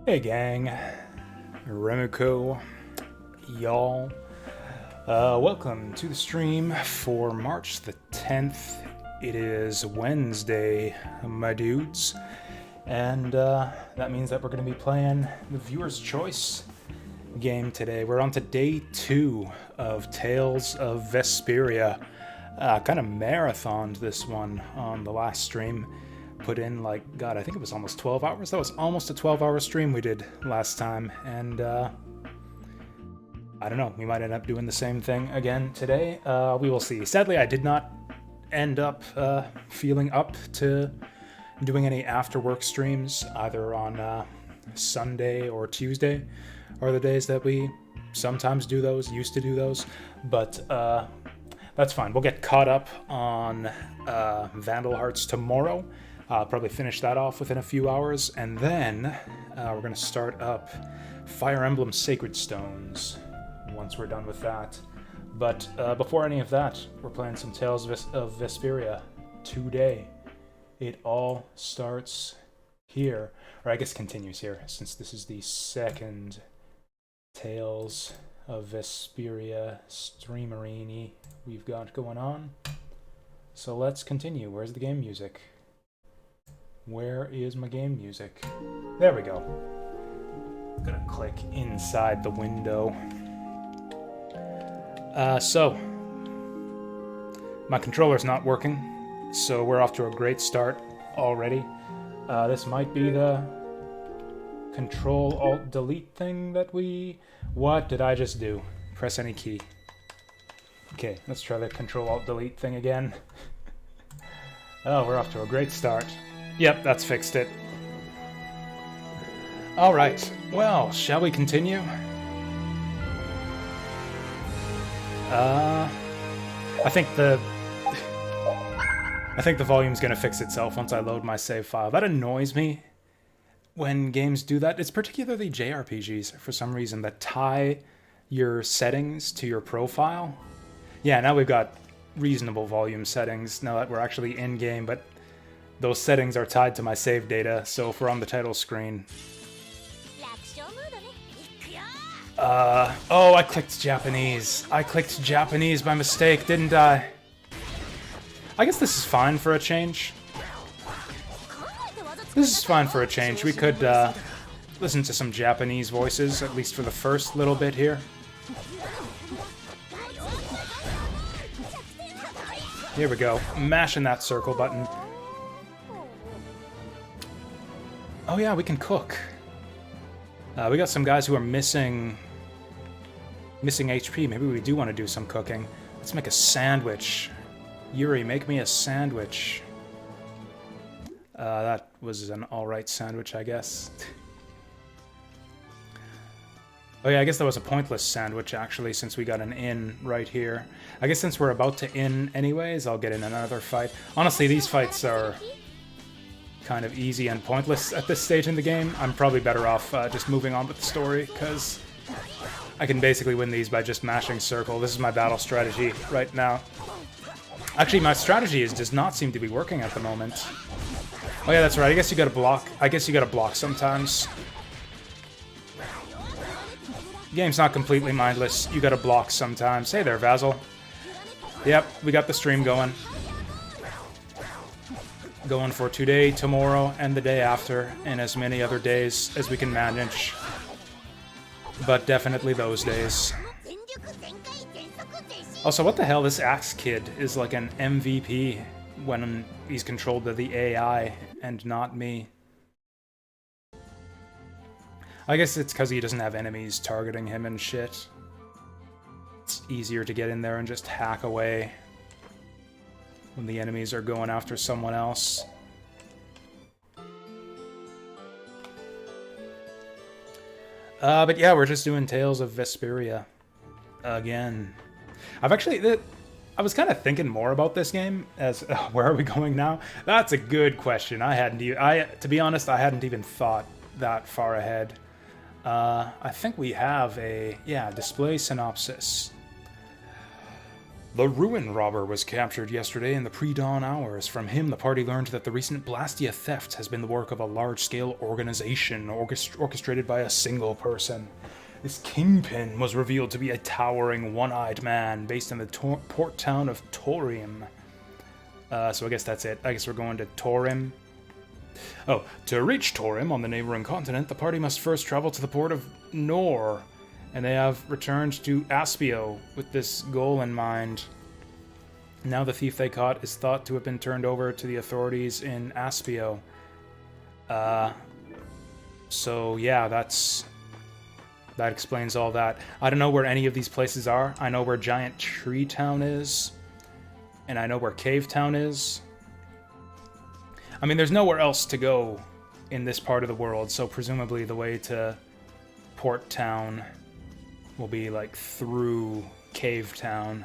Hey gang, Remiko, y'all. Welcome to the stream for March the 10th. It is Wednesday, my dudes, and that means that we're going to be playing the Viewer's Choice game today. We're on to day 2 of Tales of Vesperia. Kind of marathoned this one on the last stream. Put in, like, God, I think it was almost 12 hours. That was almost a 12-hour stream we did last time, and I don't know, we might end up doing the same thing again today. We will see. Sadly, I did not end up feeling up to doing any after-work streams, either on Sunday or Tuesday, or the days that we sometimes do those, used to do those, but that's fine. We'll get caught up on Vandal Hearts tomorrow. I'll probably finish that off within a few hours, and then we're going to start up Fire Emblem Sacred Stones once we're done with that. But before any of that, we're playing some Tales of Vesperia today. It all starts here, or I guess continues here, since this is the second Tales of Vesperia streamerini we've got going on. So let's continue. Where's the game music? Where is my game music? There we go. I'm gonna click inside the window. So, my controller's not working, so we're off to a great start already. This might be the Control-Alt-Delete thing that we... What did I just do? Press any key. Okay, let's try the Control-Alt-Delete thing again. Oh, we're off to a great start. Yep, that's fixed it. Alright, well, shall we continue? I think the volume's gonna fix itself once I load my save file. That annoys me when games do that. It's particularly JRPGs, for some reason, that tie your settings to your profile. Yeah, now we've got reasonable volume settings, now that we're actually in-game, but those settings are tied to my save data, so if we're on the title screen... oh, I clicked Japanese. I clicked Japanese by mistake, didn't I? I guess this is fine for a change. This is fine for a change. We could, listen to some Japanese voices, at least for the first little bit here. Here we go. Mashing that circle button. Oh yeah, we can cook. We got some guys who are missing HP. Maybe we do want to do some cooking. Let's make a sandwich. Yuri, make me a sandwich. That was an alright sandwich, I guess. Oh yeah, I guess that was a pointless sandwich, actually, since we got an inn right here. I guess since we're about to inn anyways, I'll get in another fight. Honestly, these fights are kind of easy and pointless at this stage in the game. I'm probably better off just moving on with the story, because I can basically win these by just mashing circle. This is my battle strategy right now. Actually, my strategy does not seem to be working at the moment. Oh yeah, that's right. I guess you gotta block. I guess you gotta block sometimes. The game's not completely mindless. You gotta block sometimes. Hey there, Vassal. Yep, we got the stream going. Going for today, tomorrow, and the day after, and as many other days as we can manage. But definitely those days. Also, what the hell? This Axe Kid is like an MVP when he's controlled by the AI and not me. I guess it's because he doesn't have enemies targeting him and shit. It's easier to get in there and just hack away when the enemies are going after someone else. But yeah, we're just doing Tales of Vesperia again. I was kind of thinking more about this game as, where are we going now? That's a good question. To be honest, I hadn't even thought that far ahead. I think we have a, yeah, display synopsis. The Ruin Robber was captured yesterday in the pre-dawn hours. From him, the party learned that the recent Blastia theft has been the work of a large-scale organization orchestrated by a single person. This kingpin was revealed to be a towering, one-eyed man based in the port town of Torim. So I guess that's it. I guess we're going to Torim. Oh, to reach Torim on the neighboring continent, the party must first travel to the port of Nor, and they have returned to Aspio with this goal in mind. Now the thief they caught is thought to have been turned over to the authorities in Aspio. So yeah, that explains all that. I don't know where any of these places are. I know where Giant Tree Town is, and I know where Cave Town is. I mean, there's nowhere else to go in this part of the world, so presumably the way to Port Town will be, like, through Cave Town.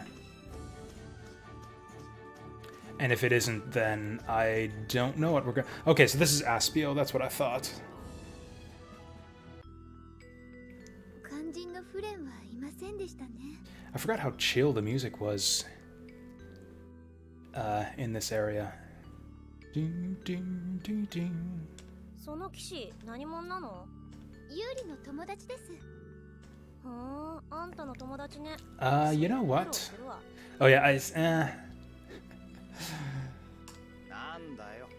And if it isn't, then I don't know what we're going... Okay, so this is Aspio, that's what I thought. I forgot how chill the music was in this area. Ding, ding, ding, ding. You know what? Oh yeah,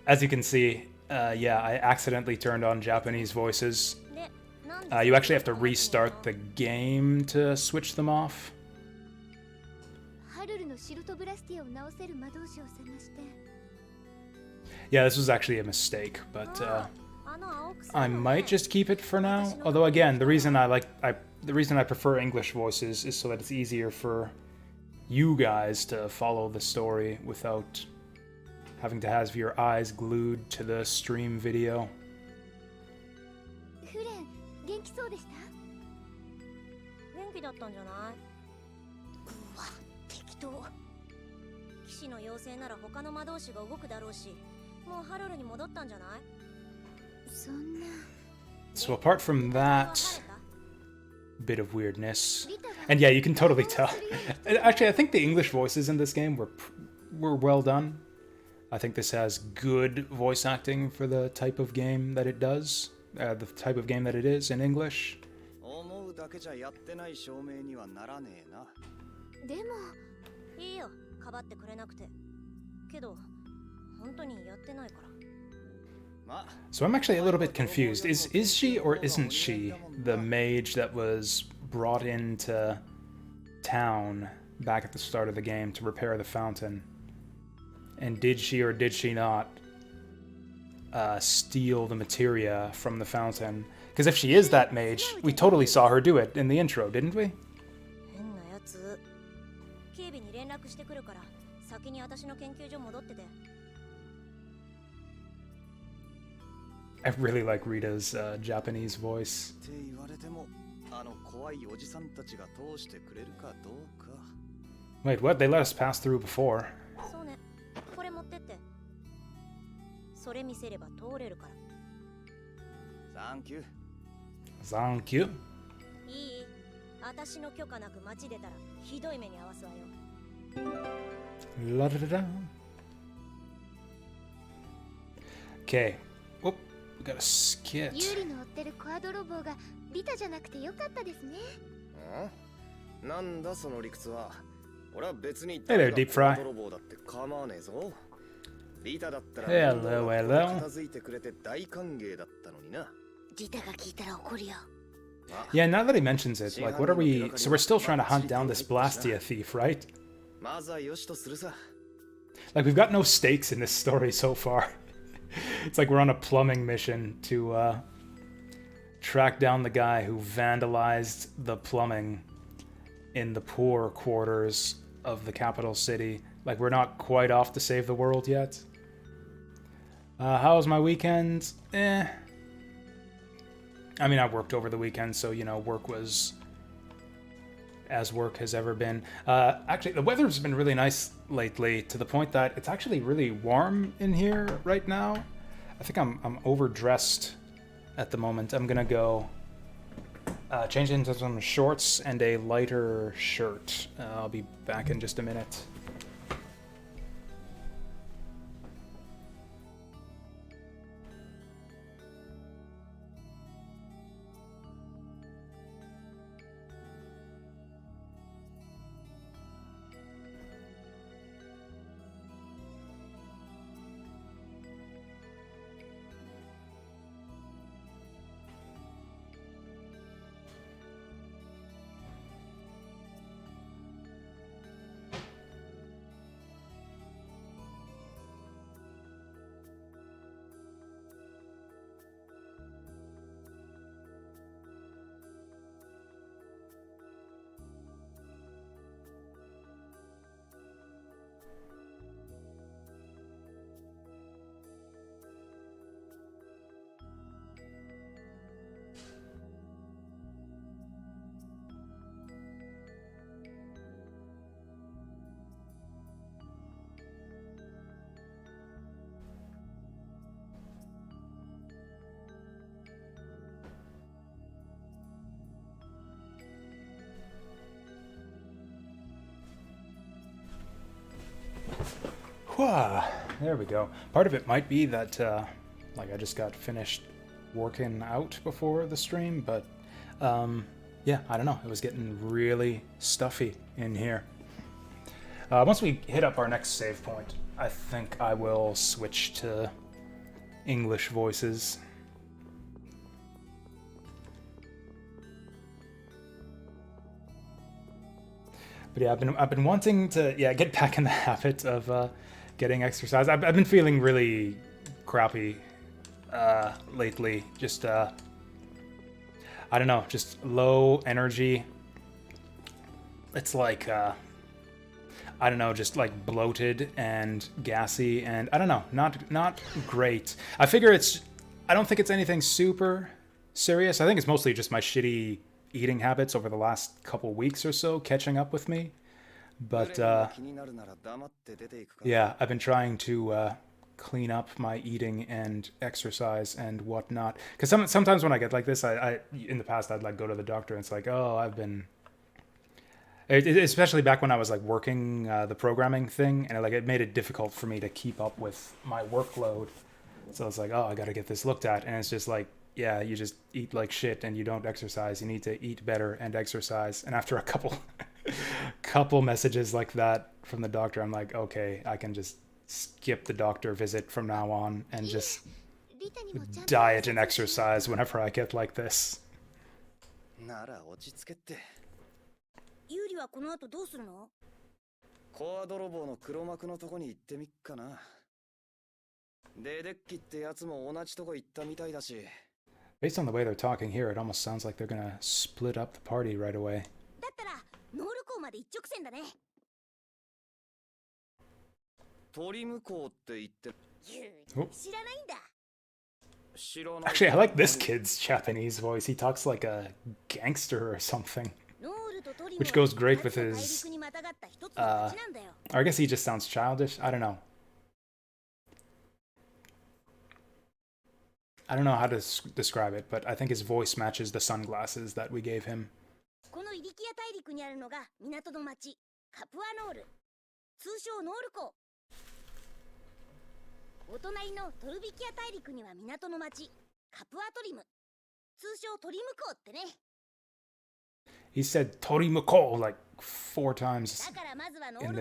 as you can see, yeah, I accidentally turned on Japanese voices. You actually have to restart the game to switch them off. Yeah, this was actually a mistake, but I might just keep it for now. Although again, the reason I prefer English voices is so that it's easier for you guys to follow the story without having to have your eyes glued to the stream video. So apart from that bit of weirdness, and yeah, you can totally tell. Actually, I think the English voices in this game were well done. I think this has good voice acting for the type of game that it does, the type of game that it is in English. So I'm actually a little bit confused. Is she or isn't she the mage that was brought into town back at the start of the game to repair the fountain? And did she or did she not steal the materia from the fountain? Because if she is that mage, we totally saw her do it in the intro, didn't we? I really like Rita's Japanese voice. Wait, what? They let us pass through before. Thank you. La da da da. Okay. Whoop. We got a skit. Hey there, Deep Fry. Hello, hello. Yeah, now that he mentions it, like, what are we... So we're still trying to hunt down this Blastia thief, right? Like, we've got no stakes in this story so far. It's like we're on a plumbing mission to track down the guy who vandalized the plumbing in the poor quarters of the capital city. Like, we're not quite off to save the world yet. How was my weekend? I mean, I worked over the weekend, so, you know, work was as work has ever been. Actually, the weather's been really nice lately, to the point that it's actually really warm in here right now. I think I'm overdressed at the moment. I'm gonna go Change into some shorts and a lighter shirt. I'll be back in just a minute. There we go. Part of it might be that, like, I just got finished working out before the stream, but, yeah, I don't know. It was getting really stuffy in here. Once we hit up our next save point, I think I will switch to English voices. But yeah, I've been wanting to get back in the habit of getting exercise. I've been feeling really crappy lately. Just I don't know, just low energy. It's like I don't know, just like bloated and gassy, and I don't know, not great. I figure I don't think it's anything super serious. I think it's mostly just my shitty eating habits over the last couple weeks or so catching up with me. But yeah, I've been trying to clean up my eating and exercise and whatnot. Because sometimes when I get like this, I in the past I'd like go to the doctor and it's like, oh, I've been, especially back when I was like working the programming thing, and it made it difficult for me to keep up with my workload. So it's like, oh, I got to get this looked at, and it's just like, yeah, you just eat like shit and you don't exercise. You need to eat better and exercise. And after a couple messages like that from the doctor, I'm like, okay, I can just skip the doctor visit from now on and just diet and exercise whenever I get like this. なら落ち着けって。ユーリはこの後どうするの？コア泥棒の黒幕のとこに行ってみっかな。デデッキってやつも同じとこ行ったみたいだし。Based on the way they're talking here, it almost sounds like they're gonna split up the party right away. だったらノール港まで一直線だね。鳥向こうって言って。知らないんだ。Actually, I like this kid's Japanese voice. He talks like a gangster or something, which goes great with his, or I guess he just sounds childish. I don't know. I don't know how to describe it, but I think his voice matches the sunglasses that we gave him. このイリキア大陸にあるのが港の町、カプアノール、通称ノール港。お隣のトルビキア大陸には港の町、カプアトリム、通称トリム港ってね。He said Torimuko like 4 times in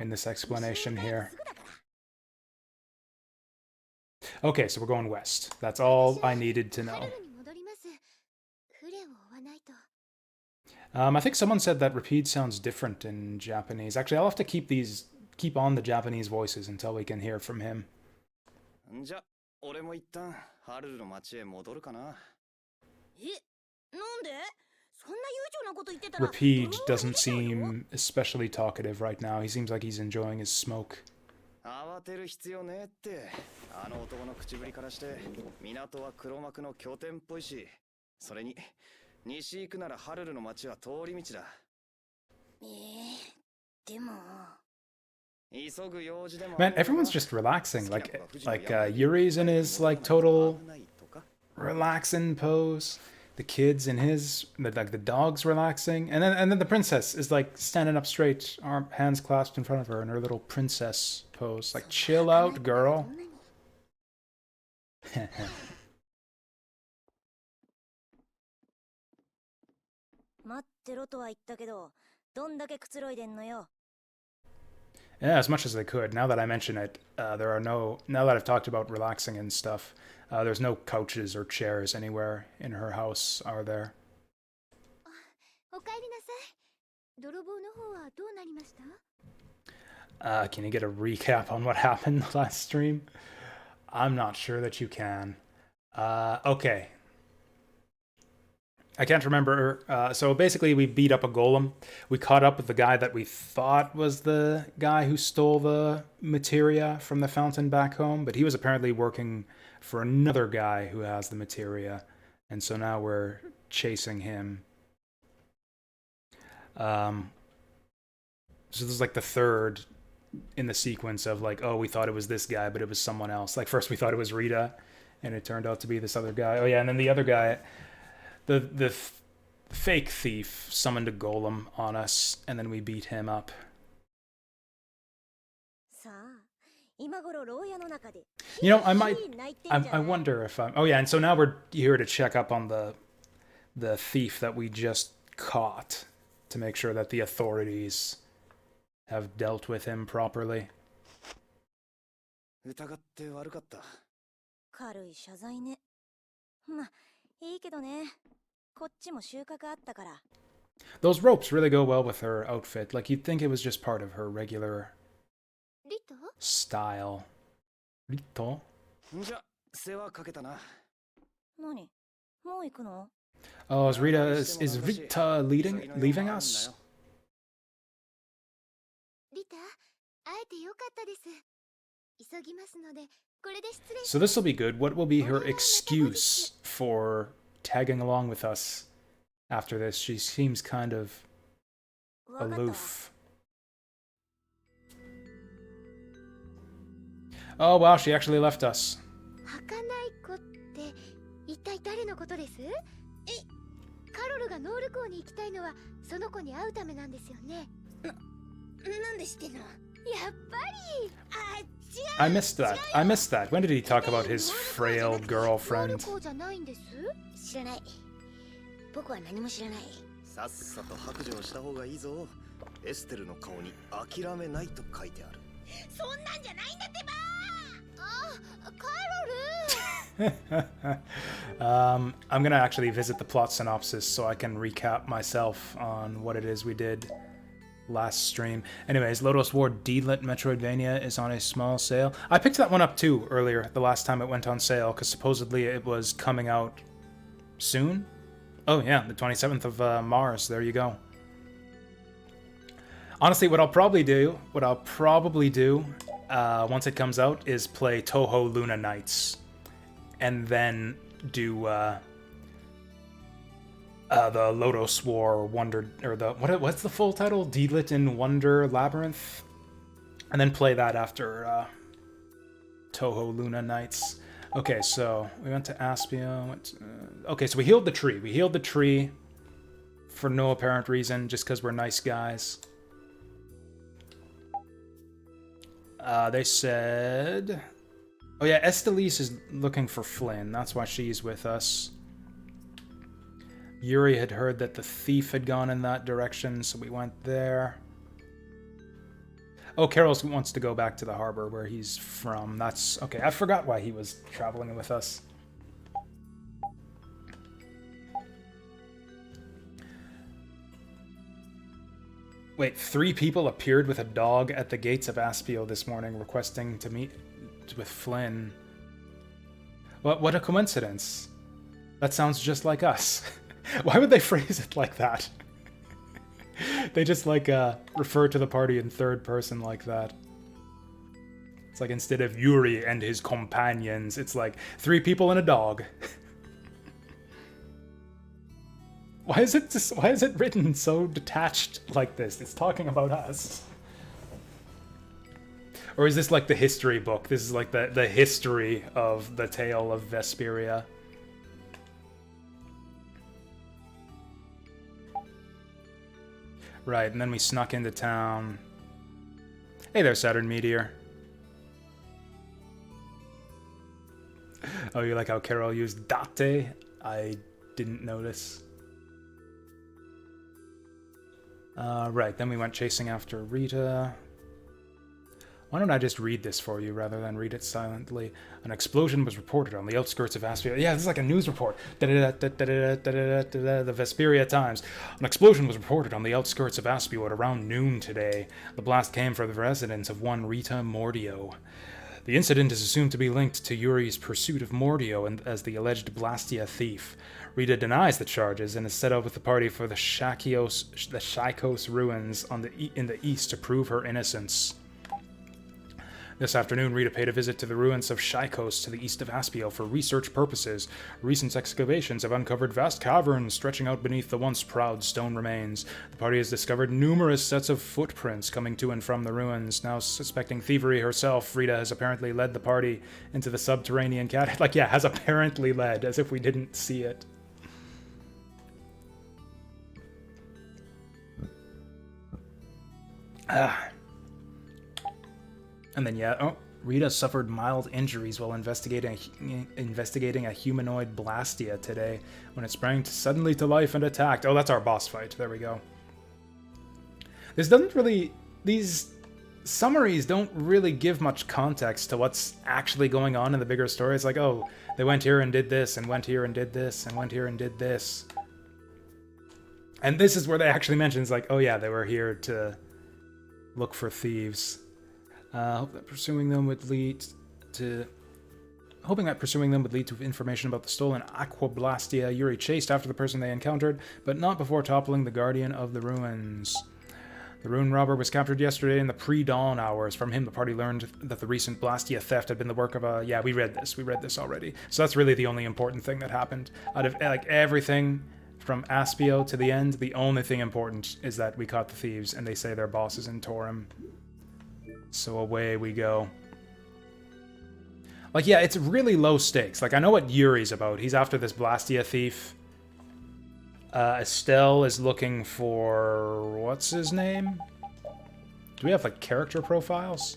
this explanation here. Okay, so we're going west. That's all I needed to know. I think someone said that Rapide sounds different in Japanese. Actually, I'll have to keep on the Japanese voices until we can hear from him. Rapide doesn't seem especially talkative right now. He seems like he's enjoying his smoke. 慌てる必要ねえって。あの男の口ぶりからして港は黒幕の拠点っぽいし、それに西行くならハルルの町は通り道だ。でも Man, everyone's just relaxing. Like Yuri's in his like total relaxing pose. The kids in his, like the dog's relaxing, and then the princess is like standing up straight, hands clasped in front of her in her little princess pose. Like, chill out, girl. 待ってろとは言ったけど、どんだけくつろいでんのよ。 Yeah, as much as they could. Now that I mention it, there are no. Now that I've talked about relaxing and stuff, there's no couches or chairs anywhere in her house, are there? おかえりなさい。泥棒の方はどうなりました？ Can you get a recap on what happened last stream? I'm not sure that you can. Okay. I can't remember. So basically, we beat up a golem. We caught up with the guy that we thought was the guy who stole the materia from the fountain back home, but he was apparently working for another guy who has the materia, and so now we're chasing him. So this is like the third in the sequence of like, oh, we thought it was this guy, but it was someone else. Like first we thought it was Rita, and it turned out to be this other guy. Oh yeah, and then the other guy, the fake thief summoned a golem on us, and then we beat him up. You know, I wonder if I'm. Oh yeah, and so now we're here to check up on the thief that we just caught to make sure that the authorities have dealt with him properly. 疑って悪かった。軽い謝罪ね。ま、いいけどね。こっちも収穫あったから。 Those ropes really go well with her outfit. Like you'd think it was just part of her regular style. Rito? じゃ、世話かけたな。何？もう行くの？ Oh, is Rita leaving us? リタ、会えてよかったです。急ぎますので、これで失礼。 So this will be good. What will be her excuse for tagging along with us after this? She seems kind of aloof. Oh wow, she actually left us. 儚い子って一体誰のことです？カロルがノール校に行きたいのはその子に会うためなんですよね。なんで知ってんの？やっぱり。I missed that. When did he talk about his frail girlfriend? 知らない。僕は何も知らない。さっさと白状した方がいいぞ。エステルの顔に諦めないと書いてある。そんなんじゃないんだってば。あ、カロル。I'm gonna actually visit the plot synopsis so I can recap myself on what it is we did last stream. Anyways, Lotus War Deedlit Metroidvania is on a small sale. I picked that one up too earlier, the last time it went on sale, because supposedly it was coming out soon. Oh yeah, the 27th of Mars. There you go. Honestly, what I'll probably do once it comes out is play Toho Luna Nights, and then do the Lotus War Wonder, or the what's the full title? Deedlit in Wonder Labyrinth, and then play that after Toho Luna Nights. Okay, so we went to Aspia. Okay, so we healed the tree. We healed the tree for no apparent reason, just because we're nice guys. They said... Oh yeah, Estelise is looking for Flynn. That's why she's with us. Yuri had heard that the thief had gone in that direction, so we went there. Oh, Carol wants to go back to the harbor where he's from. That's... Okay, I forgot why he was traveling with us. Wait, 3 people appeared with a dog at the gates of Aspio this morning requesting to meet with Flynn. What a coincidence. That sounds just like us. Why would they phrase it like that? They just like refer to the party in third person like that. It's like instead of Yuri and his companions, it's like 3 people and a dog. Why is it written so detached like this? It's talking about us. Or is this like the history book? This is like the history of the tale of Vesperia. Right, and then we snuck into town. Hey there, Saturn Meteor. Oh, you like how Carol used date? I didn't notice. Right, then we went chasing after Rita. Why don't I just read this for you rather than read it silently? An explosion was reported on the outskirts of Aspio. Yeah, this is like a news report. The Vesperia Times. An explosion was reported on the outskirts of Aspio at around noon today. The blast came from the residence of one Rita Mordio. The incident is assumed to be linked to Yuri's pursuit of Mordio and as the alleged Blastia thief. Rita denies the charges and is set out with the party for the Shikos ruins in the east to prove her innocence. This afternoon, Rita paid a visit to the ruins of Shikos to the east of Aspio for research purposes. Recent excavations have uncovered vast caverns stretching out beneath the once proud stone remains. The party has discovered numerous sets of footprints coming to and from the ruins. Now suspecting thievery herself, Rita has apparently led the party into the subterranean cat. Like, yeah, has apparently led, as if we didn't see it. And then, yeah, Rita suffered mild injuries while investigating a humanoid Blastia today when it sprang suddenly to life and attacked. Oh, that's our boss fight. There we go. This doesn't really... These summaries don't really give much context to what's actually going on in the bigger story. It's like, oh, they went here and did this, and went here and did this, and went here and did this. And this is where they actually mention, it's like, oh yeah, they were here to look for thieves. Hoping that pursuing them would lead to information about the stolen Aqua Blastia. Yuri chased after the person they encountered, but not before toppling the guardian of the ruins. The rune robber was captured yesterday in the pre-dawn hours. From him, the party learned that the recent Blastia theft had been the work of a... Yeah, we read this already. So that's really the only important thing that happened. Out of, like, everything from Aspio to the end, the only thing important is that we caught the thieves, and they say their boss is in Torim. So away we go. Like, yeah, it's really low stakes. Like, I know what Yuri's about. He's after this Blastia thief. Estelle is looking for... What's his name? Do we have, like, character profiles?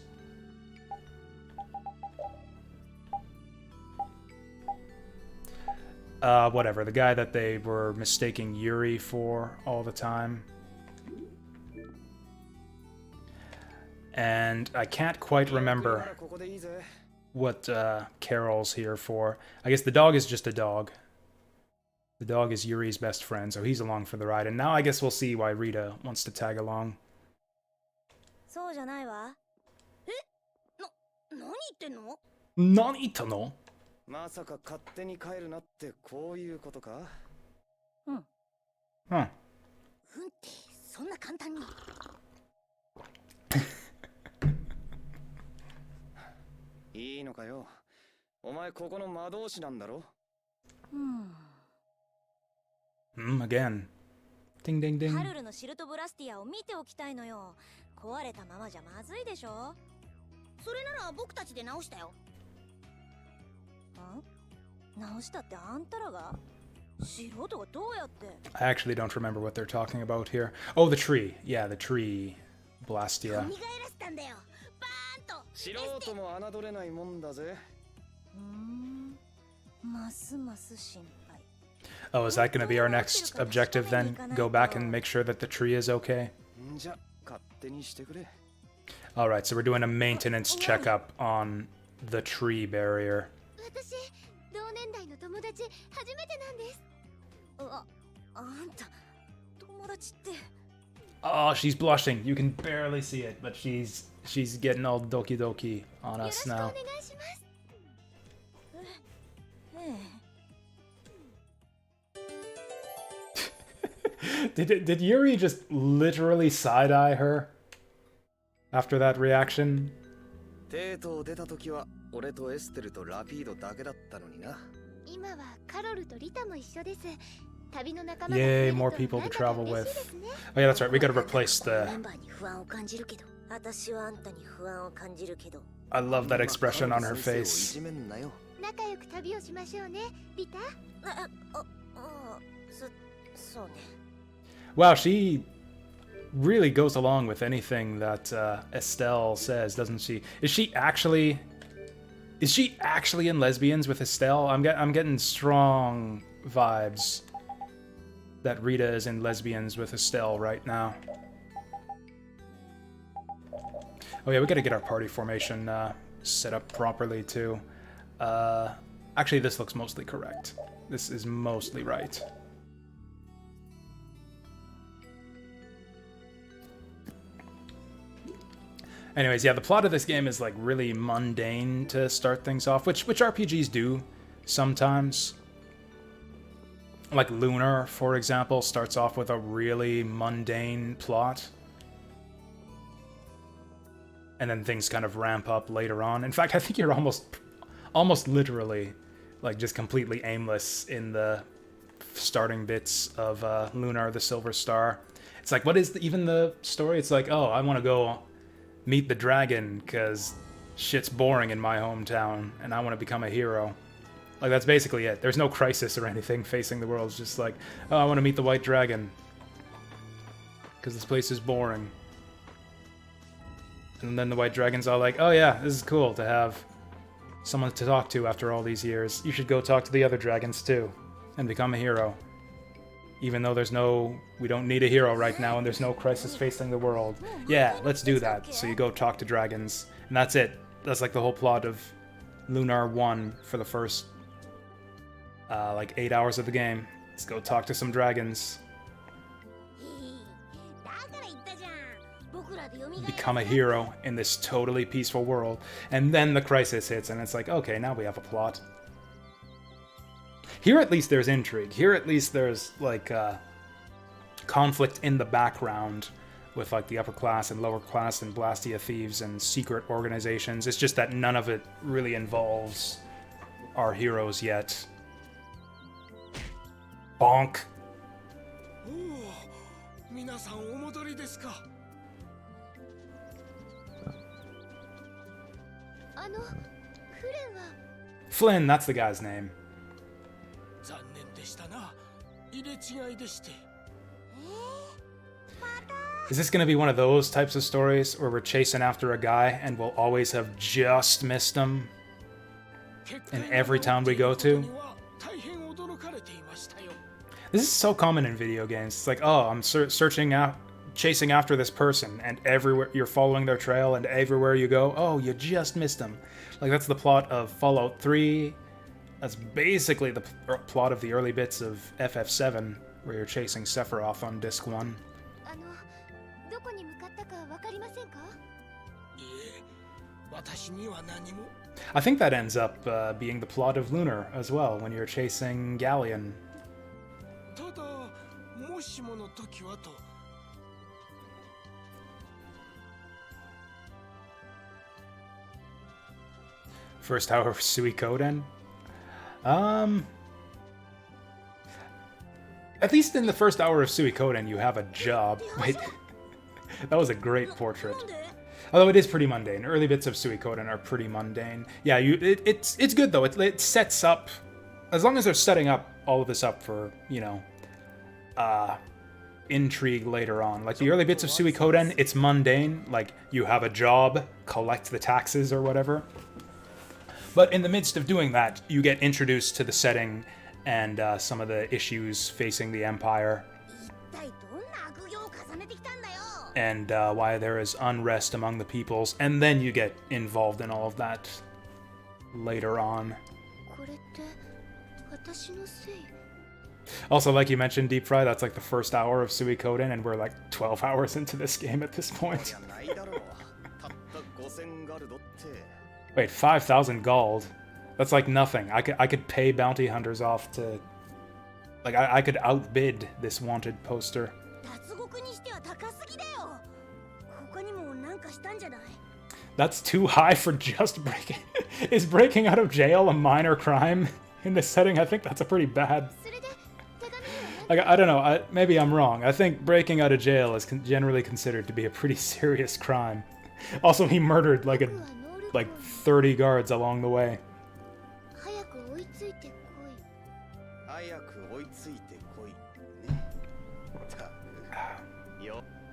Whatever. The guy that they were mistaking Yuri for all the time. And I can't quite remember what Carol's here for. I guess the dog is just a dog. The dog is Yuri's best friend, so he's along for the ride. And now I guess we'll see why Rita wants to tag along. Nanitano? Huh. Again. Ding ding ding. I actually don't remember what they're talking about here. Oh, the tree. Yeah, the tree. Blastia. Oh, is that going to be our next objective then? Go back and make sure that the tree is okay? Alright, so we're doing a maintenance checkup on the tree barrier. Oh, she's blushing. You can barely see it, but she's getting all doki doki on us now. Did Yuri just literally side-eye her after that reaction? Yay, more people to travel with. Oh yeah, that's right, we gotta replace the... I love that expression on her face. Wow, she really goes along with anything that Estelle says, doesn't she? Is she actually in Lesbians with Estelle? I'm getting strong vibes that Rita is in Lesbians with Estelle right now. Oh yeah, we gotta get our party formation set up properly too. Actually, this looks mostly correct. This is mostly right. Anyways, yeah, the plot of this game is like really mundane to start things off, which RPGs do sometimes. Like Lunar, for example, starts off with a really mundane plot. And then things kind of ramp up later on. In fact, I think you're almost literally like just completely aimless in the starting bits of Lunar, the Silver Star. It's like, what is even the story? It's like, oh, I want to go meet the dragon because shit's boring in my hometown and I want to become a hero. Like, that's basically it. There's no crisis or anything facing the world. It's just like, oh, I want to meet the white dragon because this place is boring. And then the white dragon's all like, oh yeah, this is cool to have someone to talk to after all these years. You should go talk to the other dragons too and become a hero. Even though we don't need a hero right now and there's no crisis facing the world. Yeah, let's do that. So you go talk to dragons. And that's it. That's like the whole plot of Lunar 1 for the first, like 8 hours of the game. Let's go talk to some dragons. Become a hero in this totally peaceful world. And then the crisis hits and it's like, okay, now we have a plot. Here at least there's intrigue. Here at least there's like conflict in the background with like the upper class and lower class and Blastia thieves and secret organizations. It's just that none of it really involves our heroes yet. Bonk. Flynn, that's the guy's name. Is this going to be one of those types of stories where we're chasing after a guy and we'll always have just missed him in every town we go to? This is so common in video games. It's like, oh, I'm chasing after this person, and everywhere you're following their trail, and everywhere you go, oh, you just missed them. Like, that's the plot of Fallout 3. That's basically the plot of the early bits of FF7, where you're chasing Sephiroth on Disc 1. I think that ends up being the plot of Lunar as well, when you're chasing Galleon. First hour of Suikoden? At least in the first hour of Suikoden, you have a job. Wait, that was a great portrait. Although it is pretty mundane. Early bits of Suikoden are pretty mundane. Yeah, it's good though. It sets up, as long as they're setting up all of this up for, you know, intrigue later on. Like the early bits of Suikoden, it's mundane. Like you have a job, collect the taxes or whatever. But in the midst of doing that, you get introduced to the setting and some of the issues facing the Empire. And why there is unrest among the peoples. And then you get involved in all of that later on. Also, like you mentioned, Deep Fry, that's like the first hour of Suikoden, and we're like 12 hours into this game at this point. Wait, 5,000 gold? That's like nothing. I could pay bounty hunters off to... Like, I could outbid this wanted poster. That's too high for just breaking... Is breaking out of jail a minor crime in this setting? I think that's a pretty bad... Like, I don't know, maybe I'm wrong. I think breaking out of jail is generally considered to be a pretty serious crime. Also, he murdered like 30 guards along the way.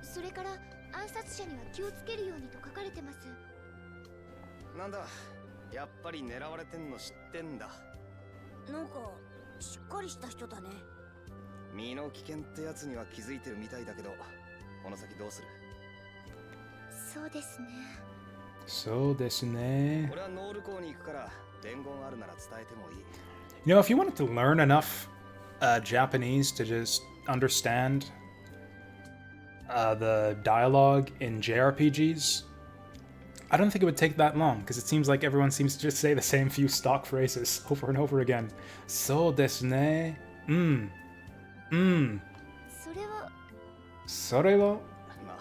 それから暗殺者には気をつけるようにと書かれてます。なんだ、やっぱり狙われてんの知ってんだ。なんかしっかりした人だね。身の危険ってやつには気づいてるみたいだけど、この先どうする？そうですね。そうですね。俺はノール港に行くから伝言あるなら伝えてもいい。You know, if you wanted to learn enough Japanese to just understand the dialogue in JRPGs, I don't think it would take that long, because it seems like everyone seems to just say the same few stock phrases over and over again. So desu ne. Sorewa. まあ、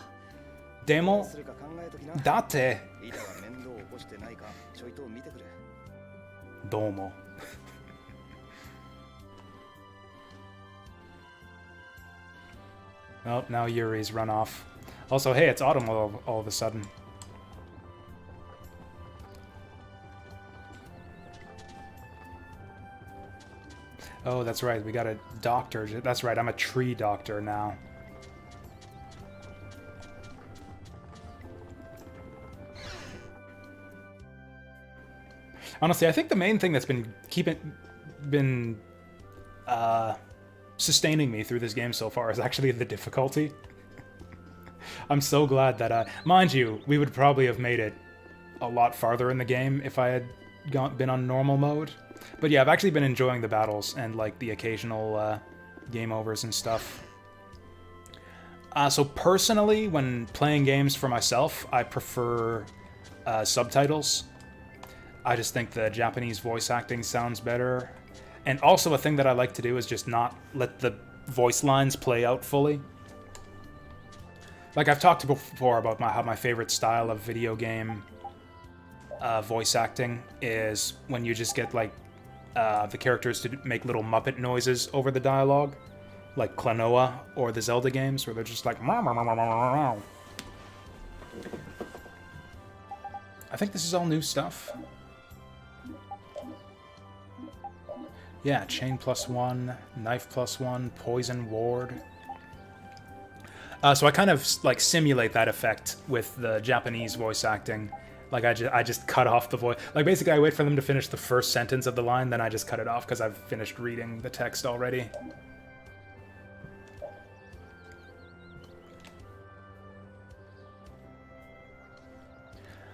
どう Demo. するか考えときな。 Date. イタが面倒を起こしてないかちょいと見てくれ。 Domo. Oh, now Yuri's run off. Also, hey, it's autumn all of a sudden. Oh, that's right, we got a doctor. That's right, I'm a tree doctor now. Honestly, I think the main thing that's been sustaining me through this game so far is actually the difficulty. I'm so glad that, mind you, we would probably have made it a lot farther in the game if I had been on normal mode. But yeah, I've actually been enjoying the battles and like the occasional game overs and stuff. So personally, when playing games for myself, I prefer subtitles. I just think the Japanese voice acting sounds better. And also a thing that I like to do is just not let the voice lines play out fully. Like I've talked before about how my favorite style of video game voice acting is when you just get like the characters to make little Muppet noises over the dialogue, like Klonoa or the Zelda games, where they're just like meow, meow, meow, meow, meow, meow. I think this is all new stuff. Yeah, chain +1, knife +1, poison ward. So I kind of like simulate that effect with the Japanese voice acting. Like I just cut off the voice. Like basically I wait for them to finish the first sentence of the line, then I just cut it off because I've finished reading the text already.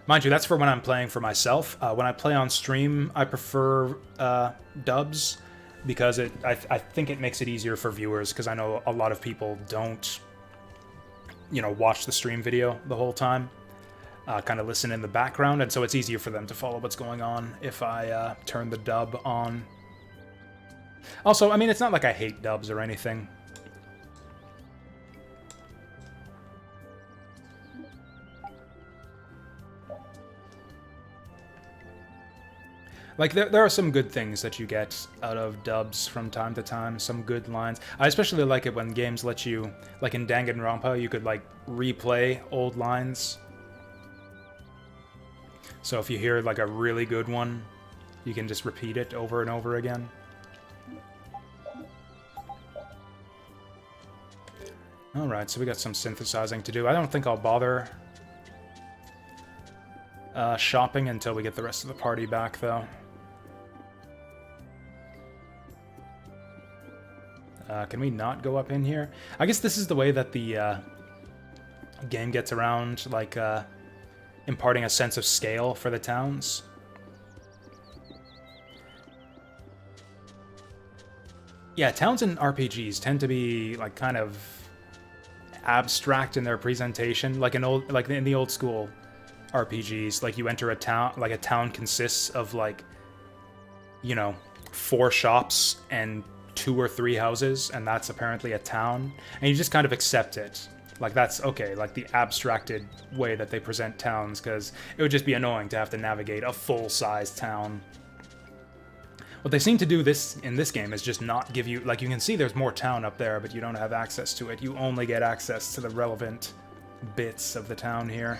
Mind you, that's for when I'm playing for myself. When I play on stream, I prefer dubs because I think it makes it easier for viewers, because I know a lot of people don't, you know, watch the stream video the whole time. Kind of listen in the background, and so it's easier for them to follow what's going on if I turn the dub on. Also, I mean, it's not like I hate dubs or anything. Like, there are some good things that you get out of dubs from time to time, some good lines. I especially like it when games let you, like in Danganronpa, you could, like, replay old lines. So if you hear, like, a really good one, you can just repeat it over and over again. Alright, so we got some synthesizing to do. I don't think I'll bother shopping until we get the rest of the party back, though. Can we not go up in here? I guess this is the way that the game gets around, like, imparting a sense of scale for the towns. Yeah, towns in RPGs tend to be, like, kind of abstract in their presentation. Like in the old school RPGs, like, you enter a town, like, a town consists of, like, you know, 4 shops and 2 or 3 houses, and that's apparently a town, and you just kind of accept it. Like, that's okay, like the abstracted way that they present towns, because it would just be annoying to have to navigate a full-size town. What they seem to do in this game is just not give you, like, you can see there's more town up there, but you don't have access to it. You only get access to the relevant bits of the town here.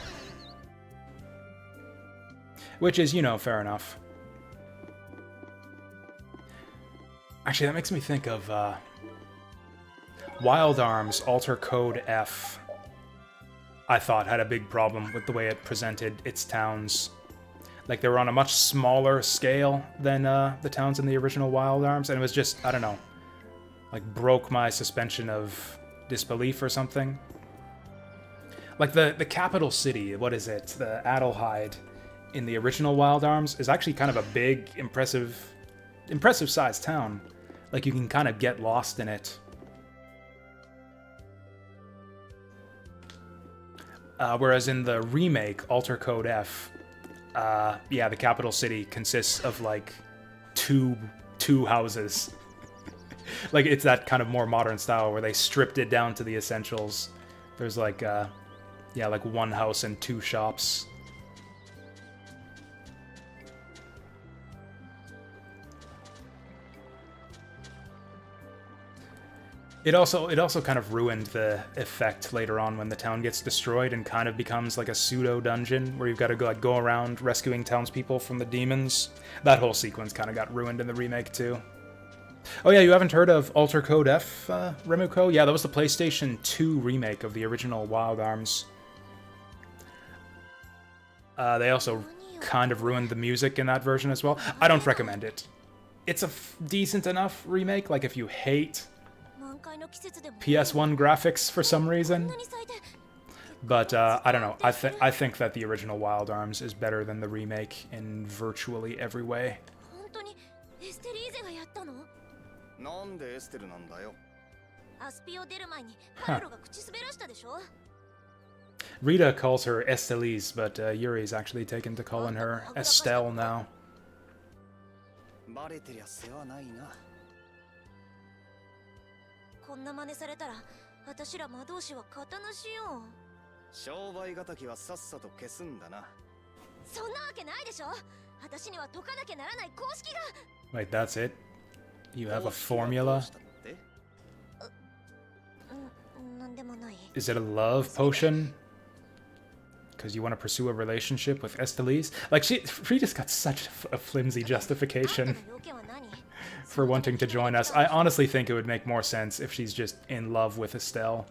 Which is, you know, fair enough. Actually, that makes me think of Wild Arms Alter Code F. I thought, had a big problem with the way it presented its towns. Like, they were on a much smaller scale than the towns in the original Wild Arms, and it was just, I don't know, like, broke my suspension of disbelief or something. Like, the capital city, what is it? The Adelheid in the original Wild Arms is actually kind of a big, impressive-sized town. Like, you can kind of get lost in it. Whereas in the remake, Alter Code F, yeah, the capital city consists of, like, two houses. Like, it's that kind of more modern style where they stripped it down to the essentials. There's, like, yeah, like one house and two shops. It also kind of ruined the effect later on when the town gets destroyed and kind of becomes like a pseudo dungeon where you've got to go around rescuing townspeople from the demons. That whole sequence kind of got ruined in the remake too. Oh yeah, you haven't heard of Alter Code F, Remuko? Yeah, that was the PlayStation 2 remake of the original Wild Arms. They also kind of ruined the music in that version as well. I don't recommend it. It's a decent enough remake, like if you hate PS1 graphics for some reason. But, I don't know. I think that the original Wild Arms is better than the remake in virtually every way. Huh. Rita calls her Estelise, but Yuri's actually taken to calling her Estelle now. こんな真似されたら私ら魔導士は型なしよ。商売敵はさっさと消すんだな。そんなわけないでしょ。私には解かなきゃならない公式が。Wait, that's it? You have a formula? なんでもない。Is it a love potion? Because you want to pursue a relationship with Estelise? Like, she just got such a flimsy justification for wanting to join us. I honestly think it would make more sense if she's just in love with Estelle.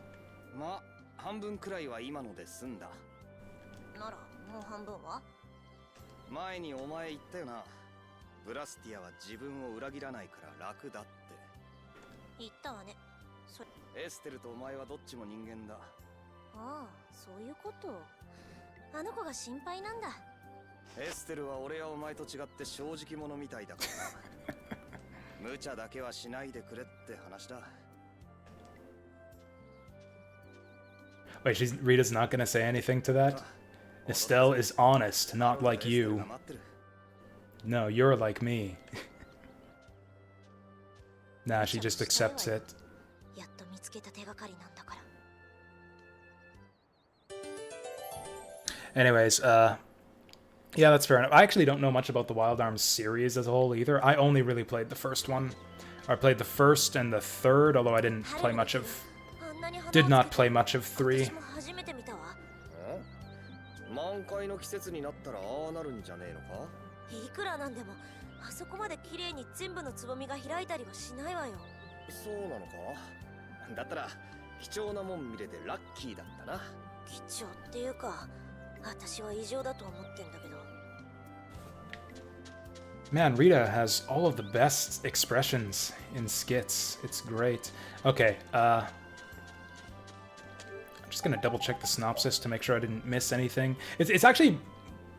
ま、半分くらいは今ので済んだ。なら、もう半分は？前にお前言ったよな。ブラスティアは自分を裏切らないから楽だって。言ったわね。エステルとお前はどっちも人間だ。ああ、そういうこと。あの子が心配なんだ。エステルは俺やお前と違って正直者みたいだからな。無茶だけはしないでくれって話だ。Wait, Rita's not gonna say anything to that? Estelle is honest, not like you. No, you're like me. Nah, she just accepts it. やっと見つけた手がかりなんだから。Anyways, yeah, that's fair enough. I actually don't know much about the Wild Arms series as a whole either. I only really played the first one. Or I played the first and the third, although I did not play much of 3. 満開の季節になったらああなるんじゃねえのか？いくらなんでもあそこまで綺麗に全部のつぼみが開いたりはしないわよ。そうなのか？だったら貴重なもん見れてラッキーだったな。貴重っていうか、私は異常だと思ってんだけど。Man, Rita has all of the best expressions in skits. It's great. Okay, I'm just gonna double check the synopsis to make sure I didn't miss anything. It's actually,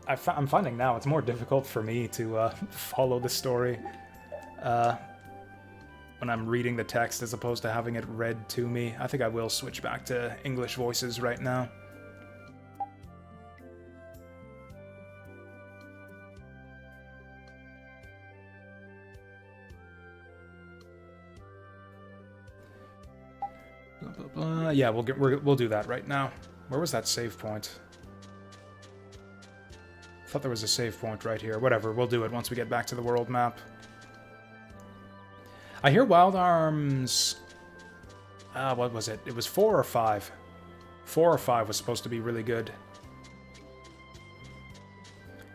I'm finding now it's more difficult for me to follow the story when I'm reading the text as opposed to having it read to me. I think I will switch back to English voices right now. Yeah, we'll do that right now. Where was that save point? I thought there was a save point right here. Whatever, we'll do it once we get back to the world map. I hear Wild Arms... what was it? It was 4 or 5. 4 or 5 was supposed to be really good.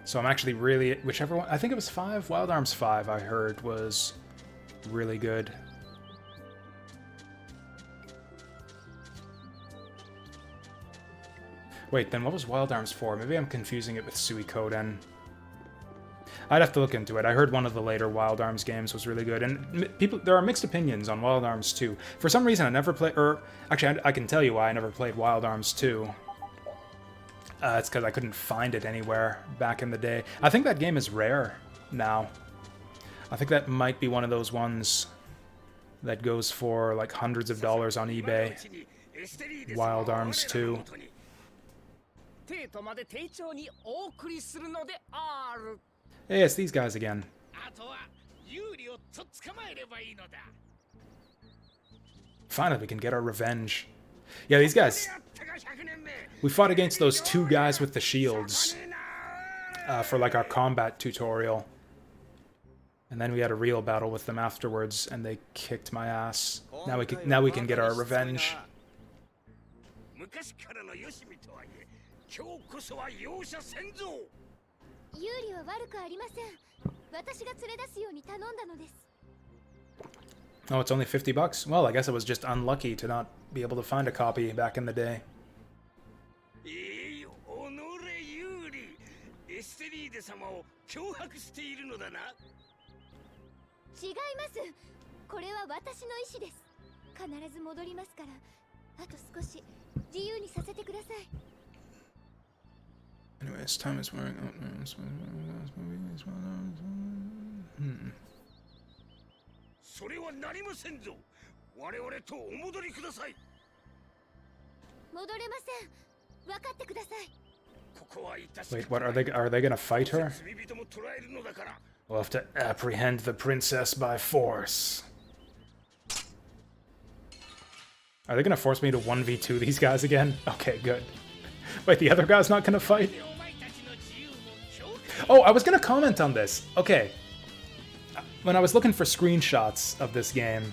So I'm actually really... Whichever one... I think it was 5. Wild Arms 5, I heard, was really good. Wait, then what was Wild Arms for? Maybe I'm confusing it with Suikoden. I'd have to look into it. I heard one of the later Wild Arms games was really good, and there are mixed opinions on Wild Arms 2. For some reason, I never played, or actually, I can tell you why I never played Wild Arms 2. It's because I couldn't find it anywhere back in the day. I think that game is rare now. I think that might be one of those ones that goes for like hundreds of dollars on eBay. Wild Arms 2. Hey, it's these guys again. Finally, we can get our revenge. Yeah, these guys... We fought against those two guys with the shields for like our combat tutorial. And then we had a real battle with them afterwards, and they kicked my ass. Now we can get our revenge. Oh, it's only $50? Well, I guess I was just unlucky to not be able to find a copy back in the day. Anyways, time is wearing out. Wait, what are they gonna fight her? We'll have to apprehend the princess by force. Are they gonna force me to 1v2 these guys again? Okay, good. Wait, the other guy's not gonna fight? Oh, I was gonna comment on this. Okay. When I was looking for screenshots of this game,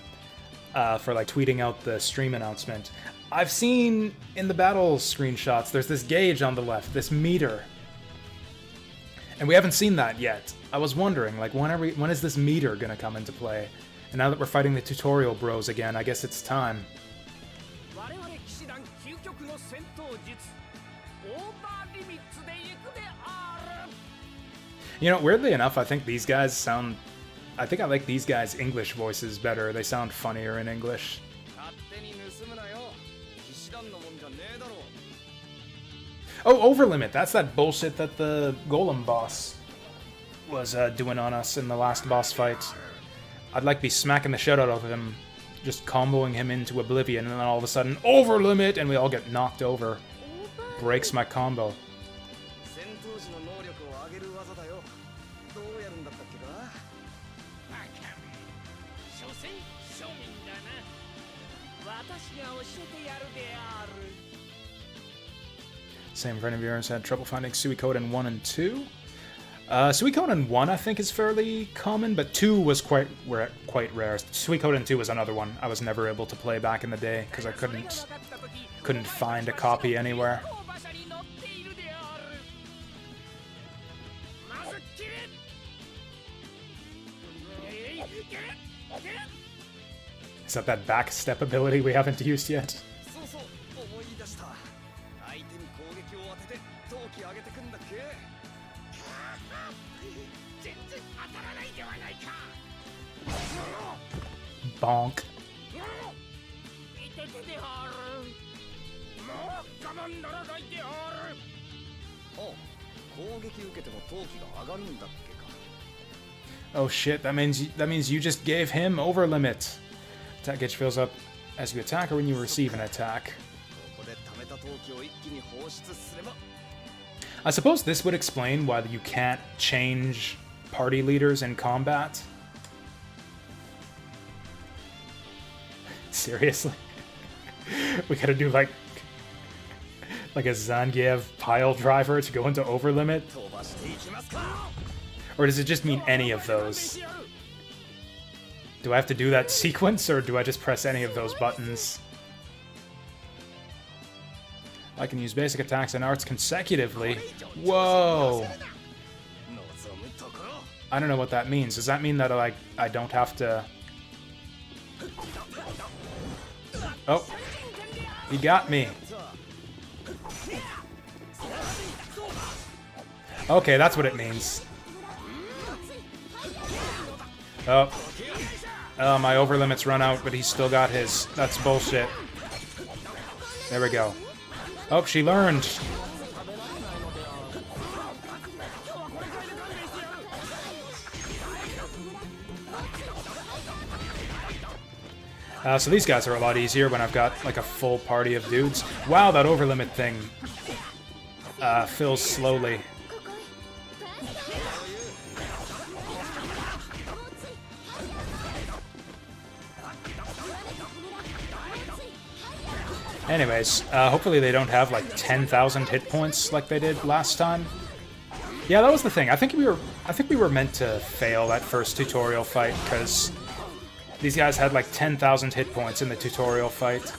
for like tweeting out the stream announcement, I've seen in the battle screenshots, there's this gauge on the left, this meter. And we haven't seen that yet. I was wondering, like, when is this meter gonna come into play? And now that we're fighting the tutorial bros again, I guess it's time. You know, weirdly enough, I think these guys sound... I think I like these guys' English voices better. They sound funnier in English. Oh, Overlimit. That's that bullshit that the Golem boss was doing on us in the last boss fight. I'd like to be smacking the shit out of him, just comboing him into oblivion, and then all of a sudden, Overlimit, and we all get knocked over. Breaks my combo. Same friend of yours had trouble finding Suikoden 1 and 2. Suikoden 1, I think, is fairly common, but 2 was quite rare. Suikoden 2 was another one I was never able to play back in the day because I couldn't find a copy anywhere. Is that back step ability we haven't used yet? Bonk. Oh shit, that means you just gave him Overlimit. Attack gauge fills up as you attack or when you receive an attack. I suppose this would explain why you can't change party leaders in combat. Seriously? We gotta do like a Zangief pile driver to go into Overlimit? Or does it just mean any of those? Do I have to do that sequence, or do I just press any of those buttons? I can use basic attacks and arts consecutively. Whoa! I don't know what that means. Does that mean that I don't have to... Oh! He got me! Okay, that's what it means. Oh. Oh, my overlimit's run out, but he's still got his. That's bullshit. There we go. Oh, she learned. So these guys are a lot easier when I've got like a full party of dudes. Wow, that overlimit thing fills slowly. Anyways, hopefully they don't have like 10,000 hit points like they did last time. Yeah, that was the thing. I think we were meant to fail that first tutorial fight because these guys had like 10,000 hit points in the tutorial fight.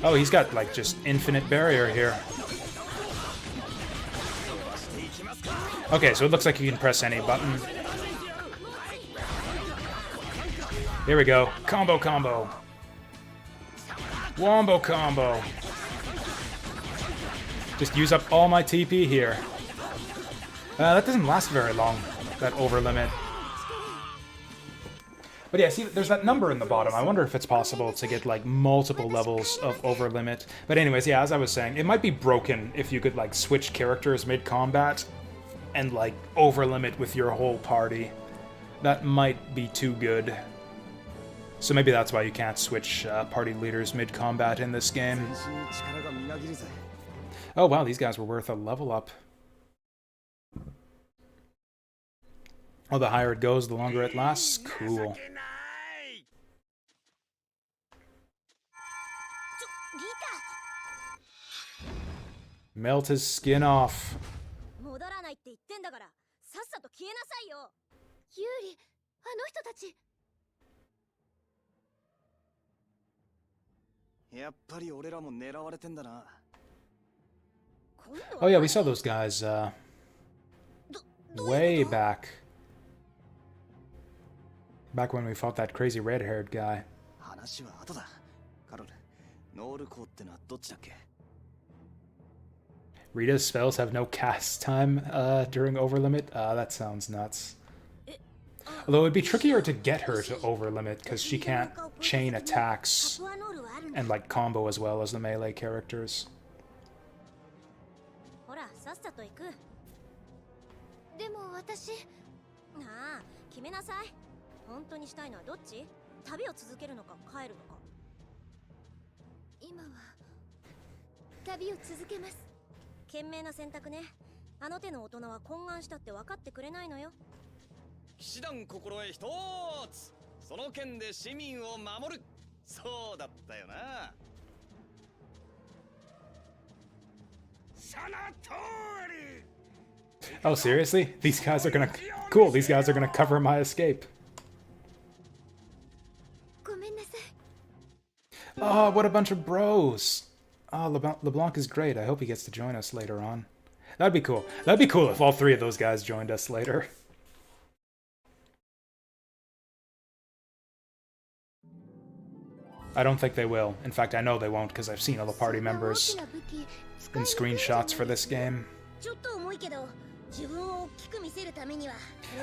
Oh, he's got like just infinite barrier here. Okay, so it looks like you can press any button. Here we go. Combo combo. Wombo combo. Just use up all my TP here. That doesn't last very long, that overlimit. But yeah, see, there's that number in the bottom. I wonder if it's possible to get, like, multiple levels of overlimit. But anyways, yeah, as I was saying, it might be broken if you could, like, switch characters mid-combat and, like, overlimit with your whole party. That might be too good. So maybe that's why you can't switch party leaders mid-combat in this game. Oh, wow, these guys were worth a level up. Oh, the higher it goes, the longer it lasts? Cool. Melt his skin off. Oh yeah, we saw those guys, way back. Back when we fought that crazy red-haired guy. Rita's spells have no cast time during overlimit? That sounds nuts. Although it'd be trickier to get her to overlimit because she can't chain attacks and like combo as well as the melee characters. Oh, seriously? These guys are gonna... Cool, these guys are gonna cover my escape. Oh, what a bunch of bros! Oh, LeBlanc is great. I hope he gets to join us later on. That'd be cool. That'd be cool if all three of those guys joined us later. I don't think they will. In fact, I know they won't because I've seen all the party members in screenshots for this game.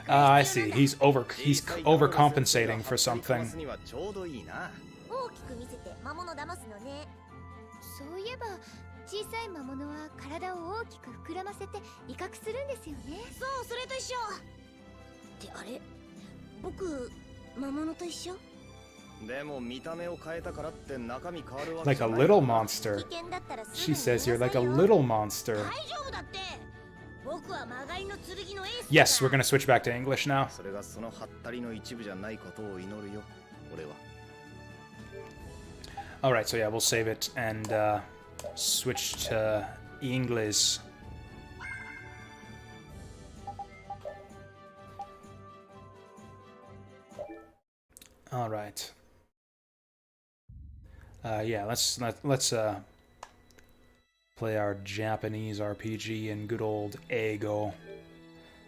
I see. He's overcompensating for something. Like a little monster. She says you're like a little monster. Yes, we're gonna switch back to English now. Alright, so yeah, we'll save it and switch to English. Alright. Yeah, let's play our Japanese RPG in good old Eigo.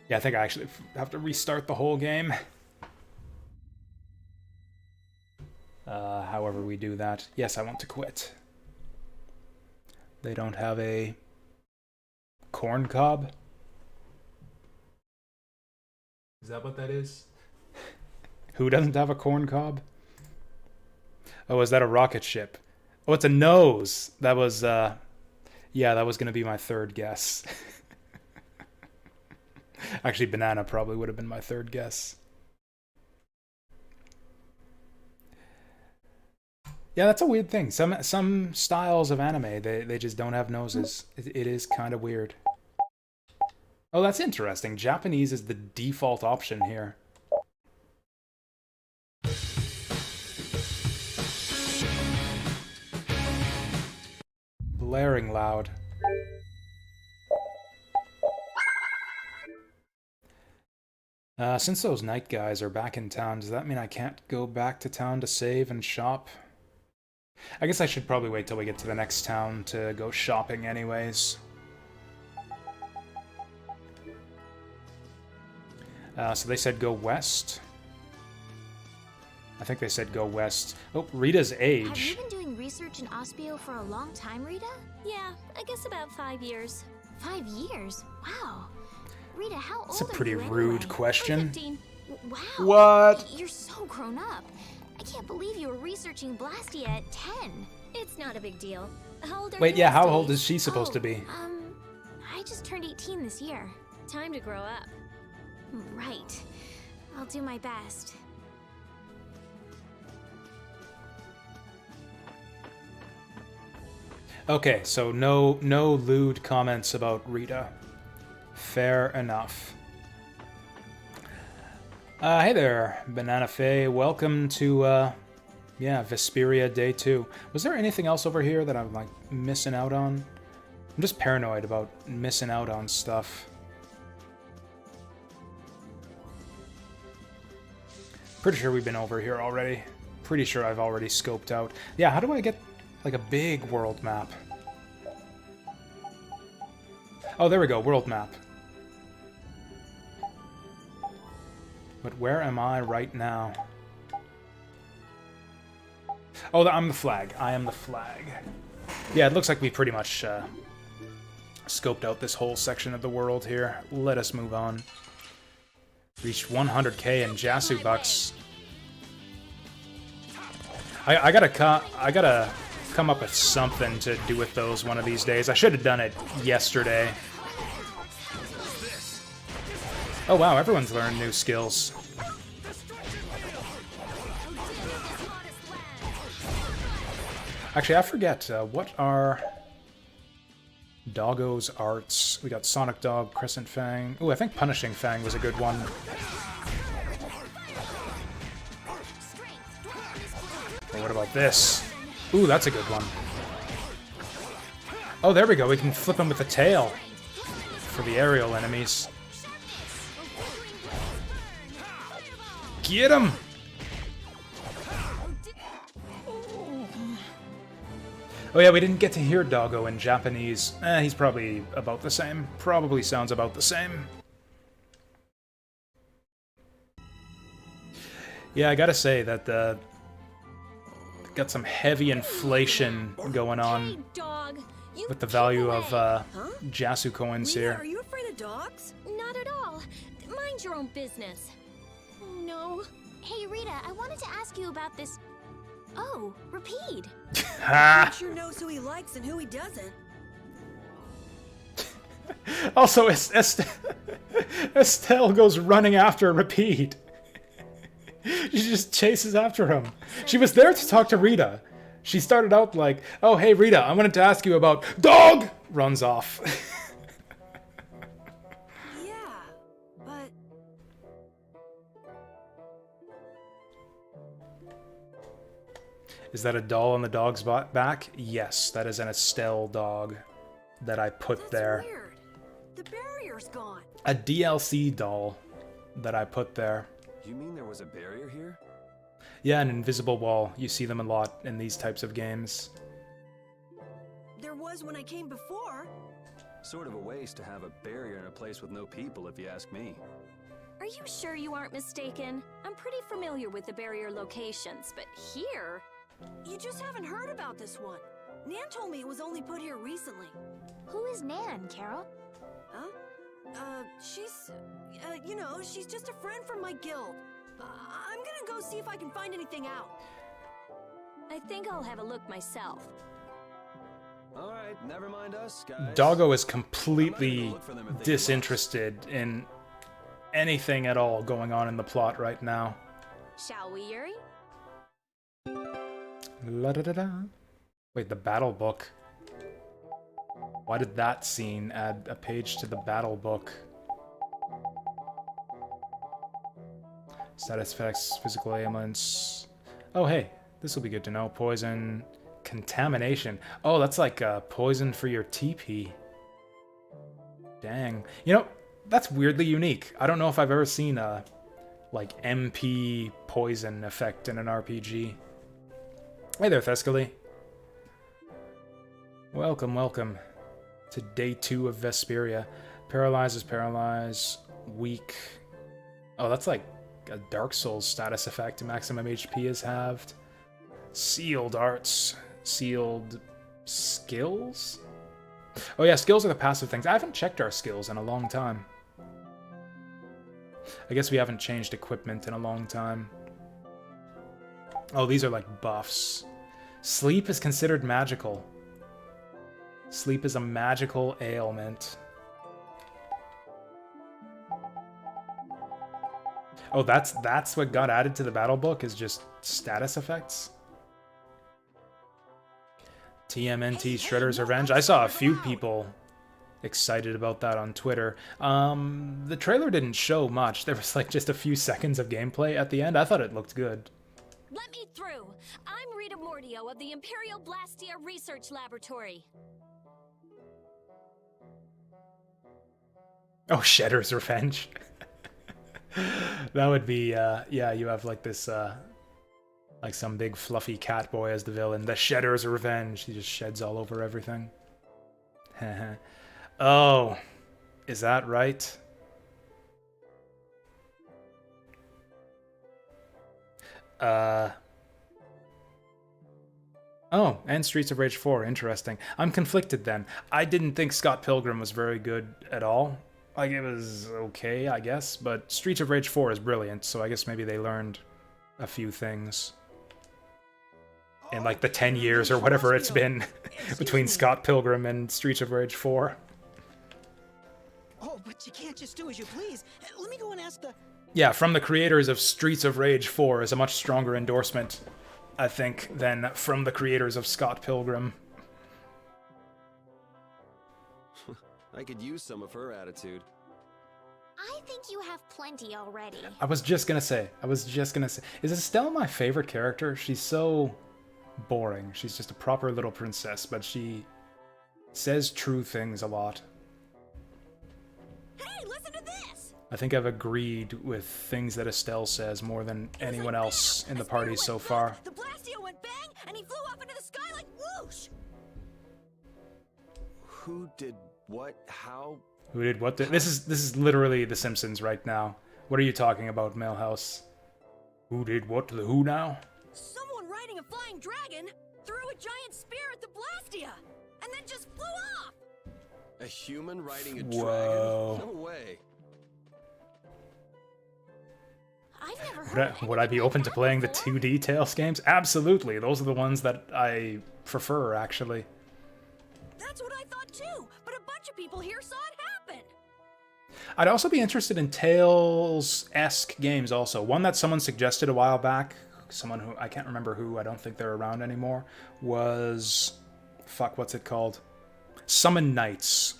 Yeah, I think I actually have to restart the whole game. However we do that. Yes, I want to quit. They don't have a corn cob? Is that what that is? Who doesn't have a corn cob? Oh, is that a rocket ship? Oh, it's a nose. That was, yeah, that was going to be my third guess. Actually, banana probably would have been my third guess. Yeah, that's a weird thing. Some styles of anime, they just don't have noses. It is kind of weird. Oh, that's interesting. Japanese is the default option here. Blaring loud. Since those night guys are back in town, does that mean I can't go back to town to save and shop? I guess I should probably wait till we get to the next town to go shopping anyways. So they said go west. I think they said go west. Oh, Rita's age. Have you been doing research in Ospio for a long time, Rita? Yeah, I guess about 5 years. 5 years? Wow. Rita, how old That's a are pretty you rude anyway? question. 15. Wow. What? You're so grown up. I can't believe you were researching Blastia at 10. It's not a big deal. How old are Wait, you, yeah, how Steve? old is she supposed to be? I just turned 18 this year. Time to grow up. Right. I'll do my best. Okay, so no lewd comments about Rita. Fair enough. Hey there, Banana Faye. Welcome to, yeah, Vesperia Day 2. Was there anything else over here that I'm, like, missing out on? I'm just paranoid about missing out on stuff. Pretty sure we've been over here already. Pretty sure I've already scoped out. Yeah, how do I get, like, a big world map? Oh, there we go, world map. But where am I right now? Oh, I'm the flag. I am the flag. Yeah, it looks like we pretty much scoped out this whole section of the world here. Let us move on. Reached 100k in Jasu bucks. I gotta come up with something to do with those one of these days. I should have done it yesterday. Oh wow, everyone's learned new skills. Actually, I forget, what are Doggo's arts? We got Sonic Dog, Crescent Fang. Ooh, I think Punishing Fang was a good one. Or what about this? Ooh, that's a good one. Oh, there we go, we can flip him with the tail for the aerial enemies. Get him! Oh yeah, we didn't get to hear Doggo in Japanese. He's probably about the same. Probably sounds about the same. Yeah, I gotta say that got some heavy inflation going on Hey, dog. You with the get value away. of Jasu coins Rita, here. are you afraid of dogs? Not at all. Mind your own business. Oh no. Hey, Rita, I wanted to ask you about this... Oh, Repeat. Ha! Sure knows who he likes and who he doesn't. Also, Estelle goes running after Repeat. She just chases after him. She was there to talk to Rita. She started out like, oh, hey, Rita, I wanted to ask you about... Dog! Runs off. Yeah, but Is that a doll on the dog's back? Yes, that is an Estelle dog that I put that's there. weird. The barrier's gone. A DLC doll that I put there. You mean there was a barrier here? Yeah, an invisible wall. You see them a lot in these types of games. There was when I came before. Sort of a waste to have a barrier in a place with no people, if you ask me. Are you sure you aren't mistaken? I'm pretty familiar with the barrier locations, but here... You just haven't heard about this one. Nan told me it was only put here recently. Who is Nan, Carol? Huh? She's... you know, she's just a friend from my guild. I'm gonna go see if I can find anything out. I think I'll have a look myself. Alright, never mind us, guys. Doggo is I'm not completely gonna look for them if they get disinterested in anything at all going on in the plot right now. Shall we, Yuri? La da da da. Wait, the battle book. Why did that scene add a page to the battle book? Status effects, physical ailments. Oh, hey, this will be good to know. Poison, contamination. Oh, that's like poison for your TP. Dang. You know, that's weirdly unique. I don't know if I've ever seen a, like, MP poison effect in an RPG. Hey there, Thescally. Welcome, welcome to day 2 of Vesperia. Paralyze is paralyze. Weak. Oh, that's like a Dark Souls status effect. Maximum HP is halved. Sealed arts. Sealed skills? Oh yeah, skills are the passive things. I haven't checked our skills in a long time. I guess we haven't changed equipment in a long time. Oh, these are like buffs. Sleep is considered magical. Sleep is a magical ailment. Oh, that's what got added to the battle book, is just status effects? TMNT Shredder's Revenge. I saw a few people excited about that on Twitter. The trailer didn't show much. There was like just a few seconds of gameplay at the end. I thought it looked good. Let me through. I'm Rita Mordio of the Imperial Blastia Research Laboratory. Oh, Shredder's Revenge. That would be, yeah, you have like this, like some big fluffy cat boy as the villain. The Shredder's Revenge. He just sheds all over everything. Oh, is that right? Oh, and Streets of Rage 4. Interesting. I'm conflicted then. I didn't think Scott Pilgrim was very good at all. Like, it was okay, I guess, but Streets of Rage 4 is brilliant, so I guess maybe they learned a few things in, like, the 10 years or whatever it's been between Scott Pilgrim and Streets of Rage 4. Oh, but you can't just do as you please. Let me go and ask the... Yeah, from the creators of Streets of Rage 4 is a much stronger endorsement, I think, than from the creators of Scott Pilgrim. I could use some of her attitude. I think you have plenty already. I was just gonna say, is Estelle my favorite character? She's so boring. She's just a proper little princess, but she says true things a lot. Hey, listen to this! I think I've agreed with things that Estelle says more than anyone else in the party so far. The Blastio went bang, and he flew up into the sky like whoosh! Who did what? How? Who did what? This is literally The Simpsons right now. What are you talking about, Millhouse? Who did what to the who now? Someone riding a flying dragon threw a giant spear at the Blastia, and then just flew off! A human riding a Whoa. dragon? No way. I've never heard of Would I be open to playing the 2D Tales games? Absolutely. Those are the ones that I prefer, actually. That's what I thought too, but a bunch of people here saw it happen! I'd also be interested in Tales-esque games also. One that someone suggested a while back, someone who, I can't remember who, I don't think they're around anymore, was... Fuck, what's it called? Summon Knights.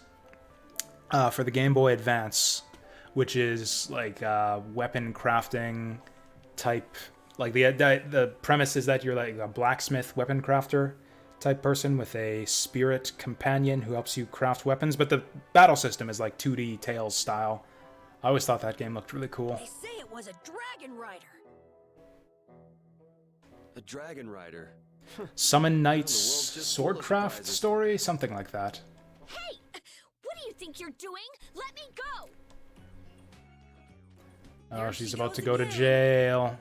For the Game Boy Advance, which is like weapon crafting type... Like the premise is that you're like a blacksmith weapon crafter type person with a spirit companion who helps you craft weapons, but the battle system is like 2D Tales style. I always thought that game looked really cool. They say it was a dragon rider. A dragon rider. Summon Knights The world's just full of Swordcraft surprises. story? Something like that. Hey! What do you think you're doing? Let me go! Oh, There she's she about goes to go to again. jail.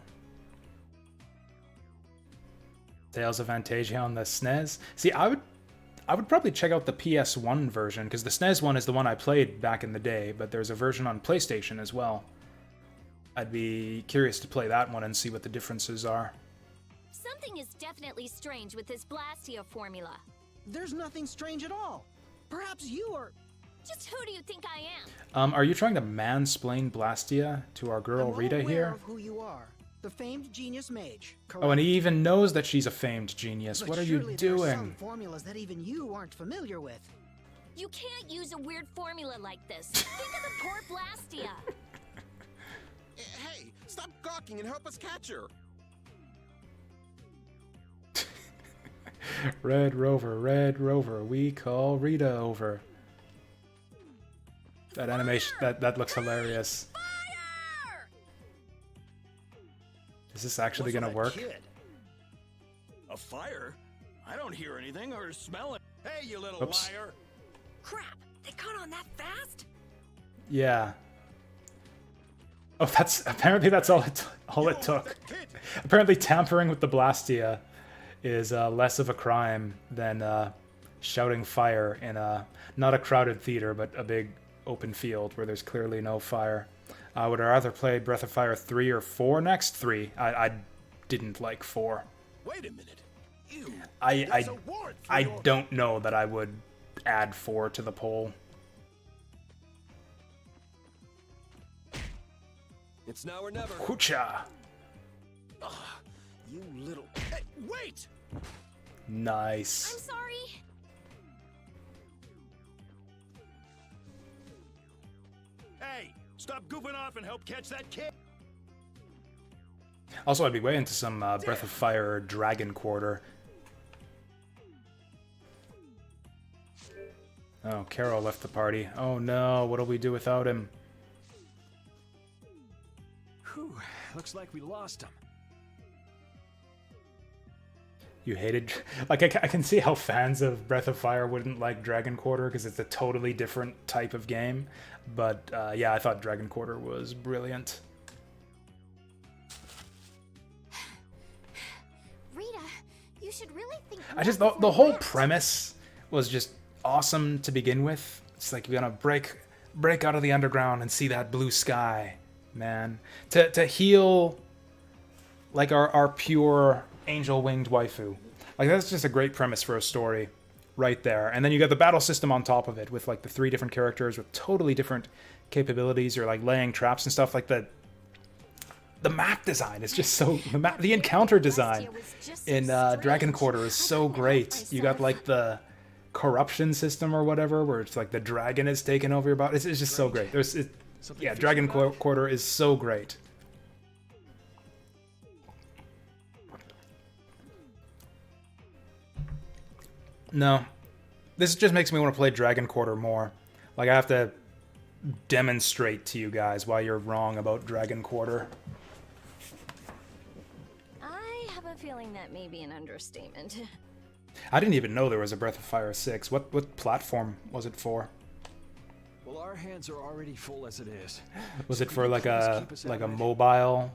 Tales of Fantasia on the SNES. See, I would probably check out the PS1 version, because the SNES one is the one I played back in the day, but there's a version on PlayStation as well. I'd be curious to play that one and see what the differences are. Something is definitely strange with this Blastia formula. There's nothing strange at all. Perhaps you are... Just who do you think I am? Are you trying to mansplain Blastia to our girl Rita here? of who you are. The famed genius mage. Correct? Oh, and he even knows that she's a famed genius. But What are you surely there are doing? some formulas that even you aren't familiar with. You can't use a weird formula like this. Think of the poor Blastia. Hey, stop gawking and help us catch her. Red Rover, we call Rita over. That animation, that looks hilarious. Fire! Is this actually gonna work? A fire? I don't hear anything or smell it. Hey, you little Oops. liar! Crap, they caught on that fast? Yeah. Oh, apparently that's all it took. Apparently tampering with the Blastia is less of a crime than shouting fire in not a crowded theater, but a big open field where there's clearly no fire. Would I rather play Breath of Fire 3 or 4 next? 3. I didn't like 4. Wait a minute. You. I don't know that I would add 4 to the poll. It's now or never. Hoocha! You little. Hey, wait! Nice. I'm sorry. Hey, stop goofing off and help catch that kid. Also, I'd be way into some Breath of Fire Dragon Quarter. Oh, Carol left the party. Oh no, what'll we do without him? Whew, looks like we lost him. You hated... Like, I can see how fans of Breath of Fire wouldn't like Dragon Quarter, because it's a totally different type of game. But, yeah, I thought Dragon Quarter was brilliant. Rita, you should really think. I just thought the whole premise was just awesome to begin with. It's like you're gonna break out of the underground and see that blue sky, man. To heal like our pure angel-winged waifu. Like, that's just a great premise for a story right there. And then you got the battle system on top of it with like the 3 different characters with totally different capabilities, or like laying traps and stuff. Like the map design is just so... The encounter design in Dragon Quarter is so great. You got like the corruption system or whatever, where it's like the dragon is taking over your body. It's just so great. Yeah, Dragon Quarter is so great. No. This just makes me want to play Dragon Quarter more. Like, I have to demonstrate to you guys why you're wrong about Dragon Quarter. I have a feeling that may be an understatement. I didn't even know there was a Breath of Fire 6. What platform was it for? Well, our hands are already full as it is. Was it for like a mobile,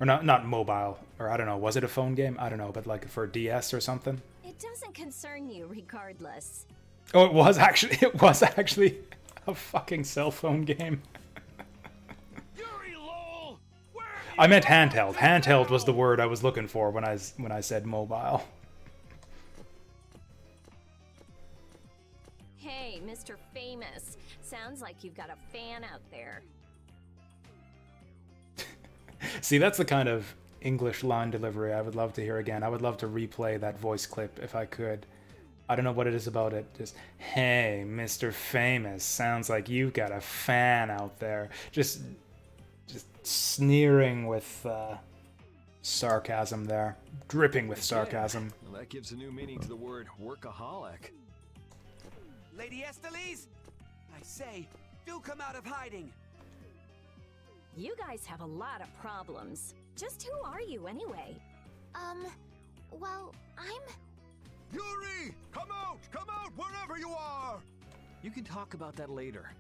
or not mobile, or I don't know, was it a phone game? I don't know, but like for DS or something? It doesn't concern you regardless. Oh, it was actually a fucking cell phone game. Yuri, lol! Where I meant handheld. Handheld was the word I was looking for when I said mobile. Hey, Mr. Famous. Sounds like you've got a fan out there. See, that's the kind of English line delivery I would love to hear again. I would love to replay that voice clip if I could. I don't know what it is about it. Just, hey, Mr. Famous, sounds like you've got a fan out there. Just sneering with sarcasm there. Dripping with sarcasm. Well, that gives a new meaning to the word workaholic. Lady Estelise, I say, do come out of hiding. You guys have a lot of problems. Just who are you anyway? Well, I'm... Yuri! Come out, wherever you are! You can talk about that later.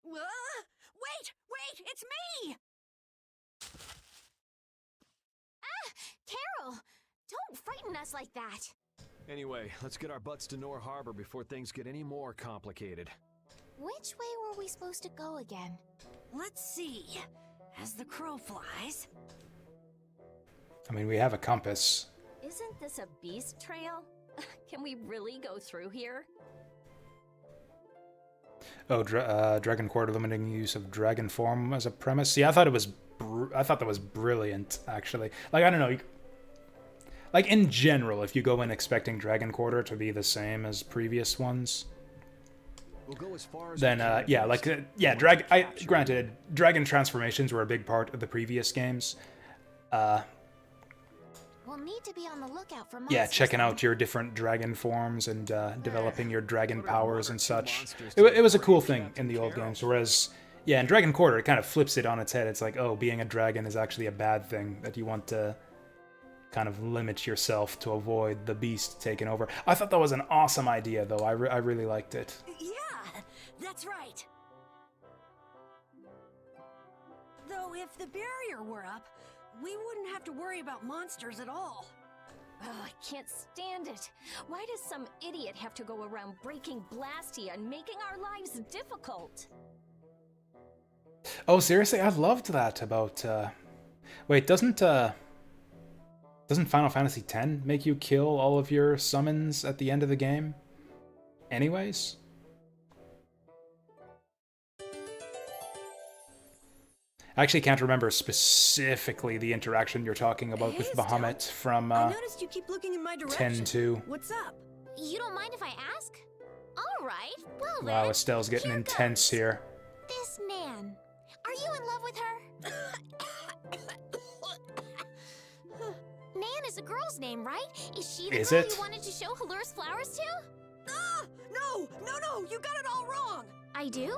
Wait, it's me! us like that. Anyway, let's get our butts to Nor Harbor before things get any more complicated. Which way were we supposed to go again? Let's see. As the crow flies. I mean, we have a compass. Isn't this a beast trail? Can we really go through here? Oh, Dragon Court limiting use of dragon form as a premise. See, I thought it was, I thought that was brilliant, actually. Like, I don't know, like in general, if you go in expecting Dragon Quarter to be the same as previous ones, We'll go as far as then yeah, like yeah, granted, dragon transformations were a big part of the previous games. We'll need to be on the lookout for monsters. Yeah, checking out your different dragon forms and developing your dragon powers and such. It was a cool thing in the old games, whereas, yeah, in Dragon Quarter, it kind of flips it on its head. It's like, oh, being a dragon is actually a bad thing, that you want to kind of limit yourself to avoid the beast taking over. I thought that was an awesome idea, though. I really liked it. Yeah, that's right. Though if the barrier were up, we wouldn't have to worry about monsters at all. Oh, I can't stand it. Why does some idiot have to go around breaking Blastia and making our lives difficult? Oh, seriously? I loved that about... Wait, doesn't Final Fantasy X make you kill all of your summons at the end of the game? Anyways? I actually can't remember specifically the interaction you're talking about with Bahamut from I noticed you keep looking in my direction. 10-2. What's up? You don't mind if I ask? All right, well then. Wow, Estelle's getting intense here. This Nan, are you in love with her? Nan is a girl's name, right? Is she the girl you wanted to show Halur's flowers to? Ah! No! You got it all wrong! I do?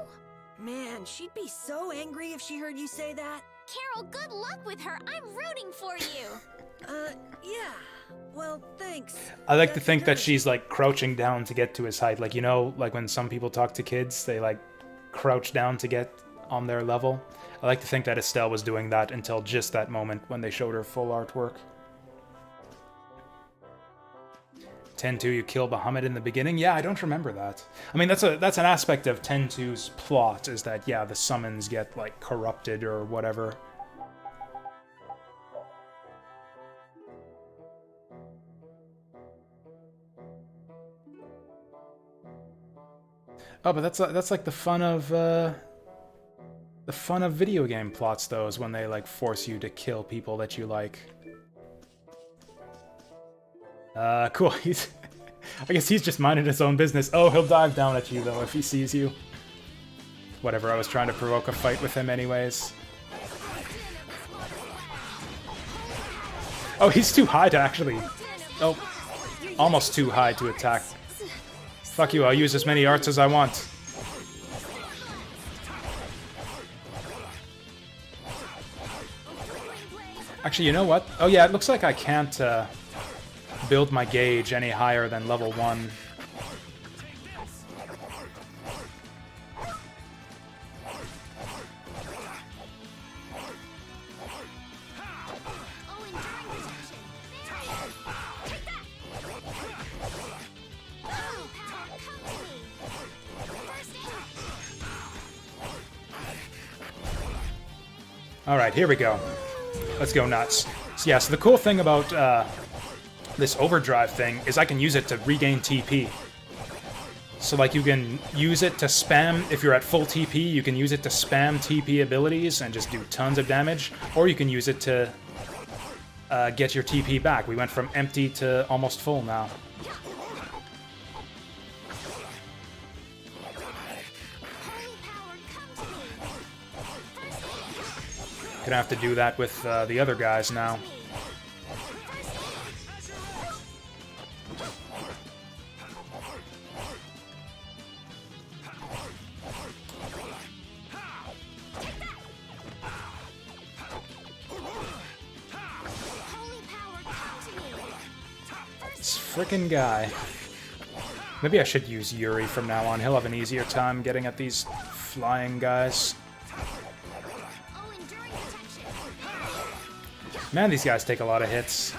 Man, she'd be so angry if she heard you say that. Carol, good luck with her. I'm rooting for you. Yeah. Well, thanks. I like to think that she's like crouching down to get to his height. Like, you know, like when some people talk to kids, they like crouch down to get on their level. I like to think that Estelle was doing that until just that moment when they showed her full artwork. 10-2, you kill Bahamut in the beginning? Yeah, I don't remember that. I mean, that's an aspect of 10-2's plot, is that, yeah, the summons get, like, corrupted or whatever. Oh, but that's like the fun of video game plots, though, is when they, like, force you to kill people that you like. Cool. I guess he's just minding his own business. Oh, he'll dive down at you, though, if he sees you. Whatever, I was trying to provoke a fight with him anyways. Oh, he's too high to actually... Oh, almost too high to attack. Fuck you, I'll use as many arts as I want. Actually, you know what? Oh yeah, it looks like I can't, build my gauge any higher than level 1. Alright, here we go. Let's go nuts. So, yeah, so the cool thing about this overdrive thing is I can use it to regain TP. So like you can use it to spam, if you're at full TP, you can use it to spam TP abilities and just do tons of damage, or you can use it to get your TP back. We went from empty to almost full now. Gonna have to do that with the other guys now. Frickin' guy. Maybe I should use Yuri from now on. He'll have an easier time getting at these flying guys. Man, these guys take a lot of hits.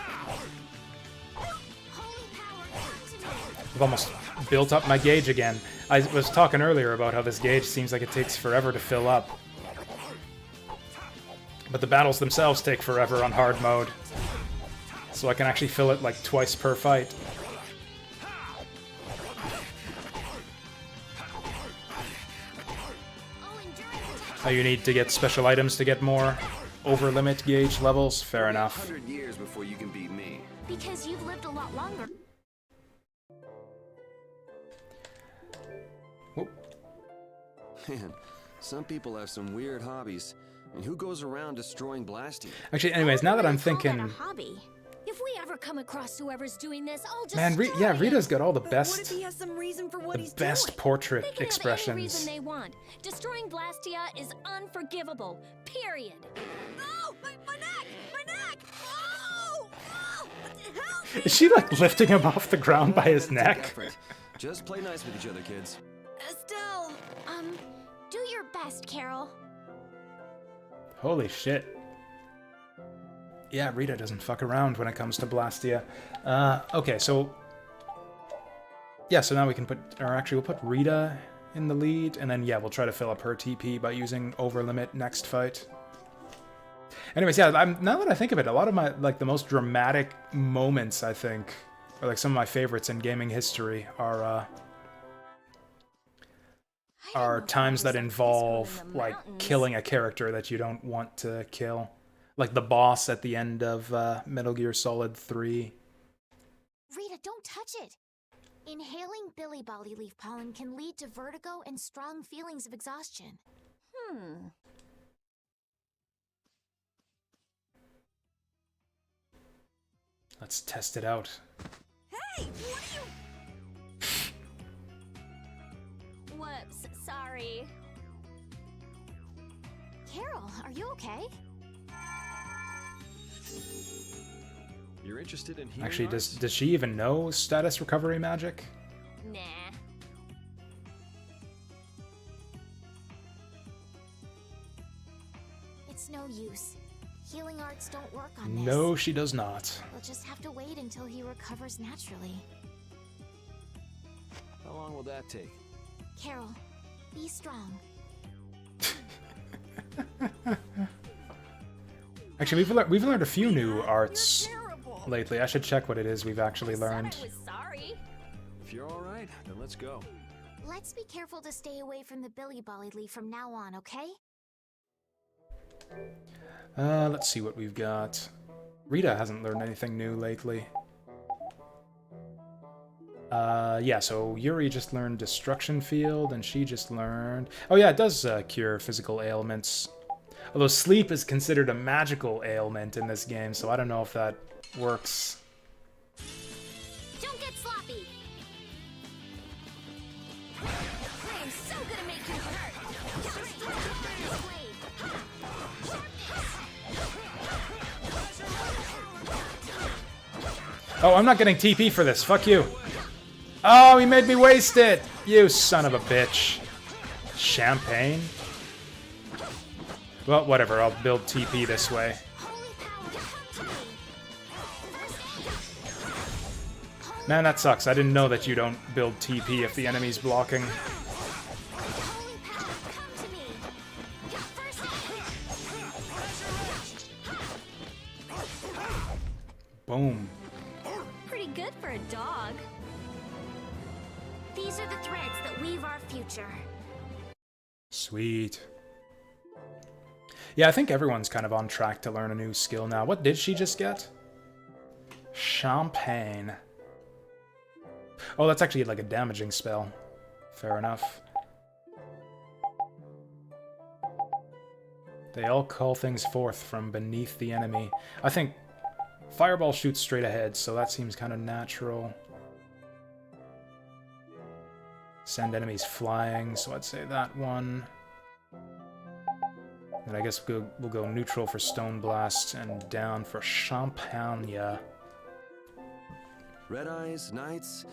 I've almost built up my gauge again. I was talking earlier about how this gauge seems like it takes forever to fill up. But the battles themselves take forever on hard mode. So I can actually fill it like twice per fight. Oh, you need to get special items to get more over limit gauge levels? Fair enough. 100 years before you can beat me. Because you've lived a lot longer. Man, some people have some weird hobbies. And who goes around destroying Blasty? Actually, anyways, now that I'm thinking... hobby. If we ever come across whoever's doing this, I'll just Man, yeah, Rita's got all the What best... if he has some reason for what The he's best doing? portrait They can expressions. have any reason they want. Destroying Blastia is unforgivable. Period. Oh, my neck! My neck! Oh! Oh! Help me! Is she like lifting him off the ground by his Take neck? effort. Just play nice with each other, kids. Estelle! Do your best, Carol. Holy shit. Yeah, Rita doesn't fuck around when it comes to Blastia. Okay, so... Yeah, so now we can put... Or actually, we'll put Rita in the lead, and then, yeah, we'll try to fill up her TP by using Overlimit next fight. Anyways, yeah, now that I think of it, a lot of my, like, the most dramatic moments, I think, or, like, some of my favorites in gaming history are times that involve, like, killing a character that you don't want to kill. Like the boss at the end of Metal Gear Solid 3. Rita, don't touch it! Inhaling Billy Bolly leaf pollen can lead to vertigo and strong feelings of exhaustion. Let's test it out. Hey! What are you... Whoops, sorry. Carol, are you okay? You're interested in healing Actually, arts? does she even know status recovery magic? Nah. It's no use. Healing arts don't work on this. No, she does not. We'll just have to wait until he recovers naturally. How long will that take? Carol, be strong. Actually, we've learned a few new arts Terrible! lately. I should check what it is we've actually learned. I was sorry. If you're all right, then let's go. Let's be careful to stay away from the Billy Bolly leaf from now on, okay? Let's see what we've got. Rita hasn't learned anything new lately. Yeah, so Yuri just learned Destruction Field, and she just learned... Oh yeah, it does cure physical ailments. Although sleep is considered a magical ailment in this game, so I don't know if that works. Don't get sloppy! I am so gonna make you hurt. Oh, I'm not getting TP for this. Fuck you. Oh, he made me waste it! You son of a bitch. Champagne? Well, whatever. I'll build TP this way. Man, that sucks. I didn't know that you don't build TP if the enemy's blocking. Boom. Pretty good for a dog. These are the threads that weave our future. Sweet. Yeah, I think everyone's kind of on track to learn a new skill now. What did she just get? Champagne. Oh, that's actually like a damaging spell. Fair enough. They all call things forth from beneath the enemy. I think Fireball shoots straight ahead, so that seems kind of natural. Send enemies flying, so I'd say that one. And I guess we'll go neutral for Stone Blast and down for Champagne. Red Eyes, Knights.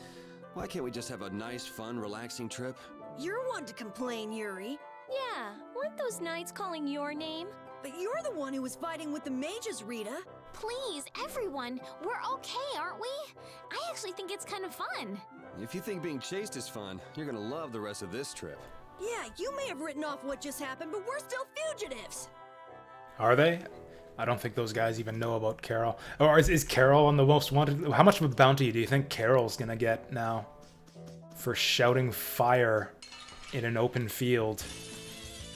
Why can't we just have a nice, fun, relaxing trip? You're one to complain, Yuri. Yeah, weren't those knights calling your name? But you're the one who was fighting with the mages, Rita. please, everyone. We're okay, aren't we? I actually think it's kind of fun. If you think being chased is fun, you're gonna love the rest of this trip. Yeah, you may have written off what just happened, but we're still fugitives. Are they? I don't think those guys even know about Carol. Or is Carol on the most wanted? How much of a bounty do you think Carol's gonna get now for shouting fire in an open field?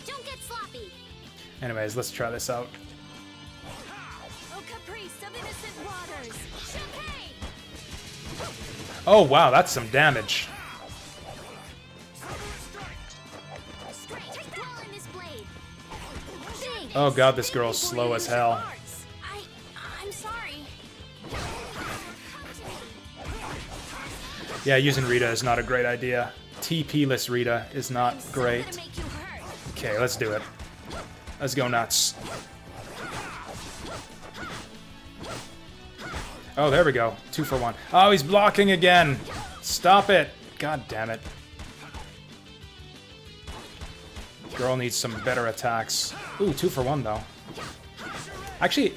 Don't get sloppy. Anyways, let's try this out. Oh, caprice of innocent waters. Champagne. Oh wow, that's some damage. Oh god, this girl's slow as hell. I'm sorry. Yeah, using Rita is not a great idea. TP-less Rita is not great. Okay, let's do it. Let's go nuts. Oh, there we go. 2 for 1. Oh, he's blocking again. Stop it. God damn it. Girl needs some better attacks. Ooh, 2 for 1 though. Actually,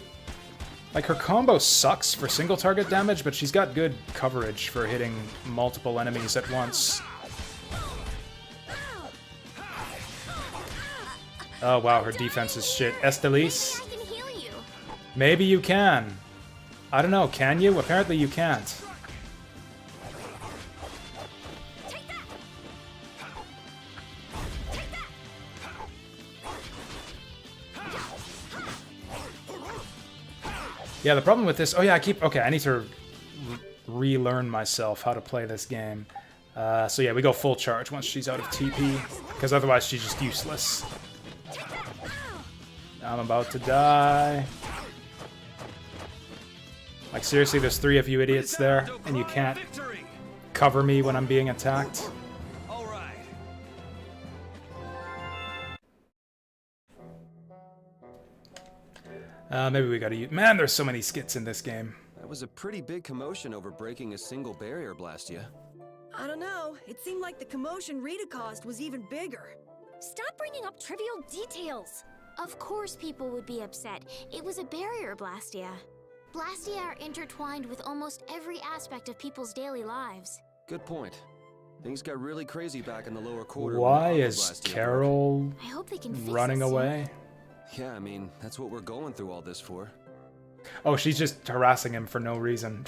like her combo sucks for single target damage, but she's got good coverage for hitting multiple enemies at once. Oh wow, her defense is shit. Estelise? Maybe you can. I don't know, can you? Apparently you can't. Yeah, the problem with this... Oh yeah, okay, I need to relearn myself how to play this game. So yeah, we go full charge once she's out of TP, because otherwise she's just useless. I'm about to die. Like seriously, there's 3 of you idiots there, and you can't cover me when I'm being attacked. Maybe we gotta use... Man, there's so many skits in this game. That was a pretty big commotion over breaking a single barrier, Blastia. I don't know. It seemed like the commotion Rita caused was even bigger. Stop bringing up trivial details. Of course people would be upset. It was a barrier, Blastia. Blastia are intertwined with almost every aspect of people's daily lives. Good point. Things got really crazy back in the lower quarter. Why is Carol I hope they can fix running this away? Yeah, I mean, that's what we're going through all this for. Oh, she's just harassing him for no reason.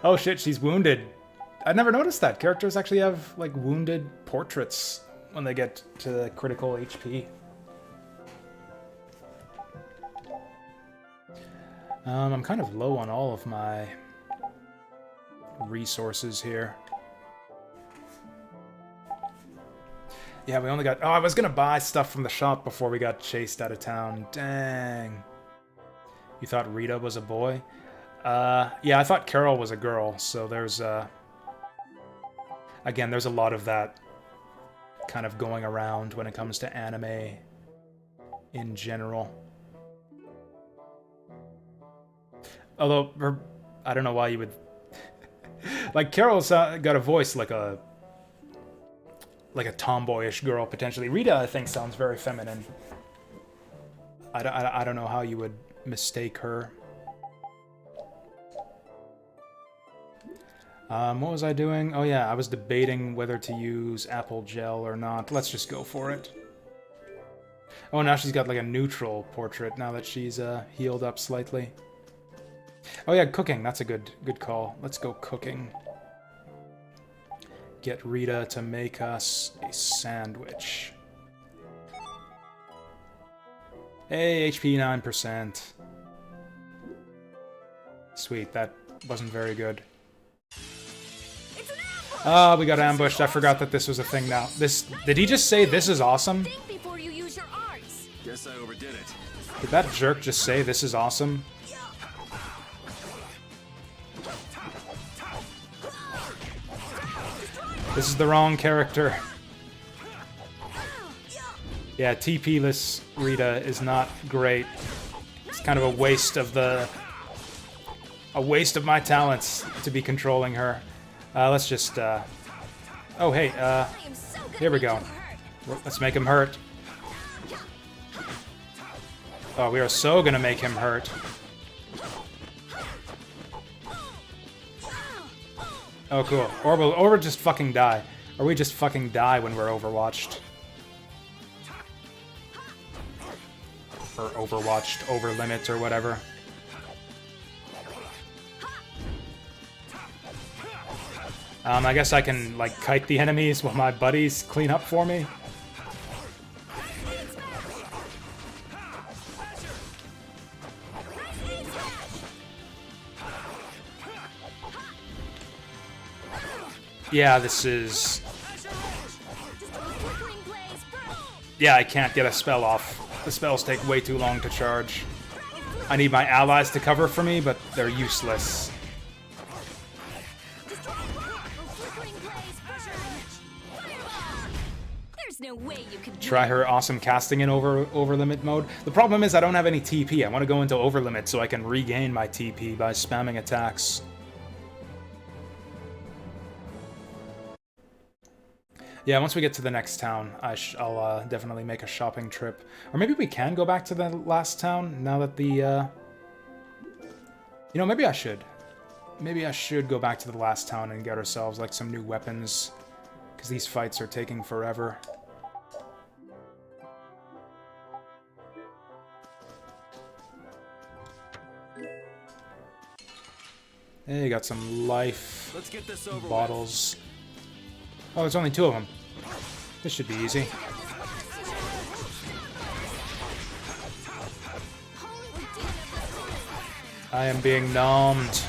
Oh shit, she's wounded. I never noticed that. Characters actually have, like, wounded portraits when they get to critical HP. I'm kind of low on all of my resources here. Yeah, we only got... Oh, I was gonna buy stuff from the shop before we got chased out of town. Dang. You thought Rita was a boy? Yeah, I thought Carol was a girl, so there's, again, there's a lot of that kind of going around when it comes to anime in general. Although, I don't know why you would... Like, Carol's got a voice like a tomboyish girl, potentially. Rita, I think, sounds very feminine. I don't know how you would mistake her. What was I doing? Oh yeah, I was debating whether to use apple gel or not. Let's just go for it. Oh, now she's got like a neutral portrait now that she's healed up slightly. Oh yeah, cooking. That's a good call. Let's go cooking. Get Rita to make us a sandwich. Hey, HP 9%. Sweet, that wasn't very good. Ah, we got ambushed. I forgot that this was a thing now. Did he just say this is awesome? Think before you use your arts. Guess I overdid it. Did that jerk just say this is awesome? This is the wrong character. Yeah, TP-less Rita is not great. It's kind of a waste of my talents to be controlling her. Let's just, oh, hey, here we go. Let's make him hurt. Oh, we are so gonna make him hurt. Oh, cool. Or we'll just fucking die. Or we just fucking die when we're overwatched. Or overwatched, over limit, or whatever. I guess I can, like, kite the enemies while my buddies clean up for me. Yeah, this is... Yeah, I can't get a spell off. The spells take way too long to charge. I need my allies to cover for me, but they're useless. No way you could Try her awesome casting in over limit mode. The problem is I don't have any TP. I want to go into over limit so I can regain my TP by spamming attacks. Yeah, once we get to the next town, I'll definitely make a shopping trip. Or maybe we can go back to the last town now that the... You know, maybe I should. Maybe I should go back to the last town and get ourselves, like, some new weapons. Because these fights are taking forever. Hey, got some life Let's get this over bottles. Oh, there's only 2 of them. This should be easy. I am being nommed.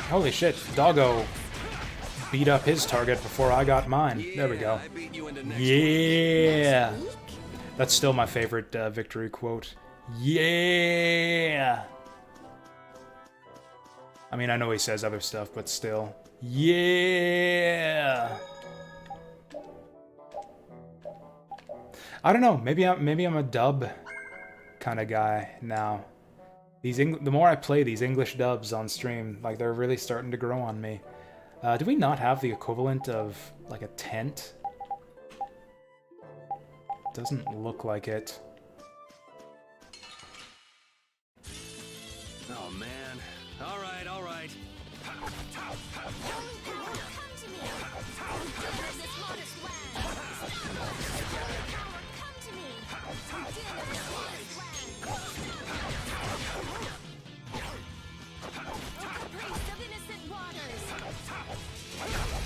Holy shit, Doggo beat up his target before I got mine. There we go. Yeah! That's still my favorite victory quote. Yeah! I mean, I know he says other stuff, but still. Yeah! I don't know, maybe I'm a dub kind of guy now. The more I play these English dubs on stream, like, they're really starting to grow on me. Do we not have the equivalent of, like, a tent? Doesn't look like it. Oh, man. All right, all right.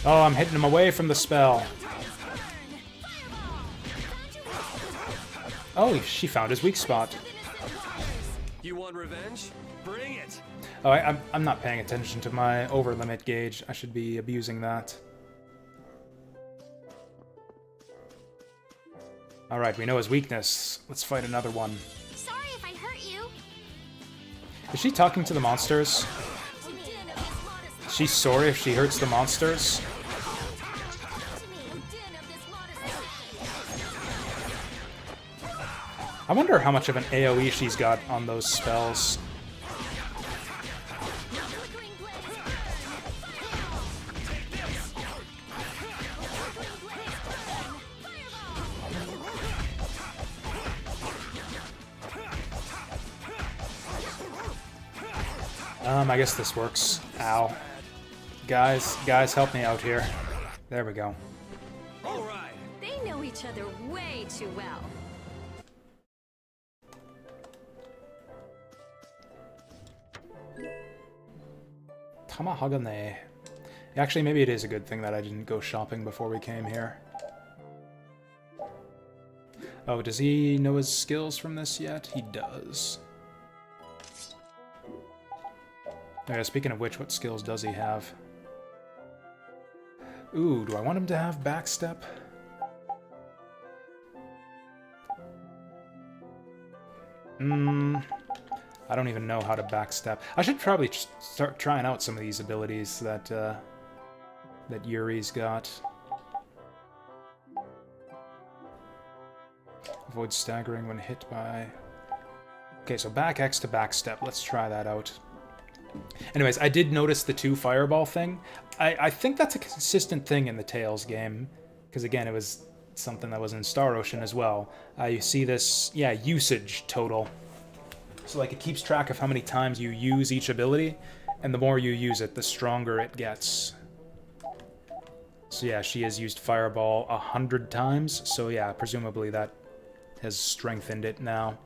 Oh, I'm hitting him away from the spell. Oh, she found his weak spot. You want revenge? Bring it. Oh, I'm not paying attention to my over limit gauge. I should be abusing that. Alright, we know his weakness. Let's fight another one. Sorry if I hurt you. Is she talking to the monsters? She's sorry if she hurts the monsters? I wonder how much of an AoE she's got on those spells. I guess this works. Ow. Guys, help me out here. There we go. All right. They know each other way too well. Tamahagane. Actually, maybe it is a good thing that I didn't go shopping before we came here. Oh, does he know his skills from this yet? He does. Yeah, speaking of which, what skills does he have? Ooh, do I want him to have backstep? I don't even know how to backstep. I should probably start trying out some of these abilities that that Yuri's got. Avoid staggering when hit by... Okay, so back X to backstep. Let's try that out. Anyways, I did notice the 2 fireball thing. I think that's a consistent thing in the Tales game. Because again, it was something that was in Star Ocean as well. You see this, yeah, usage total. So like it keeps track of how many times you use each ability. And the more you use it, the stronger it gets. So yeah, she has used Fireball 100 times. So yeah, presumably that has strengthened it now.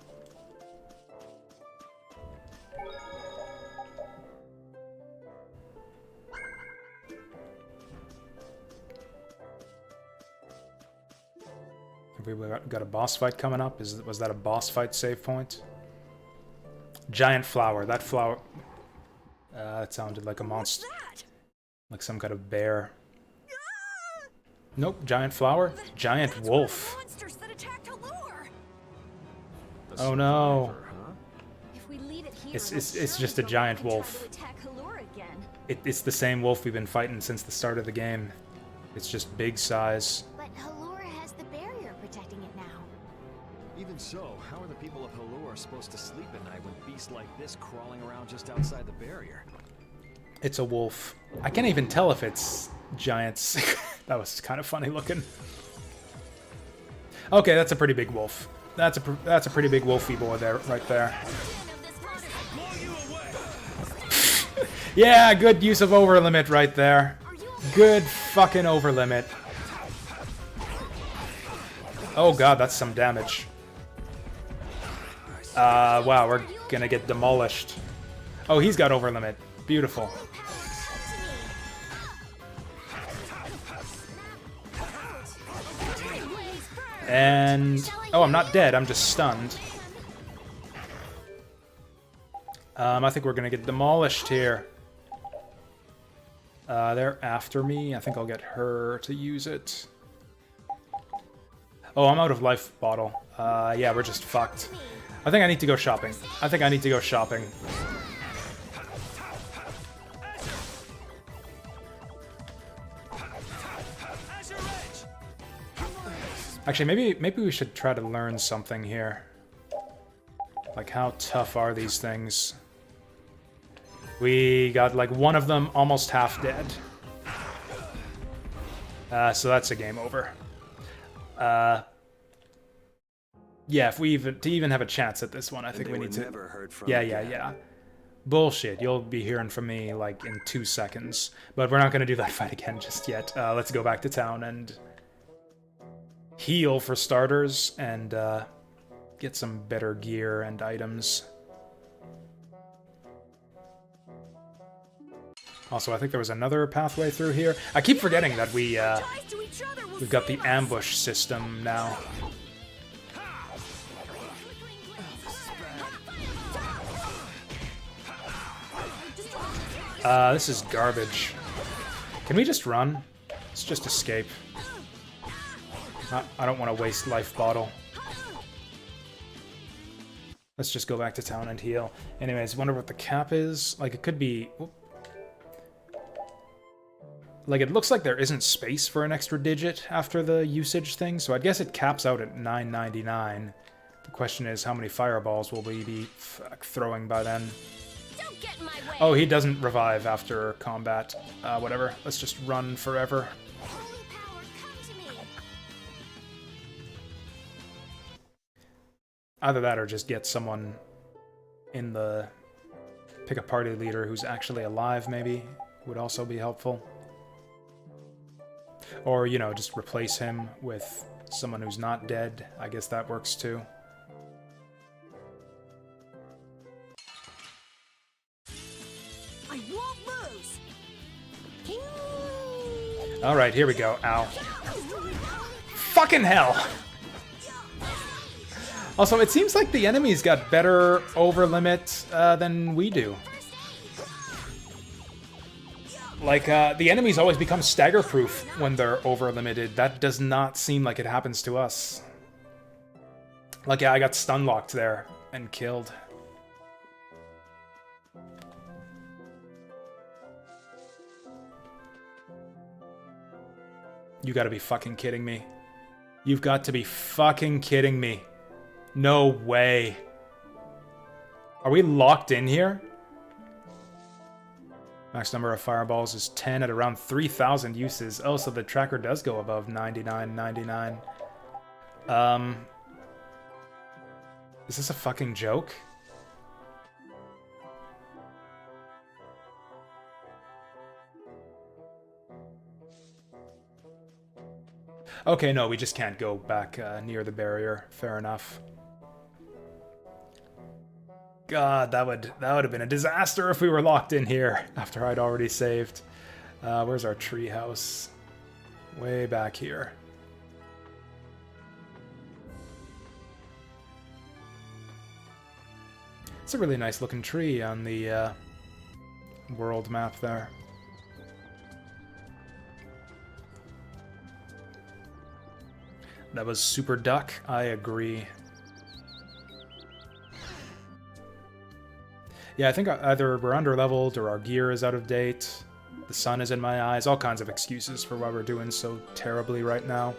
Have we got a boss fight coming up? Was that a boss fight save point? Giant flower. That flower... that sounded like a monster. Like some kind of bear. Nope, giant flower. Giant wolf. Oh no. It's just a giant wolf. It's the same wolf we've been fighting since the start of the game. It's just big size. But Halora has the barrier protecting it now. Even so, how are the people of Halor supposed to sleep at night when beasts like this crawling around just outside the barrier? It's a wolf. I can't even tell if it's giants. That was kind of funny looking. Okay, that's a pretty big wolf. That's a pretty big wolfy boy there, right there. Yeah, good use of overlimit right there. Good fucking overlimit. Oh god, that's some damage. Wow, we're gonna get demolished. Oh, he's got overlimit. Beautiful. And... oh, I'm not dead, I'm just stunned. I think we're gonna get demolished here. They're after me. I think I'll get her to use it. Oh, I'm out of life bottle. Yeah, we're just fucked. I think I need to go shopping. Actually, maybe we should try to learn something here. Like, how tough are these things? We got, like, one of them almost half dead. So that's a game over. Yeah, if we even have a chance at this one, I think we need to... Yeah. Bullshit, you'll be hearing from me, like, in 2 seconds. But we're not gonna do that fight again just yet. Let's go back to town and... heal for starters, and get some better gear and items. Also, I think there was another pathway through here. I keep forgetting that we've got the ambush system now. This is garbage. Can we just run? Let's just escape. I don't want to waste life bottle. Let's just go back to town and heal. Anyways, wonder what the cap is. Like, it could be... whoop. Like, it looks like there isn't space for an extra digit after the usage thing, so I guess it caps out at 999. The question is, how many fireballs will we be throwing by then? Don't get in my way. Oh, he doesn't revive after combat. Whatever. Let's just run forever. Holy power, come to me. Either that or just get someone in the... pick a party leader who's actually alive, maybe, would also be helpful. Or, you know, just replace him with someone who's not dead. I guess that works too. I won't lose. Alright, here we go. Ow. Fucking hell! Also, it seems like the enemies got better overlimit than we do. Like, the enemies always become stagger-proof when they're over-limited. That does not seem like it happens to us. Like, yeah, I got stun-locked there and killed. You gotta be fucking kidding me. You've got to be fucking kidding me. No way. Are we locked in here? Max number of fireballs is 10 at around 3,000 uses. Oh, so the tracker does go above 99.99. Is this a fucking joke? Okay, no, we just can't go back near the barrier. Fair enough. God, that would have been a disaster if we were locked in here after I'd already saved. Where's our treehouse? Way back here. It's a really nice looking tree on the world map there. That was super duck, I agree. Yeah, I think either we're underleveled or our gear is out of date. The sun is in my eyes. All kinds of excuses for why we're doing so terribly right now.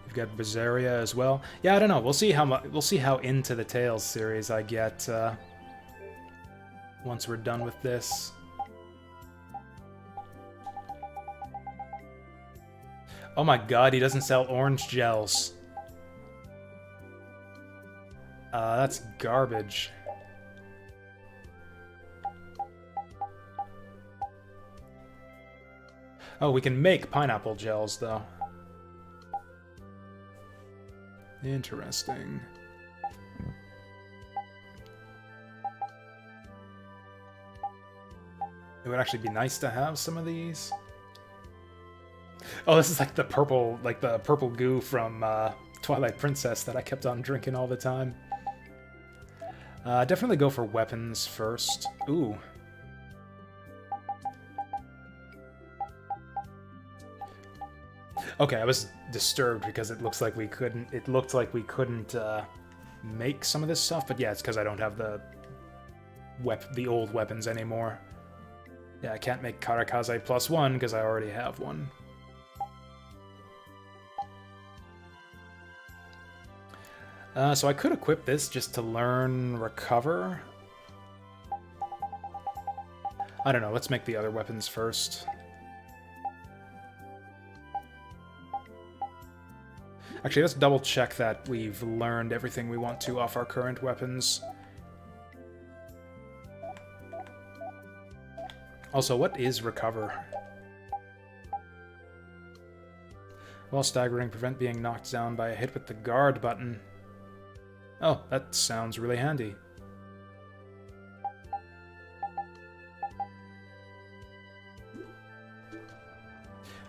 We've got Berseria as well. Yeah, I don't know. We'll see how into the Tales series I get once we're done with this. Oh my god, he doesn't sell orange gels. That's garbage. Oh, we can make pineapple gels, though. Interesting. It would actually be nice to have some of these. Oh, this is like the purple goo from Twilight Princess that I kept on drinking all the time. Definitely go for weapons first. Ooh. Okay, I was disturbed because it looks like we couldn't. It looked like we couldn't make some of this stuff, but yeah, it's because I don't have the old weapons anymore. Yeah, I can't make Karakaze +1 because I already have one. So I could equip this just to learn Recover. I don't know, let's make the other weapons first. Actually, let's double check that we've learned everything we want to off our current weapons. Also, what is Recover? While staggering, prevent being knocked down by a hit with the guard button. Oh, that sounds really handy.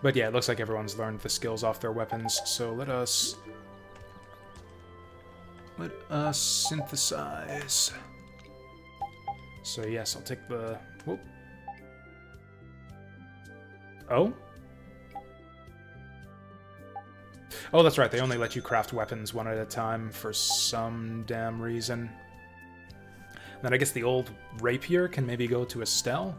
But yeah, it looks like everyone's learned the skills off their weapons, so let us synthesize. So yes, I'll take the... Whoop. Oh? Oh, that's right, they only let you craft weapons one at a time for some damn reason. Then I guess the old rapier can maybe go to Estelle?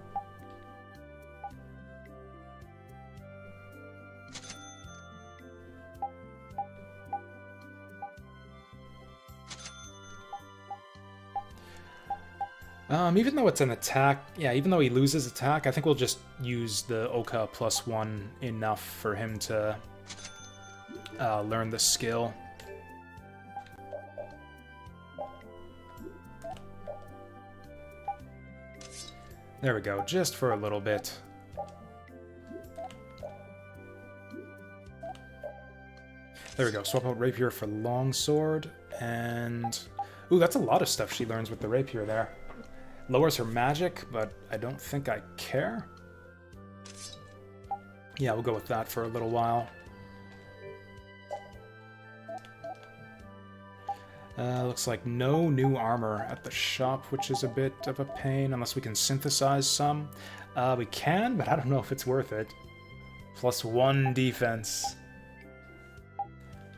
Even though it's an attack, yeah, even though he loses attack, I think we'll just use the Oka +1 enough for him to learn the skill. There we go, just for a little bit. There we go, swap out rapier for longsword, and... Ooh, that's a lot of stuff she learns with the rapier there. Lowers her magic, but I don't think I care. Yeah, we'll go with that for a little while. Looks like no new armor at the shop, which is a bit of a pain, unless we can synthesize some. We can, but I don't know if it's worth it. +1 defense.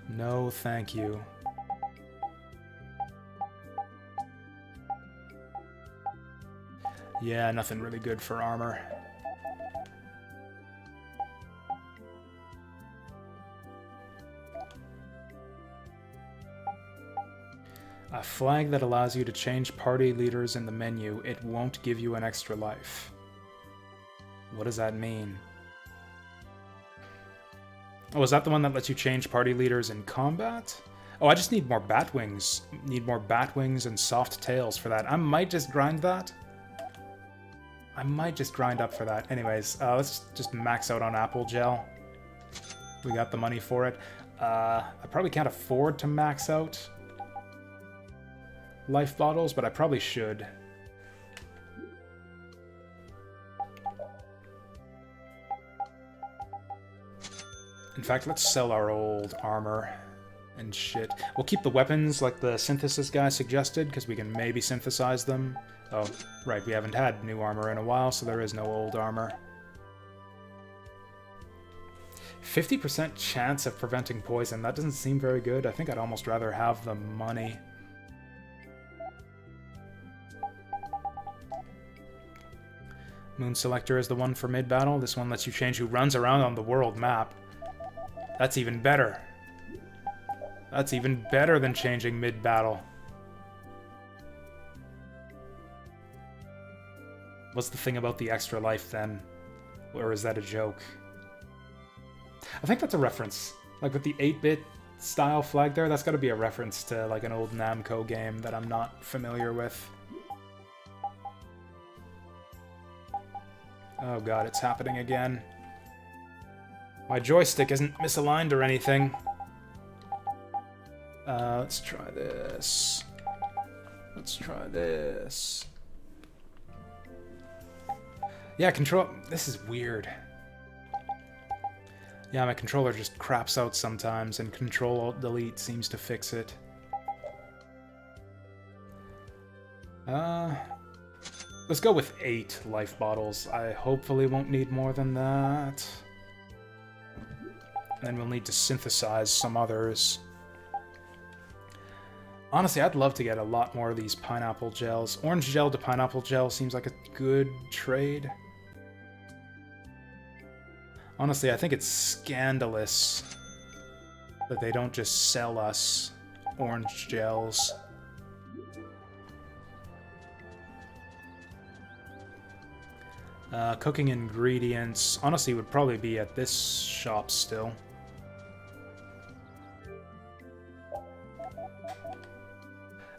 No, thank you. Yeah, nothing really good for armor. A flag that allows you to change party leaders in the menu. It won't give you an extra life. What does that mean? Oh, is that the one that lets you change party leaders in combat? Oh, I just need more bat wings. Need more bat wings and soft tails for that. I might just grind that. I might just grind up for that. Anyways, let's just max out on apple gel. We got the money for it. I probably can't afford to max out life bottles, but I probably should. In fact, let's sell our old armor and shit. We'll keep the weapons like the synthesis guy suggested, because we can maybe synthesize them. Oh, right, we haven't had new armor in a while, so there is no old armor. 50% chance of preventing poison. That doesn't seem very good. I think I'd almost rather have the money. Moon Selector is the one for mid-battle. This one lets you change who runs around on the world map. That's even better. That's even better than changing mid-battle. What's the thing about the extra life then? Or is that a joke? I think that's a reference. Like with the 8-bit style flag there, that's got to be a reference to like an old Namco game that I'm not familiar with. Oh god, it's happening again. My joystick isn't misaligned or anything. Let's try this. Let's try this. Yeah, control... This is weird. Yeah, my controller just craps out sometimes, and Control-Alt-Delete seems to fix it. Let's go with 8 life bottles. I hopefully won't need more than that. And then we'll need to synthesize some others. Honestly, I'd love to get a lot more of these pineapple gels. Orange gel to pineapple gel seems like a good trade. Honestly, I think it's scandalous that they don't just sell us orange gels. Cooking ingredients, honestly, would probably be at this shop still.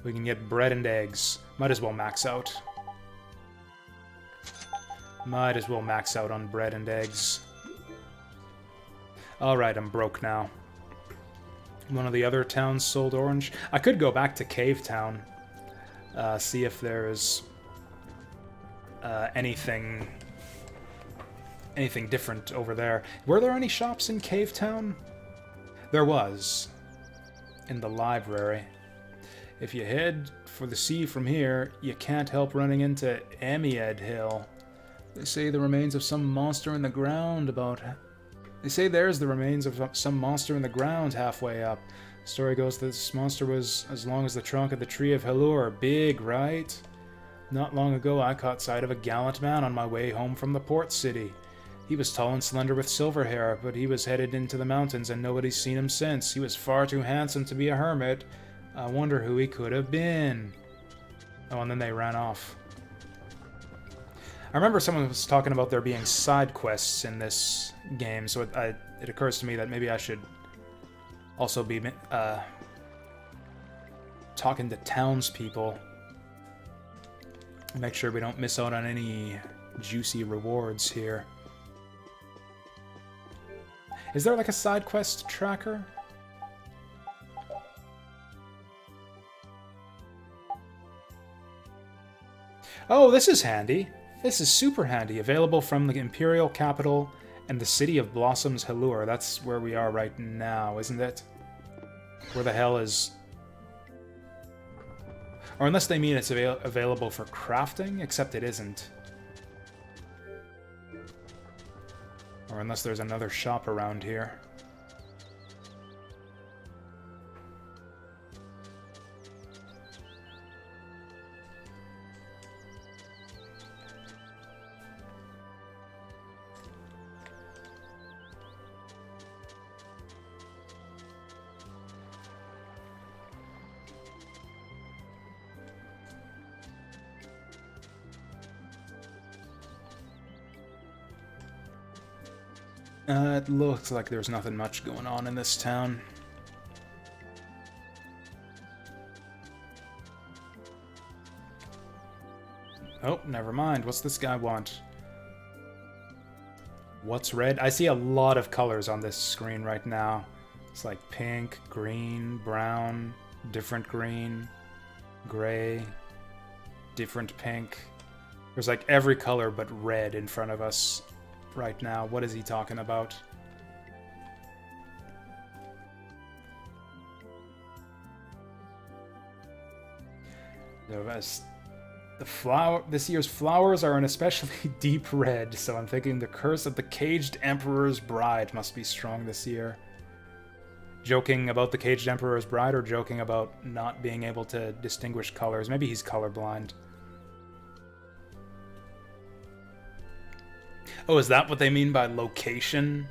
We can get bread and eggs. Might as well max out. Might as well max out on bread and eggs. Alright, I'm broke now. One of the other towns sold orange. I could go back to Cave Town. See if there's anything different over there. Were there any shops in Cave Town? There was. In the library. If you head for the sea from here, you can't help running into Amied Hill. They say the remains of some monster in the ground They say there's the remains of some monster in the ground halfway up. The story goes that this monster was as long as the trunk of the tree of Helur. Big, right? Not long ago, I caught sight of a gallant man on my way home from the port city. He was tall and slender with silver hair, but he was headed into the mountains and nobody's seen him since. He was far too handsome to be a hermit. I wonder who he could have been. Oh, and then they ran off. I remember someone was talking about there being side quests in this game, so it occurs to me that maybe I should also be talking to townspeople. Make sure we don't miss out on any juicy rewards here. Is there like a side quest tracker? Oh, this is handy. This is super handy. Available from the Imperial Capital and the City of Blossoms, Helur. That's where we are right now, isn't it? Where the hell is... Or unless they mean it's available for crafting, except it isn't. Or unless there's another shop around here. It looks like there's nothing much going on in this town. Oh, never mind. What's this guy want? What's red? I see a lot of colors on this screen right now. It's like pink, green, brown, different green, gray, different pink. There's like every color but red in front of us right now. What is he talking about? This year's flowers are an especially deep red, so I'm thinking the curse of the caged Emperor's Bride must be strong this year. Joking about the caged Emperor's Bride, or joking about not being able to distinguish colors? Maybe he's colorblind. Oh, is that what they mean by location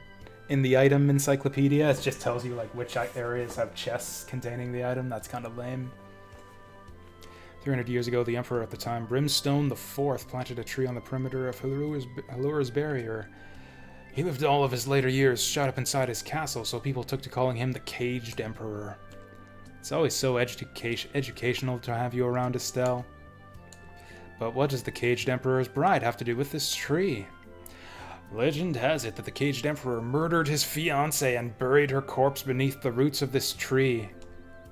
in the item encyclopedia? It just tells you like which areas have chests containing the item. That's kind of lame. 300 years ago, the Emperor at the time, Brimstone IV, planted a tree on the perimeter of Halur's barrier. He lived all of his later years shut up inside his castle, so people took to calling him the Caged Emperor. It's always so educational to have you around, Estelle. But what does the Caged Emperor's Bride have to do with this tree? Legend has it that the Caged Emperor murdered his fiancée and buried her corpse beneath the roots of this tree.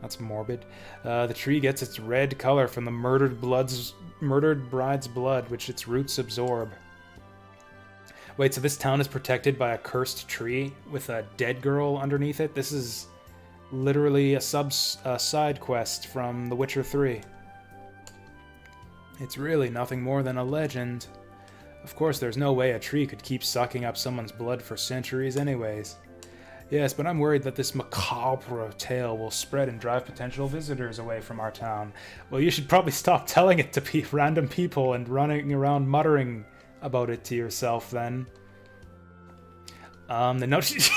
That's morbid. The tree gets its red color from the murdered bride's blood, which its roots absorb. Wait, so this town is protected by a cursed tree with a dead girl underneath it? This is literally a side quest from The Witcher 3. It's really nothing more than a legend. Of course, there's no way a tree could keep sucking up someone's blood for centuries anyways. Yes, but I'm worried that this macabre tale will spread and drive potential visitors away from our town. Well, you should probably stop telling it to random people and running around muttering about it to yourself then. The note...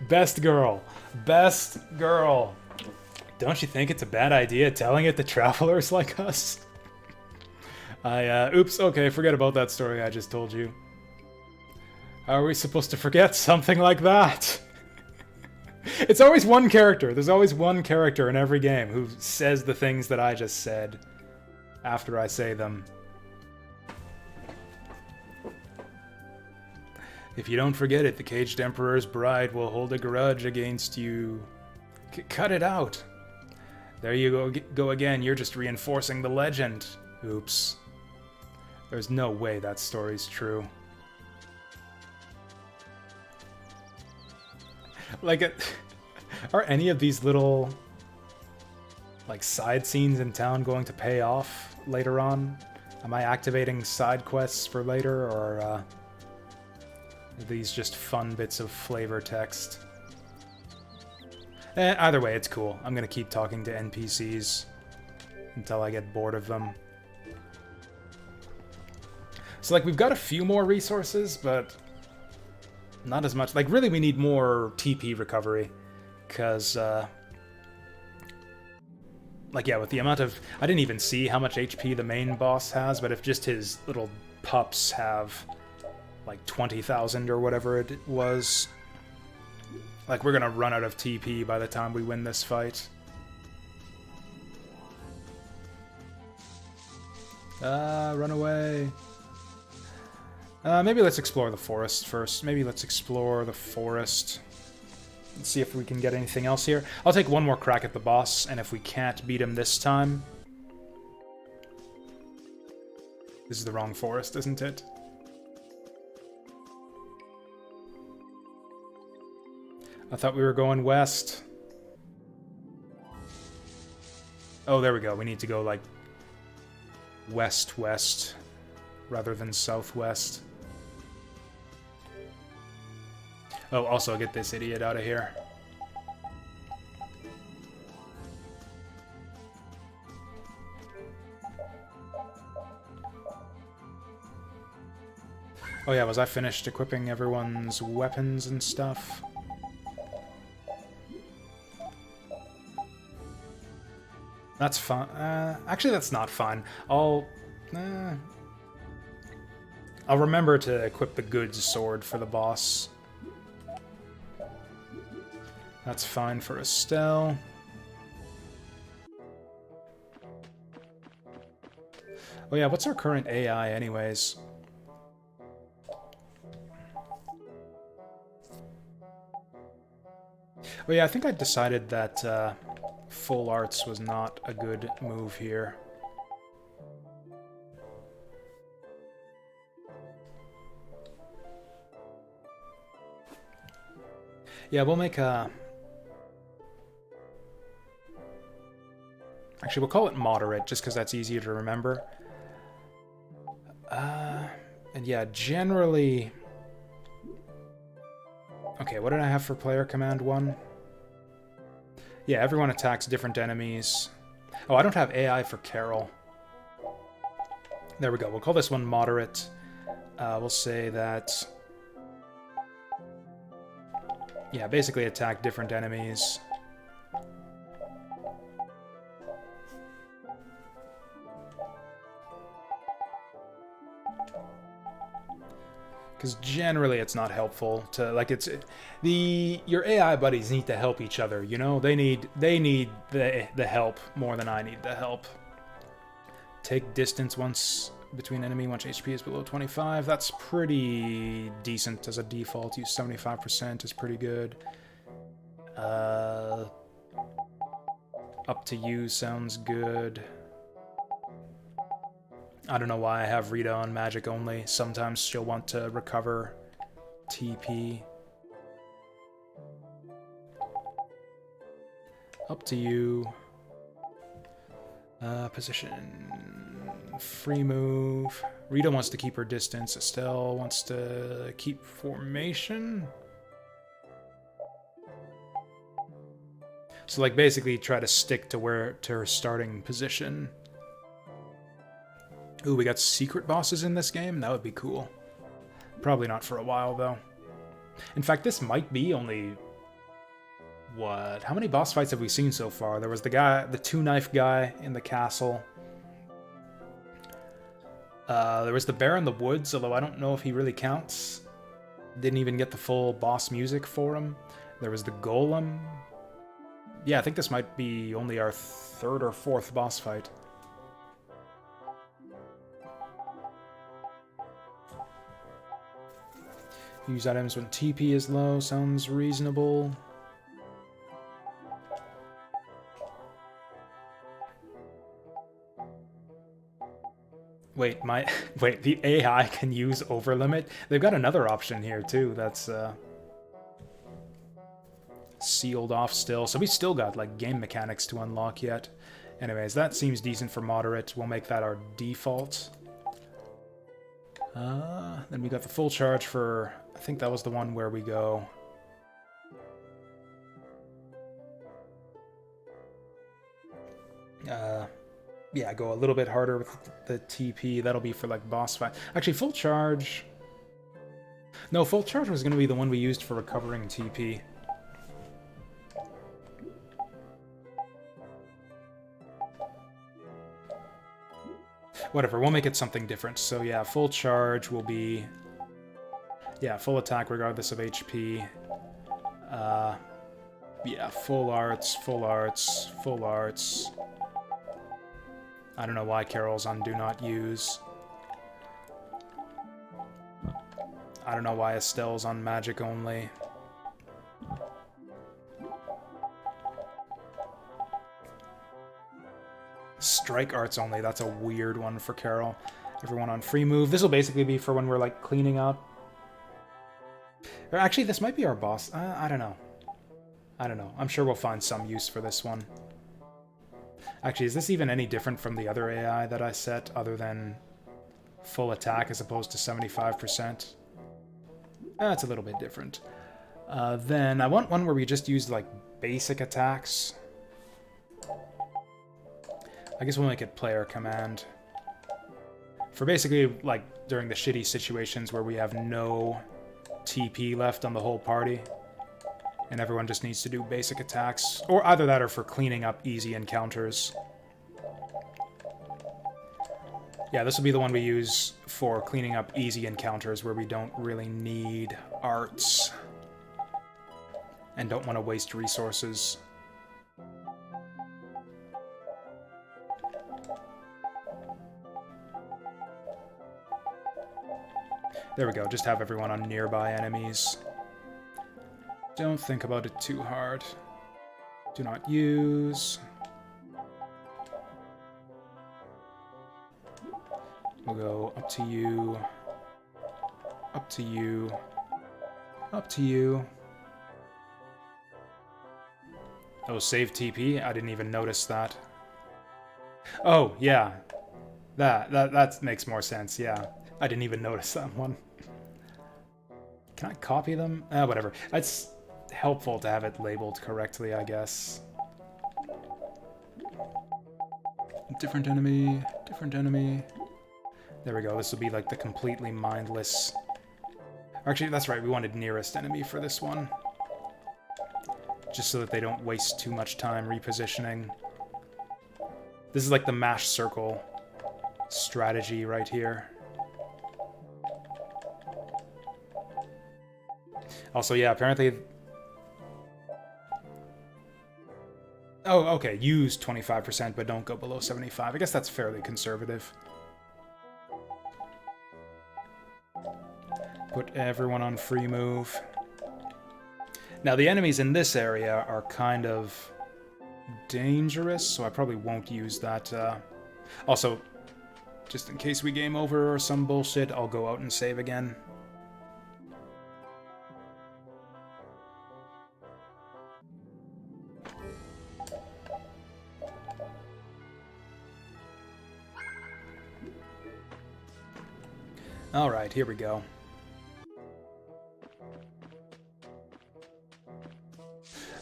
Best girl. Best girl. Don't you think it's a bad idea telling it to travelers like us? Oops, okay, forget about that story I just told you. How are we supposed to forget something like that? It's always one character. There's always one character in every game who says the things that I just said after I say them. If you don't forget it, the Caged Emperor's Bride will hold a grudge against you. Cut it out. There you go again. You're just reinforcing the legend. Oops. There's no way that story's true. Like, are any of these little, like, side scenes in town going to pay off later on? Am I activating side quests for later, or are these just fun bits of flavor text? Either way, it's cool. I'm gonna keep talking to NPCs until I get bored of them. So, like, we've got a few more resources, but not as much. Like, really, we need more TP recovery. Because, like, yeah, with the amount of... I didn't even see how much HP the main boss has, but if just his little pups have, like, 20,000 or whatever it was... Like, we're gonna run out of TP by the time we win this fight. Run away. Maybe let's explore the forest first. Maybe let's explore the forest. Let's see if we can get anything else here. I'll take one more crack at the boss, and if we can't beat him this time... This is the wrong forest, isn't it? I thought we were going west. Oh, there we go. We need to go, like, west-west rather than southwest. Oh, also get this idiot out of here. Oh yeah, was I finished equipping everyone's weapons and stuff? That's fine. Actually, that's not fine. I'll remember to equip the goods sword for the boss. That's fine for Estelle. Oh yeah, what's our current AI anyways? Oh yeah, I think I decided that full arts was not a good move here. Yeah, we'll make a... Actually, we'll call it moderate, just because that's easier to remember. And yeah, generally... Okay, what did I have for player command 1? Yeah, everyone attacks different enemies. Oh, I don't have AI for Carol. There we go. We'll call this one moderate. We'll say that... Yeah, basically attack different enemies. Because generally it's not helpful to, like, your AI buddies need to help each other, you know? They need the help more than I need the help. Take distance once between enemy once HP is below 25. That's pretty decent as a default. Use 75% is pretty good. Up to you sounds good. I don't know why I have Rita on magic only. Sometimes she'll want to recover TP. Up to you. Position. Free move. Rita wants to keep her distance. Estelle wants to keep formation. So, like, basically try to stick to her starting position. Ooh, we got secret bosses in this game? That would be cool. Probably not for a while, though. In fact, this might be only... What? How many boss fights have we seen so far? There was the two-knife guy in the castle. There was the bear in the woods, although I don't know if he really counts. Didn't even get the full boss music for him. There was the golem. Yeah, I think this might be only our third or fourth boss fight. Use items when TP is low. Sounds reasonable. Wait, the AI can use overlimit? They've got another option here too. That's sealed off still. So we still got like game mechanics to unlock yet. Anyways, that seems decent for moderate. We'll make that our default. Then we got the full charge for, I think that was the one where we go. Yeah, go a little bit harder with the TP. That'll be for like boss fight. Actually, full charge. No, full charge was going to be the one we used for recovering TP. Whatever, we'll make it something different. So yeah, full charge will be... Yeah, full attack regardless of HP. Yeah, full arts, full arts, full arts. I don't know why Carol's on Do Not Use. I don't know why Estelle's on magic only. Strike arts only, that's a weird one for Carol. Everyone on free move. This will basically be for when we're like cleaning up. Or actually, this might be our boss. I don't know. I don't know. I'm sure we'll find some use for this one. Actually, is this even any different from the other AI that I set, other than full attack as opposed to 75%? It's a little bit different. Then I want one where we just use like basic attacks. I guess we'll make it player command. For basically, like, during the shitty situations where we have no TP left on the whole party, and everyone just needs to do basic attacks. Or either that or for cleaning up easy encounters. Yeah, this will be the one we use for cleaning up easy encounters where we don't really need arts and don't want to waste resources. There we go, just have everyone on nearby enemies. Don't think about it too hard. Do not use. We'll go up to you, up to you, up to you. Oh, save TP? I didn't even notice that. Oh, yeah. That makes more sense, yeah. I didn't even notice that one. Can I copy them? Whatever. It's helpful to have it labeled correctly, I guess. Different enemy, different enemy. There we go, this will be like the completely mindless... Actually, that's right, we wanted nearest enemy for this one. Just so that they don't waste too much time repositioning. This is like the mash circle strategy right here. Also, yeah, apparently... Oh, okay, use 25%, but don't go below 75. I guess that's fairly conservative. Put everyone on free move. Now, the enemies in this area are kind of dangerous, so I probably won't use that. Also, just in case we game over or some bullshit, I'll go out and save again. Alright, here we go.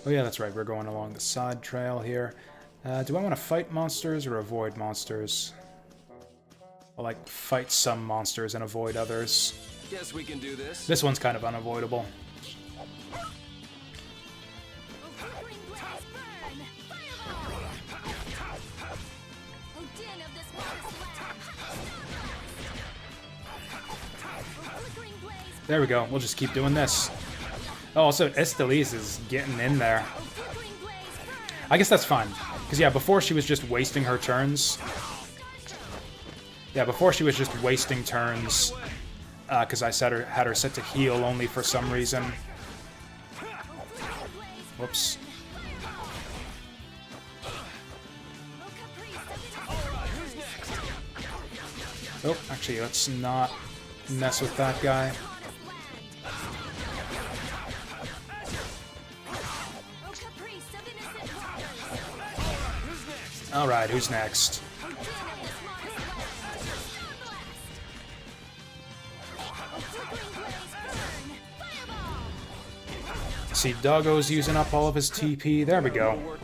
Oh yeah, that's right, we're going along the side trail here. Do I want to fight monsters or avoid monsters? I'll like fight some monsters and avoid others. Guess we can do this. This one's kind of unavoidable. There we go, we'll just keep doing this. Oh, also, Estelise is getting in there. I guess that's fine. Because, yeah, before she was just wasting her turns. Yeah, before she was just wasting turns. Because I had her set to heal only for some reason. Whoops. Oh, actually, let's not mess with that guy. Alright, who's next? See, Doggo's using up all of his TP. There we go.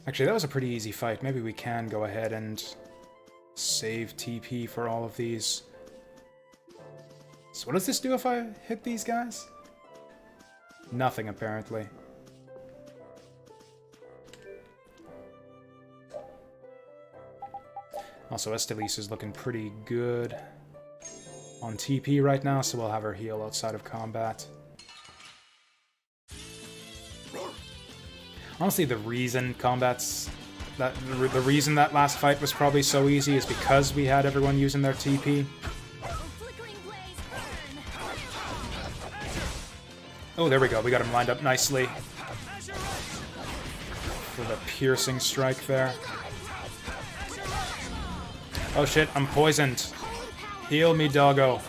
Actually, that was a pretty easy fight. Maybe we can go ahead and save TP for all of these. So what does this do if I hit these guys? Nothing, apparently. Also, Estelise is looking pretty good on TP right now, so we'll have her heal outside of combat. Honestly, the reason the reason that last fight was probably so easy is because we had everyone using their TP. Oh, there we go. We got him lined up nicely. For the piercing strike there. Oh shit, I'm poisoned. Heal me, doggo.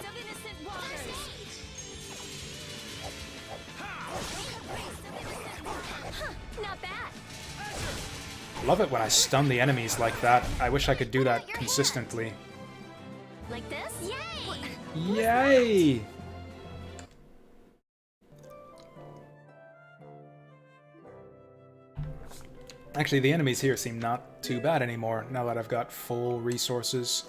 Love it when I stun the enemies like that. I wish I could do that consistently. Like this? Yay! Yay! Actually, the enemies here seem not too bad anymore, now that I've got full resources.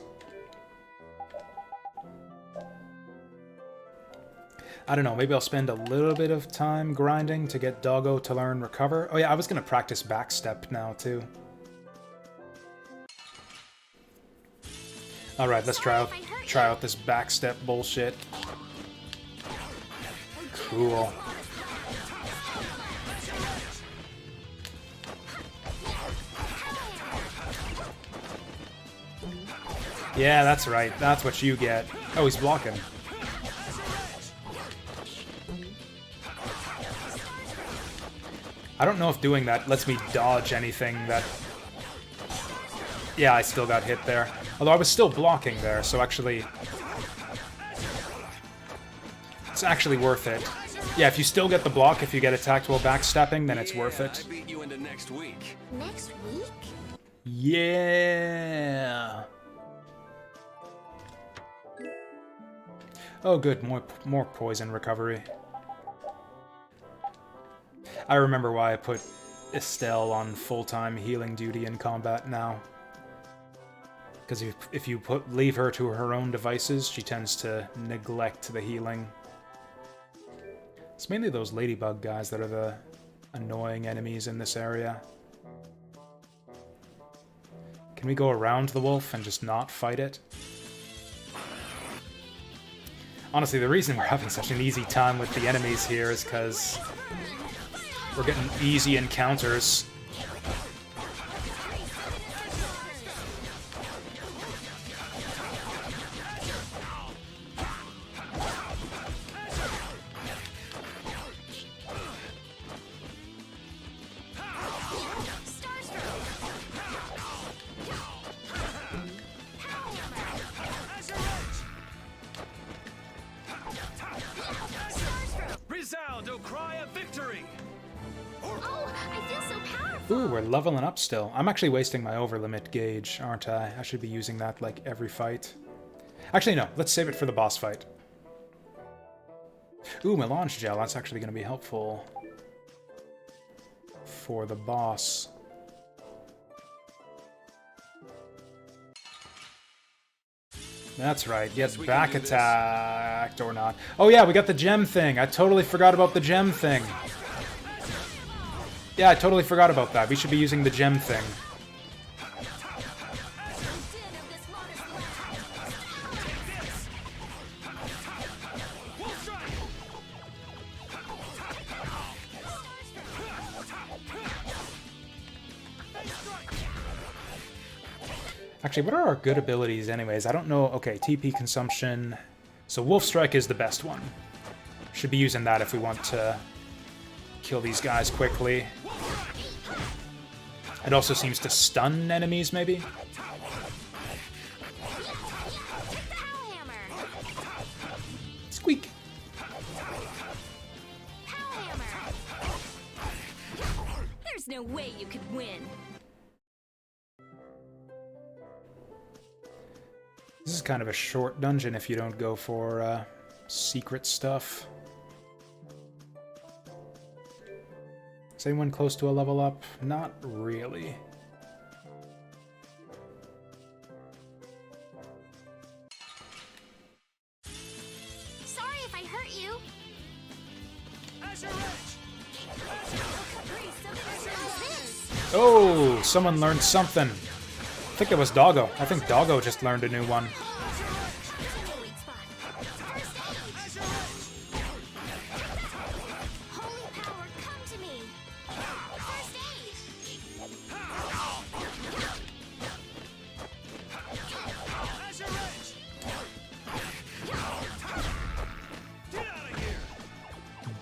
I don't know, maybe I'll spend a little bit of time grinding to get Doggo to learn Recover. Oh yeah, I was gonna practice Backstep now, too. Alright, let's try out this Backstep bullshit. Cool. Yeah, that's right. That's what you get. Oh, he's blocking. I don't know if doing that lets me dodge anything that... Yeah, I still got hit there. Although I was still blocking there, so actually... It's actually worth it. Yeah, if you still get the block, if you get attacked while backstepping, then it's worth it. I beat you into next week. Next week? Yeah! Oh good, more poison recovery. I remember why I put Estelle on full-time healing duty in combat now. Because if you leave her to her own devices, she tends to neglect the healing. It's mainly those ladybug guys that are the annoying enemies in this area. Can we go around the wolf and just not fight it? Honestly, the reason we're having such an easy time with the enemies here is because we're getting easy encounters. Resound, O cry of victory! Oh, I feel so powerful! Ooh, we're leveling up still. I'm actually wasting my overlimit gauge, aren't I? I should be using that like every fight. Actually, no. Let's save it for the boss fight. Ooh, melange gel. That's actually going to be helpful for the boss. That's right. Get back attacked or not. Oh yeah, we got the gem thing. I totally forgot about the gem thing. Yeah, I totally forgot about that. We should be using the gem thing. Actually, what are our good abilities anyways? I don't know. Okay, TP consumption. So Wolf Strike is the best one. Should be using that if we want to kill these guys quickly. It also seems to stun enemies, maybe? Squeak! There's no way you could win. This is kind of a short dungeon if you don't go for secret stuff. Is anyone close to a level up? Not really. Sorry if I hurt you. Oh, someone learned something. I think it was Doggo. I think Doggo just learned a new one.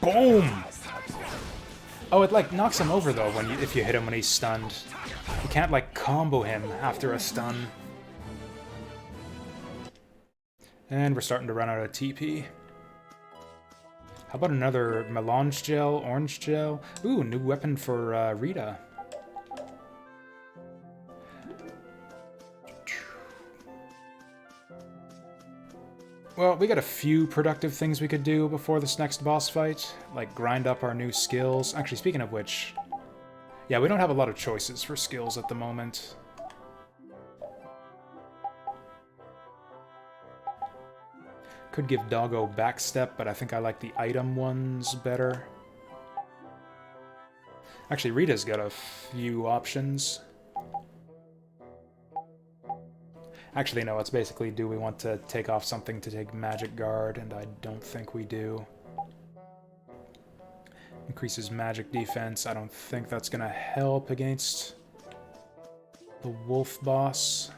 Boom! Oh, it like knocks him over though when if you hit him when he's stunned. You can't like combo him after a stun. And we're starting to run out of TP. How about another melange gel, orange gel? Ooh, new weapon for Rita. Well, we got a few productive things we could do before this next boss fight, like grind up our new skills. Actually, speaking of which, yeah, we don't have a lot of choices for skills at the moment. Could give Doggo backstep, but I think I like the item ones better. Actually, Rita's got a few options. Actually, no, it's basically, do we want to take off something to take Magic Guard? And I don't think we do. Increases magic defense. I don't think that's going to help against the wolf boss.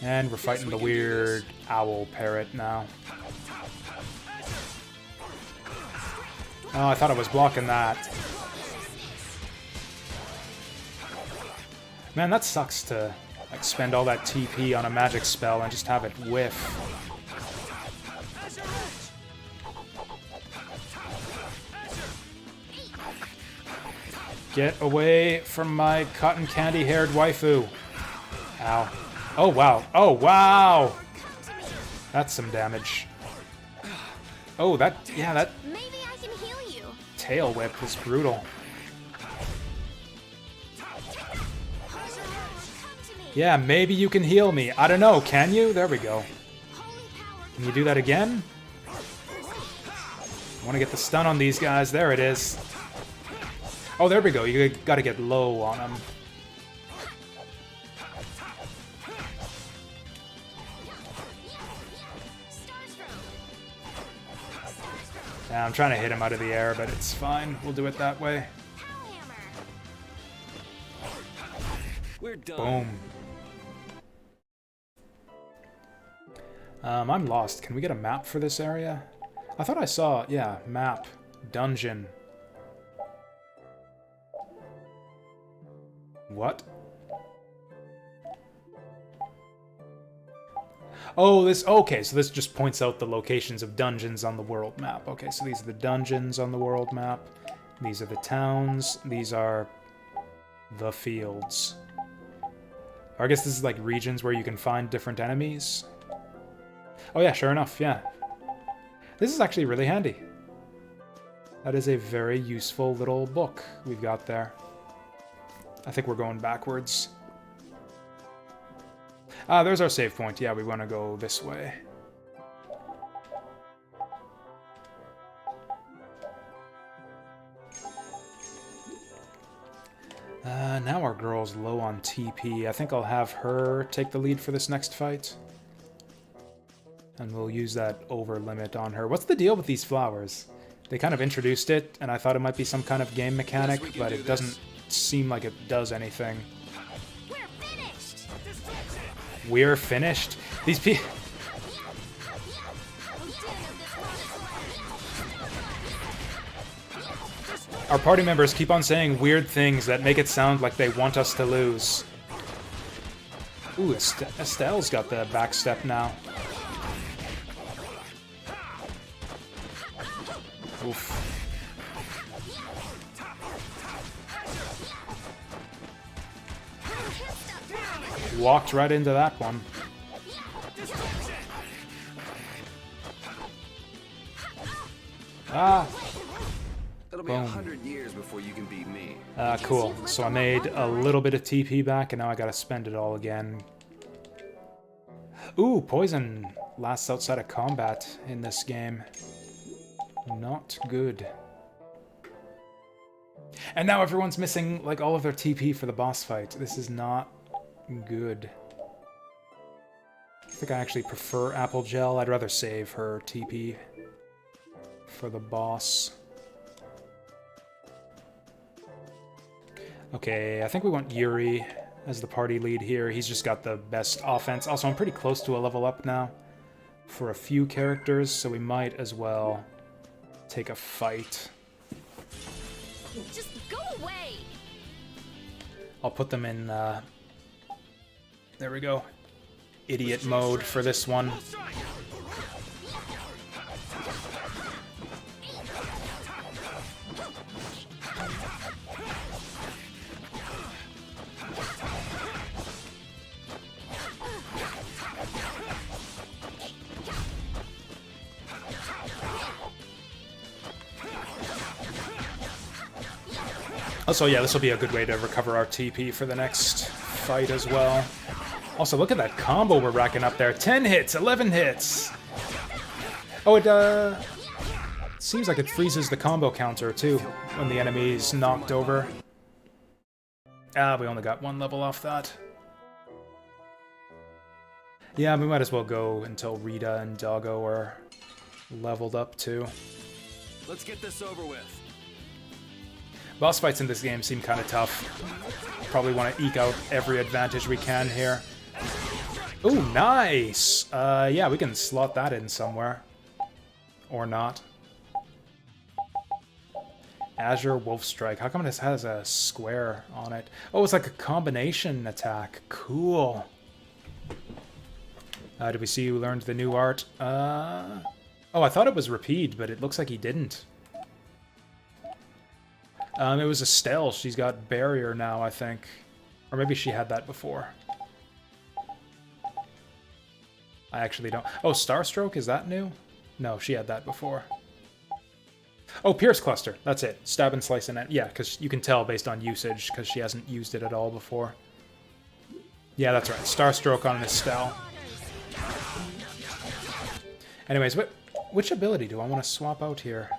And we're fighting the weird owl parrot now. Oh, I thought I was blocking that. Man, that sucks to like spend all that TP on a magic spell and just have it whiff. Get away from my cotton candy-haired waifu. Ow. Oh, wow. Oh, wow! That's some damage. Oh, that... yeah, that... Maybe I can heal you. Tail whip is brutal. Yeah, maybe you can heal me. I don't know, can you? There we go. Can you do that again? I want to get the stun on these guys. There it is. Oh, there we go. You gotta get low on them. Yeah, I'm trying to hit him out of the air, but it's fine. We'll do it that way. We're done. Boom. I'm lost. Can we get a map for this area? I thought I saw, yeah, map, dungeon. What? Oh, this, okay, so this just points out the locations of dungeons on the world map. Okay, so these are the dungeons on the world map. These are the towns. These are the fields. Or I guess this is like regions where you can find different enemies. Oh yeah, sure enough, yeah. This is actually really handy. That is a very useful little book we've got there. I think we're going backwards. Ah, there's our save point. Yeah, we want to go this way. Now our girl's low on TP. I think I'll have her take the lead for this next fight. And we'll use that over limit on her. What's the deal with these flowers? They kind of introduced it, and I thought it might be some kind of game mechanic, but it doesn't seem like it does anything. We're finished. We're finished? These people... Our party members keep on saying weird things that make it sound like they want us to lose. Ooh, Estelle's got the backstep now. Oof. Walked right into that one. Ah! It'll be 100 years before you can beat me. Cool. So I made a little bit of TP back, and now I gotta spend it all again. Ooh, poison lasts outside of combat in this game. Not good. And now everyone's missing, like, all of their TP for the boss fight. This is not good. I think I actually prefer Apple Gel. I'd rather save her TP for the boss. Okay, I think we want Yuri as the party lead here. He's just got the best offense. Also, I'm pretty close to a level up now for a few characters, so we might as well take a fight. Just go away. I'll put them in, there we go. Idiot mode for this one. Also, yeah, this will be a good way to recover our TP for the next fight as well. Also, look at that combo we're racking up there. 10 hits, 11 hits. Oh, it seems like it freezes the combo counter, too, when the enemy's knocked over. Ah, we only got 1 level off that. Yeah, we might as well go until Rita and Doggo are leveled up, too. Let's get this over with. Boss fights in this game seem kind of tough. Probably want to eke out every advantage we can here. Ooh, nice! Yeah, we can slot that in somewhere. Or not. Azure Wolf Strike. How come this has a square on it? Oh, it's like a combination attack. Cool. Did we see who learned the new art? Oh, I thought it was Repeat, but it looks like he didn't. It was Estelle. She's got Barrier now, I think. Or maybe she had that before. I actually don't... Oh, Starstroke, is that new? No, she had that before. Oh, Pierce Cluster. That's it. Stab and Slice and... Yeah, because you can tell based on usage, because she hasn't used it at all before. Yeah, that's right. Starstroke on an Estelle. Anyways, which ability do I want to swap out here?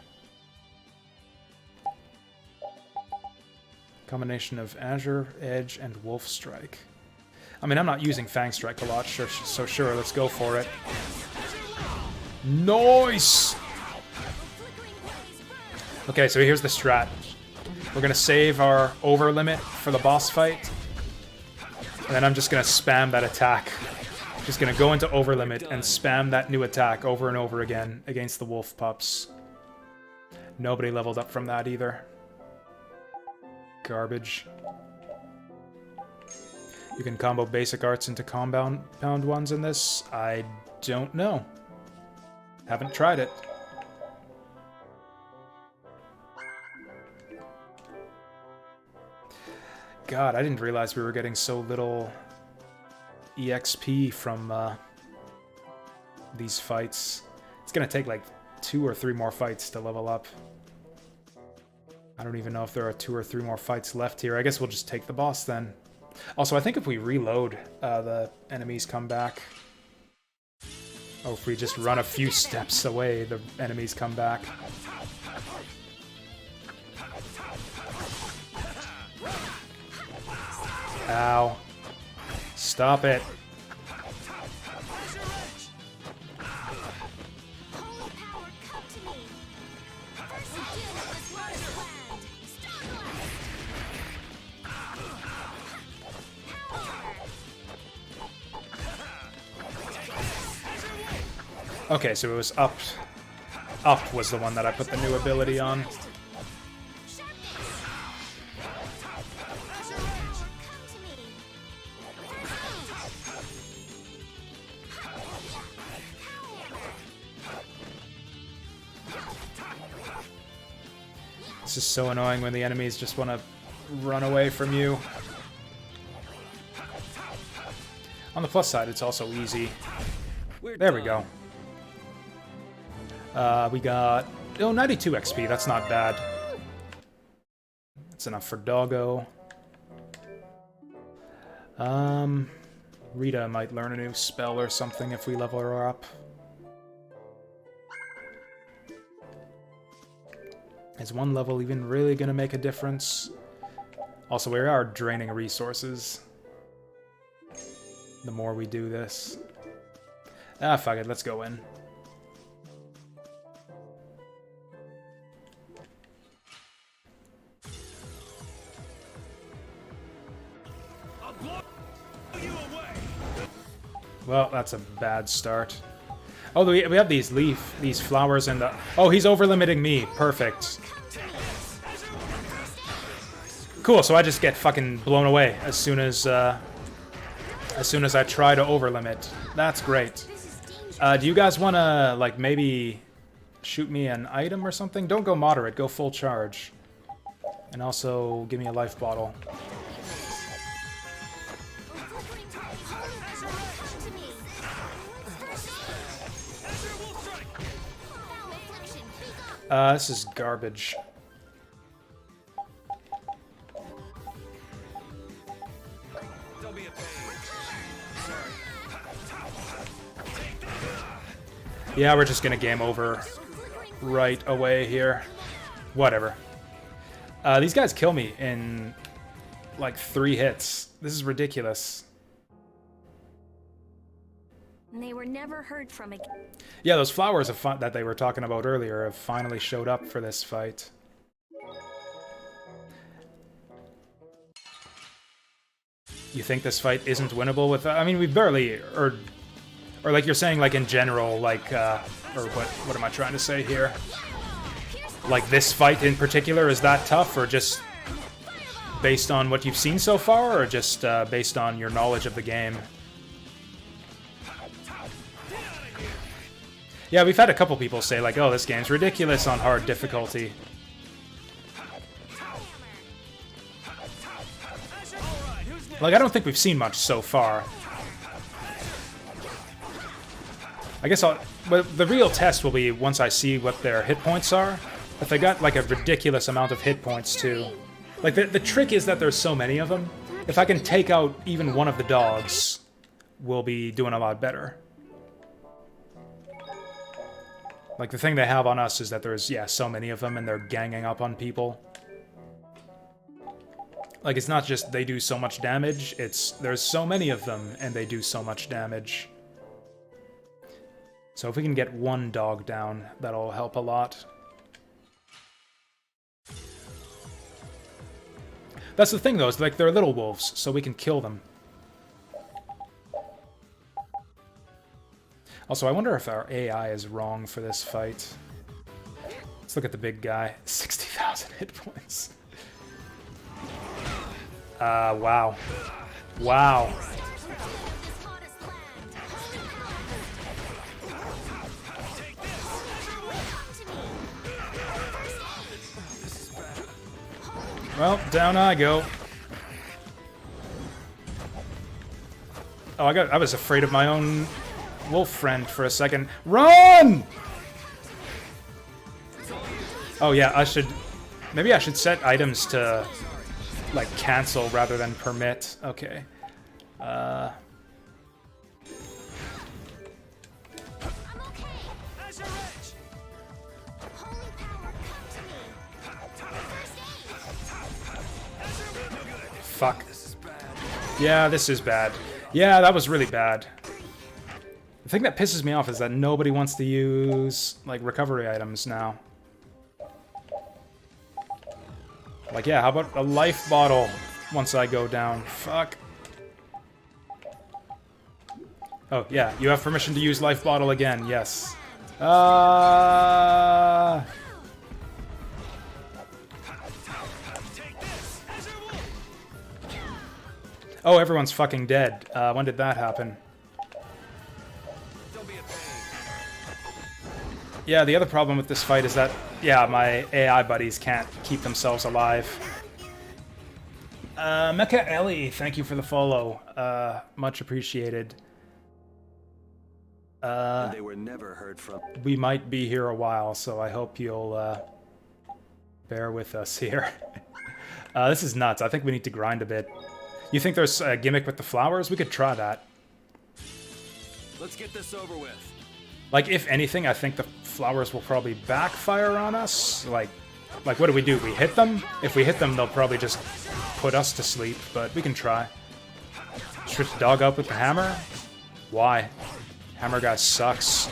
Combination of Azure, Edge, and Wolf Strike. I mean, I'm not using Fang Strike a lot, so sure, let's go for it. Nice! Okay, so here's the strat. We're gonna save our over limit for the boss fight. And then I'm just gonna spam that attack. Just gonna go into over limit and spam that new attack over and over again against the wolf pups. Nobody leveled up from that either. Garbage. You can combo basic arts into compound ones in this? I don't know. Haven't tried it. God, I didn't realize we were getting so little EXP from these fights. It's gonna take like 2 or 3 more fights to level up. I don't even know if there are 2 or 3 more fights left here. I guess we'll just take the boss then. Also, I think if we reload, the enemies come back. Oh, if we just run a few steps away, the enemies come back. Ow. Stop it. Okay, so it was up. Up was the one that I put the new ability on. This is so annoying when the enemies just want to run away from you. On the plus side, it's also easy. There we go. We got... Oh, 92 XP. That's not bad. That's enough for Doggo. Rita might learn a new spell or something if we level her up. Is 1 level even really going to make a difference? Also, we are draining resources the more we do this. Ah, fuck it. Let's go in. Well, that's a bad start. Oh, we have these flowers and the... Oh, he's over-limiting me. Perfect. Cool, so I just get fucking blown away as soon as I try to over-limit. That's great. Do you guys want to, like, maybe shoot me an item or something? Don't go moderate, go full charge. And also, give me a life bottle. This is garbage. Yeah, we're just gonna game over right away here. Whatever. These guys kill me in like 3 hits. This is ridiculous. And they were never heard from again. Yeah, those flowers that they were talking about earlier have finally showed up for this fight. You think this fight isn't winnable with... I mean, we barely... Or like you're saying, like in general, like... or what am I trying to say here? Like this fight in particular, is that tough? Or just based on what you've seen so far? Or just based on your knowledge of the game? Yeah, we've had a couple people say, like, oh, this game's ridiculous on hard difficulty. Like, I don't think we've seen much so far. I guess but the real test will be once I see what their hit points are. If they got, like, a ridiculous amount of hit points, too. Like, the trick is that there's so many of them. If I can take out even one of the dogs, we'll be doing a lot better. Like, the thing they have on us is that there's, yeah, so many of them, and they're ganging up on people. Like, it's not just they do so much damage, it's there's so many of them, and they do so much damage. So if we can get one dog down, that'll help a lot. That's the thing, though, is like, they're little wolves, so we can kill them. Also, I wonder if our AI is wrong for this fight. Let's look at the big guy. 60,000 hit points. Wow. Wow. Well, down I go. Oh, I was afraid of my own wolf friend for a second. Run! Oh yeah, maybe I should set items to, like, cancel rather than permit. Okay. Fuck. Yeah, this is bad. Yeah, that was really bad. The thing that pisses me off is that nobody wants to use, like, recovery items now. Like, yeah, how about a life bottle once I go down? Fuck. Oh, yeah, you have permission to use life bottle again, yes. Oh, everyone's fucking dead. When did that happen? Yeah, the other problem with this fight is that, yeah, my AI buddies can't keep themselves alive. Mecha Ellie, thank you for the follow. Much appreciated. They were never heard from. We might be here a while, so I hope you'll bear with us here. This is nuts. I think we need to grind a bit. You think there's a gimmick with the flowers? We could try that. Let's get this over with. Like, if anything, I think the flowers will probably backfire on us. Like what do? We hit them? If we hit them, they'll probably just put us to sleep, but we can try. Switch the dog up with the hammer? Why? Hammer guy sucks.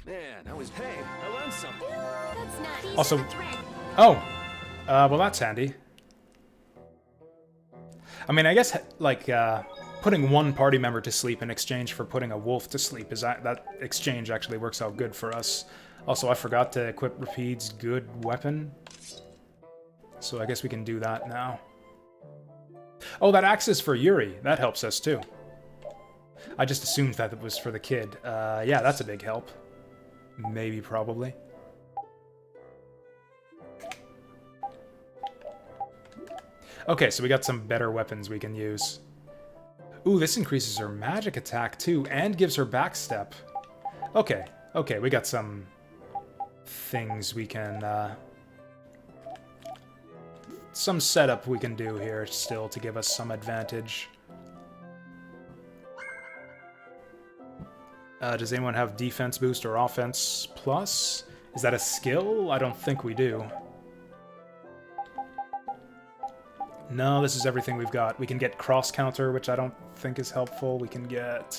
Man, hey, I learned something. That's not Also, oh, well, that's handy. I mean, I guess, like, putting one party member to sleep in exchange for putting a wolf to sleep, that exchange actually works out good for us. Also, I forgot to equip Rapid's good weapon, so I guess we can do that now. Oh, that axe is for Yuri. That helps us, too. I just assumed that it was for the kid. Yeah, that's a big help. Maybe, probably. Okay, so we got some better weapons we can use. Ooh, this increases her magic attack too, and gives her backstep. Okay, okay, we got some things we can, some setup we can do here still to give us some advantage. Does anyone have defense boost or offense plus? Is that a skill? I don't think we do. No, this is everything we've got. We can get cross counter, which I don't think is helpful. We can get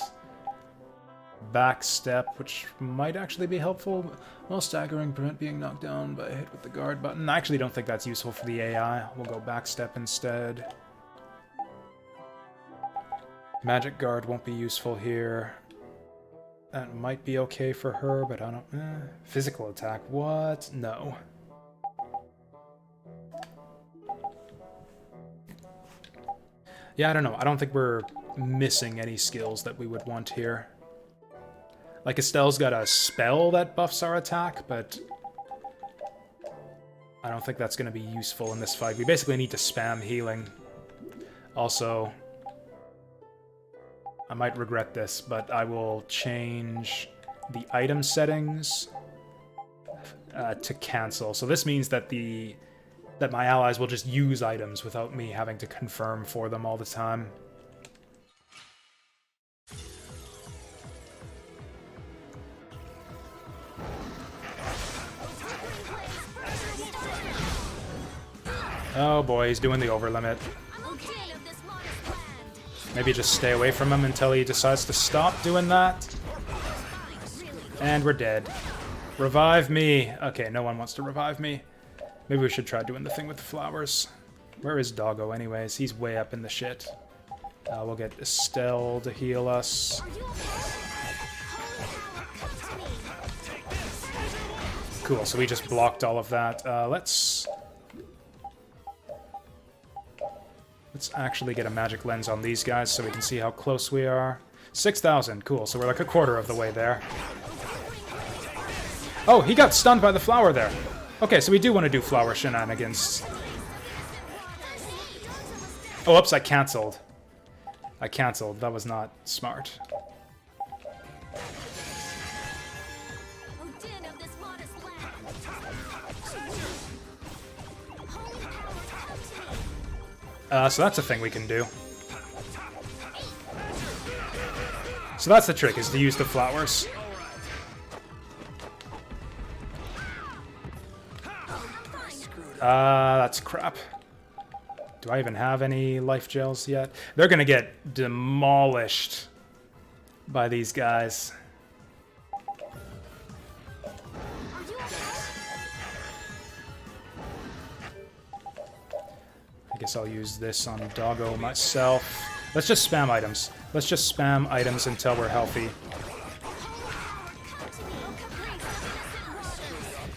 back step, which might actually be helpful. While staggering, prevent being knocked down by a hit with the guard button. I actually don't think that's useful for the AI. We'll go back step instead. Magic guard won't be useful here. That might be okay for her, but I don't... Physical attack, what? No. Yeah, I don't know. I don't think we're missing any skills that we would want here. Like, Estelle's got a spell that buffs our attack, but I don't think that's going to be useful in this fight. We basically need to spam healing. Also, I might regret this, but I will change the item settings to cancel. So this means that that my allies will just use items without me having to confirm for them all the time. Oh boy, he's doing the over limit. Maybe just stay away from him until he decides to stop doing that. And we're dead. Revive me. Okay, no one wants to revive me. Maybe we should try doing the thing with the flowers. Where is Doggo anyways? He's way up in the shit. We'll get Estelle to heal us. Cool, so we just blocked all of that. Let's actually get a magic lens on these guys so we can see how close we are. 6,000, cool, so we're like a quarter of the way there. Oh, he got stunned by the flower there. Okay, so we do want to do flower shenanigans. Oh, oops, I canceled. That was not smart. So that's a thing we can do. So that's the trick, is to use the flowers. That's crap. Do I even have any life gels yet? They're gonna get demolished by these guys. I guess I'll use this on Doggo myself. Let's just spam items. Let's just spam items until we're healthy.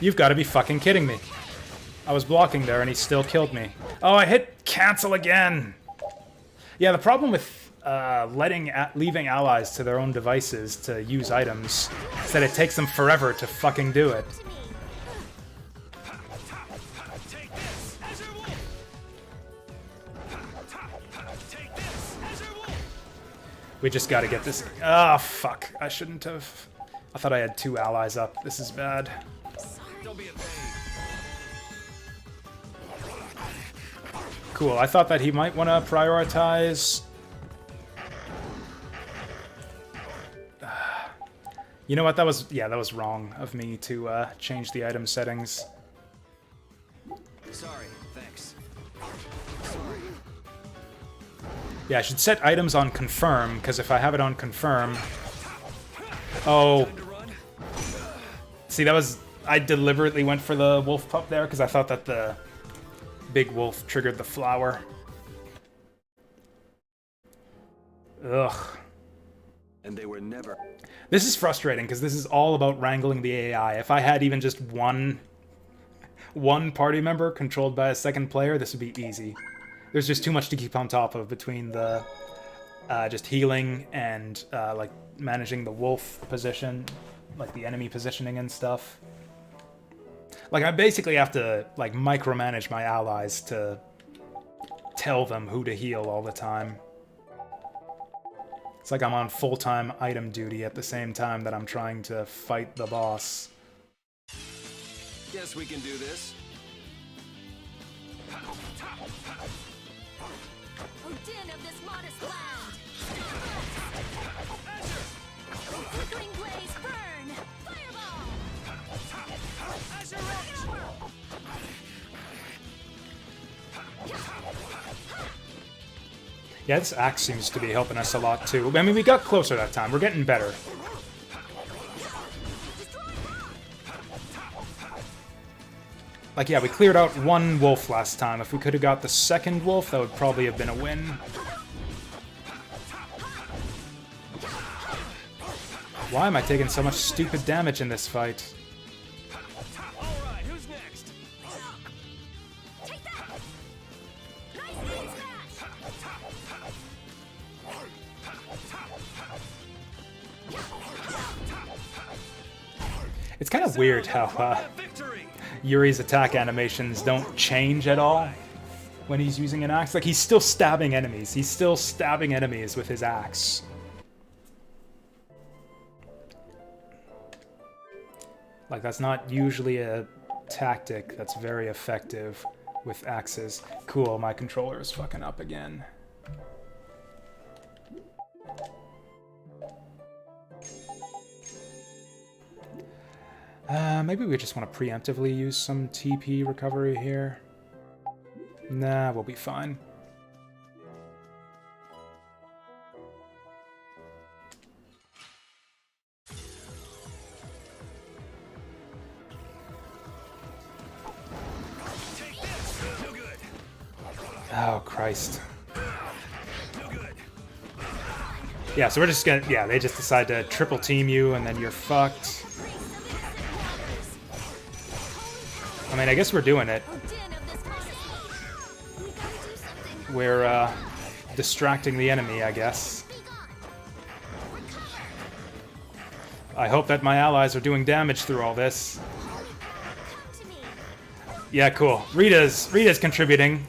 You've got to be fucking kidding me. I was blocking there and he still killed me. Oh, I hit cancel again! Yeah, the problem with leaving allies to their own devices to use items is that it takes them forever to fucking do it. We just gotta get this... Oh, fuck. I shouldn't have... I thought I had 2 allies up. This is bad. Cool, I thought that he might want to prioritize... You know what, that was... Yeah, that was wrong of me to change the item settings. Sorry, thanks. Yeah, I should set items on confirm, because if I have it on confirm... Oh. See, that was... I deliberately went for the wolf pup there, because I thought that the big wolf triggered the flower. Ugh. And they were never... This is frustrating, because this is all about wrangling the AI. If I had even just one party member controlled by a second player, this would be easy. There's just too much to keep on top of between the just healing and like managing the wolf position, like the enemy positioning and stuff. Like I basically have to like micromanage my allies to tell them who to heal all the time. It's like I'm on full-time item duty at the same time that I'm trying to fight the boss. Guess we can do this. Odin of this modest land! O flickering blaze, burn! Fireball! Yeah, this axe seems to be helping us a lot too. I mean, we got closer that time. We're getting better. Like, yeah, we cleared out one wolf last time. If we could have got the second wolf, that would probably have been a win. Why am I taking so much stupid damage in this fight? Alright, who's next? Take that! Nice aim smash! It's kind of weird how Yuri's attack animations don't change at all when he's using an axe. Like, he's still stabbing enemies. He's still stabbing enemies with his axe. Like, that's not usually a tactic that's very effective with axes. Cool, my controller is fucking up again. Maybe we just want to preemptively use some TP recovery here. Nah, we'll be fine. Oh, Christ. Yeah, so we're just gonna... Yeah, they just decide to triple team you, and then you're fucked. I mean, I guess we're doing it. We're, distracting the enemy, I guess. I hope that my allies are doing damage through all this. Yeah, cool. Rita's contributing.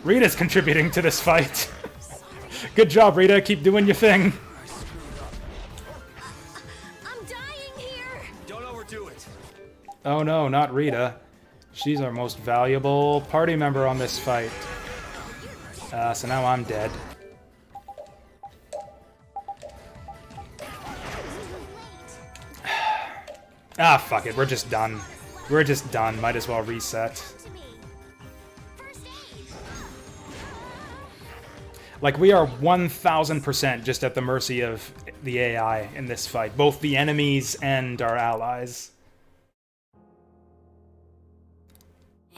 Rita's contributing to this fight. Good job, Rita. Keep doing your thing. I'm dying here! Don't overdo it. Oh no, not Rita. She's our most valuable party member on this fight. So now I'm dead. Ah, fuck it. We're just done. We're just done. Might as well reset. Like, we are 1000% just at the mercy of the AI in this fight. Both the enemies and our allies.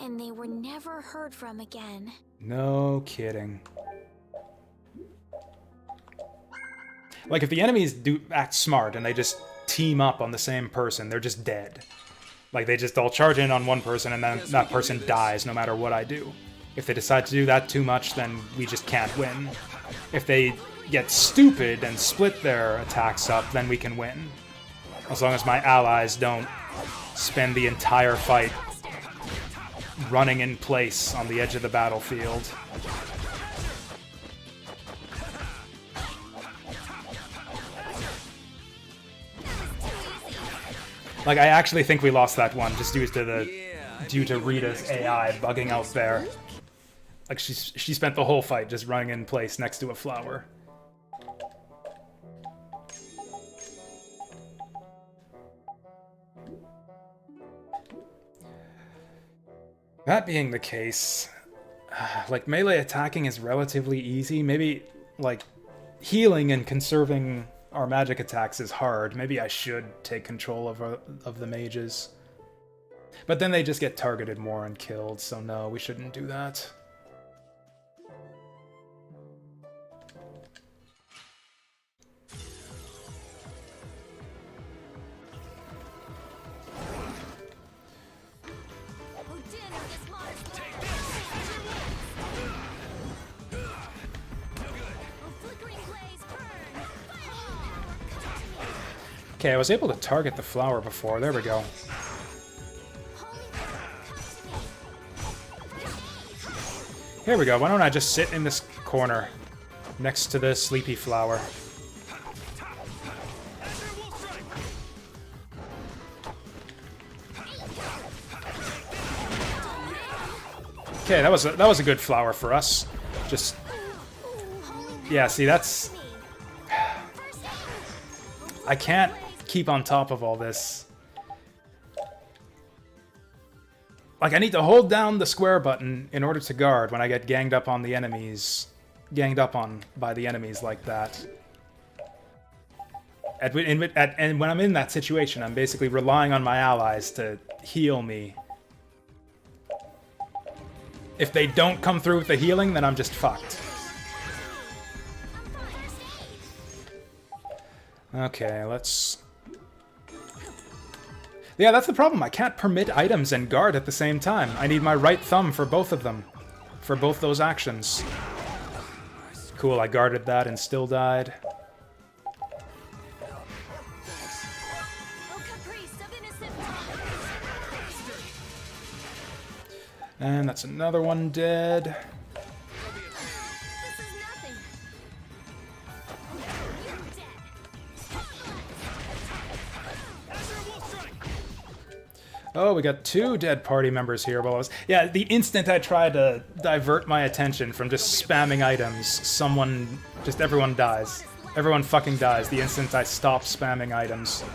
And they were never heard from again. No kidding. Like, if the enemies do act smart and they just team up on the same person, they're just dead. Like, they just all charge in on one person and then that person dies no matter what I do. If they decide to do that too much, then we just can't win. If they get stupid and split their attacks up, then we can win. As long as my allies don't spend the entire fight running in place on the edge of the battlefield. Like, I actually think we lost that one just due to Rita's AI bugging out there. Like, she spent the whole fight just running in place next to a flower. That being the case, like, melee attacking is relatively easy. Maybe, like, healing and conserving our magic attacks is hard. Maybe I should take control of the mages. But then they just get targeted more and killed, so no, we shouldn't do that. Okay, I was able to target the flower before. There we go. Here we go. Why don't I just sit in this corner next to the sleepy flower? Okay, that was a good flower for us. Just yeah, see that's I can't keep on top of all this. Like I need to hold down the square button in order to guard when I get ganged up on the enemies, by the enemies like that. And when I'm in that situation, I'm basically relying on my allies to heal me. If they don't come through with the healing, then I'm just fucked. Okay, let's... Yeah, that's the problem. I can't permit items and guard at the same time. I need my right thumb for both of them. For both those actions. Cool, I guarded that and still died. And that's another one dead. Oh, we got 2 dead party members here. Well, yeah, the instant I tried to divert my attention from just spamming items, everyone dies. Everyone fucking dies the instant I stop spamming items.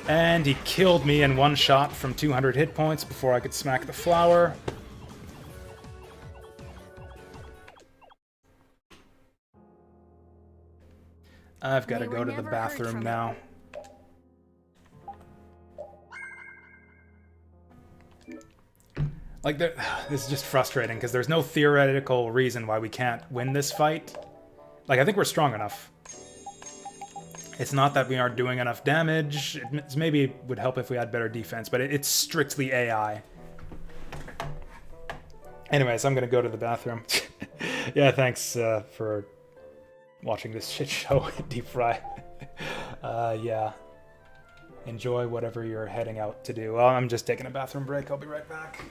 And he killed me in one shot from 200 hit points before I could smack the flower. I've got to go to the bathroom now. Like, this is just frustrating, because there's no theoretical reason why we can't win this fight. Like, I think we're strong enough. It's not that we aren't doing enough damage. Maybe it would help if we had better defense, but it's strictly AI. Anyways, I'm gonna go to the bathroom. Yeah, thanks for watching this shit show, Deep Fry. Yeah. Enjoy whatever you're heading out to do. Well, I'm just taking a bathroom break. I'll be right back.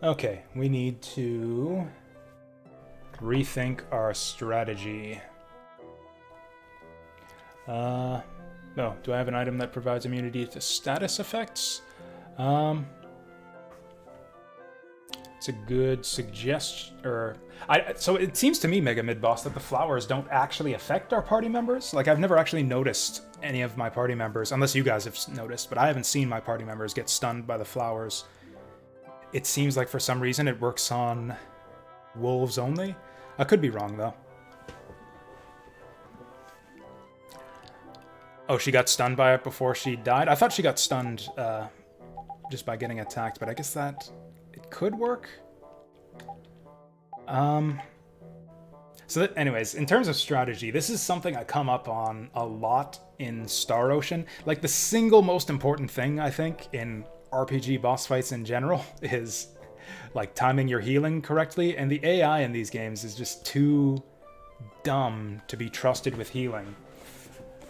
Okay, we need to rethink our strategy. No, do I have an item that provides immunity to status effects? It's a good suggestion. So it seems to me, Mega Mid-Boss, that the flowers don't actually affect our party members. Like, I've never actually noticed any of my party members, unless you guys have noticed, but I haven't seen my party members get stunned by the flowers. It seems like for some reason it works on wolves only. I could be wrong, though. Oh, she got stunned by it before she died? I thought she got stunned just by getting attacked, but I guess that it could work. Anyways, in terms of strategy, this is something I come up on a lot in Star Ocean. Like, the single most important thing, I think, in RPG boss fights in general is, like, timing your healing correctly, and the AI in these games is just too dumb to be trusted with healing.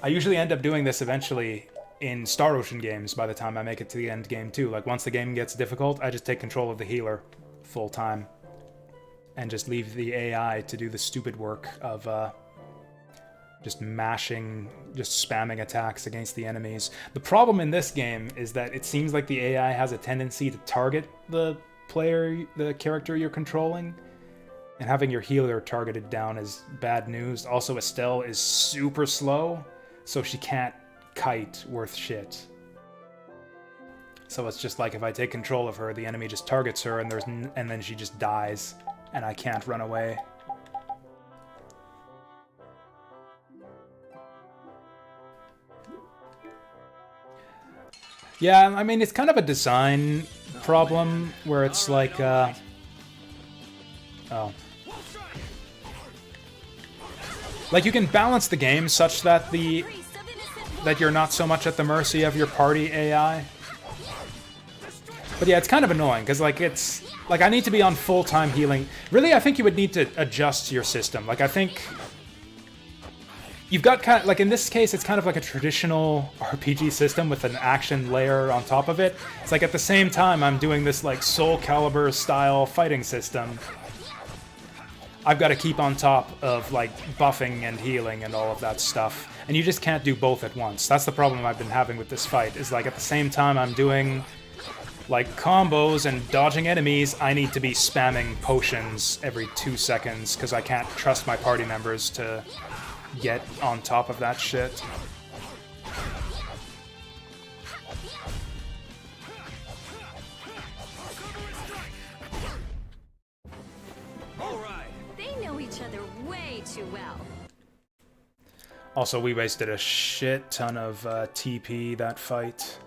I usually end up doing this eventually in Star Ocean games by the time I make it to the end game too. Like, once the game gets difficult, I just take control of the healer full time and just leave the AI to do the stupid work of just mashing, just spamming attacks against the enemies. The problem in this game is that it seems like the AI has a tendency to target the player, the character you're controlling, and having your healer targeted down is bad news. Also, Estelle is super slow, so she can't kite worth shit. So it's just like if I take control of her, the enemy just targets her, and then she just dies, and I can't run away. Yeah, I mean, it's kind of a design problem where it's like, oh. Like, you can balance the game such that that you're not so much at the mercy of your party AI. But yeah, it's kind of annoying, because, like, it's... Like, I need to be on full-time healing. Really, I think you would need to adjust your system. Like, I think... You've got kind of... Like, in this case, it's kind of like a traditional RPG system with an action layer on top of it. It's like, at the same time, I'm doing this, like, Soul Calibur-style fighting system. I've got to keep on top of, like, buffing and healing and all of that stuff. And you just can't do both at once. That's the problem I've been having with this fight, is, like, at the same time I'm doing... like, combos and dodging enemies, I need to be spamming potions every 2 seconds, because I can't trust my party members to get on top of that shit. Alright. They know each other way too well. Also, we wasted a shit ton of TP that fight.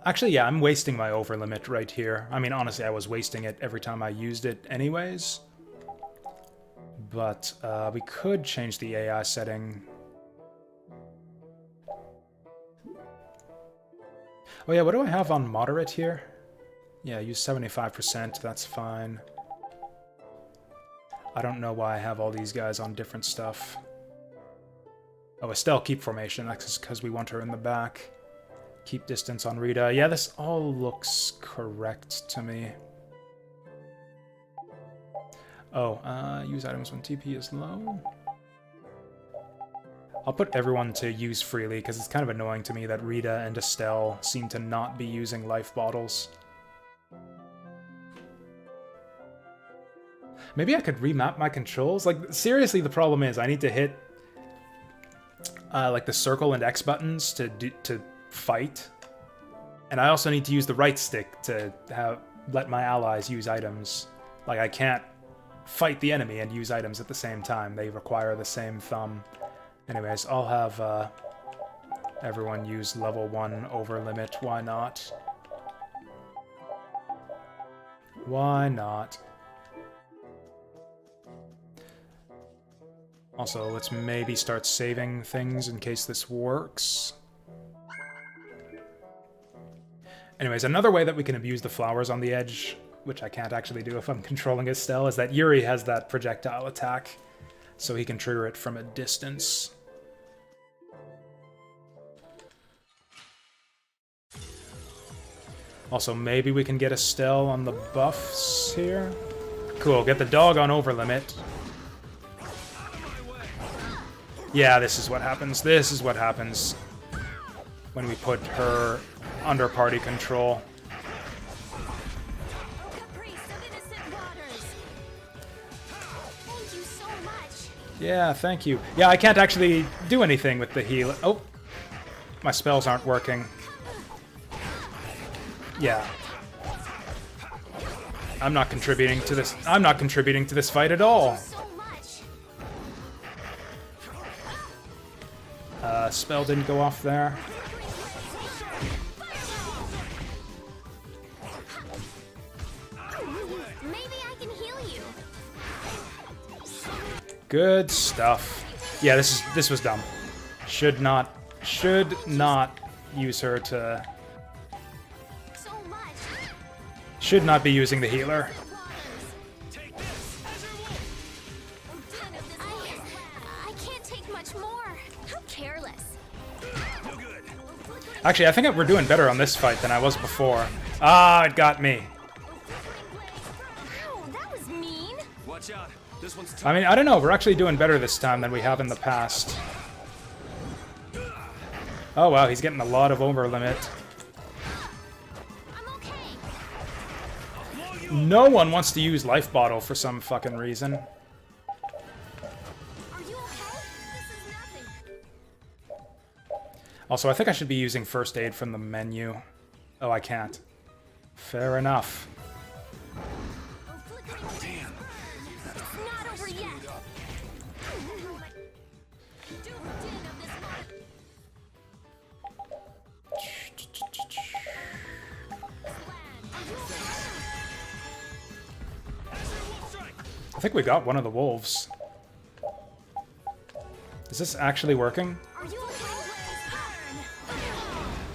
Actually, yeah, I'm wasting my overlimit right here. I mean, honestly, I was wasting it every time I used it anyways. But we could change the AI setting. Oh yeah, what do I have on moderate here? Yeah, use 75%, that's fine. I don't know why I have all these guys on different stuff. Oh, Estelle, keep formation, that's because we want her in the back. Keep distance on Rita. Yeah, this all looks correct to me. Oh, use items when TP is low. I'll put everyone to use freely, because it's kind of annoying to me that Rita and Estelle seem to not be using life bottles. Maybe I could remap my controls? Like, seriously, the problem is I need to hit like the circle and X buttons to fight, and I also need to use the right stick to let my allies use items. Like, I can't fight the enemy and use items at the same time. They require the same thumb. Anyways, I'll have everyone use level 1 over limit. Why not? Why not? Also, let's maybe start saving things in case this works. Anyways, another way that we can abuse the flowers on the edge, which I can't actually do if I'm controlling Estelle, is that Yuri has that projectile attack, so he can trigger it from a distance. Also, maybe we can get Estelle on the buffs here? Cool, get the dog on overlimit. Yeah, this is what happens. This is what happens when we put her under party control. Thank you so much. Yeah, thank you. Yeah, I can't actually do anything with the heal. Oh, my spells aren't working. Yeah. I'm not contributing to this. I'm not contributing to this fight at all. Spell didn't go off there. Maybe I can heal you. Good stuff. Yeah, this was dumb. Should not use her to. Should not be using the healer. Actually, I think we're doing better on this fight than I was before. Ah, it got me. Ow, that was mean. Watch out. This one's tough. I mean, I don't know. We're actually doing better this time than we have in the past. Oh, wow. He's getting a lot of over limit. I'm okay. No one wants to use life bottle for some fucking reason. Are you okay? This is nothing. Also, I think I should be using first aid from the menu. Oh, I can't. Fair enough. Damn. It's not over yet. I think we got one of the wolves. Is this actually working? Are you okay?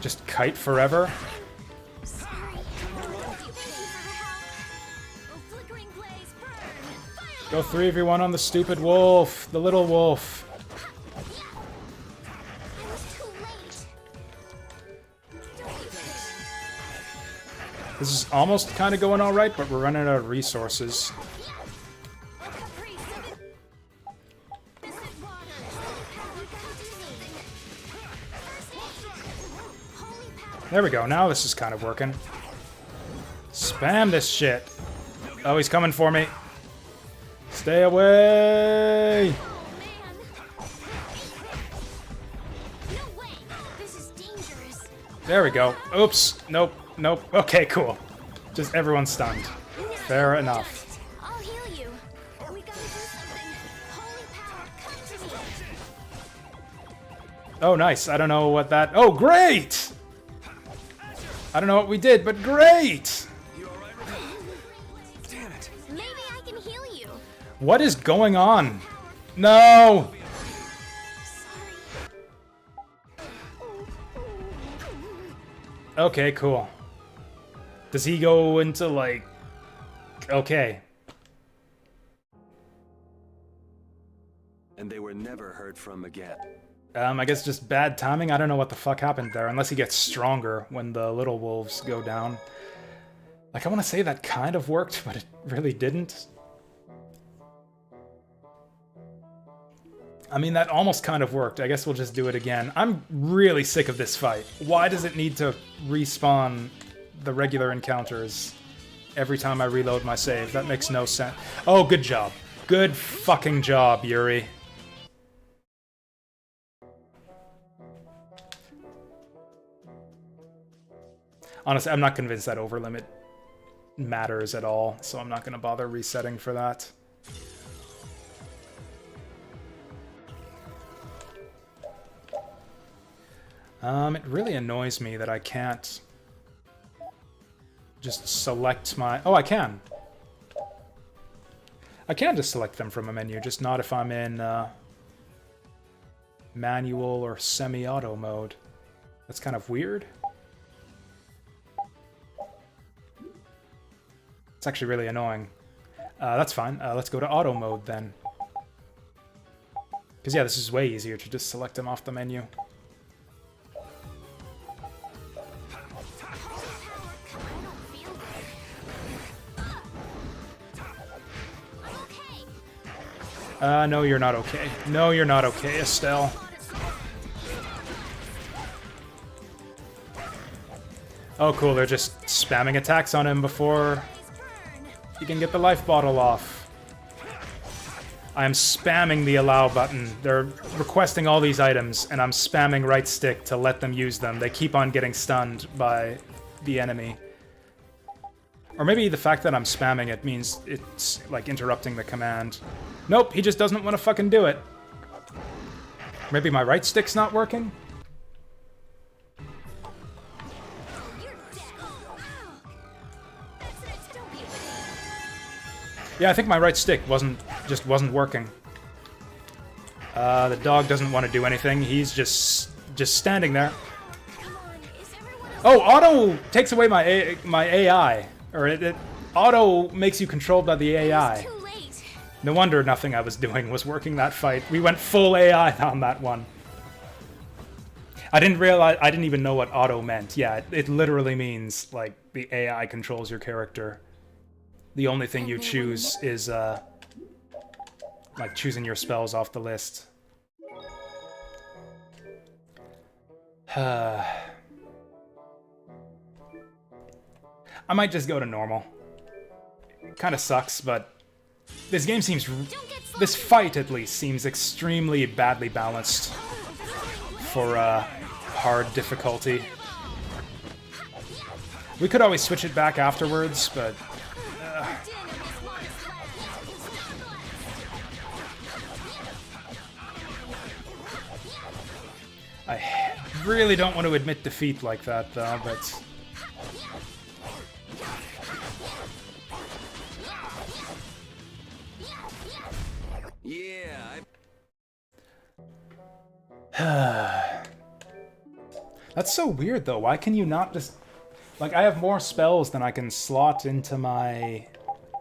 Just kite forever? Sorry. Thank you for the help. Oh, flickering blaze, burn. Fire. Go 3v1 on the stupid wolf. The little wolf. I was too late. Don't be pushed. This is almost kind of going alright, but we're running out of resources. There we go, now this is kind of working. Spam this shit. Oh, he's coming for me. Stay away! There we go. Oops. Nope. Nope. Okay, cool. Just everyone stunned. Fair enough. I'll heal you. We gotta do something. Holy power, come to me. Oh, nice. I don't know what that... Oh, great! I don't know what we did, but great! Damn it. Maybe I can heal you. What is going on? No! Okay, cool. Does he go into, like... Okay. And they were never heard from again. I guess just bad timing. I don't know what the fuck happened there, unless he gets stronger when the little wolves go down. Like, I want to say that kind of worked, but it really didn't. I mean, that almost kind of worked. I guess we'll just do it again. I'm really sick of this fight. Why does it need to respawn the regular encounters every time I reload my save? That makes no sense. Oh, good job. Good fucking job, Yuri. Honestly, I'm not convinced that overlimit matters at all, so I'm not going to bother resetting for that. It really annoys me that I can't just select my... Oh, I can! I can just select them from a menu, just not if I'm in manual or semi-auto mode. That's kind of weird. It's actually really annoying. That's fine. Let's go to auto mode then. Because yeah, this is way easier to just select them off the menu. No, you're not okay. No, you're not okay, Estelle. Oh, cool. They're just spamming attacks on him before you can get the life bottle off. I am spamming the allow button. They're requesting all these items, and I'm spamming right stick to let them use them. They keep on getting stunned by the enemy. Or maybe the fact that I'm spamming it means it's, like, interrupting the command. Nope, he just doesn't want to fucking do it. Maybe my right stick's not working? Yeah, I think my right stick just wasn't working. The dog doesn't want to do anything. He's just standing there. Oh, auto takes away my AI. Or auto makes you controlled by the AI. No wonder nothing I was doing was working that fight. We went full AI on that one. I didn't even know what auto meant. Yeah, it literally means, like, the AI controls your character. The only thing you choose is, like, choosing your spells off the list. I might just go to normal. Kind of sucks, but this game seems... This fight, at least, seems extremely badly balanced for hard difficulty. We could always switch it back afterwards, but... I really don't want to admit defeat like that, though, but... Yeah, That's so weird, though. Why can you not just... Like, I have more spells than I can slot into my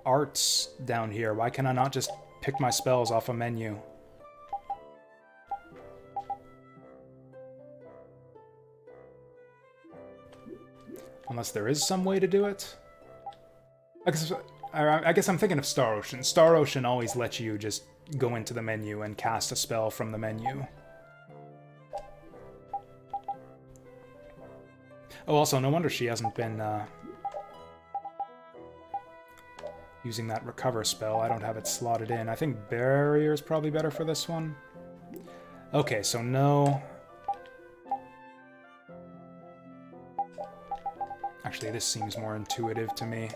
arts down here. Why can I not just pick my spells off a menu? Unless there is some way to do it? I guess I'm thinking of Star Ocean. Star Ocean always lets you just go into the menu and cast a spell from the menu. Oh, also, no wonder she hasn't been using that recover spell. I don't have it slotted in. I think Barrier is probably better for this one. Okay, so no... Actually, this seems more intuitive to me.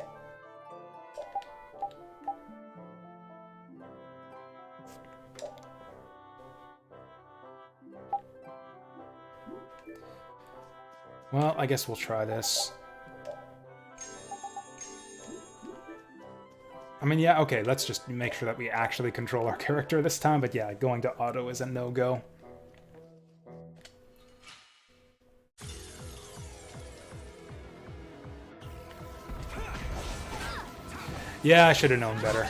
Well, I guess we'll try this. I mean, yeah, okay, let's just make sure that we actually control our character this time, but yeah, going to auto is a no-go. Yeah, I should have known better.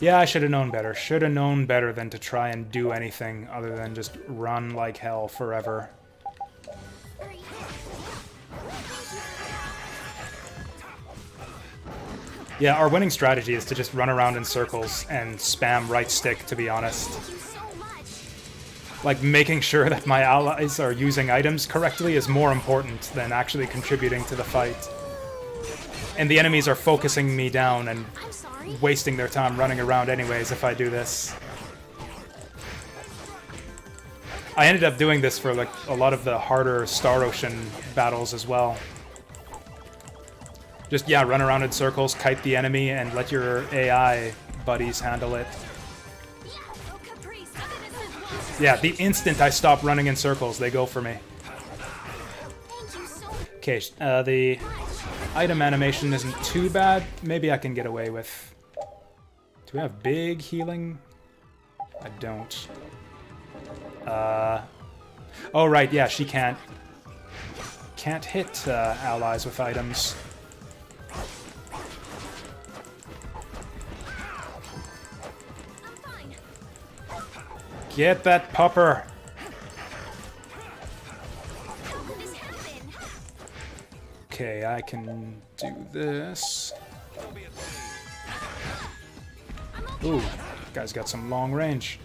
Yeah, I should have known better. Should have known better than to try and do anything other than just run like hell forever. Yeah, our winning strategy is to just run around in circles and spam right stick, to be honest. Like, making sure that my allies are using items correctly is more important than actually contributing to the fight. And the enemies are focusing me down and wasting their time running around anyways if I do this. I ended up doing this for, like, a lot of the harder Star Ocean battles as well. Just, yeah, run around in circles, kite the enemy, and let your AI buddies handle it. Yeah, the instant I stop running in circles, they go for me. Okay, the item animation isn't too bad. Maybe I can get away with... Do we have big healing? I don't. Oh, right, yeah, she can't hit allies with items. Get that pupper! Okay, I can do this. Ooh, guy's got some long range.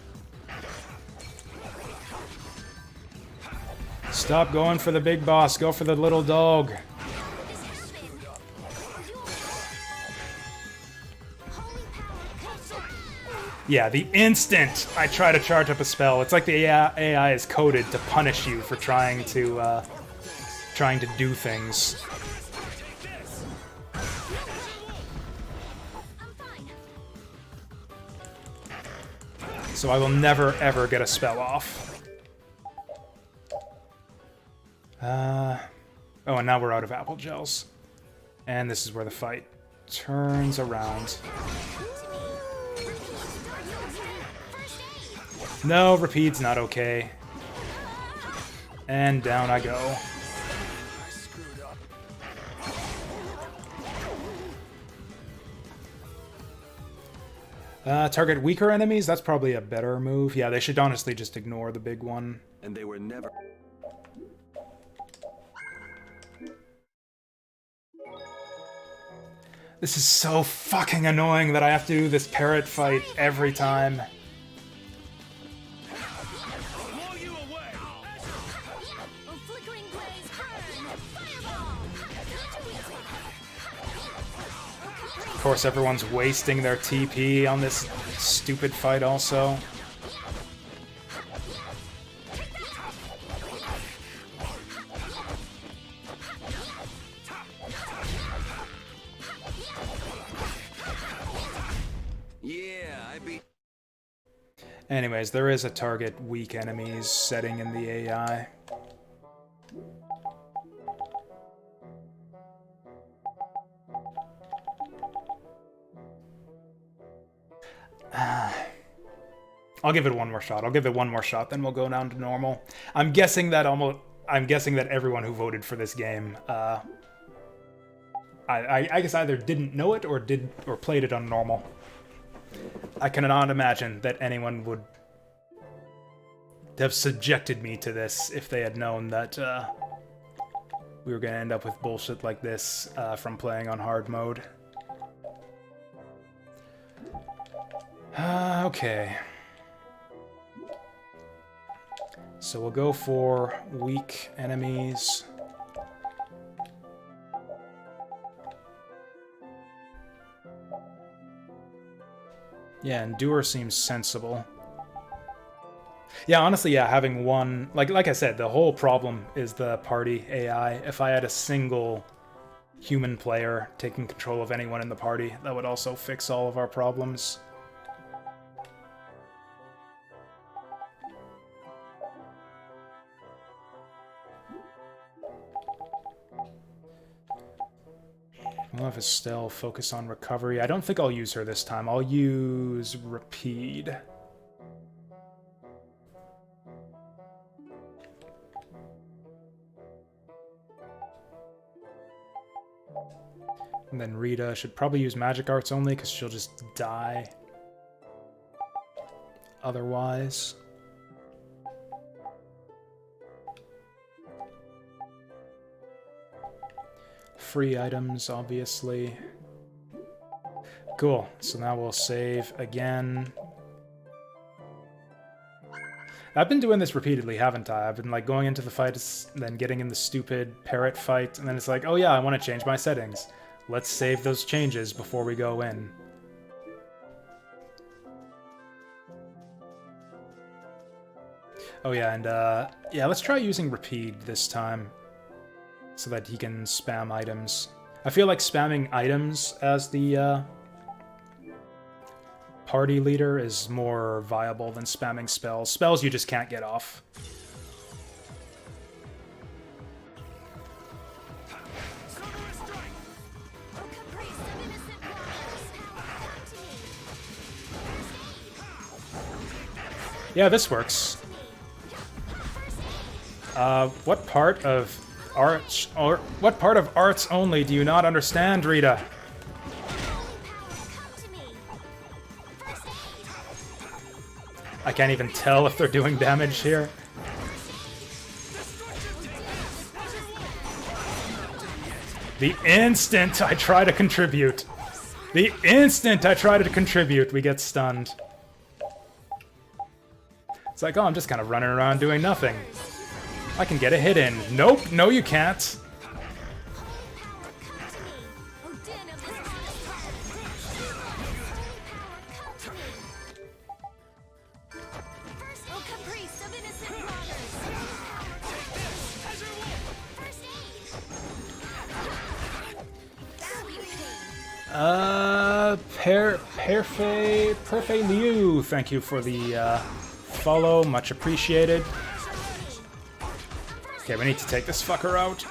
Stop going for the big boss, go for the little dog. Yeah, the instant I try to charge up a spell, it's like the AI is coded to punish you for trying to do things. So I will never ever get a spell off. Oh, and now we're out of apple gels. And this is where the fight turns around. No, repeat's not okay. And down I go. Target weaker enemies? That's probably a better move. Yeah, they should honestly just ignore the big one. And they were never... This is so fucking annoying that I have to do this parrot fight every time. Of course, everyone's wasting their TP on this stupid fight also. Anyways, there is a target weak enemies setting in the AI. I'll give it one more shot. I'll give it one more shot, then we'll go down to normal. I'm guessing that everyone who voted for this game, I guess either didn't know it or played it on normal. I cannot imagine that anyone would have subjected me to this if they had known that we were going to end up with bullshit like this from playing on hard mode. Okay. So we'll go for weak enemies. Yeah, Endure seems sensible. Yeah, honestly, yeah, having one... Like I said, the whole problem is the party AI. If I had a single human player taking control of anyone in the party, that would also fix all of our problems. We'll have Estelle focus on recovery. I don't think I'll use her this time. I'll use Rapide. And then Rita should probably use magic arts only because she'll just die otherwise. Free items, obviously. Cool, so now we'll save again. I've been doing this repeatedly, haven't I? I've been like going into the fights, then getting in the stupid parrot fight, and then it's like, oh yeah, I want to change my settings. Let's save those changes before we go in. Oh yeah, and yeah, let's try using Rapide this time, so that he can spam items. I feel like spamming items as the party leader is more viable than spamming spells. Spells you just can't get off. Yeah, this works. What part of arts or what part of arts only do you not understand, Rita? I can't even tell if they're doing damage here. The instant I try to contribute. The instant I try to contribute, we get stunned. It's like, oh, I'm just kind of running around doing nothing. I can get a hit in. Nope, no you can't. Perfect Liu, thank you for the follow, much appreciated. Okay, we need to take this fucker out.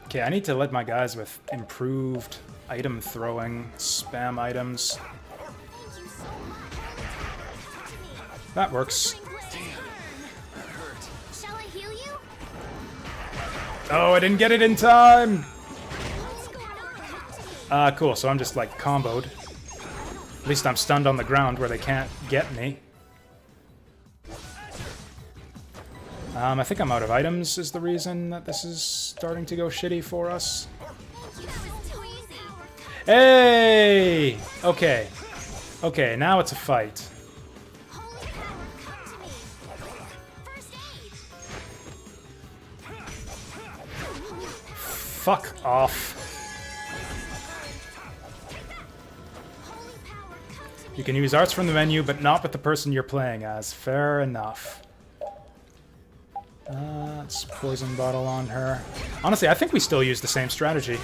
Okay, I need to let my guys with improved item throwing spam items. That works. Oh, I didn't get it in time! Cool, so I'm just, like, comboed. At least I'm stunned on the ground where they can't get me. I think I'm out of items is the reason that this is starting to go shitty for us. Hey! Okay. Okay, now it's a fight. Fuck off. You can use arts from the menu, but not with the person you're playing as. Fair enough. Let's poison bottle on her. Honestly, I think we still use the same strategy.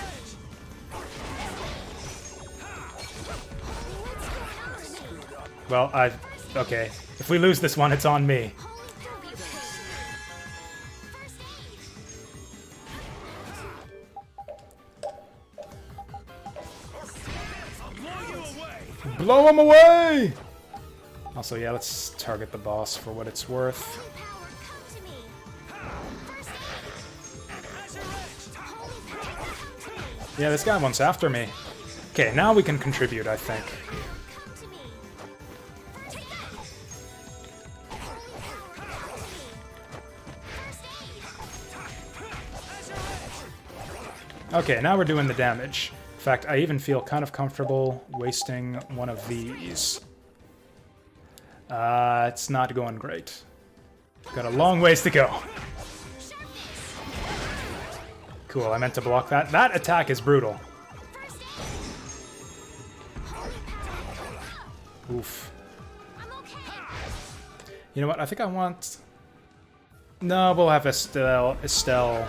Well, okay. If we lose this one, it's on me. Blow him away! Also, yeah, let's target the boss for what it's worth. Yeah, this guy wants after me. Okay, now we can contribute, I think. Okay, now we're doing the damage. In fact, I even feel kind of comfortable wasting one of these. It's not going great. Got a long ways to go. Cool, I meant to block that. That attack is brutal. Oof. You know what? I think I want... No, we'll have Estelle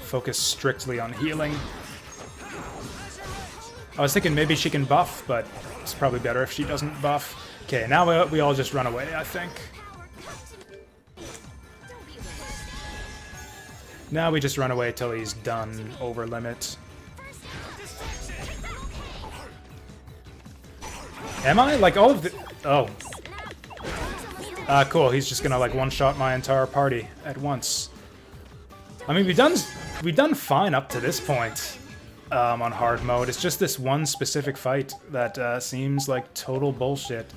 focus strictly on healing. I was thinking maybe she can buff, but it's probably better if she doesn't buff. Okay, now we all just run away, I think. Now we just run away till he's done over limit. Am I? Like, all of the... Oh. Cool, he's just gonna, like, one-shot my entire party at once. I mean, we've done fine up to this point on hard mode. It's just this one specific fight that seems like total bullshit.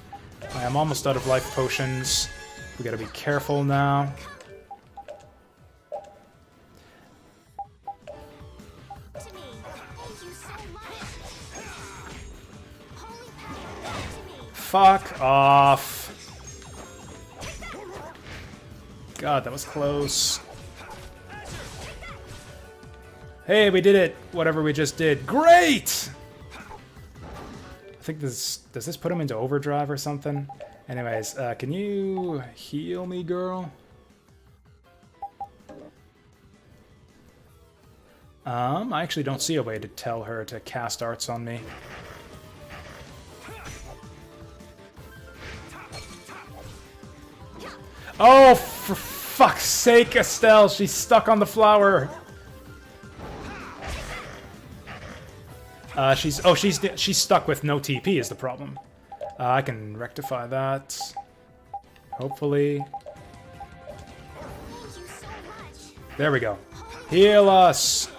I am almost out of life potions. We gotta be careful now. Fuck off. God, that was close. Hey, we did it! Whatever we just did. Great! I think this... Does this put him into overdrive or something? Anyways, can you heal me, girl? I actually don't see a way to tell her to cast arts on me. Oh, for fuck's sake, Estelle! She's stuck on the flower! She's stuck with no TP is the problem. I can rectify that. Hopefully. There we go. Heal us!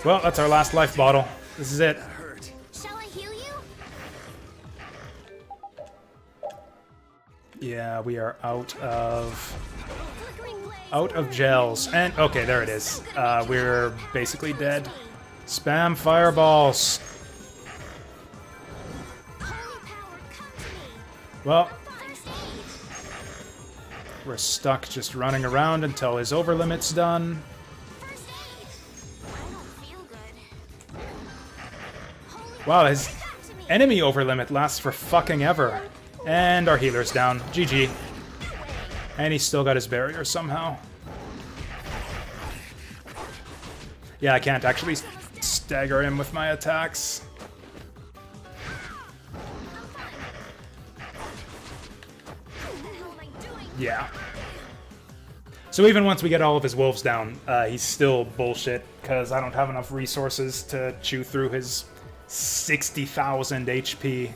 Well, that's our last life bottle. This is it. Shall I heal you? Yeah, we are out of gels. And okay, there it is. We're basically dead. Spam fireballs. Well, we're stuck just running around until his overlimit's done. Wow, his enemy overlimit lasts for fucking ever. And our healer's down. GG. And he's still got his barrier somehow. Yeah, I can't actually stagger him with my attacks. Yeah. So even once we get all of his wolves down, he's still bullshit, because I don't have enough resources to chew through his 60,000 HP.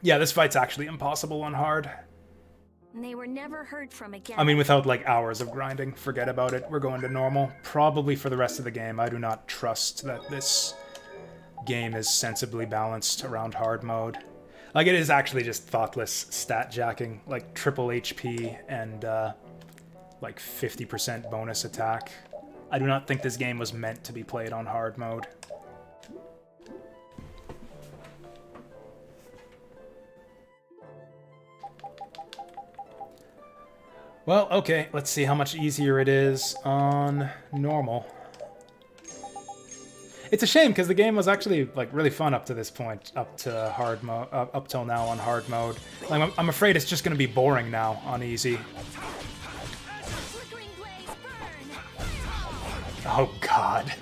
Yeah, this fight's actually impossible on hard. and they were never heard from again. I mean, without like hours of grinding, forget about it. We're going to normal. Probably for the rest of the game. I do not trust that this game is sensibly balanced around hard mode. Like, it is actually just thoughtless stat jacking, like triple HP and like 50% bonus attack. I do not think this game was meant to be played on hard mode. Well, okay, let's see how much easier it is on normal. It's a shame because the game was actually like really fun up to this point, up to hard mode, up till now on hard mode. Like, I'm afraid it's just going to be boring now on easy. Oh God.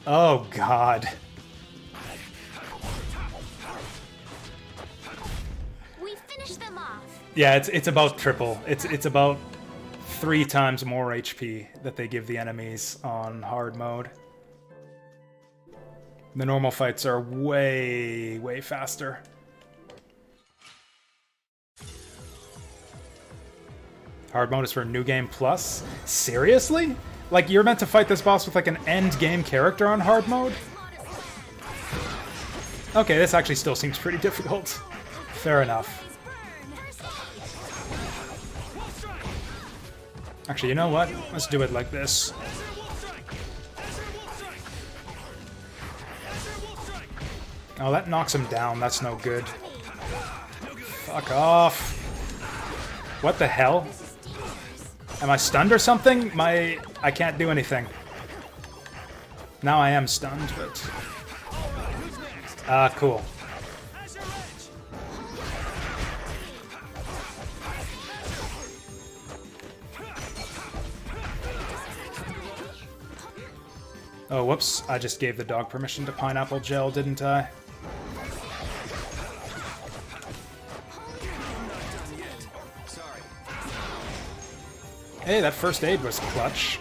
Oh God. We finished them off. Yeah, it's about triple. It's about 3 times more HP that they give the enemies on hard mode. The normal fights are way faster. Hard mode is for New Game Plus? Seriously? Like, you're meant to fight this boss with like an end game character on hard mode? Okay, this actually still seems pretty difficult. Fair enough. Actually, you know what? Let's do it like this. Oh, that knocks him down. That's no good. Fuck off. What the hell? Am I stunned or something? I can't do anything. Now I am stunned, but... cool. Oh, whoops. I just gave the dog permission to pineapple gel, didn't I? Hey, that first aid was clutch.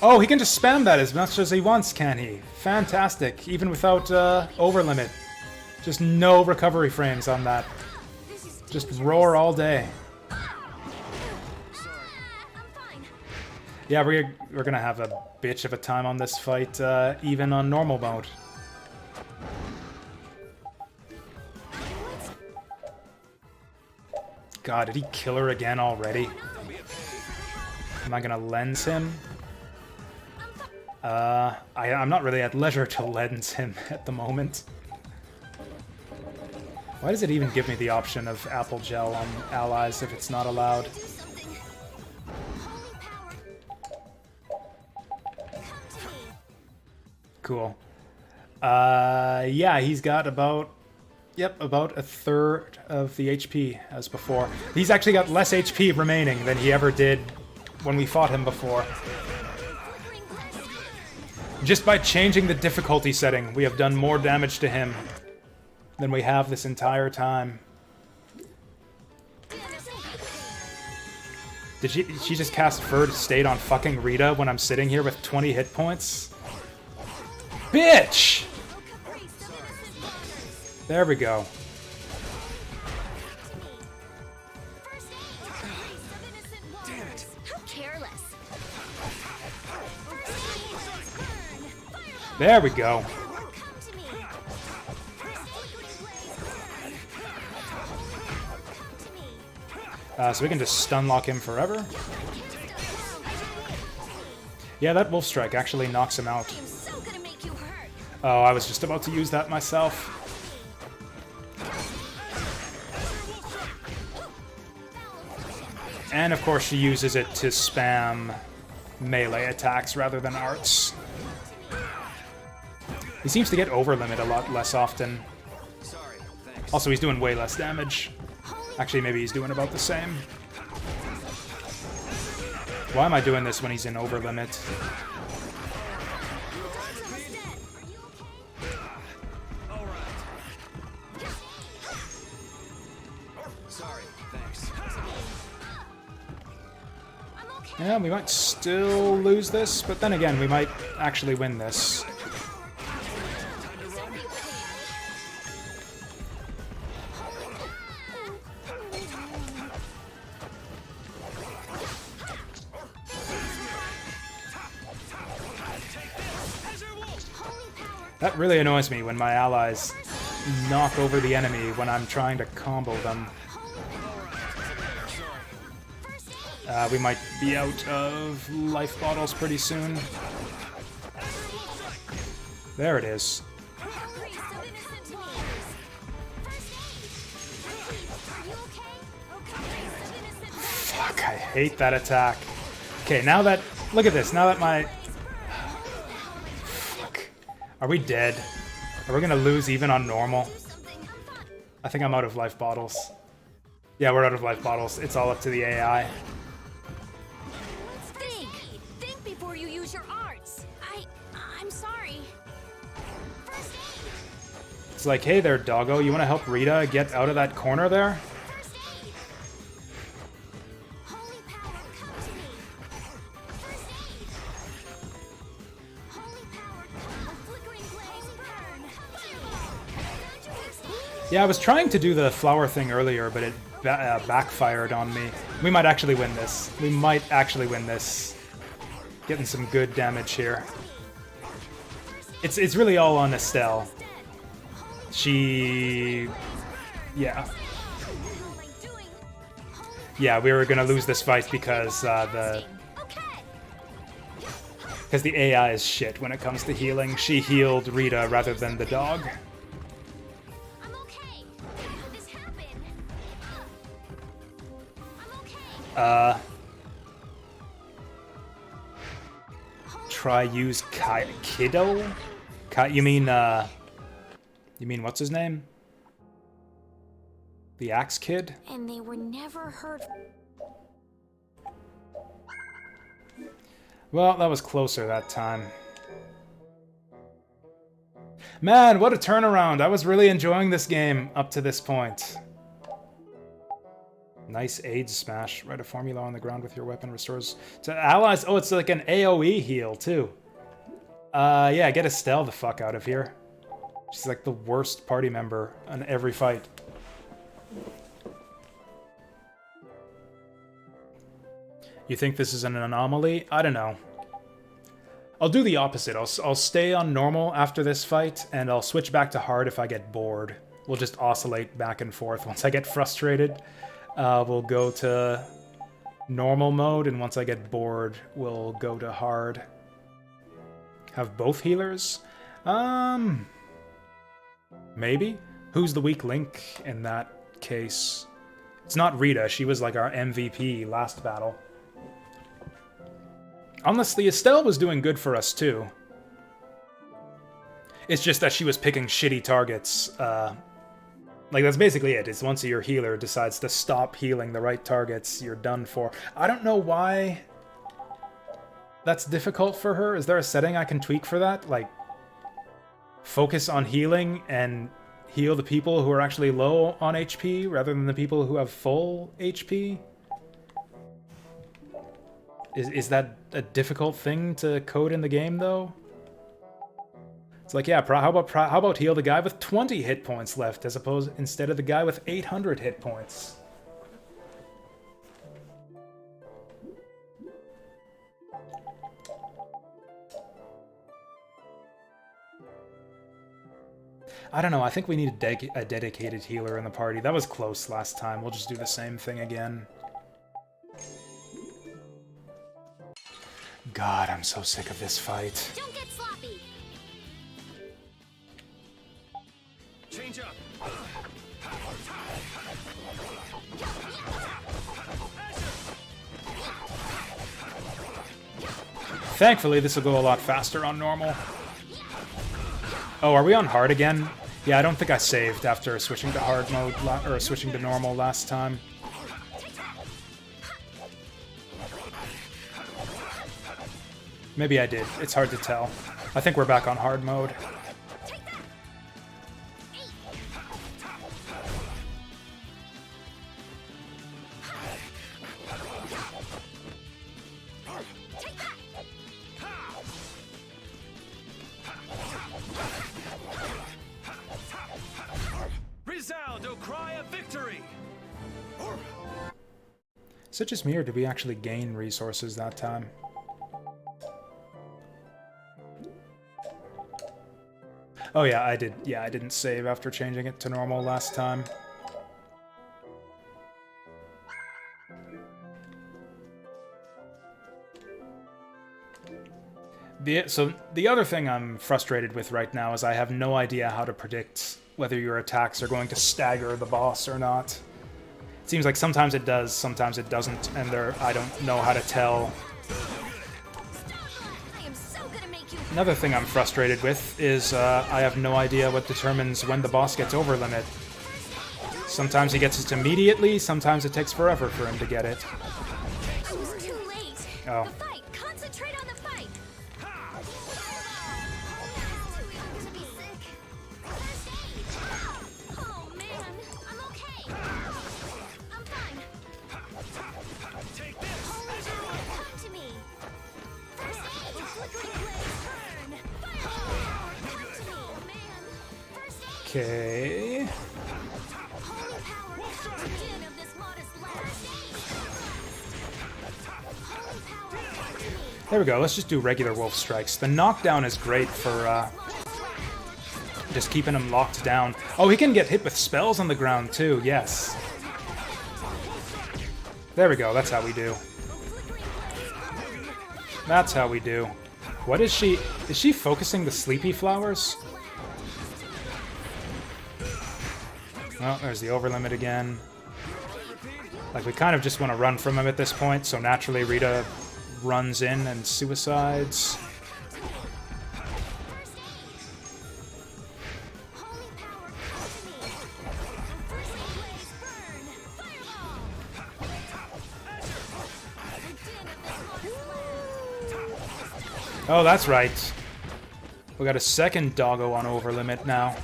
Oh, he can just spam that as much as he wants, can he? Fantastic. Even without over limit. Just no recovery frames on that. Just roar all day. Yeah, we're gonna have a bitch of a time on this fight, even on normal mode. God, did he kill her again already? Am I gonna lens him? I'm not really at leisure to lens him at the moment. Why does it even give me the option of apple gel on allies if it's not allowed? Cool. Yeah, he's got about... Yep, about a third of the HP as before. He's actually got less HP remaining than he ever did when we fought him before. Just by changing the difficulty setting, we have done more damage to him than we have this entire time. Did she just cast Third State on fucking Rita when I'm sitting here with 20 hit points? Bitch! There we go. There we go. So we can just stun lock him forever. Yeah, that Wolf Strike actually knocks him out. Oh, I was just about to use that myself. And of course she uses it to spam melee attacks rather than arts. He seems to get over limit a lot less often. Also, he's doing way less damage. Actually, maybe he's doing about the same. Why am I doing this when he's in over limit? Yeah, we might still lose this, but then again, we might actually win this. That really annoys me when my allies knock over the enemy when I'm trying to combo them. We might be out of life bottles pretty soon. There it is. Fuck, I hate that attack. Okay, now that... Look at this, now that my... Fuck. Are we dead? Are we gonna lose even on normal? I think I'm out of life bottles. Yeah, we're out of life bottles. It's all up to the AI. Think before you use your arts. I'm sorry. First aid. It's like, hey there, doggo, you wanna help Rita get out of that corner there? First aid. Holy power, come to me. First aid. Holy power, come. Flickering flames burn. Fireball. Found your first aid. Yeah, I was trying to do the flower thing earlier, but it backfired on me. We might actually win this. We might actually win this. Getting some good damage here. It's really all on Estelle. She... Yeah. Yeah, we were gonna lose this fight because the AI is shit when it comes to healing. She healed Rita rather than the dog. I'm okay. How this happened? I'm okay. Try use Kiddo? You mean what's his name? The Axe Kid? And they were never heard. Well, that was closer that time. Man, what a turnaround! I was really enjoying this game up to this point. Nice AIDS smash. Write a formula on the ground with your weapon. Restores to allies. Oh, it's like an AoE heal, too. Yeah, get Estelle the fuck out of here. She's like the worst party member on every fight. You think this is an anomaly? I don't know. I'll do the opposite. I'll stay on normal after this fight, and I'll switch back to hard if I get bored. We'll just oscillate back and forth. Once I get frustrated, we'll go to normal mode, and once I get bored, we'll go to hard. Have both healers? Maybe? Who's the weak link in that case? It's not Rita. She was like our MVP last battle. Honestly, Estelle was doing good for us, too. It's just that she was picking shitty targets. Like, that's basically it. It's once your healer decides to stop healing the right targets, you're done for. I don't know why that's difficult for her. Is there a setting I can tweak for that? Like, focus on healing and heal the people who are actually low on HP rather than the people who have full HP? Is that a difficult thing to code in the game, though? It's like, yeah, how about heal the guy with 20 hit points left instead of the guy with 800 hit points? I don't know, I think we need a dedicated healer in the party. That was close last time. We'll just do the same thing again. God, I'm so sick of this fight. Don't get sloppy. Change up. Thankfully, this will go a lot faster on normal. Oh, are we on hard again? Yeah, I don't think I saved after switching to hard mode, or switching to normal last time. Maybe I did. It's hard to tell. I think we're back on hard mode. Resound, O cry of victory! Is it just me, or did we actually gain resources that time? Oh yeah, I did. Yeah, I didn't save after changing it to normal last time. So the other thing I'm frustrated with right now is I have no idea how to predict whether your attacks are going to stagger the boss or not. It seems like sometimes it does, sometimes it doesn't, and I don't know how to tell. Another thing I'm frustrated with is I have no idea what determines when the boss gets over limit. Sometimes he gets it immediately, sometimes it takes forever for him to get it. Oh. Okay. There we go, let's just do regular wolf strikes. The knockdown is great for just keeping him locked down. Oh, he can get hit with spells on the ground too, yes. There we go, that's how we do. That's how we do. What is she? Is she focusing the sleepy flowers? Oh, there's the overlimit again. Like, we kind of just want to run from him at this point, so naturally Rita runs in and suicides. Oh, that's right. We got a second doggo on overlimit now.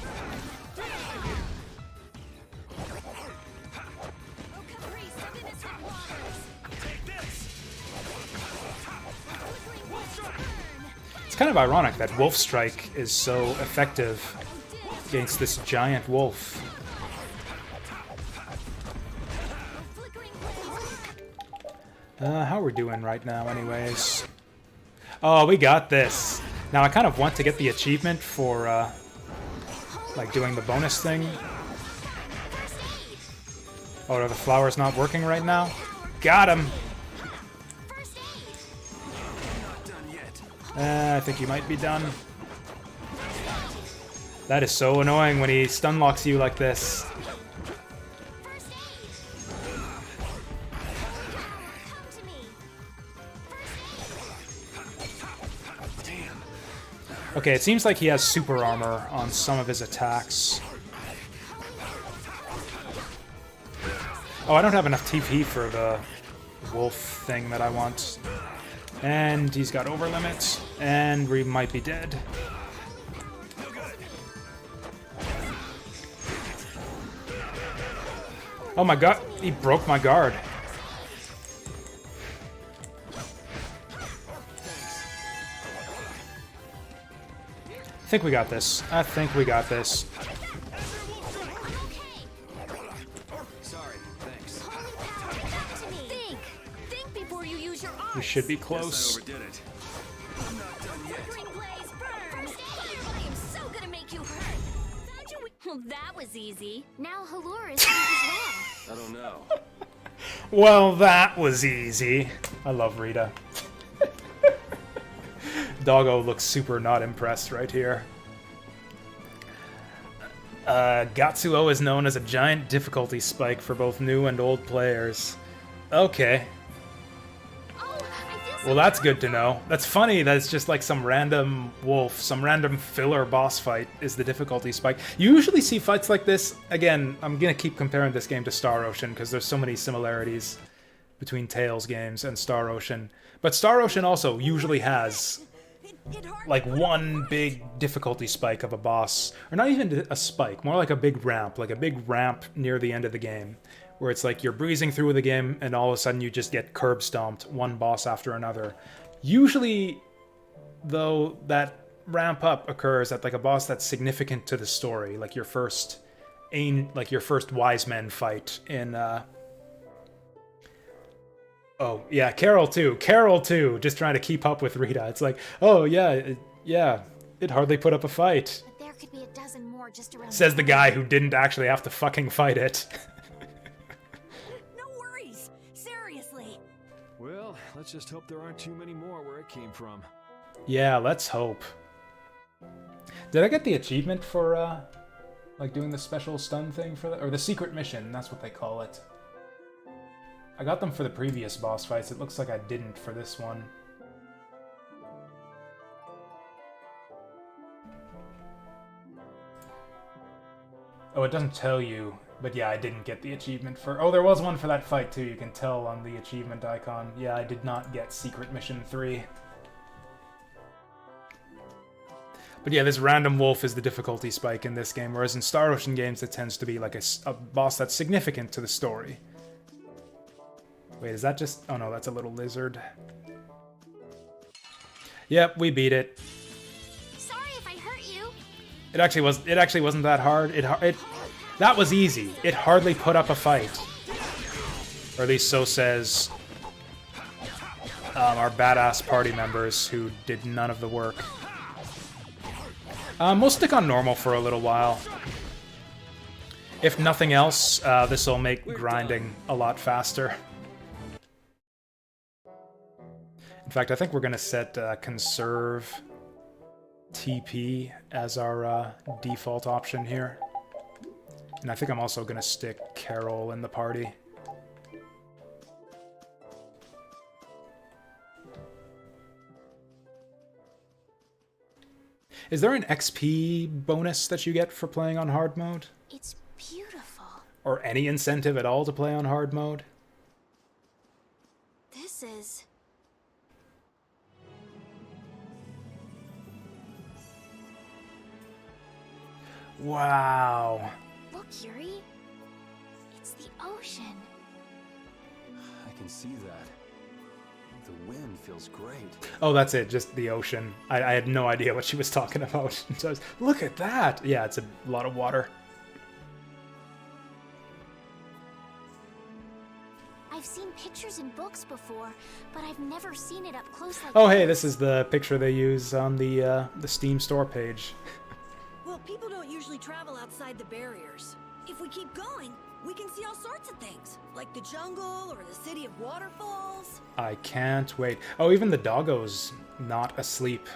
It's kind of ironic that Wolf Strike is so effective against this giant wolf. How are we doing right now, anyways? Oh, we got this. Now, I kind of want to get the achievement for, like, doing the bonus thing. Oh, are the flowers not working right now? Got him! I think you might be done. That is so annoying when he stun locks you like this. Okay, it seems like he has super armor on some of his attacks. Oh, I don't have enough TP for the wolf thing that I want. And he's got overlimits, and we might be dead. Oh my god, he broke my guard. I think we got this. I think we got this. We should be close. Well, that was easy. Now Halor is as well. I don't know. Well, that was easy. I love Rita. Doggo looks super not impressed right here. Gatsuo is known as a giant difficulty spike for both new and old players. Okay. Well, that's good to know. That's funny that it's just like some random wolf, some random filler boss fight is the difficulty spike. You usually see fights like this. Again, I'm going to keep comparing this game to Star Ocean because there's so many similarities between Tales games and Star Ocean. But Star Ocean also usually has like one big difficulty spike of a boss. Or not even a spike, more like a big ramp near the end of the game. Where it's like you're breezing through the game and all of a sudden you just get curb stomped one boss after another. Usually, though, that ramp up occurs at like a boss that's significant to the story, like your first wise men fight in oh yeah, Carol too, just trying to keep up with Rita. It's like, oh yeah, it hardly put up a fight. But there could be a dozen more just around. Says the guy who didn't actually have to fucking fight it. No worries. Seriously. Well, let's just hope there aren't too many more where it came from. Yeah, let's hope. Did I get the achievement for, like, doing the special stun thing for that? Or the secret mission, that's what they call it. I got them for the previous boss fights. It looks like I didn't for this one. Oh, it doesn't tell you. But yeah, I didn't get the achievement for... Oh, there was one for that fight, too. You can tell on the achievement icon. Yeah, I did not get Secret Mission 3. But yeah, this random wolf is the difficulty spike in this game, whereas in Star Ocean games it tends to be like a boss that's significant to the story. Wait, is that just... Oh no, that's a little lizard. Yep, we beat it. Sorry if I hurt you. It actually wasn't that hard. That was easy. It hardly put up a fight. Or at least so says our badass party members who did none of the work. We'll stick on normal for a little while. If nothing else, this will make grinding a lot faster. In fact, I think we're going to set conserve TP as our default option here. And I think I'm also going to stick Carol in the party. Is there an XP bonus that you get for playing on hard mode? It's beautiful. Or any incentive at all to play on hard mode? This is... Wow. Look, Yuri. It's the ocean. I can see that. The wind feels great. Oh, that's it, just the ocean. I had no idea what she was talking about. So I was, look at that! Yeah, it's a lot of water. I've seen pictures in books before, but I've never seen it up close like Oh, hey, this is the picture they use on the Steam store page. Well, people don't usually travel outside the barriers. If we keep going, we can see all sorts of things, like the jungle or the city of waterfalls. I can't wait. Oh, even the doggo's not asleep.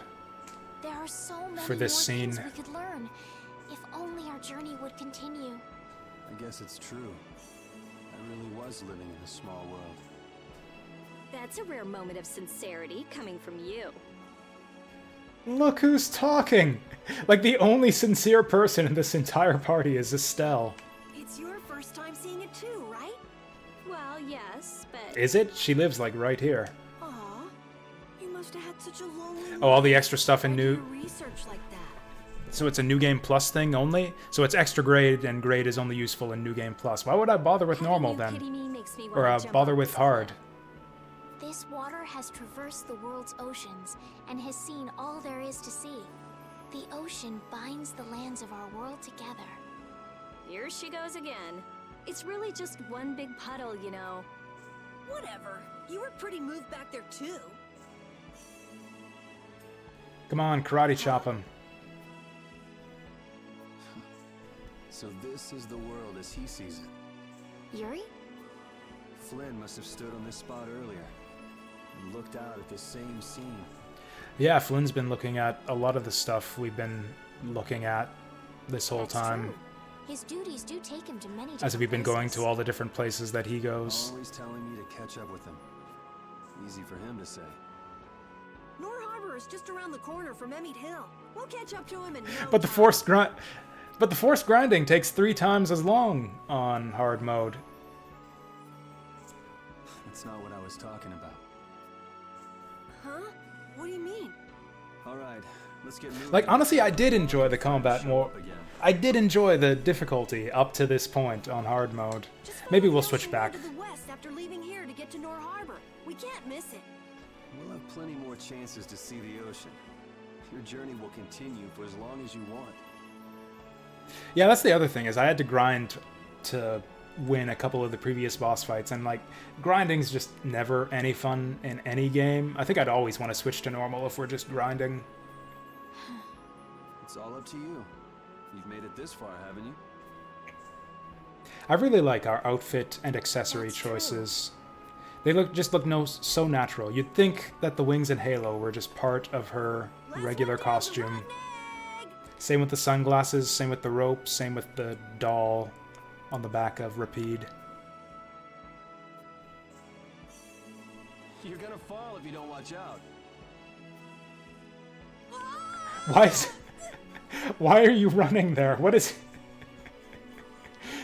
There are so many For this more scene. things we could learn. If only our journey would continue. I guess it's true. I really was living in a small world. That's a rare moment of sincerity coming from you. Look who's talking! Like, the only sincere person in this entire party is Estelle. It's your first time seeing it too, right? Well, yes, but... Is it? She lives, like, right here. Aw, you must have had such a lonely... Oh, all the extra stuff in Why do new... you research like that? So it's a New Game Plus thing only? So it's extra grade, and grade is only useful in New Game Plus. Why would I bother with normal, then? Or bother with hard? This water has traversed the world's oceans and has seen all there is to see. The ocean binds the lands of our world together. Here she goes again. It's really just one big puddle, you know. Whatever. You were pretty moved back there too. Come on, karate chop him. So this is the world as he sees it. Yuri? Flynn must have stood on this spot earlier and looked out at this same scene. Yeah, Flynn's been looking at a lot of the stuff we've been looking at this whole That's time. true. His duties do take him to many As different we've been going places. to all the different places that he goes. Always telling me to catch up with him. Easy for him to say. Nor Harbor is just around the corner from Emmett Hill. We'll catch up to him in no But the time. forced grinding takes 3 times as long on hard mode. That's not what I was talking about. Huh? What do you mean? Alright, let's get moving. Like, honestly, I did enjoy the combat more. Up again. I did enjoy the difficulty up to this point on hard mode. Just Maybe follow we'll the switch ocean back. To the west after leaving here to get to Nor Harbor. We can't miss it. We'll have plenty more chances to see the ocean. Your journey will continue for as long as you want. Yeah, that's the other thing, is I had to grind to win a couple of the previous boss fights, and like, grinding's just never any fun in any game. I think I'd always want to switch to normal if we're just grinding. It's all up to you. You've made it this far, haven't you? I really like our outfit and accessory choices. They just look so natural. You'd think that the wings in Halo were just part of her regular costume. Same with the sunglasses, same with the rope, same with the doll on the back of Rapide. You're gonna fall if you don't watch out. Why are you running there? What is...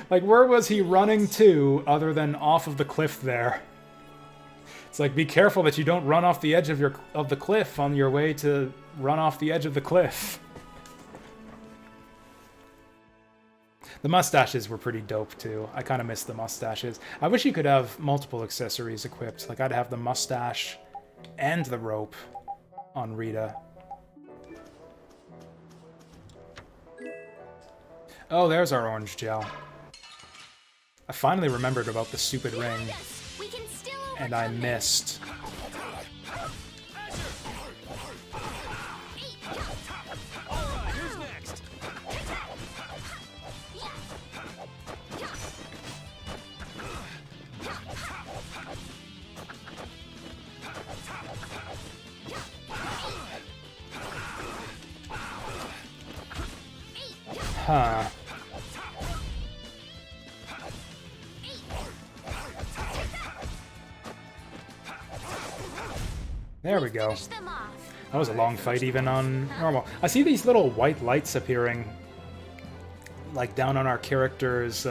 Like, where was he running to other than off of the cliff there? It's like, be careful that you don't run off the edge of the cliff on your way to run off the edge of the cliff. The mustaches were pretty dope, too. I kind of miss the mustaches. I wish you could have multiple accessories equipped. Like, I'd have the mustache and the rope on Rita. Oh, there's our orange gel. I finally remembered about the stupid ring, and I missed. Huh. There we go. That was a long fight even on normal. I see these little white lights appearing, like down on our character's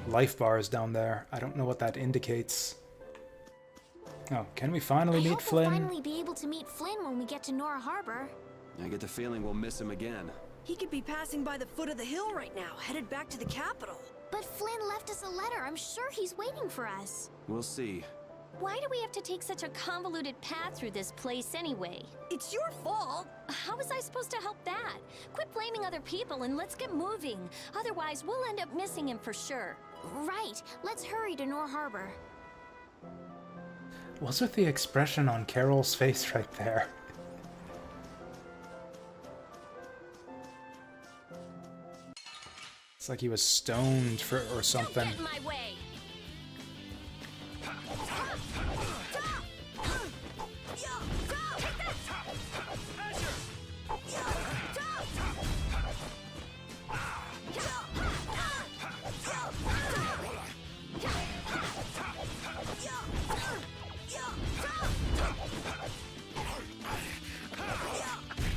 life bars down there. I don't know what that indicates. Oh, can we finally meet Flynn? We'll finally be able to meet Flynn when we get to Nora Harbor. I get the feeling we'll miss him again. He could be passing by the foot of the hill right now, headed back to the capital. But Flynn left us a letter. I'm sure he's waiting for us. We'll see. Why do we have to take such a convoluted path through this place anyway? It's your fault. How was I supposed to help that? Quit blaming other people and let's get moving. Otherwise, we'll end up missing him for sure. Right. Let's hurry to Nora Harbor. What's with the expression on Carol's face right there? It's like he was stoned or something. Don't get in my way.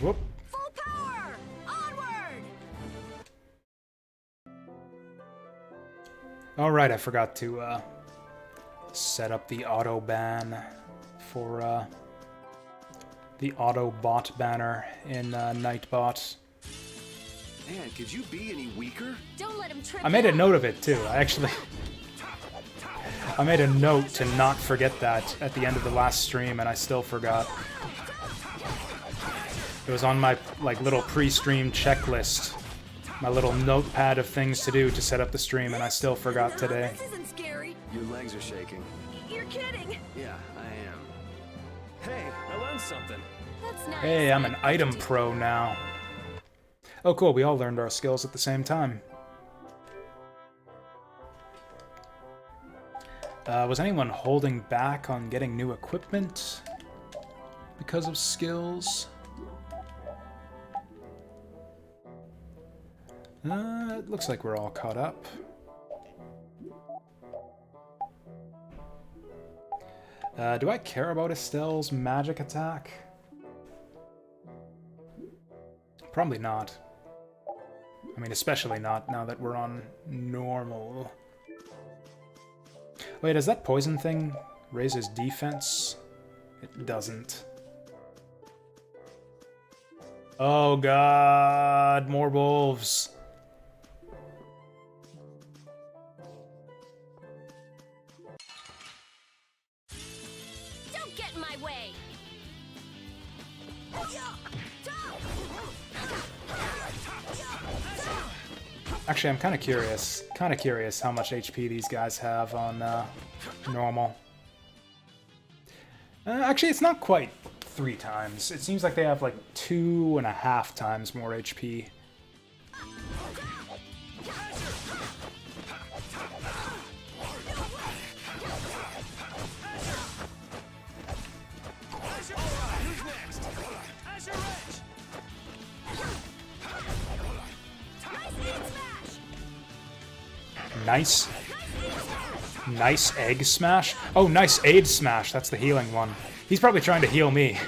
Whoop. Full power! Onward! Alright, I forgot to set up the auto ban for the auto bot banner in Nightbot. Man, could you be any weaker? Don't let him trip. I made a note of it too. I made a note to not forget that at the end of the last stream, and I still forgot. It was on my little pre-stream checklist, my little notepad of things to do to set up the stream, and I still forgot today. This isn't scary. Your legs are shaking. You're kidding. Yeah, I am. Hey, I learned something. That's nice. Hey, I'm an item pro now. Oh cool, we all learned our skills at the same time. Was anyone holding back on getting new equipment because of skills? It looks like we're all caught up. Do I care about Estelle's magic attack? Probably not. I mean, especially not now that we're on normal. Wait, does that poison thing raise his defense? It doesn't. Oh god, more wolves. Don't get in my way. Actually, I'm kind of curious how much HP these guys have on normal. Actually, it's not quite 3 times. It seems like they have like 2.5 times more HP Nice. Nice egg smash. Oh, nice aid smash. That's the healing one. He's probably trying to heal me.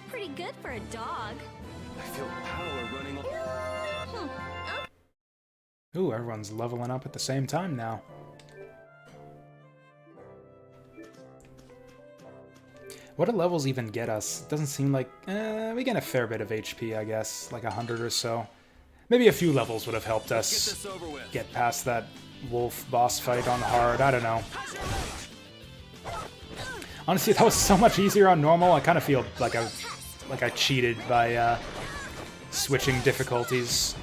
Pretty good for a dog. I feel power running. Ooh, everyone's leveling up at the same time now. What do levels even get us? Doesn't seem like... we get a fair bit of HP, I guess. Like 100 or so. Maybe a few levels would have helped us get past that wolf boss fight on hard. I don't know. Honestly, that was so much easier on normal. I kind of feel like I cheated by switching difficulties.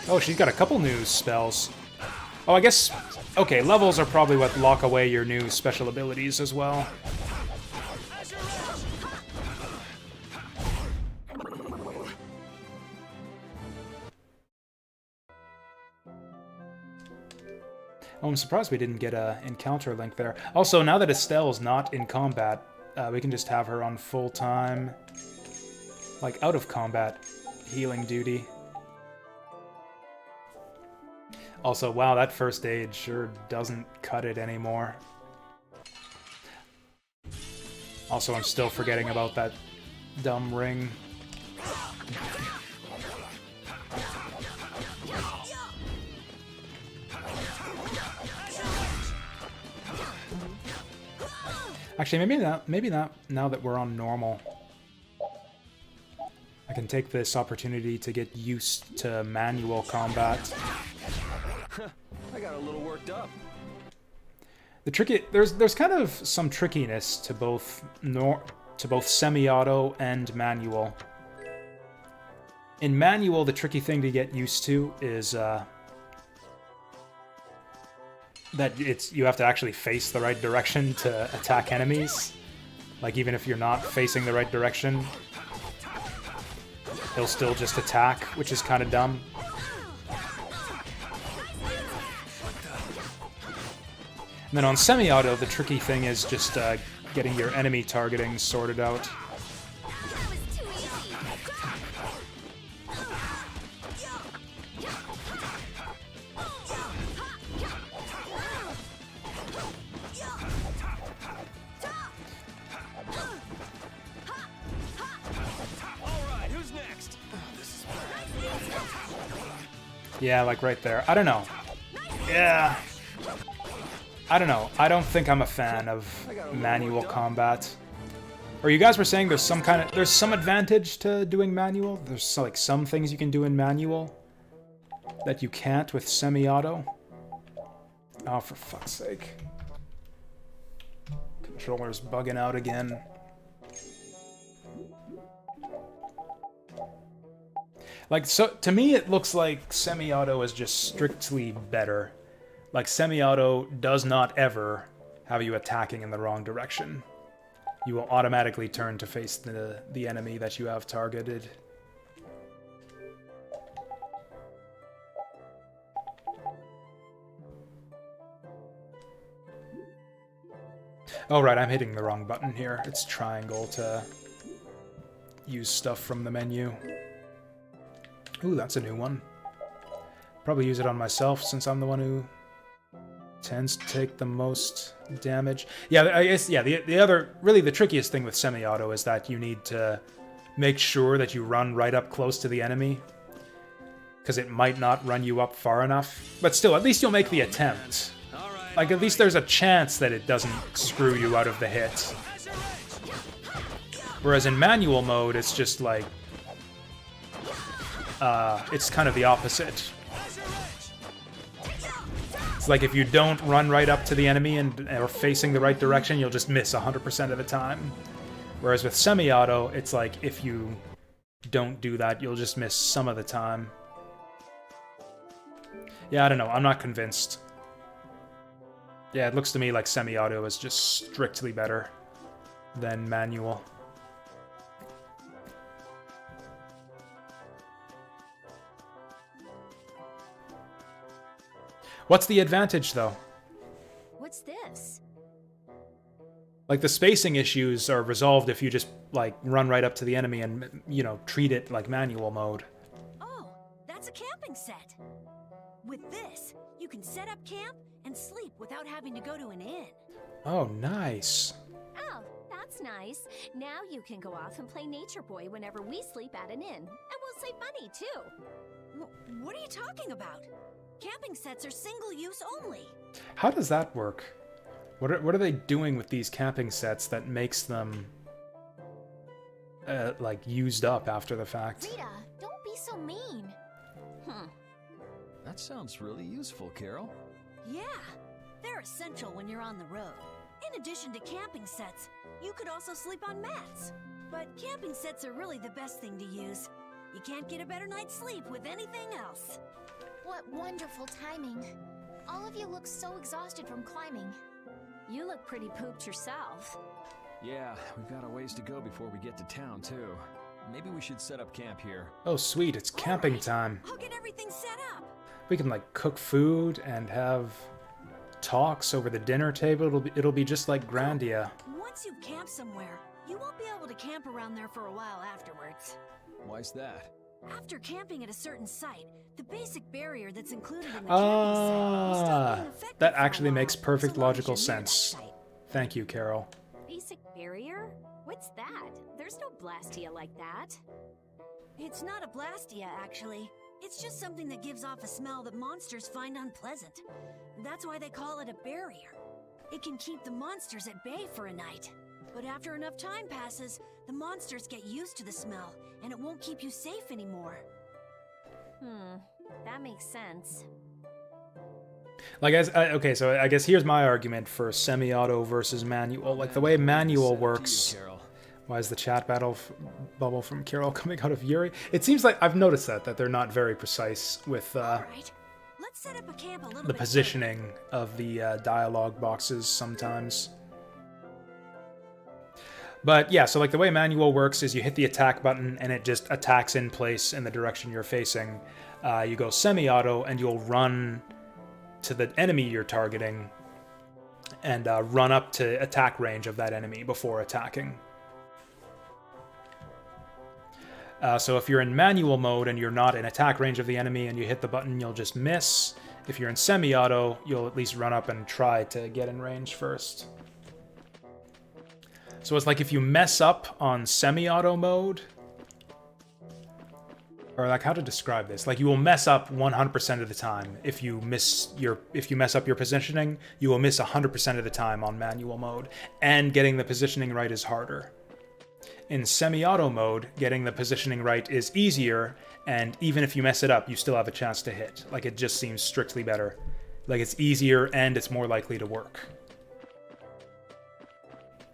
Oh, she's got a couple new spells. Oh, I guess... Okay, levels are probably what lock away your new special abilities as well. Oh, I'm surprised we didn't get a encounter link there. Also, now that Estelle's not in combat, we can just have her on full-time, like, out-of-combat healing duty. Also, wow, that first aid sure doesn't cut it anymore. Also, I'm still forgetting about that dumb ring. Actually, maybe not now that we're on normal. I can take this opportunity to get used to manual combat. I got a little worked up. There's kind of some trickiness to both semi-auto and manual. In manual, the tricky thing to get used to is that you have to actually face the right direction to attack enemies. Like, even if you're not facing the right direction, he'll still just attack, which is kind of dumb. And then on semi-auto, the tricky thing is just getting your enemy targeting sorted out. Yeah, like right there. I don't know. Yeah. I don't know. I don't think I'm a fan of manual combat. Or you guys were saying there's some advantage to doing manual? There's like some things you can do in manual that you can't with semi-auto? Oh, for fuck's sake. Controller's bugging out again. Like, so to me it looks like semi-auto is just strictly better. Like, semi-auto does not ever have you attacking in the wrong direction. You will automatically turn to face the enemy that you have targeted. Oh right, I'm hitting the wrong button here. It's triangle to use stuff from the menu. Ooh, that's a new one. Probably use it on myself since I'm the one who tends to take the most damage. Yeah, I guess, yeah, the trickiest thing with semi-auto is that you need to make sure that you run right up close to the enemy, because it might not run you up far enough. But still, at least you'll make the attempt. Like, at least there's a chance that it doesn't screw you out of the hit. Whereas in manual mode, it's just like... it's kind of the opposite. It's like if you don't run right up to the enemy and are facing the right direction, you'll just miss 100% of the time. Whereas with semi-auto, it's like if you don't do that, you'll just miss some of the time. Yeah, I don't know. I'm not convinced. Yeah, it looks to me like semi-auto is just strictly better than manual. What's the advantage, though? What's this? Like, the spacing issues are resolved if you just, like, run right up to the enemy and, you know, treat it like manual mode. Oh, that's a camping set. With this, you can set up camp and sleep without having to go to an inn. Oh, nice. Oh, that's nice. Now you can go off and play Nature Boy whenever we sleep at an inn. And we'll save money, too. What are you talking about? Camping sets are single-use only. How does that work? What are they doing with these camping sets that makes them, like, used up after the fact? Rita, don't be so mean. That sounds really useful, Carol. Yeah, they're essential when you're on the road. In addition to camping sets, you could also sleep on mats. But camping sets are really the best thing to use. You can't get a better night's sleep with anything else. What wonderful timing. All of you look so exhausted from climbing. You look pretty pooped yourself. Yeah, we've got a ways to go before we get to town, too. Maybe we should set up camp here. Oh, sweet, it's camping time. I'll get everything set up. We can, like, cook food and have talks over the dinner table. It'll be just like Grandia. Once you've camped somewhere, you won't be able to camp around there for a while afterwards. Why's that? After camping at a certain site, the basic barrier that's included in the camping set will stop being effective that for a actually while, makes perfect so long as logical you're near that sense. site. Thank you, Carol. Basic barrier? What's that? There's no Blastia like that. It's not a Blastia, actually. It's just something that gives off a smell that monsters find unpleasant. That's why they call it a barrier. It can keep the monsters at bay for a night. But after enough time passes, the monsters get used to the smell, and it won't keep you safe anymore. That makes sense. Like, okay, so I guess here's my argument for semi-auto versus manual. Like, the way manual works... Why is the chat bubble from Carol coming out of Yuri? It seems like I've noticed that they're not very precise with Alright, let's set up a camp a little the bit positioning of the dialogue boxes sometimes. But yeah, so like the way manual works is you hit the attack button and it just attacks in place in the direction you're facing. You go semi-auto and you'll run to the enemy you're targeting and run up to attack range of that enemy before attacking. So if you're in manual mode and you're not in attack range of the enemy and you hit the button, you'll just miss. If you're in semi-auto, you'll at least run up and try to get in range first. So it's like if you mess up on semi-auto mode, or like how to describe this, like you will mess up 100% of the time. If you mess up your positioning, you will miss 100% of the time on manual mode, and getting the positioning right is harder. In semi-auto mode, getting the positioning right is easier, and even if you mess it up, you still have a chance to hit. Like, it just seems strictly better. Like, it's easier and it's more likely to work.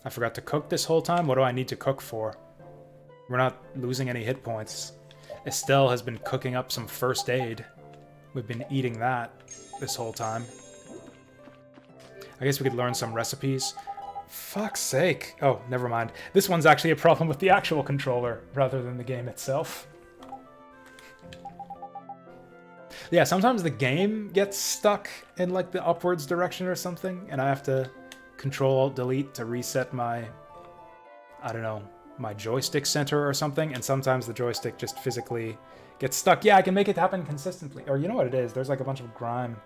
I forgot to cook this whole time? What do I need to cook for? We're not losing any hit points. Estelle has been cooking up some first aid. We've been eating that this whole time. I guess we could learn some recipes. Fuck's sake. Oh, never mind. This one's actually a problem with the actual controller rather than the game itself. Yeah, sometimes the game gets stuck in like the upwards direction or something, and I have to Control-Alt-Delete to reset my, I don't know, my joystick center or something, and sometimes the joystick just physically gets stuck. Yeah, I can make it happen consistently. Or you know what it is? There's like a bunch of grime.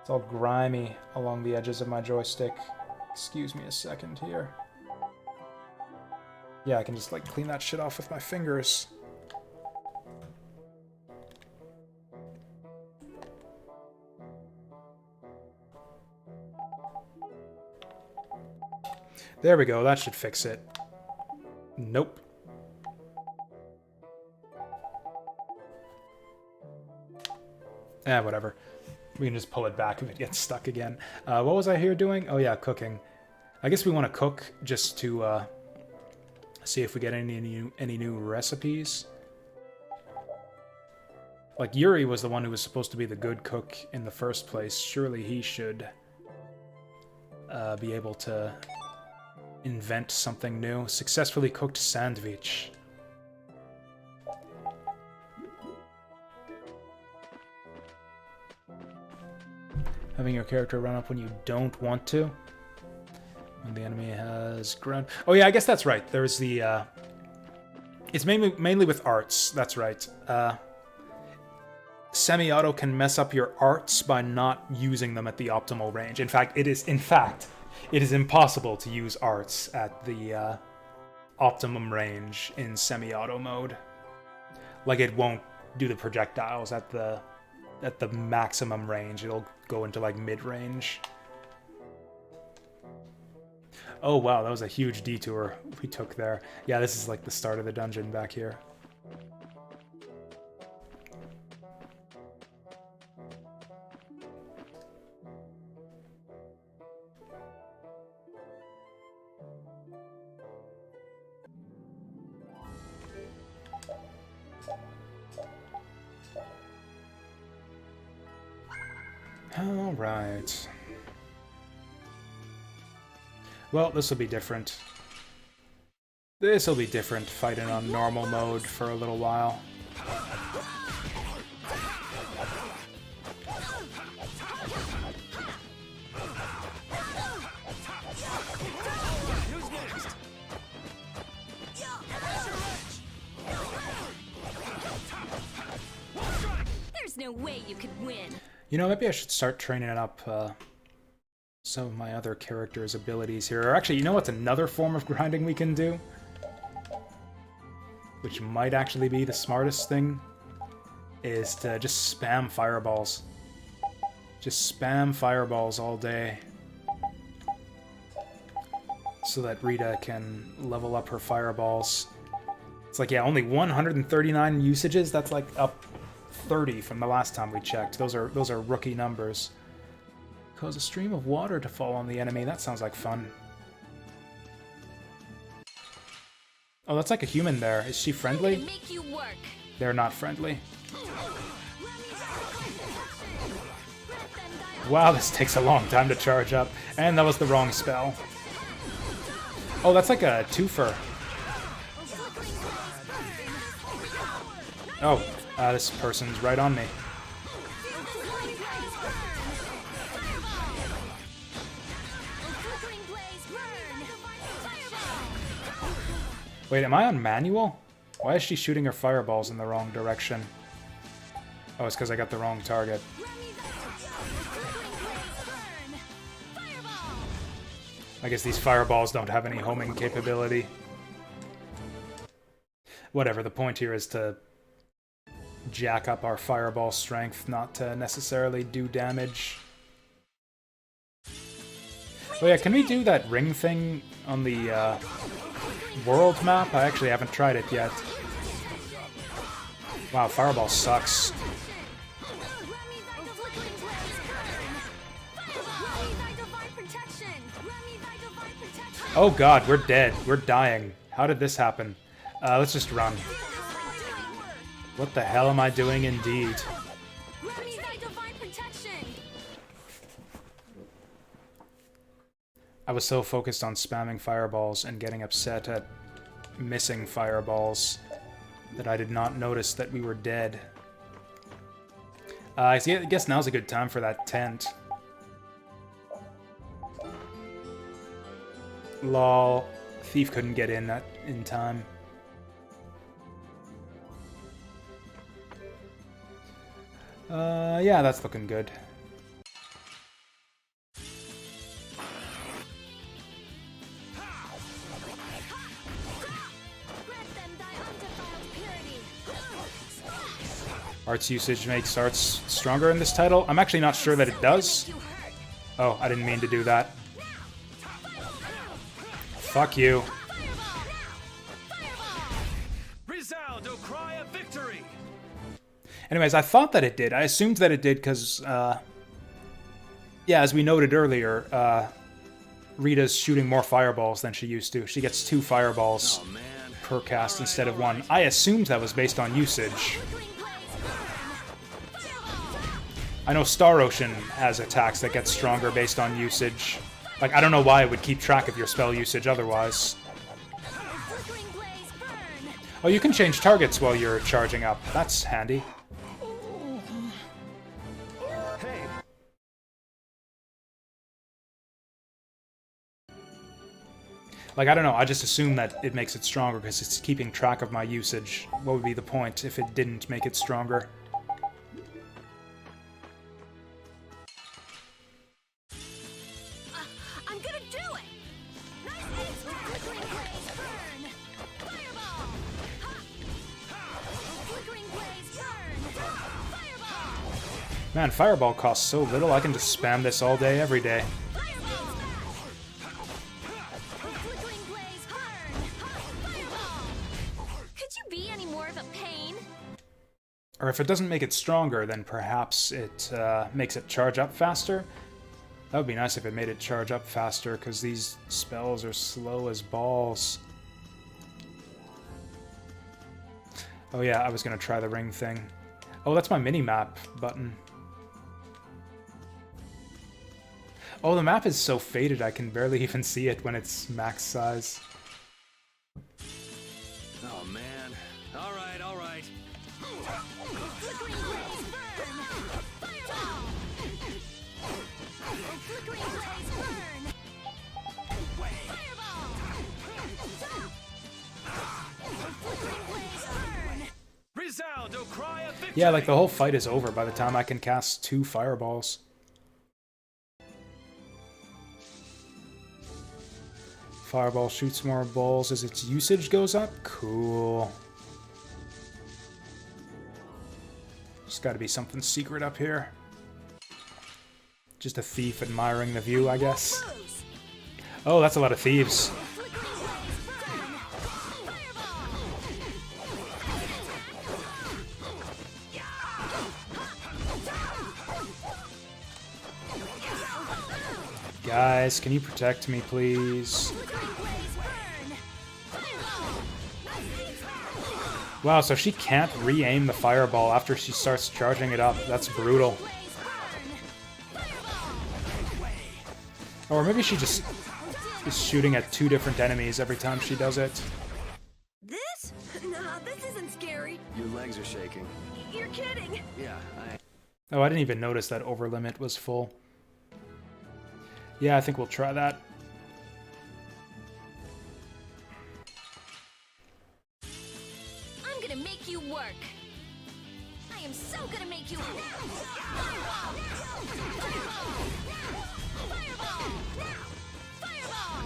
It's all grimy along the edges of my joystick. Excuse me a second here. Yeah, I can just like clean that shit off with my fingers. There we go, that should fix it. Nope. Whatever. We can just pull it back if it gets stuck again. What was I here doing? Oh yeah, cooking. I guess we want to cook just to see if we get any new recipes. Like, Yuri was the one who was supposed to be the good cook in the first place. Surely he should be able to invent something new. Successfully cooked sandwich. Having your character run up when you don't want to. When the enemy has ground... Oh yeah, I guess that's right. There's the... It's mainly with arts. That's right. Semi-auto can mess up your arts by not using them at the optimal range. In fact, it is impossible to use arts at the optimum range in semi-auto mode. Like, it won't do the projectiles at the maximum range. It'll go into like mid-range. Oh wow, that was a huge detour we took there. Yeah, this is like the start of the dungeon back here. All right. Well, this will be different. This will be different, fighting on normal mode for a little while. There's no way you could win. You know, maybe I should start training up some of my other characters' abilities here. Or actually, you know what's another form of grinding we can do? Which might actually be the smartest thing, is to just spam fireballs. Just spam fireballs all day. So that Rita can level up her fireballs. It's like, yeah, only 139 usages? That's like up 30 from the last time we checked. Those are rookie numbers. Cause a stream of water to fall on the enemy. That sounds like fun. Oh, that's like a human there. Is she friendly? Make you work. They're not friendly. Wow, this takes a long time to charge up. And that was the wrong spell. Oh, that's like a twofer. Oh, this person's right on me. Wait, am I on manual? Why is she shooting her fireballs in the wrong direction? Oh, it's because I got the wrong target. I guess these fireballs don't have any homing capability. Whatever, the point here is to jack up our fireball strength, not to necessarily do damage. Oh yeah, can we do that ring thing on the world map? I actually haven't tried it yet. Wow, fireball sucks. Oh god, we're dead. We're dying. How did this happen? Let's just run. What the hell am I doing indeed? I was so focused on spamming fireballs and getting upset at missing fireballs that I did not notice that we were dead. I guess now's a good time for that tent. Lol. Thief couldn't get in time. Yeah, that's looking good. Arts usage makes arts stronger in this title? I'm actually not sure that it does. Oh, I didn't mean to do that. Fuck you. Resound, O cry of victory! Anyways, I thought that it did. I assumed that it did because, yeah, as we noted earlier, Rita's shooting more fireballs than she used to. She gets 2 fireballs per cast instead of 1. I assumed that was based on usage. I know Star Ocean has attacks that get stronger based on usage. Like, I don't know why it would keep track of your spell usage otherwise. Oh, you can change targets while you're charging up. That's handy. Like, I don't know, I just assume that it makes it stronger because it's keeping track of my usage. What would be the point if it didn't make it stronger? I'm gonna do it! Nice flickering blaze burn! Fireball! Ha! Flickering blaze burn! Fireball! Man, Fireball costs so little, I can just spam this all day, every day. Or if it doesn't make it stronger, then perhaps it makes it charge up faster. That would be nice if it made it charge up faster, because these spells are slow as balls. Oh yeah, I was going to try the ring thing. Oh, that's my mini-map button. Oh, the map is so faded I can barely even see it when it's max size. Oh man. Alright, alright. Flickering blaze burn! Fireball! Flickering blaze burn! Fireball! Flickering blaze burn! Resound, O cry of victory! Yeah, like the whole fight is over by the time I can cast 2 fireballs. Fireball shoots more balls as its usage goes up? Cool. There's gotta be something secret up here. Just a thief admiring the view, I guess. Oh, that's a lot of thieves. Guys, can you protect me, please? Wow, so she can't re-aim the fireball after she starts charging it up. That's brutal. Or maybe she just is shooting at 2 different enemies every time she does it. This? Nah, this isn't scary. Your legs are shaking. You're kidding. Yeah, Oh, I didn't even notice that overlimit was full. Yeah, I think we'll try that. I'm gonna make you work. I am so gonna make you work. Fireball! Fireball! Fireball!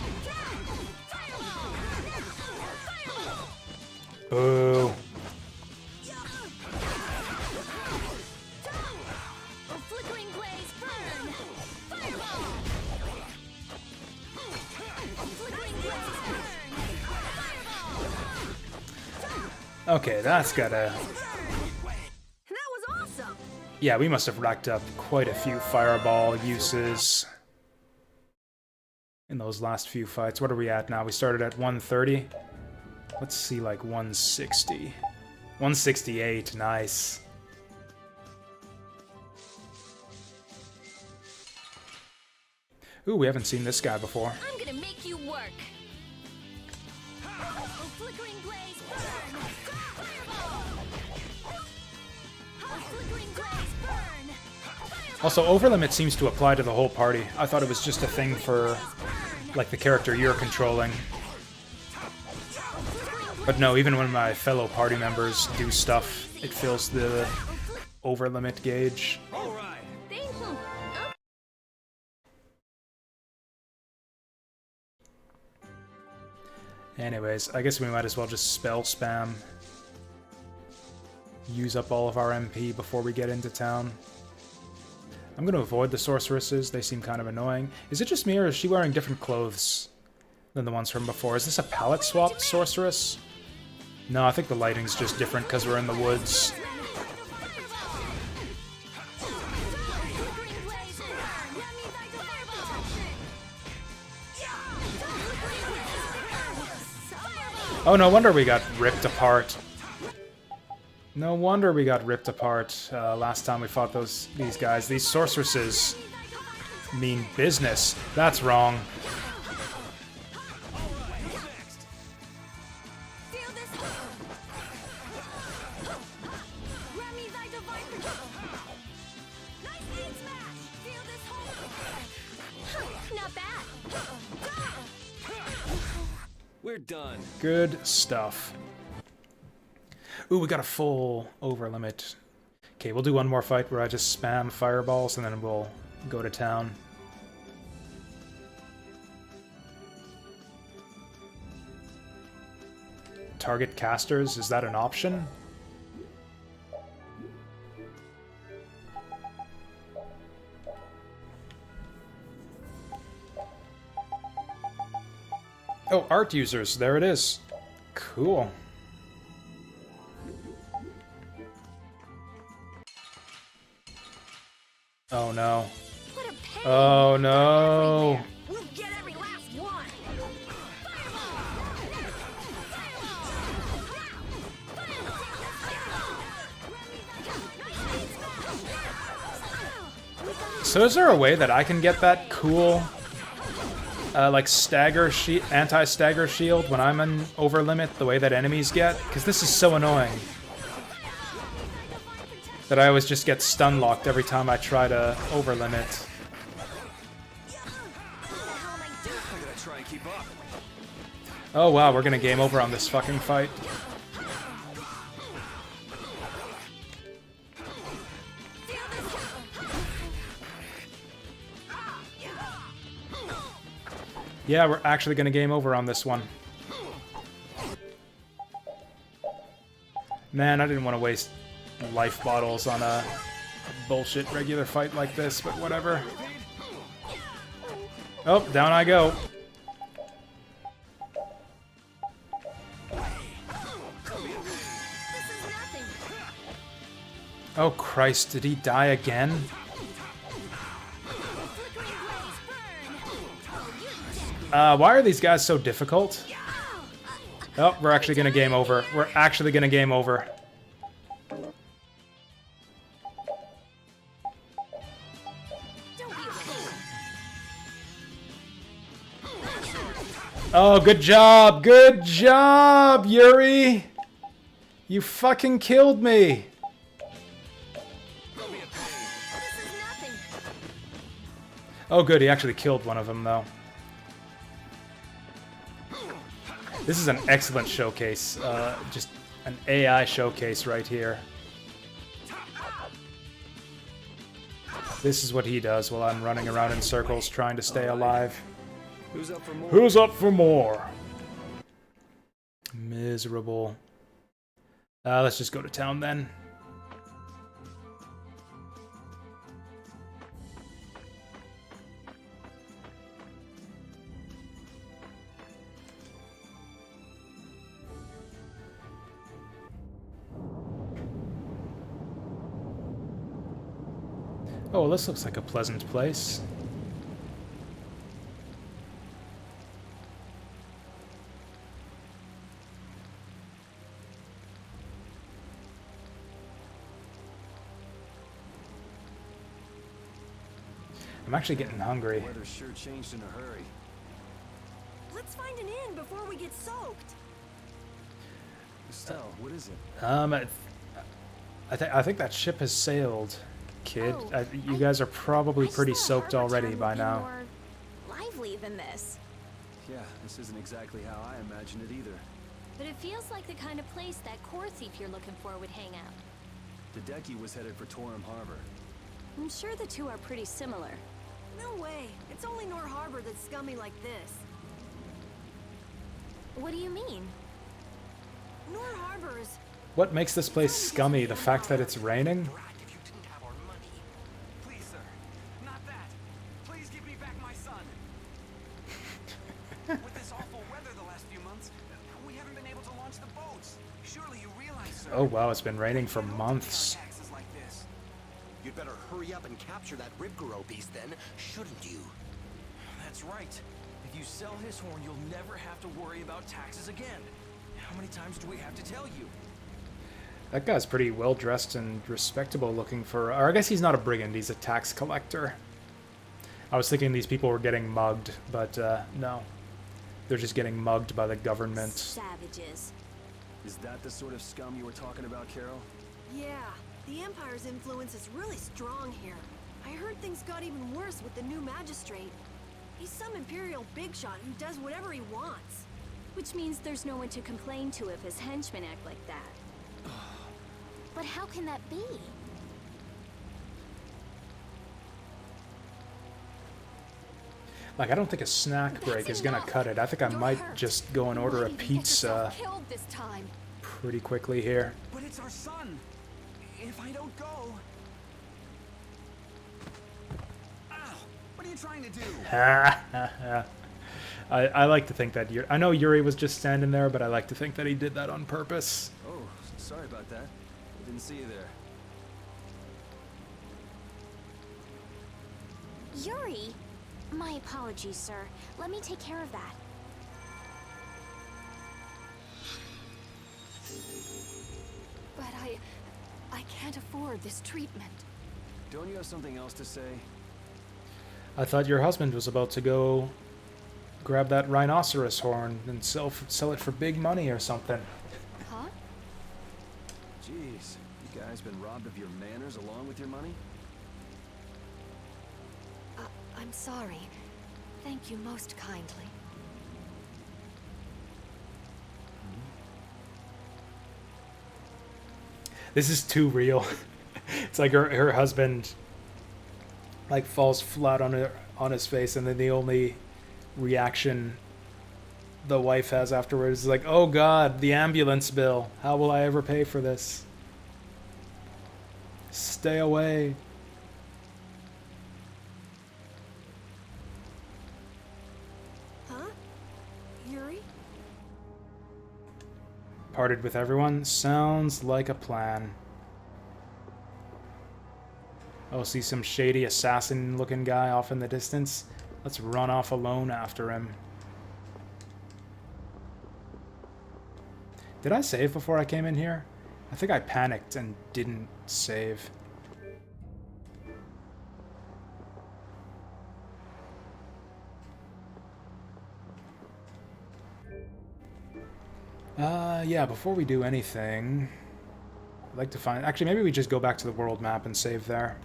Fireball! Fireball! Boo. A flickering blaze burn! Fireball! A flickering blaze burn! Fireball! Okay, that's gotta... That was awesome. Yeah, we must have racked up quite a few fireball uses in those last few fights. What are we at now? We started at 130. Let's see, like 160. 168, nice. Ooh, we haven't seen this guy before. I'm gonna make you work. A flickering blaze burn! Fireball! A flickering blaze burn! Fireball! Also, overlimit seems to apply to the whole party. I thought it was just a thing for, like, the character you're controlling. But no, even when my fellow party members do stuff, it fills the overlimit gauge. Anyways, I guess we might as well just spell spam. Use up all of our MP before we get into town. I'm gonna avoid the sorceresses, they seem kind of annoying. Is it just me, or is she wearing different clothes than the ones from before? Is this a palette swap sorceress? No, I think the lighting's just different because we're in the woods. Oh, no wonder we got ripped apart. No wonder we got ripped apart last time we fought these guys. These sorceresses mean business. That's wrong. We're done. Good stuff. Ooh, we got a full over limit. Okay, we'll do one more fight where I just spam fireballs and then we'll go to town. Target casters, is that an option? Oh, art users, there it is. Cool. Oh no. Oh no. We'll get every last one. So is there a way that I can get that cool, like anti-stagger shield when I'm in over limit, the way that enemies get? Because this is so annoying that I always just get stun locked every time I try to over limit. Oh wow, we're gonna game over on this fucking fight. Yeah, we're actually gonna game over on this one. Man, I didn't want to waste life bottles on a bullshit regular fight like this, but whatever. Oh, down I go. Oh Christ, did he die again? Why are these guys so difficult? Oh, we're actually gonna game over. We're actually gonna game over. Oh, good job! Good job, Yuri! You fucking killed me! Oh good, he actually killed one of them, though. This is an excellent showcase. Just an AI showcase right here. This is what he does while I'm running around in circles trying to stay alive. Who's up for more? Who's up for more? Miserable. Let's just go to town then. Oh, well, this looks like a pleasant place. I'm actually getting hungry. The weather sure changed in a hurry. Let's find an inn before we get soaked. Estelle, what is it? I think that ship has sailed, kid. Oh, You guys are probably I just pretty thought soaked Harbor already Town by would be now. more lively than this. Yeah, this isn't exactly how I imagined it either. But it feels like the kind of place that core thief you're looking for would hang out. Hideki was headed for Torum Harbor. I'm sure the two are pretty similar. No way. It's only Nor Harbor that's scummy like this. What do you mean? Nor Harbor is... What makes this place scummy? The fact that it's raining? Please, sir. Not that. Please give me back my son. With this awful weather the last few months, we haven't been able to launch the boats. Surely you realize, sir. Oh wow, it's been raining for months. Taxes like this. You'd better hurry up and capture that Ribgaro beast then, shouldn't you? That's right. If you sell his horn, you'll never have to worry about taxes again. How many times do we have to tell you? That guy's pretty well dressed and respectable looking for, or I guess he's not a brigand, he's a tax collector. I was thinking these people were getting mugged, but no. They're just getting mugged by the government. Savages. Is that the sort of scum you were talking about, Carol? Yeah, the Empire's influence is really strong here. I heard things got even worse with the new magistrate. He's some Imperial bigshot who does whatever he wants. Which means there's no one to complain to if his henchmen act like that. But how can that be? Like, I don't think a snack break is gonna cut it. I think I might just go and order a pizza pretty quickly here. But it's our son. If I don't go... Ow! What are you trying to do? I like to think that I know Yuri was just standing there, but I like to think that he did that on purpose. Oh, sorry about that. I didn't see you there. Yuri? My apologies, sir. Let me take care of that. But I can't afford this treatment. Don't you have something else to say? I thought your husband was about to go grab that rhinoceros horn and sell it for big money or something. Huh? Jeez, you guys been robbed of your manners along with your money? I'm sorry. Thank you most kindly. This is too real. It's like her husband like falls flat on his face, and then the only reaction the wife has afterwards is like, "Oh God, the ambulance bill. How will I ever pay for this? Stay away." Huh? Yuri? Parted with everyone? Sounds like a plan. Oh, see some shady assassin-looking guy off in the distance? Let's run off alone after him. Did I save before I came in here? I think I panicked and didn't save. Yeah, before we do anything, I'd like to find... Actually, maybe we just go back to the world map and save there.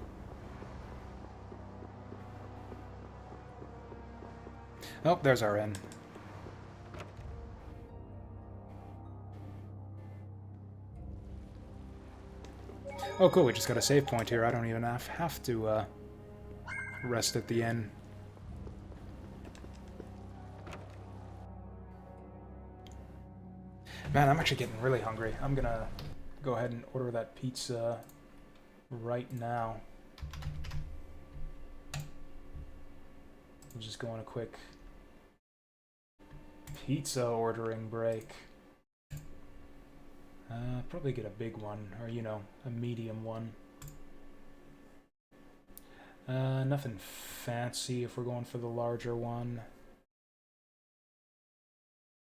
Oh, there's our inn. Oh, cool, we just got a save point here. I don't even have to rest at the inn. Man, I'm actually getting really hungry. I'm gonna go ahead and order that pizza right now. We'll just go on a quick pizza ordering break. Probably get a big one, or, you know, a medium one. Nothing fancy if we're going for the larger one.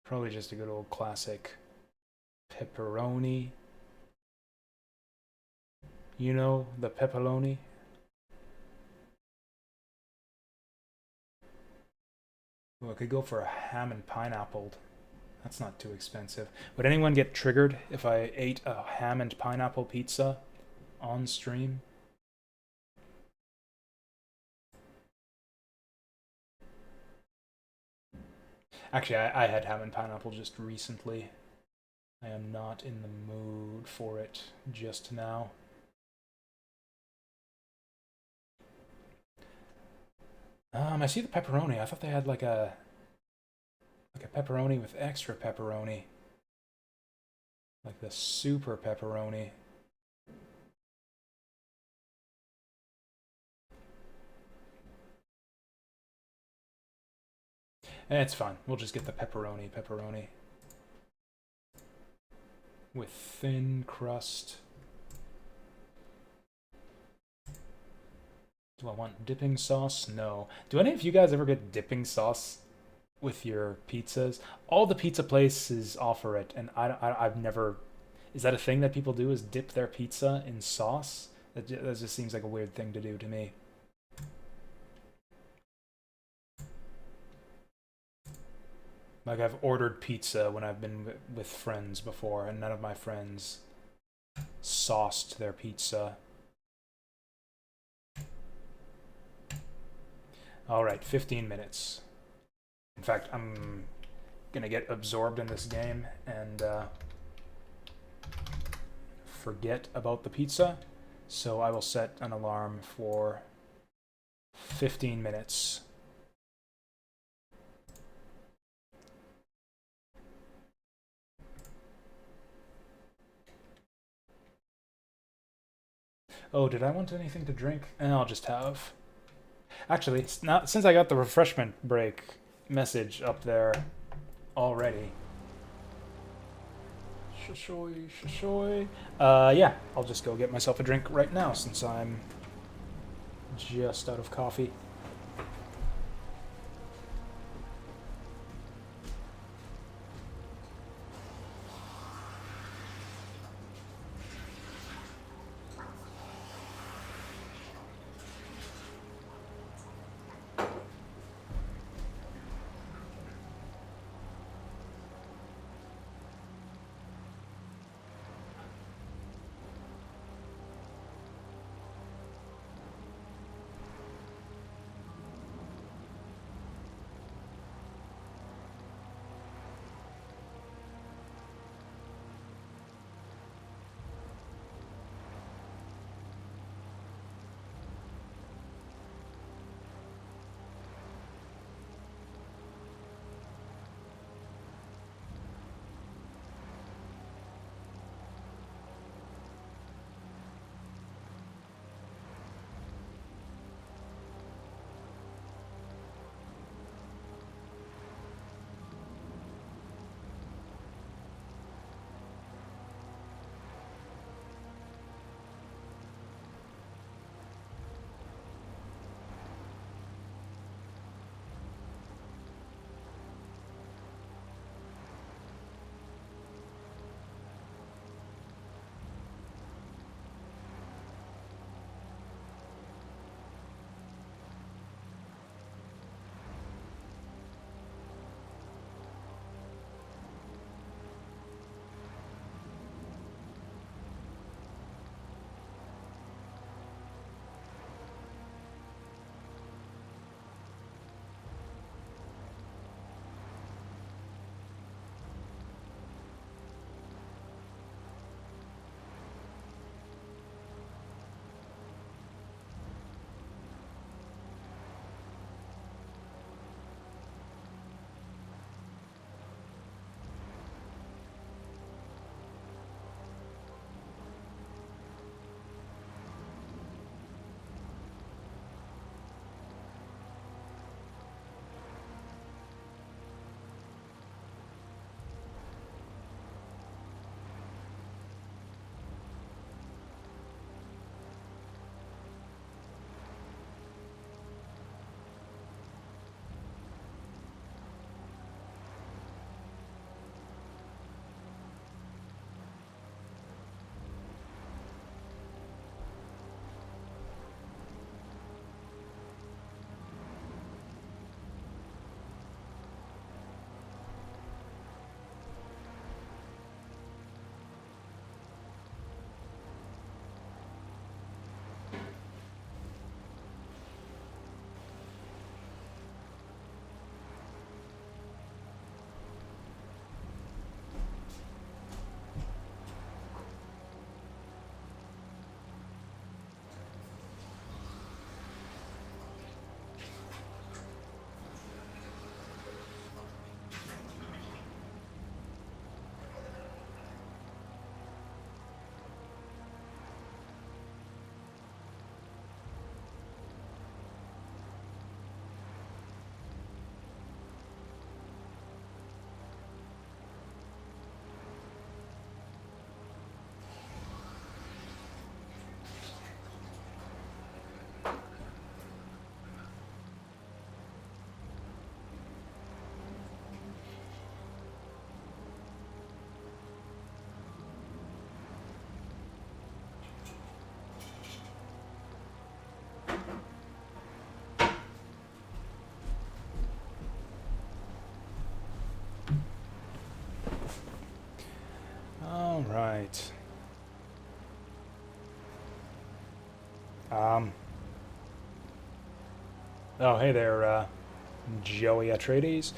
Probably just a good old classic pepperoni. You know, the pepperoni. Well, I could go for a ham and pineapple. That's not too expensive. Would anyone get triggered if I ate a ham and pineapple pizza on stream? Actually, I had ham and pineapple just recently. I am not in the mood for it just now. I see the pepperoni. I thought they had like a pepperoni with extra pepperoni. Like the super pepperoni. It's fine. We'll just get the pepperoni. With thin crust. Do I want dipping sauce? No. Do any of you guys ever get dipping sauce with your pizzas? All the pizza places offer it, and I've never... Is that a thing that people do, is dip their pizza in sauce? That just seems like a weird thing to do to me. Like, I've ordered pizza when I've been with friends before, and none of my friends sauced their pizza. Alright, 15 minutes. In fact, I'm gonna get absorbed in this game and forget about the pizza. So I will set an alarm for 15 minutes. Oh, did I want anything to drink? I'll just have... Actually, since I got the refreshment break message up there already. Shishoy, shishoy. Yeah, I'll just go get myself a drink right now since I'm just out of coffee. All right. Oh, hey there, Joey Atreides.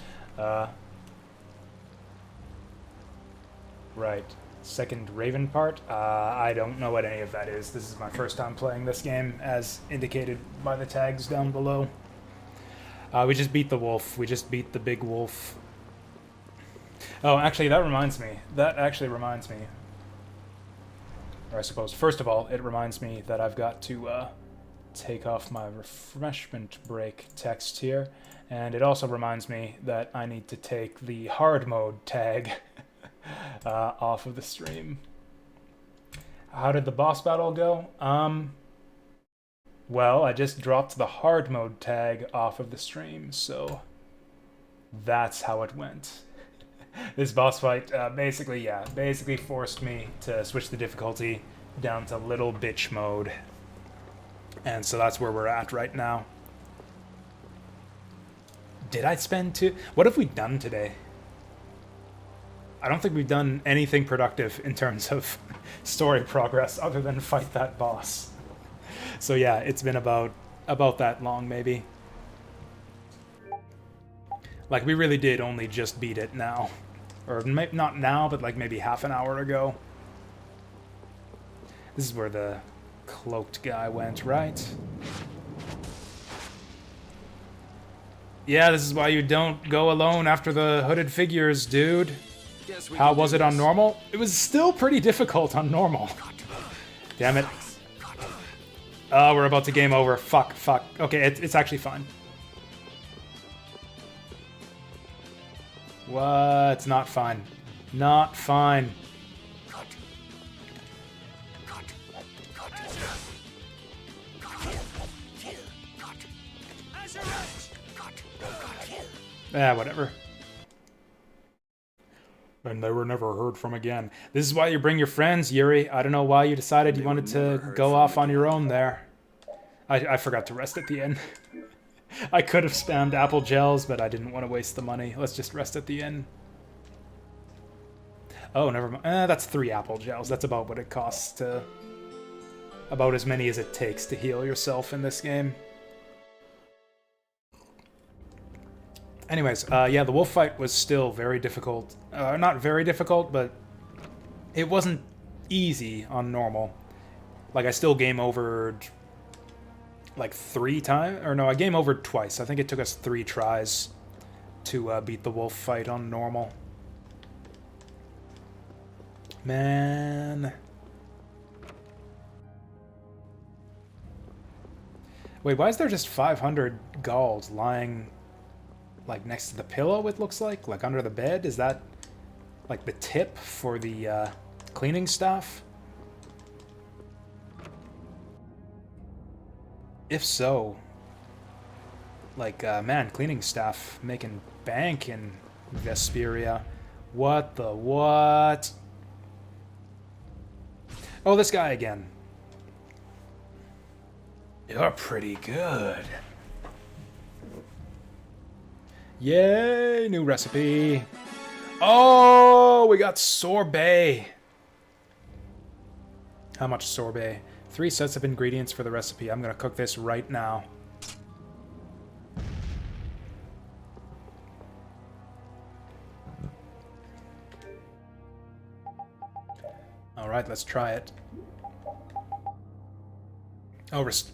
Right. Second Raven part? I don't know what any of that is. This is my first time playing this game, as indicated by the tags down below. We just beat the wolf. We just beat the big wolf. Oh, actually, that reminds me. That actually reminds me. Or I suppose, first of all, it reminds me that I've got to take off my refreshment break text here. And it also reminds me that I need to take the hard mode tag off of the stream. How did the boss battle go? Well, I just dropped the hard mode tag off of the stream, so that's how it went. This boss fight basically forced me to switch the difficulty down to little bitch mode. And so that's where we're at right now. Did I spend what have we done today? I don't think we've done anything productive in terms of story progress other than fight that boss. So yeah, it's been about that long, maybe. Like, we really did only just beat it now. Or not now, but like maybe half an hour ago. This is where the cloaked guy went, right? Yeah, this is why you don't go alone after the hooded figures, dude. How was it on normal? It was still pretty difficult on normal. Damn it. Oh, we're about to game over. Fuck. Okay, it's actually fine. What? It's not fine. Not fine. Whatever. And they were never heard from again. This is why you bring your friends, Yuri. I don't know why you decided you wanted to go off on your own there. I forgot to rest at the end. I could have spammed apple gels, but I didn't want to waste the money. Let's just rest at the end. Oh, never mind. That's 3 apple gels. That's about what it costs to... About as many as it takes to heal yourself in this game. Anyways, yeah, the wolf fight was still very difficult. Not very difficult, but it wasn't easy on normal. Like, I still game overed like 3 times, or no, I game overed twice. I think it took us 3 tries to beat the wolf fight on normal. Man. Wait, why is there just 500 gold lying... like next to the pillow, it looks like under the bed? Is that like the tip for the cleaning staff? If so, like, man, cleaning staff making bank in Vesperia. What the what? Oh, this guy again. You're pretty good. Yay, new recipe. Oh, we got sorbet. How much sorbet? 3 sets of ingredients for the recipe. I'm gonna cook this right now. All right, let's try it. Oh, this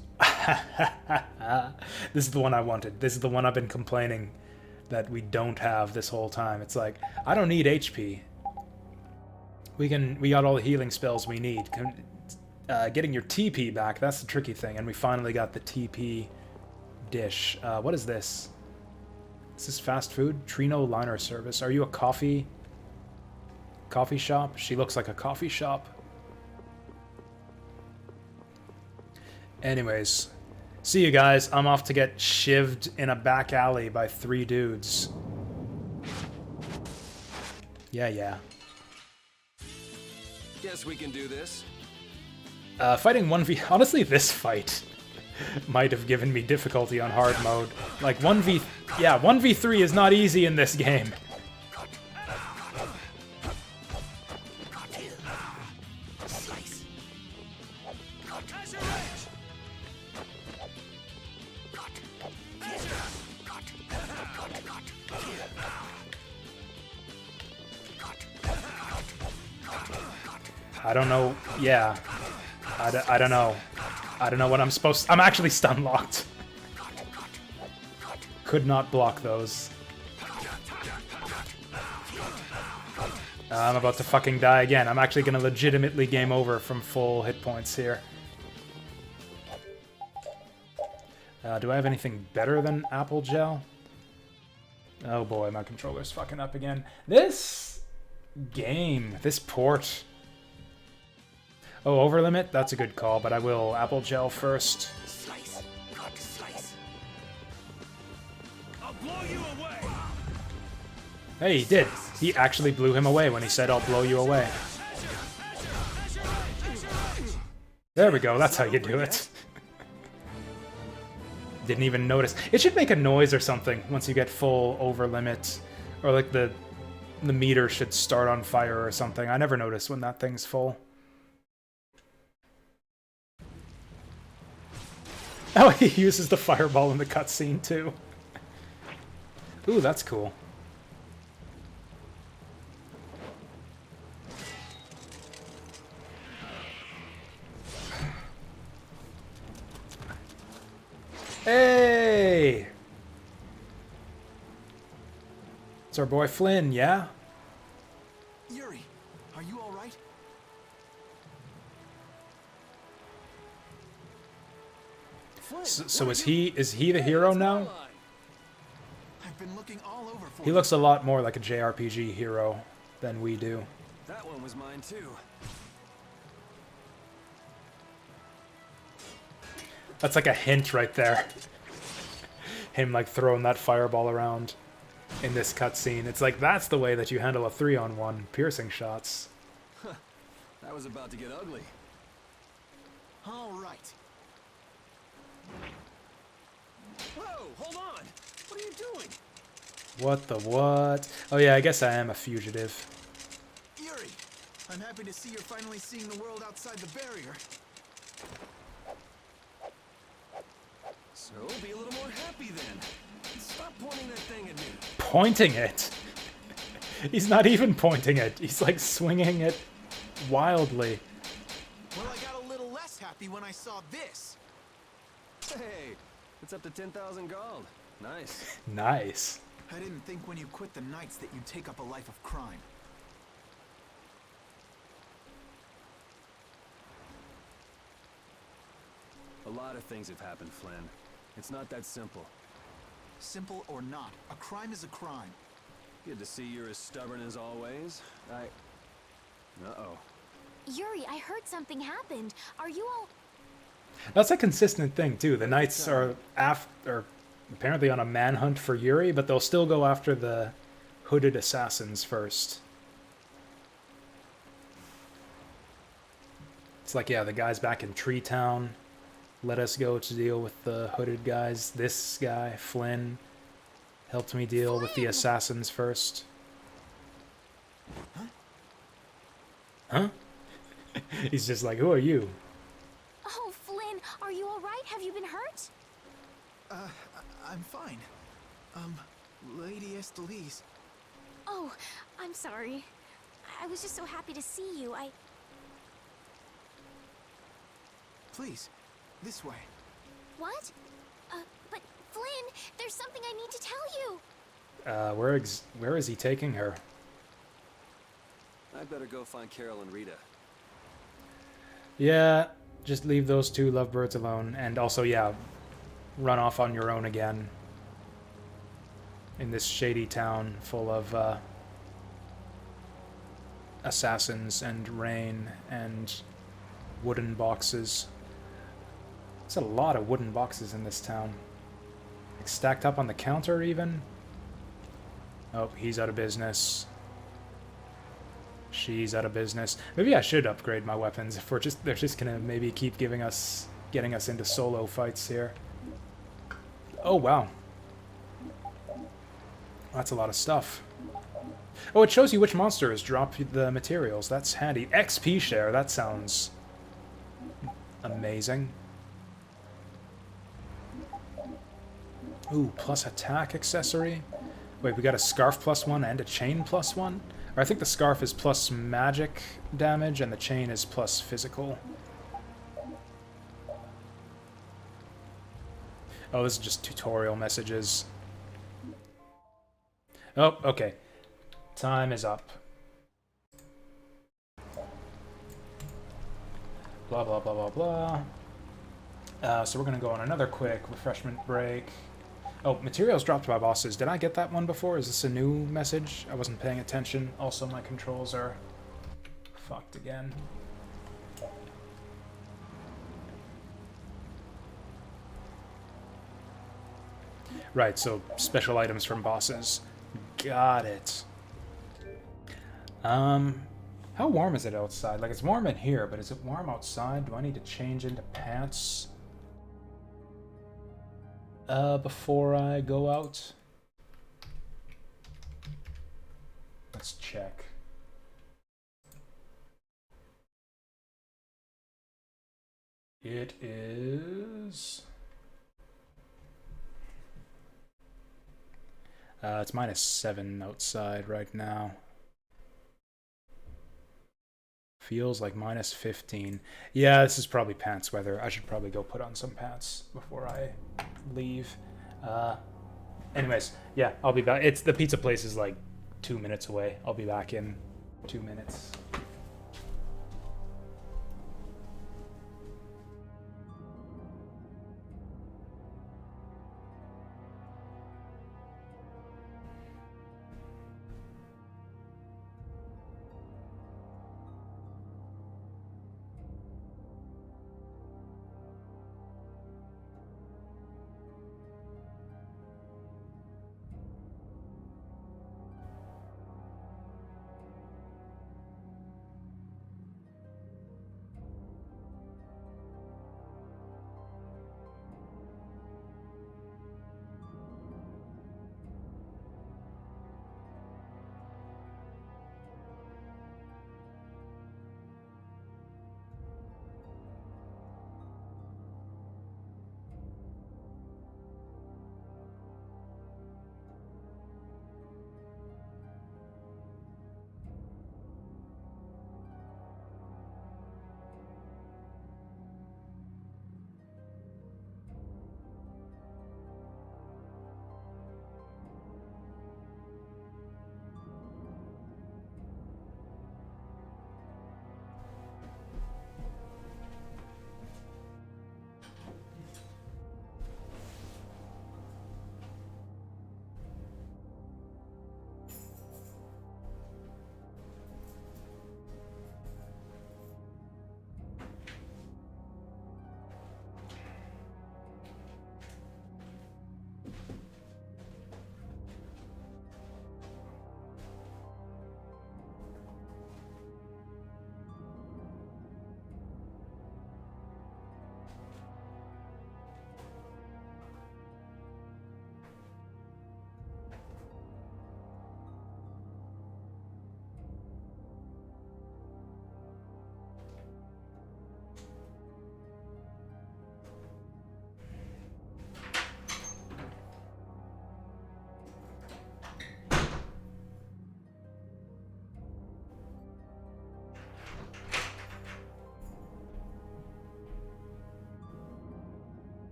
is the one I wanted. This is the one I've been complaining that we don't have this whole time. It's like, I don't need HP. We got all the healing spells we need. Getting your TP back, that's the tricky thing, and we finally got the TP dish. What is this? Is this fast food? Trino Liner Service. Are you a coffee shop? She looks like a coffee shop. Anyways, see you guys. I'm off to get shivved in a back alley by 3 dudes. Yeah. Guess we can do this. Fighting 1v... Honestly, this fight might have given me difficulty on hard mode. Like, 1v3 is not easy in this game. I don't know. Yeah. I don't know. I don't know what I'm supposed to... I'm actually stun locked. Could not block those. I'm about to fucking die again. I'm actually gonna legitimately game over from full hit points here. Do I have anything better than apple gel? Oh boy, my controller's fucking up again. This game, this port. Oh, over limit? That's a good call, but I will apple gel first. Slice, cut, slice. I'll blow you away. Hey, he did. He actually blew him away when he said, I'll blow you away. There we go, that's how you do it. Didn't even notice. It should make a noise or something once you get full over limit. Or like the meter should start on fire or something. I never notice when that thing's full. Oh, he uses the fireball in the cutscene too. Ooh, that's cool. Hey! It's our boy Flynn, yeah? Yuri, are you all right? So is he the hero now? I've been looking all over for He looks a lot more like a JRPG hero than we do. That one was mine too. That's like a hint right there. Him like throwing that fireball around in this cutscene. It's like, that's the way that you handle a 3-on-1 piercing shots. That was about to get ugly. All right. Whoa, hold on. What are you doing? What the what? Oh yeah, I guess I am a fugitive. Yuri, I'm happy to see you're finally seeing the world outside the barrier. So, be a little more happy then. Stop pointing that thing at me. Pointing it? He's not even pointing it. He's like swinging it wildly. Well, I got a little less happy when I saw this. Hey, it's up to 10,000 gold. Nice. Nice. I didn't think when you quit the Knights that you'd take up a life of crime. A lot of things have happened, Flynn. It's not that simple. Simple or not, a crime is a crime. Good to see you're as stubborn as always. Uh-oh. Yuri, I heard something happened. Are you all... That's a consistent thing too. The Knights are apparently on a manhunt for Yuri, but they'll still go after the hooded assassins first. It's like, yeah, the guys back in Tree Town let us go to deal with the hooded guys. This guy, Flynn, helped me deal with the assassins first. Huh? He's just like, who are you? Oh, Flynn, are you all right? Have you been hurt? I'm fine. Lady Estelise. Oh, I'm sorry. I was just so happy to see you. Please, this way. What? But Flynn, there's something I need to tell you. Where is he taking her? I'd better go find Carol and Rita. Yeah, just leave those two lovebirds alone. And also, yeah, run off on your own again. In this shady town full of assassins and rain and wooden boxes. There's a lot of wooden boxes in this town. Like stacked up on the counter even. Oh, he's out of business. She's out of business. Maybe I should upgrade my weapons if they're just gonna maybe keep getting us into solo fights here. Oh wow. That's a lot of stuff. Oh, it shows you which monsters drop the materials. That's handy. XP share, that sounds amazing. Ooh, plus attack accessory. Wait, we got a scarf +1 and a chain +1? Or I think the scarf is plus magic damage and the chain is plus physical. Oh, this is just tutorial messages. Oh, okay. Time is up. Blah, blah, blah, blah, blah. So we're going to go on another quick refreshment break. Oh, materials dropped by bosses. Did I get that one before? Is this a new message? I wasn't paying attention. Also, my controls are fucked again. Right, so special items from bosses. Got it. How warm is it outside? Like, it's warm in here, but is it warm outside? Do I need to change into pants before I go out? Let's check. It is... it's -7 outside right now. Feels like -15. Yeah, this is probably pants weather. I should probably go put on some pants before I leave. Anyways, yeah, I'll be back. The pizza place is like 2 minutes away. I'll be back in 2 minutes.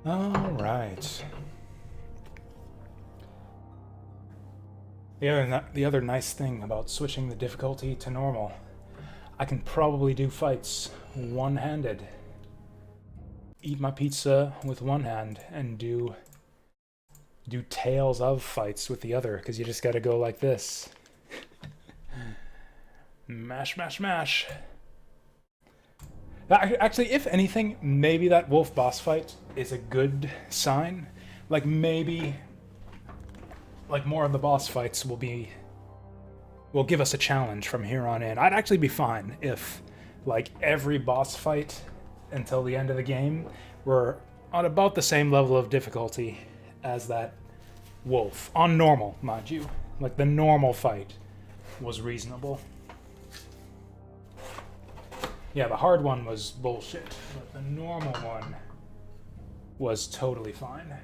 Alright. The other nice thing about switching the difficulty to normal, I can probably do fights one-handed. Eat my pizza with one hand and do tales of fights with the other, because you just gotta go like this. Mash, mash, mash. Actually, if anything, maybe that wolf boss fight is a good sign. Like, maybe like more of the boss fights will give us a challenge from here on in. I'd actually be fine if like every boss fight until the end of the game were on about the same level of difficulty as that wolf. On normal, mind you. Like the normal fight was reasonable. Yeah, the hard one was bullshit, but the normal one was totally fine.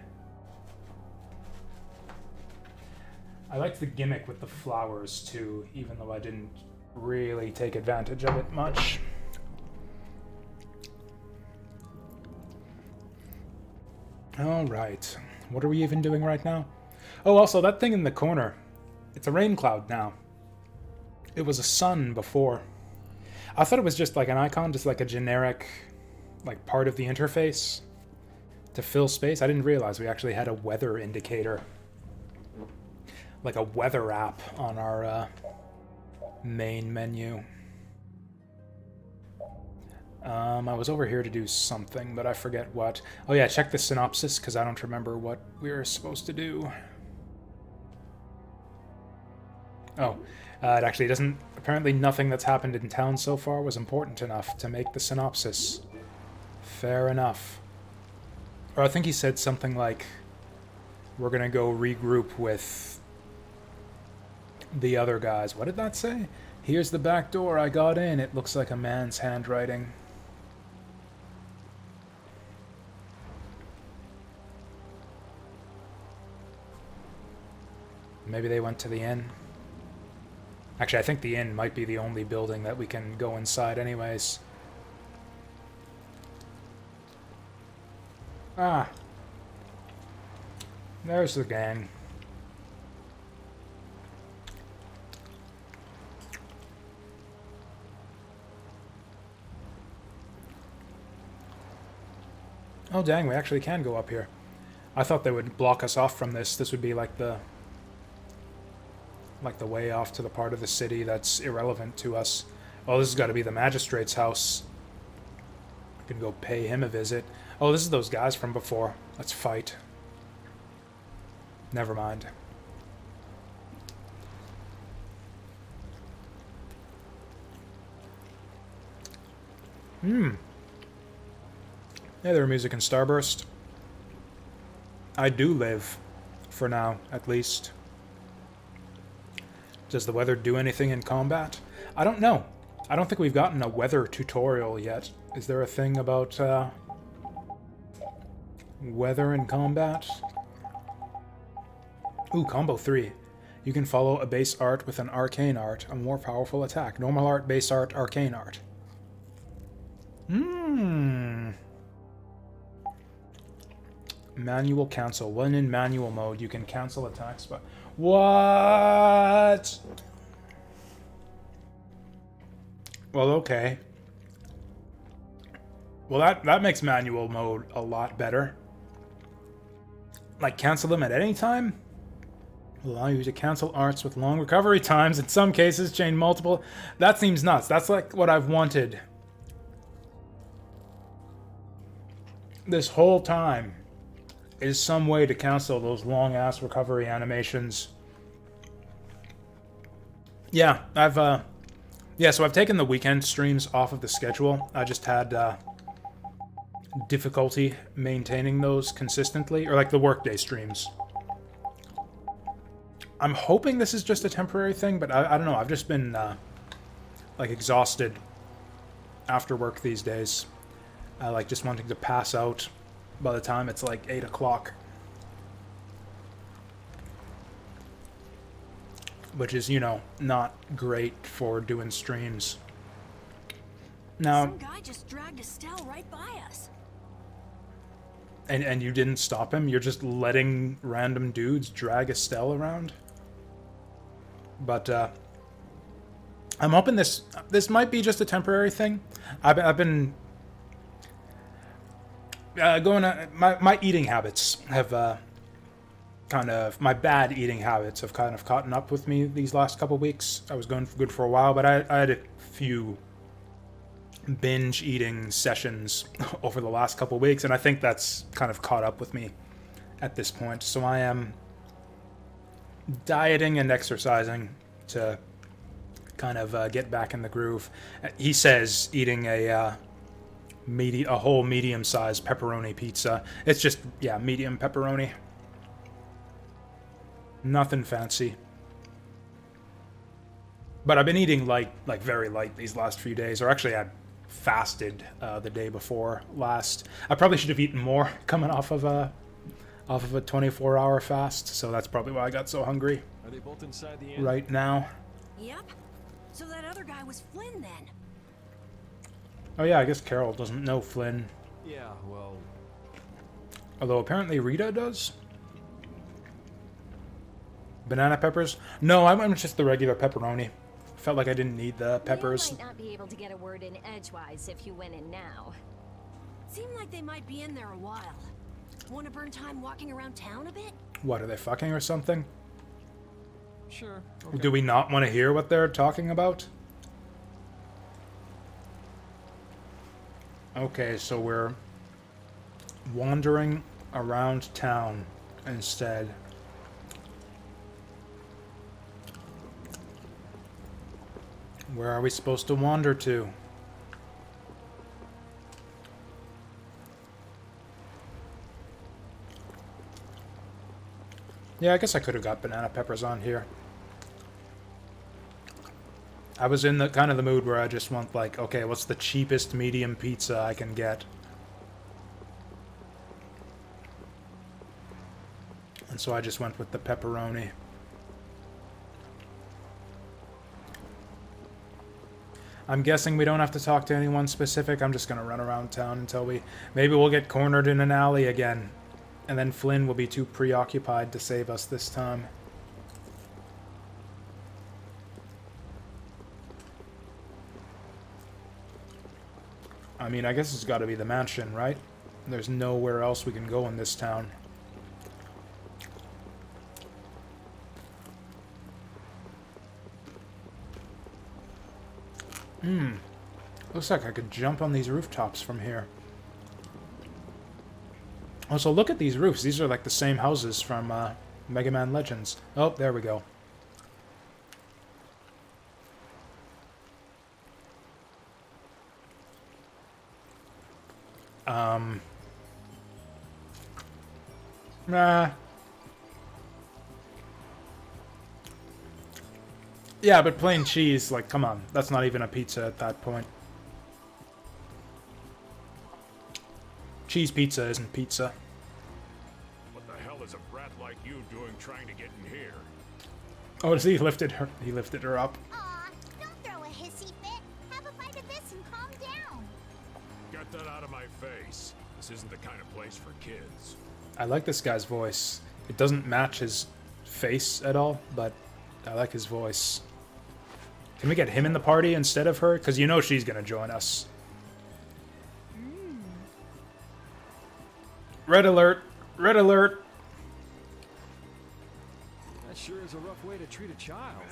I liked the gimmick with the flowers too, even though I didn't really take advantage of it much. Alright, what are we even doing right now? Oh, also, that thing in the corner, it's a rain cloud now. It was a sun before. I thought it was just like an icon, just like a generic, like part of the interface to fill space. I didn't realize we actually had a weather indicator, like a weather app on our main menu. I was over here to do something, but I forget what. Oh yeah, check the synopsis, because I don't remember what we were supposed to do. Oh, it actually doesn't... Apparently nothing that's happened in town so far was important enough to make the synopsis. Fair enough. Or I think he said something like, we're gonna go regroup with the other guys. What did that say? Here's the back door I got in. It looks like a man's handwriting. Maybe they went to the inn. Actually, I think the inn might be the only building that we can go inside anyways. Ah. There's the gang. Oh dang, we actually can go up here. I thought they would block us off from this. This would be like the way off to the part of the city that's irrelevant to us. Oh, this has got to be the magistrate's house. I can go pay him a visit. Oh, this is those guys from before. Let's fight. Never mind. Hey there, music and Starburst. I do live. For now, at least. Does the weather do anything in combat? I don't know. I don't think we've gotten a weather tutorial yet. Is there a thing about weather in combat? Ooh, combo 3. You can follow a base art with an arcane art, a more powerful attack. Normal art, base art, arcane art. Manual cancel. When in manual mode, you can cancel attacks by... What? Well, okay. Well, that makes manual mode a lot better. Like, cancel them at any time? Will allow you to cancel arts with long recovery times. In some cases, chain multiple. That seems nuts. That's like what I've wanted this whole time. Is some way to cancel those long-ass recovery animations. Yeah, so I've taken the weekend streams off of the schedule. I just had difficulty maintaining those consistently, or like the workday streams. I'm hoping this is just a temporary thing, but I don't know. I've just been like exhausted after work these days. Like just wanting to pass out by the time it's like 8 o'clock. Which is, you know, not great for doing streams. Now, some guy just dragged Estelle right by us. And you didn't stop him? You're just letting random dudes drag Estelle around? But, I'm hoping this might be just a temporary thing. I've been going on... My eating habits have, my bad eating habits have kind of caught up with me these last couple weeks. I was going good for a while, but I had a few binge eating sessions over the last couple weeks, and I think that's kind of caught up with me at this point. So I am dieting and exercising to kind of get back in the groove. He says eating a whole medium-sized pepperoni pizza. It's just, yeah, medium pepperoni. Nothing fancy. But I've been eating light, like very light these last few days, or actually I fasted the day before last. I probably should have eaten more coming off of a 24-hour fast, so that's probably why I got so hungry. Are they both inside the inn? Right now. Yep. So that other guy was Flynn then. Oh yeah, I guess Carol doesn't know Flynn. Yeah, well... Although apparently Rita does. Banana peppers? No, I went with just the regular pepperoni. Felt like I didn't need the peppers. You might not be able to get a word in edgewise if you went in now. Seemed like they might be in there a while. Want to burn time walking around town a bit? What, are they fucking or something? Sure. Okay. Do we not want to hear what they're talking about? Okay, so we're wandering around town instead. Where are we supposed to wander to? Yeah, I guess I could have got banana peppers on here. I was in the kind of the mood where I just want, like, okay, what's the cheapest medium pizza I can get? And so I just went with the pepperoni. I'm guessing we don't have to talk to anyone specific. I'm just going to run around town until maybe we'll get cornered in an alley again. And then Flynn will be too preoccupied to save us this time. I mean, I guess it's got to be the mansion, right? There's nowhere else we can go in this town. Looks like I could jump on these rooftops from here. Also, look at these roofs. These are like the same houses from Mega Man Legends. Oh, there we go. Nah. Yeah, but plain cheese, like, come on. That's not even a pizza at that point. Cheese pizza isn't pizza. What the hell is a brat like you doing trying to get in here? Oh, he lifted her up. Aw, don't throw a hissy fit. Have a bite of this and calm down. Get that out of my face. This isn't the kind of place for kids. I like this guy's voice. It doesn't match his face at all, but I like his voice. Can we get him in the party instead of her? Because you know she's going to join us. Red alert! Red alert! That sure is a rough way to treat a child.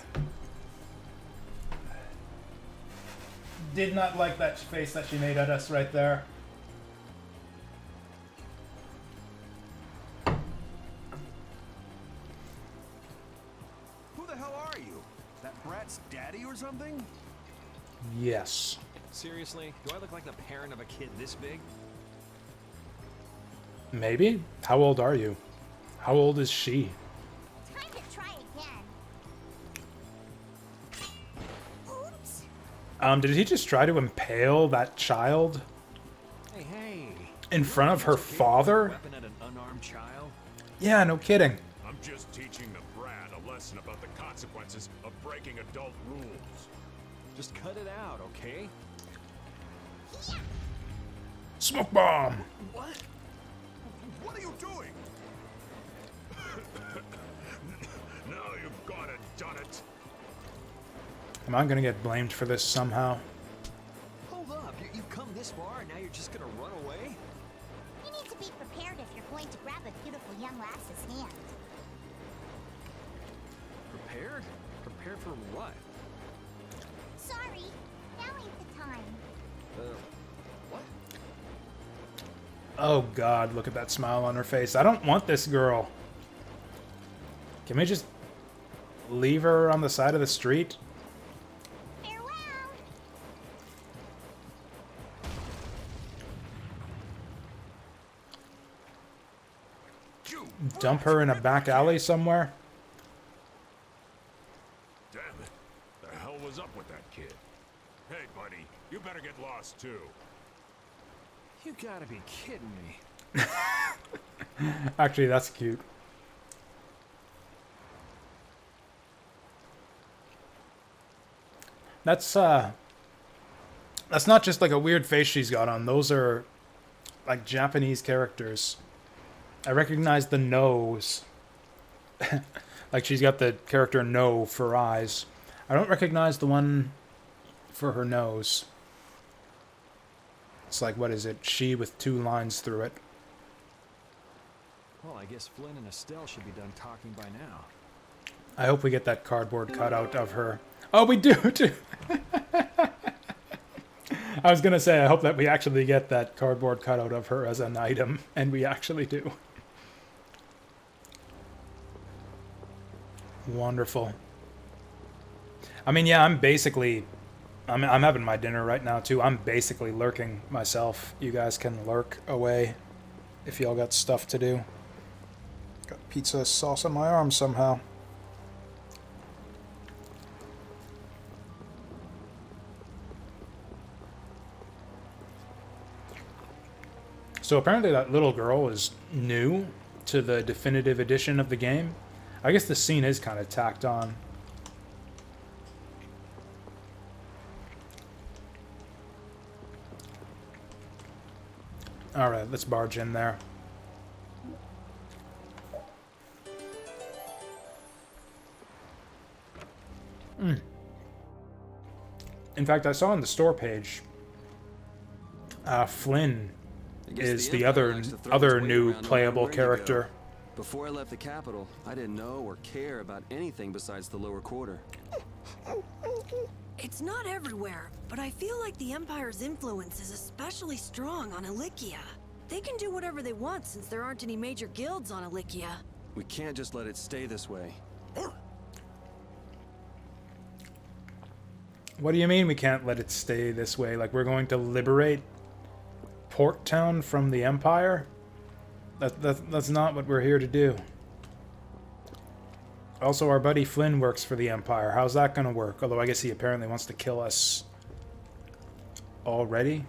Did not like that face that she made at us right there. Who the hell are you? That brat's daddy or something? Yes. Seriously? Do I look like the parent of a kid this big? Maybe? How old are you? How old is she? Time to try again. Oops. Did he just try to impale that child? Hey. In front of her father? Weapon at an unarmed child? Yeah, no kidding. I'm just teaching the brat a lesson about the consequences of breaking adult rules. Just cut it out, okay? Smoke bomb! What? doing? Now you've gone and done it. Am I gonna get blamed for this somehow? Hold up, you've come this far and now you're just gonna run away? You need to be prepared if you're going to grab a beautiful young lass's hand. Prepared? Prepared for what? Sorry, now ain't the time. What? Oh god, look at that smile on her face. I don't want this girl. Can we just leave her on the side of the street? Farewell! Dump her in a back alley somewhere? Damn it. The hell was up with that kid? Hey, buddy, you better get lost too. You gotta be kidding me. Actually, that's cute. That's not just like a weird face she's got on. Those are like Japanese characters. I recognize the nose. Like she's got the character no for eyes. I don't recognize the one for her nose. It's like, what is it? She with 2 lines through it. Well, I guess Flynn and Estelle should be done talking by now. I hope we get that cardboard cutout of her. Oh, we do too. I was gonna say, I hope that we actually get that cardboard cutout of her as an item, and we actually do. Wonderful. I mean, yeah, I'm having my dinner right now too. I'm basically lurking myself. You guys can lurk away if y'all got stuff to do. Got pizza sauce on my arm somehow. So apparently that little girl is new to the definitive edition of the game. I guess the scene is kind of tacked on. Alright, let's barge in there. In fact, I saw on the store page, Flynn is the other new playable character. Before I left the capital, I didn't know or care about anything besides the lower quarter. It's not everywhere, but I feel like the Empire's influence is especially strong on Ilikia. They can do whatever they want since there aren't any major guilds on Ilikia. We can't just let it stay this way. What do you mean we can't let it stay this way? Like we're going to liberate Port Town from the Empire? That's not what we're here to do. Also, our buddy Flynn works for the Empire. How's that gonna work? Although I guess he apparently wants to kill us already.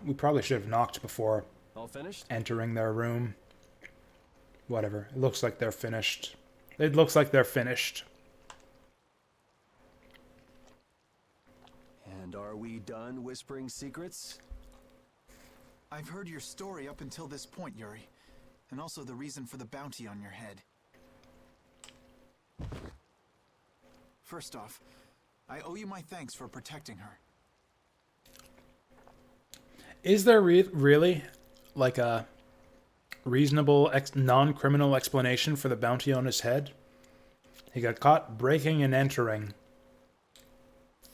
We probably should have knocked before All finished? entering their room. Whatever. It looks like they're finished. It looks like they're finished. And are we done whispering secrets? I've heard your story up until this point, Yuri. And also the reason for the bounty on your head. First off, I owe you my thanks for protecting her. Is there really, like, a reasonable non-criminal explanation for the bounty on his head? He got caught breaking and entering,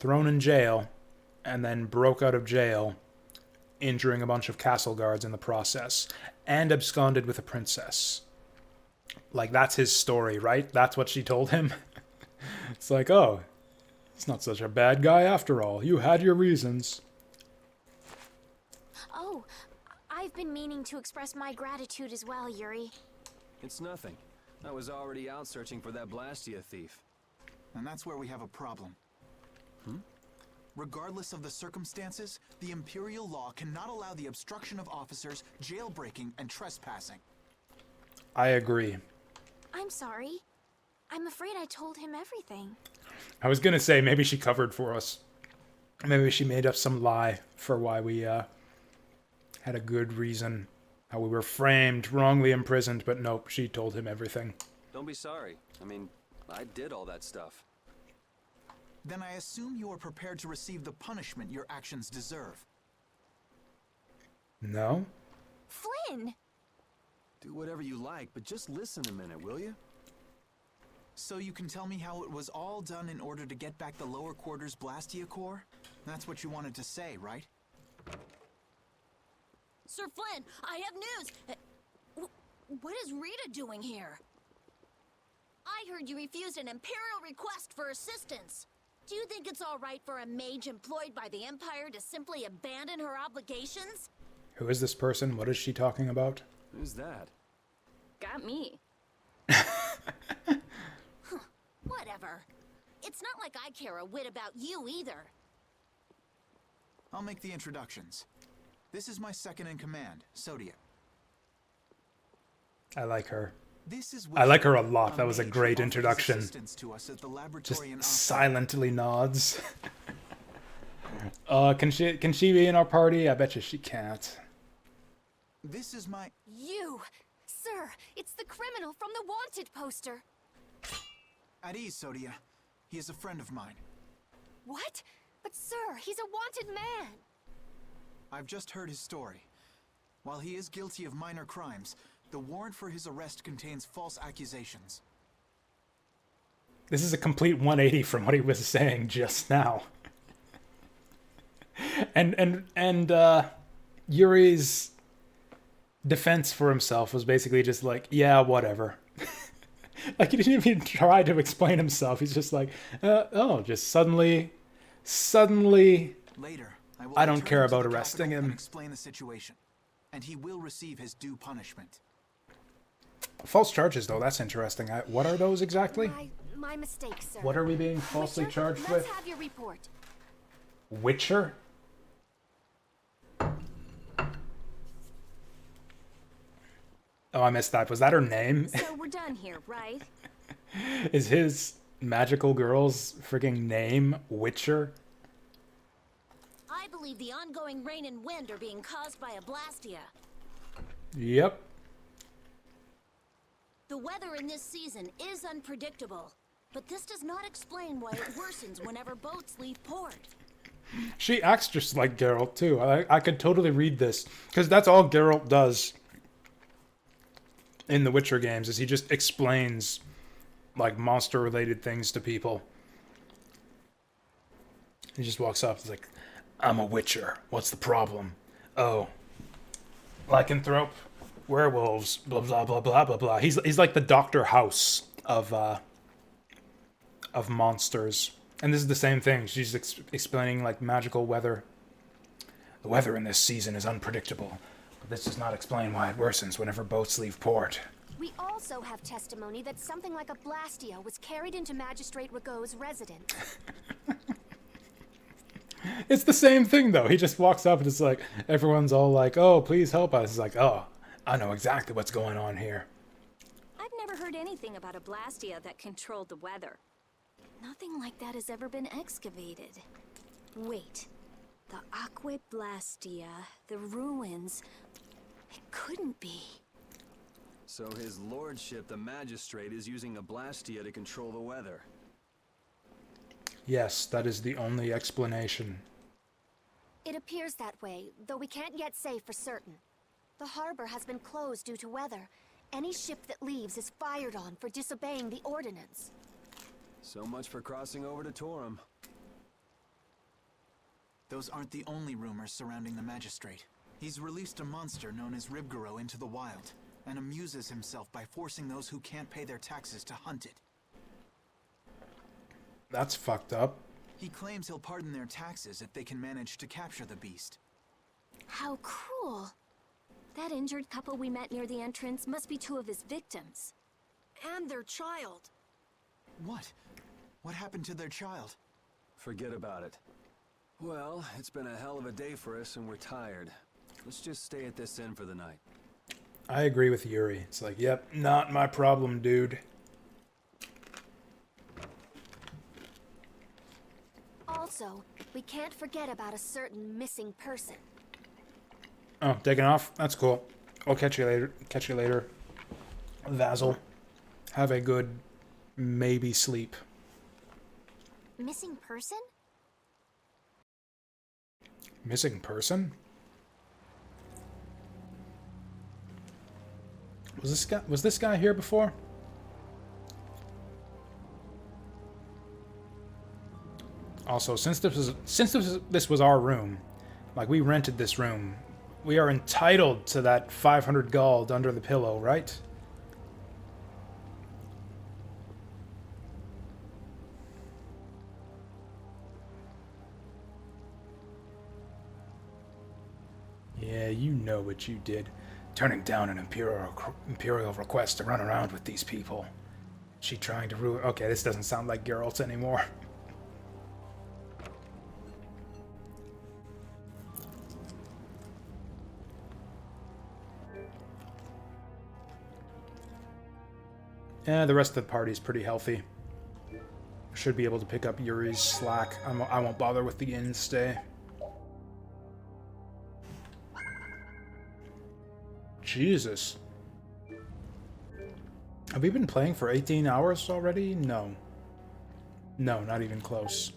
thrown in jail, and then broke out of jail, injuring a bunch of castle guards in the process, and absconded with a princess. Like, that's his story, right? That's what she told him? It's like, oh, he's not such a bad guy after all. You had your reasons. Oh, I've been meaning to express my gratitude as well, Yuri. It's nothing. I was already out searching for that Blastia thief. And that's where we have a problem. Regardless of the circumstances, the Imperial law cannot allow the obstruction of officers, jailbreaking, and trespassing. I agree. I'm sorry. I'm afraid I told him everything. I was gonna say, maybe she covered for us. Maybe she made up some lie for why we had a good reason. How we were framed, wrongly imprisoned, but nope, she told him everything. Don't be sorry. I mean, I did all that stuff. Then I assume you are prepared to receive the punishment your actions deserve. No? Flynn! Do whatever you like, but just listen a minute, will you? So you can tell me how it was all done in order to get back the lower quarters Blastia core? That's what you wanted to say, right? Sir Flynn, I have news! What is Rita doing here? I heard you refused an Imperial request for assistance. Do you think it's all right for a mage employed by the Empire to simply abandon her obligations? Who is this person? What is she talking about? Who's that? Got me. Whatever. It's not like I care a whit about you either. I'll make the introductions. This is my second in command, Sodia. I like her. This is I like her a lot. That was a great offers introduction. assistance to us at the laboratory in Just Oxford. silently nods. Can she be in our party? I bet you she can't. This is my... You! Sir, it's the criminal from the wanted poster. At ease, Sodia. He is a friend of mine. What? But sir, he's a wanted man. I've just heard his story. While he is guilty of minor crimes, the warrant for his arrest contains false accusations. This is a complete 180 from what he was saying just now. and Yuri's defense for himself was basically just like, yeah, whatever. Like, he didn't even try to explain himself. He's just like, just suddenly, Later, I don't care about arresting him. And explain the situation, and he will receive his due punishment. False charges, though, that's interesting. What are those exactly? My mistake, sir. What are we being falsely Witcher, charged let's with? have your report. Witcher? Oh, I missed that. Was that her name? So we're done here, right? Is his magical girl's freaking name Witcher? I believe the ongoing rain and wind are being caused by a Blastia. Yep. The weather in this season is unpredictable, but this does not explain why it worsens whenever boats leave port. She acts just like Geralt, too. I could totally read this, because that's all Geralt does in the Witcher games, is he just explains, like, monster-related things to people. He just walks up, he's like, I'm a Witcher. What's the problem? Oh, lycanthrope, werewolves, blah, blah, blah, blah, blah, blah. He's like the Dr. House of monsters. And this is the same thing. She's explaining, like, magical weather. The weather in this season is unpredictable. But this does not explain why it worsens whenever boats leave port. We also have testimony that something like a Blastia was carried into Magistrate Rigaud's residence. It's the same thing, though. He just walks up and it's like, everyone's all like, oh, please help us. It's like, oh, I know exactly what's going on here. I've never heard anything about a Blastia that controlled the weather. Nothing like that has ever been excavated. Wait. The Aqua Blastia, the ruins. It couldn't be. So his lordship, the magistrate, is using a Blastia to control the weather. Yes, that is the only explanation. It appears that way, though we can't yet say for certain. The harbor has been closed due to weather. Any ship that leaves is fired on for disobeying the ordinance. So much for crossing over to Torum. Those aren't the only rumors surrounding the magistrate. He's released a monster known as Ribgaro into the wild, and amuses himself by forcing those who can't pay their taxes to hunt it. That's fucked up. He claims he'll pardon their taxes if they can manage to capture the beast. How cruel. That injured couple we met near the entrance must be two of his victims. And their child. What? What happened to their child? Forget about it. Well, it's been a hell of a day for us and we're tired. Let's just stay at this inn for the night. I agree with Yuri. It's like, yep, not my problem, dude. Also, we can't forget about a certain missing person. Oh, taking off? That's cool. I'll catch you later. Catch you later, Vassal. Have a good maybe sleep. Missing person? Missing person? Was this guy here before? Also, since this was our room, like we rented this room, we are entitled to that 500 gold under the pillow, right? Yeah, you know what you did. Turning down an imperial request to run around with these people. She trying to ruin... Okay, this doesn't sound like Geralt anymore. Yeah, the rest of the party's pretty healthy. Should be able to pick up Yuri's slack. I won't bother with the inn stay. Jesus. Have we been playing for 18 hours already? No. No, not even close.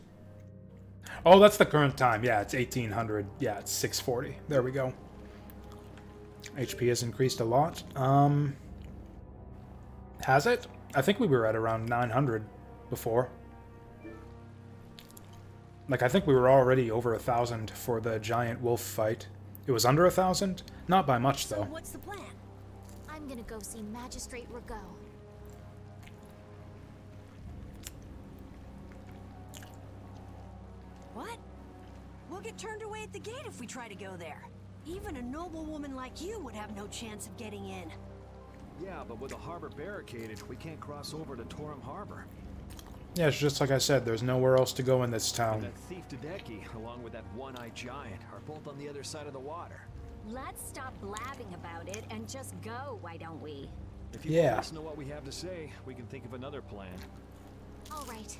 Oh, that's the current time. Yeah, it's 1800. Yeah, it's 640. There we go. HP has increased a lot. Has it? I think we were at around 900 before. Like, I think we were already over 1,000 for the giant wolf fight. It was under 1,000? Not by much, though. So what's the plan? I'm gonna go see Magistrate Rago. What? We'll get turned away at the gate if we try to go there. Even a noble woman like you would have no chance of getting in. Yeah, but with the harbor barricaded, we can't cross over to Torum Harbor. Yeah, it's just like I said, there's nowhere else to go in this town. And that thief Tadeki, along with that one-eyed giant, are both on the other side of the water. Let's stop blabbing about it and just go, why don't we? If you let us know what we have to say, we can think of another plan. All right.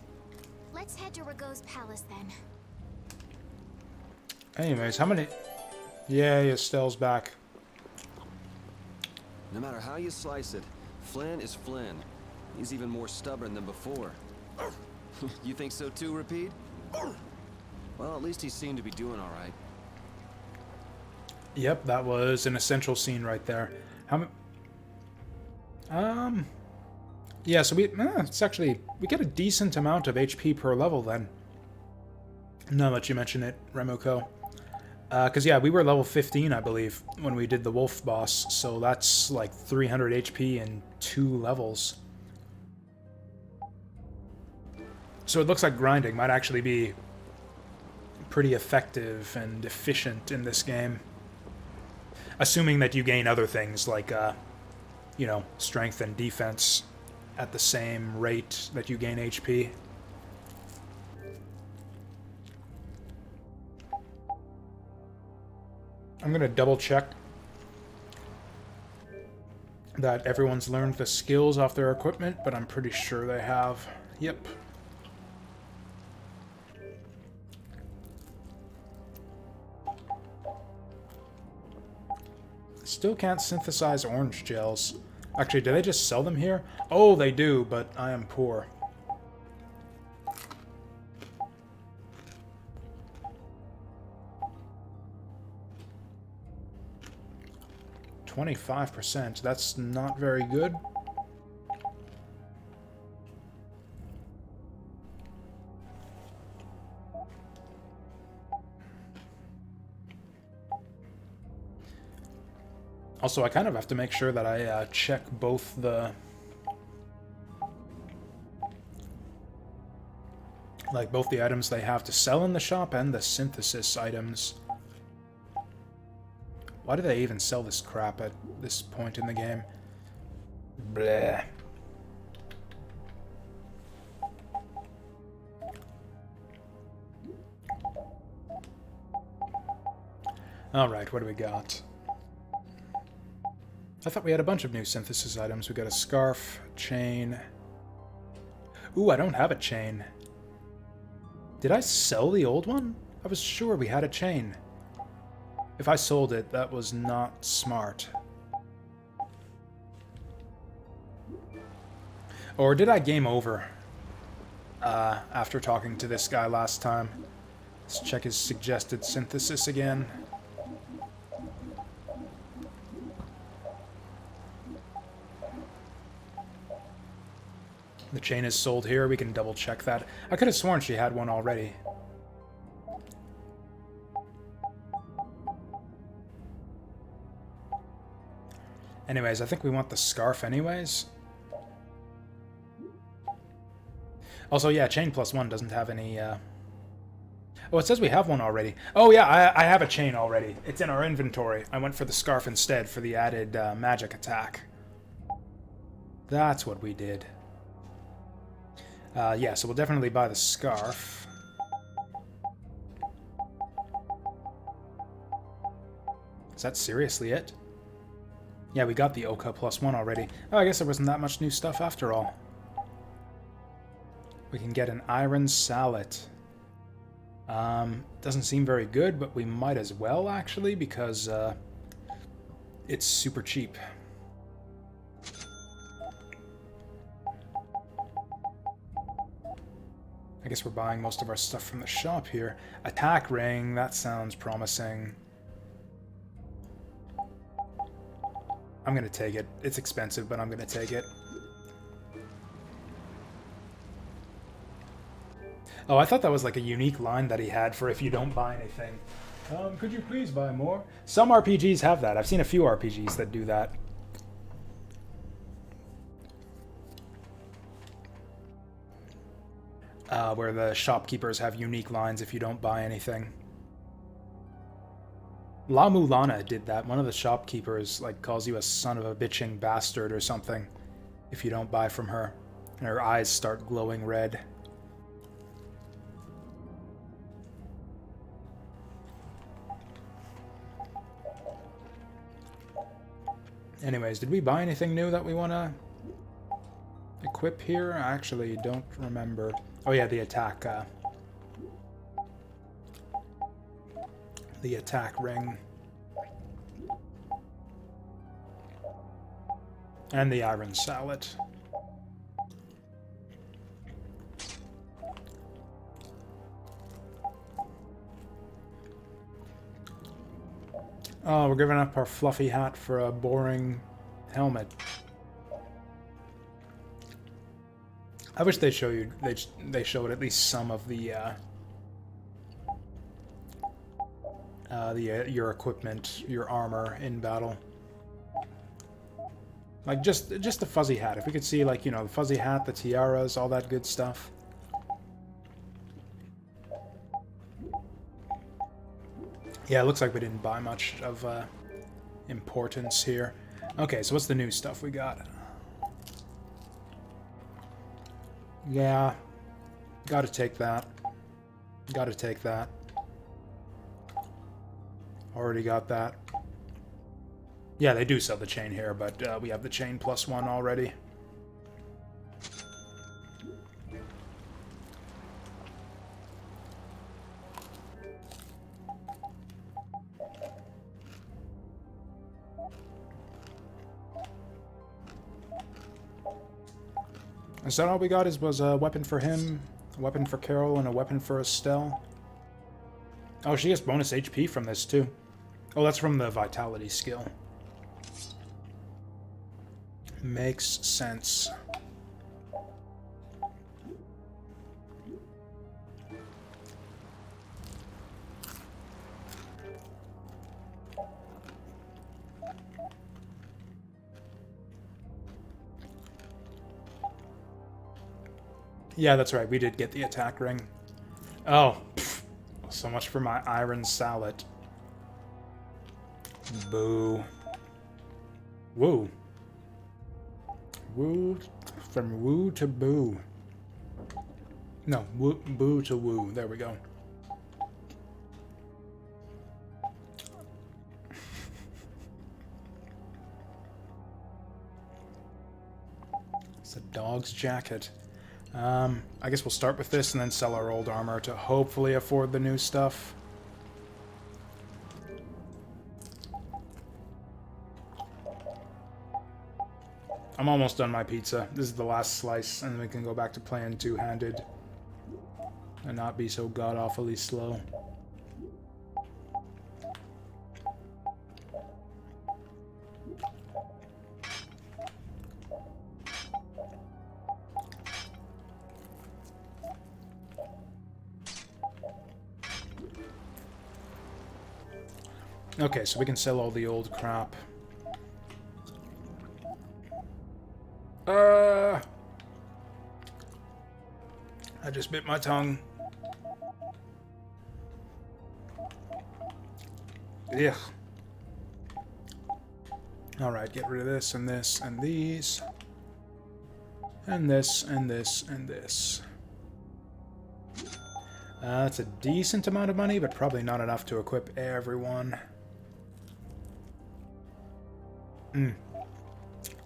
Let's head to Rago's palace then. Anyways, how many... Yeah, Estelle's back. No matter how you slice it, Flynn is Flynn. He's even more stubborn than before. You think so too, Repeat? Well, at least he seemed to be doing all right. Yep, that was an essential scene right there. How yeah, so it's actually, we get a decent amount of HP per level then. Now that you mention it, Remoko. Because yeah, we were level 15, I believe, when we did the wolf boss, so that's like 300 HP in 2 levels. So it looks like grinding might actually be pretty effective and efficient in this game. Assuming that you gain other things like, you know, strength and defense at the same rate that you gain HP. I'm going to double check that everyone's learned the skills off their equipment, but I'm pretty sure they have. Yep. Still can't synthesize orange gels. Actually, do they just sell them here? Oh, they do, but I am poor. %. That's not very good. Also, I kind of have to make sure that I check both the... like, both the items they have to sell in the shop and the synthesis items. Why do they even sell this crap at this point in the game? Bleh. Alright, what do we got? I thought we had a bunch of new synthesis items. We got a scarf, chain. Ooh, I don't have a chain. Did I sell the old one? I was sure we had a chain. If I sold it, that was not smart. Or did I game over? After talking to this guy last time. Let's check his suggested synthesis again. The chain is sold here. We can double check that. I could have sworn she had one already. Anyways, I think we want the scarf anyways. Also, yeah, chain +1 doesn't have any... Oh, it says we have one already. Oh, yeah, I have a chain already. It's in our inventory. I went for the scarf instead for the added magic attack. That's what we did. Yeah, so we'll definitely buy the scarf. Is that seriously it? Yeah, we got the Oka +1 already. Oh, I guess there wasn't that much new stuff after all. We can get an iron sallet. Doesn't seem very good, but we might as well, actually, because it's super cheap. I guess we're buying most of our stuff from the shop here. Attack ring, that sounds promising. I'm gonna take it. It's expensive, but I'm gonna take it. Oh, I thought that was like a unique line that he had for if you don't buy anything. Could you please buy more? Some RPGs have that. I've seen a few RPGs that do that. Where the shopkeepers have unique lines if you don't buy anything. La Mulana did that. One of the shopkeepers like calls you a son of a bitching bastard or something if you don't buy from her. And her eyes start glowing red. Anyways, did we buy anything new that we want to equip here? I actually don't remember. Oh yeah, the attack ring. And the iron sallet. Oh, we're giving up our fluffy hat for a boring helmet. I wish they show you. They showed at least some of the your equipment, your armor in battle. Like just the fuzzy hat. If we could see, like, you know, the fuzzy hat, the tiaras, all that good stuff. Yeah, it looks like we didn't buy much of importance here. Okay, so what's the new stuff we got? Yeah, gotta take that. Gotta take that. Already got that. Yeah, they do sell the chain here, but we have the chain +1 already. Is that all we got? Was a weapon for him, a weapon for Carol, and a weapon for Estelle? Oh, she gets bonus HP from this, too. Oh, that's from the Vitality skill. Makes sense. Yeah, that's right. We did get the attack ring. Oh, pff, so much for my iron sallet. Boo. Woo. Woo. From woo to boo. No, woo, boo to woo. There we go. It's a dog's jacket. I guess we'll start with this and then sell our old armor to hopefully afford the new stuff. I'm almost done my pizza. This is the last slice, and then we can go back to playing two-handed and not be so god-awfully slow. Okay, so we can sell all the old crap. I just bit my tongue. Ugh. Alright, get rid of this and this and these. And this and this and this. That's a decent amount of money, but probably not enough to equip everyone.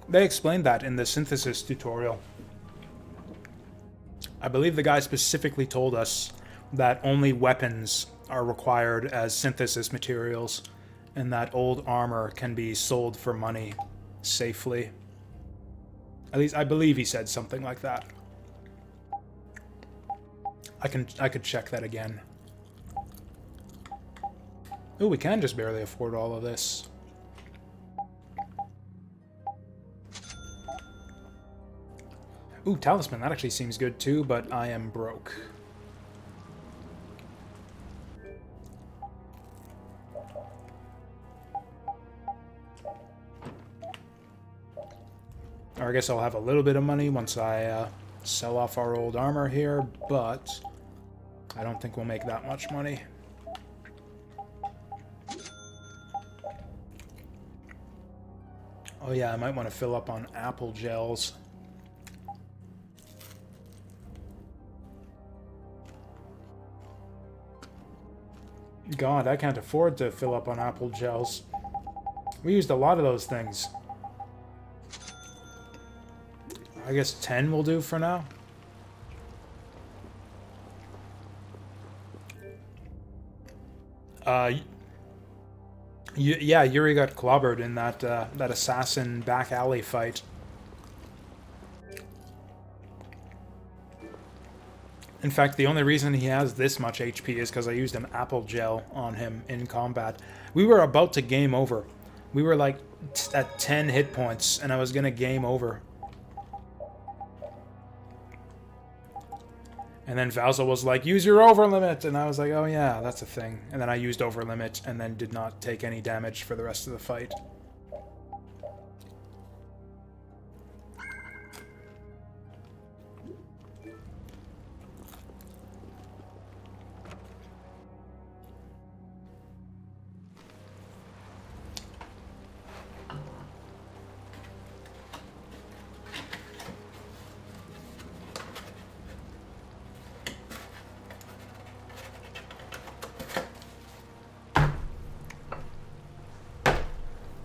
They explained that in the synthesis tutorial. I believe the guy specifically told us that only weapons are required as synthesis materials, and that old armor can be sold for money safely. At least I believe he said something like that. I could check that again. Ooh, we can just barely afford all of this. Ooh, talisman, that actually seems good too, but I am broke. Or I guess I'll have a little bit of money once I sell off our old armor here, but I don't think we'll make that much money. Oh yeah, I might want to fill up on apple gels. God, I can't afford to fill up on apple gels. We used a lot of those things. I guess 10 will do for now. Yeah, Yuri got clobbered in that that assassin back alley fight. In fact, the only reason he has this much HP is because I used an apple gel on him in combat. We were about to game over. We were like at 10 hit points, and I was gonna game over. And then Valza was like, use your overlimit! And I was like, oh yeah, that's a thing. And then I used overlimit, and then did not take any damage for the rest of the fight.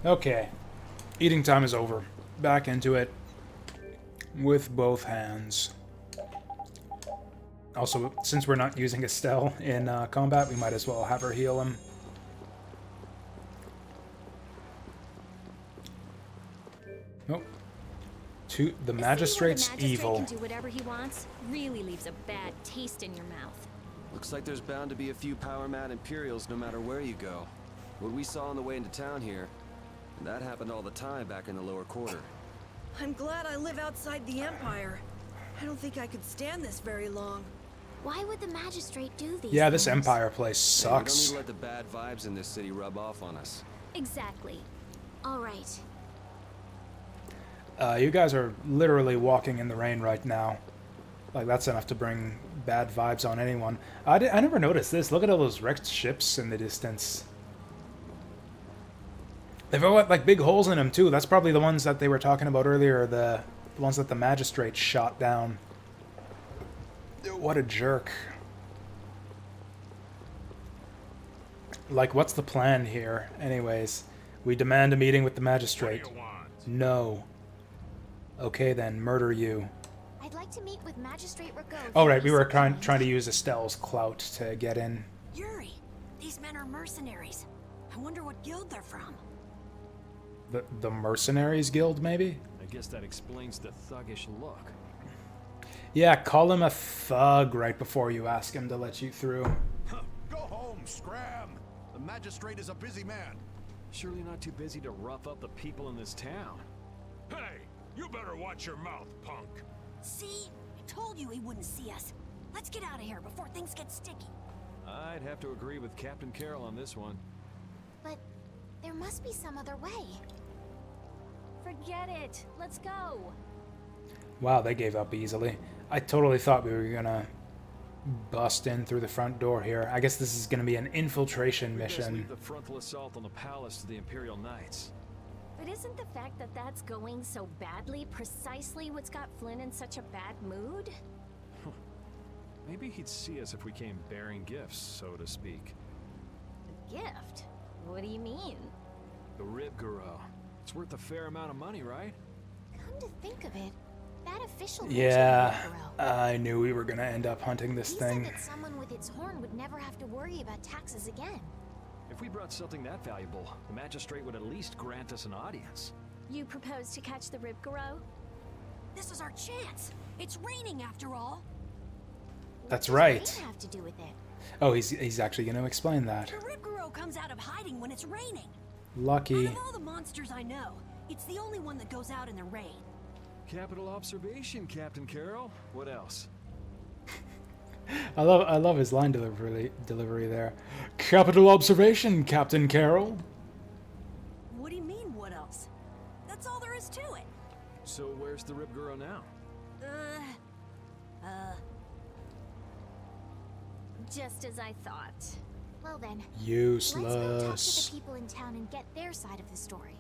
Okay, eating time is over. Back into it with both hands. Also, since we're not using Estelle in combat, we might as well have her heal him. Nope. The Magistrate's evil. Can do whatever he wants. Really leaves a bad taste in your mouth. Looks like there's bound to be a few power-mad Imperials no matter where you go. What we saw on the way into town here, that happened all the time back in the lower quarter. I'm glad I live outside the Empire. I don't think I could stand this very long. Why would the Magistrate do these Yeah, this things? Empire place sucks. Hey, we don't need to let the bad vibes in this city rub off on us. Exactly. All right. You guys are literally walking in the rain right now. Like, that's enough to bring bad vibes on anyone. I never noticed this. Look at all those wrecked ships in the distance. They've all got, like, big holes in them, too. That's probably the ones that they were talking about earlier, the ones that the Magistrate shot down. What a jerk. Like, what's the plan here? Anyways, we demand a meeting with the Magistrate. No. Okay, then, murder you. I I'd like to meet with Magistrate Rico. Oh, right, we were trying to use Estelle's clout to get in. Yuri, these men are mercenaries. I wonder what guild they're from. The Mercenaries Guild, maybe? I guess that explains the thuggish look. Yeah, call him a thug right before you ask him to let you through. Go home, Scram! The magistrate is a busy man. Surely not too busy to rough up the people in this town. Hey, you better watch your mouth, punk. See? I told you he wouldn't see us. Let's get out of here before things get sticky. I'd have to agree with Captain Carroll on this one. But there must be some other way. Forget it. Let's go. Wow, they gave up easily. I totally thought we were gonna bust in through the front door here. I guess this is gonna be an infiltration mission. Leave the frontal assault on the palace to the Imperial Knights. But isn't the fact that that's going so badly precisely what's got Flynn in such a bad mood? Maybe he'd see us if we came bearing gifts, so to speak. A gift? What do you mean? The Ribgaro. It's worth a fair amount of money, right? Come to think of it, that official Yeah, I knew we were gonna end up hunting this thing. said that someone with its horn would never have to worry about taxes again. If we brought something that valuable, the magistrate would at least grant us an audience. You propose to catch the Ribgaro? This is our chance. It's raining after all. That's What right. does rain have to do with it? Oh, he's actually gonna explain that. The Ribgaro comes out of hiding when it's raining. Lucky. Out of all the monsters I know, it's the only one that goes out in the rain. Capital observation, Captain Carroll. What else? I love his line delivery there. Capital observation, Captain Carroll. What do you mean, what else? That's all there is to it. So where's the Ribgaro now? Just as I thought. Well then, Useless. let's go talk to the people in town and get their side of the story.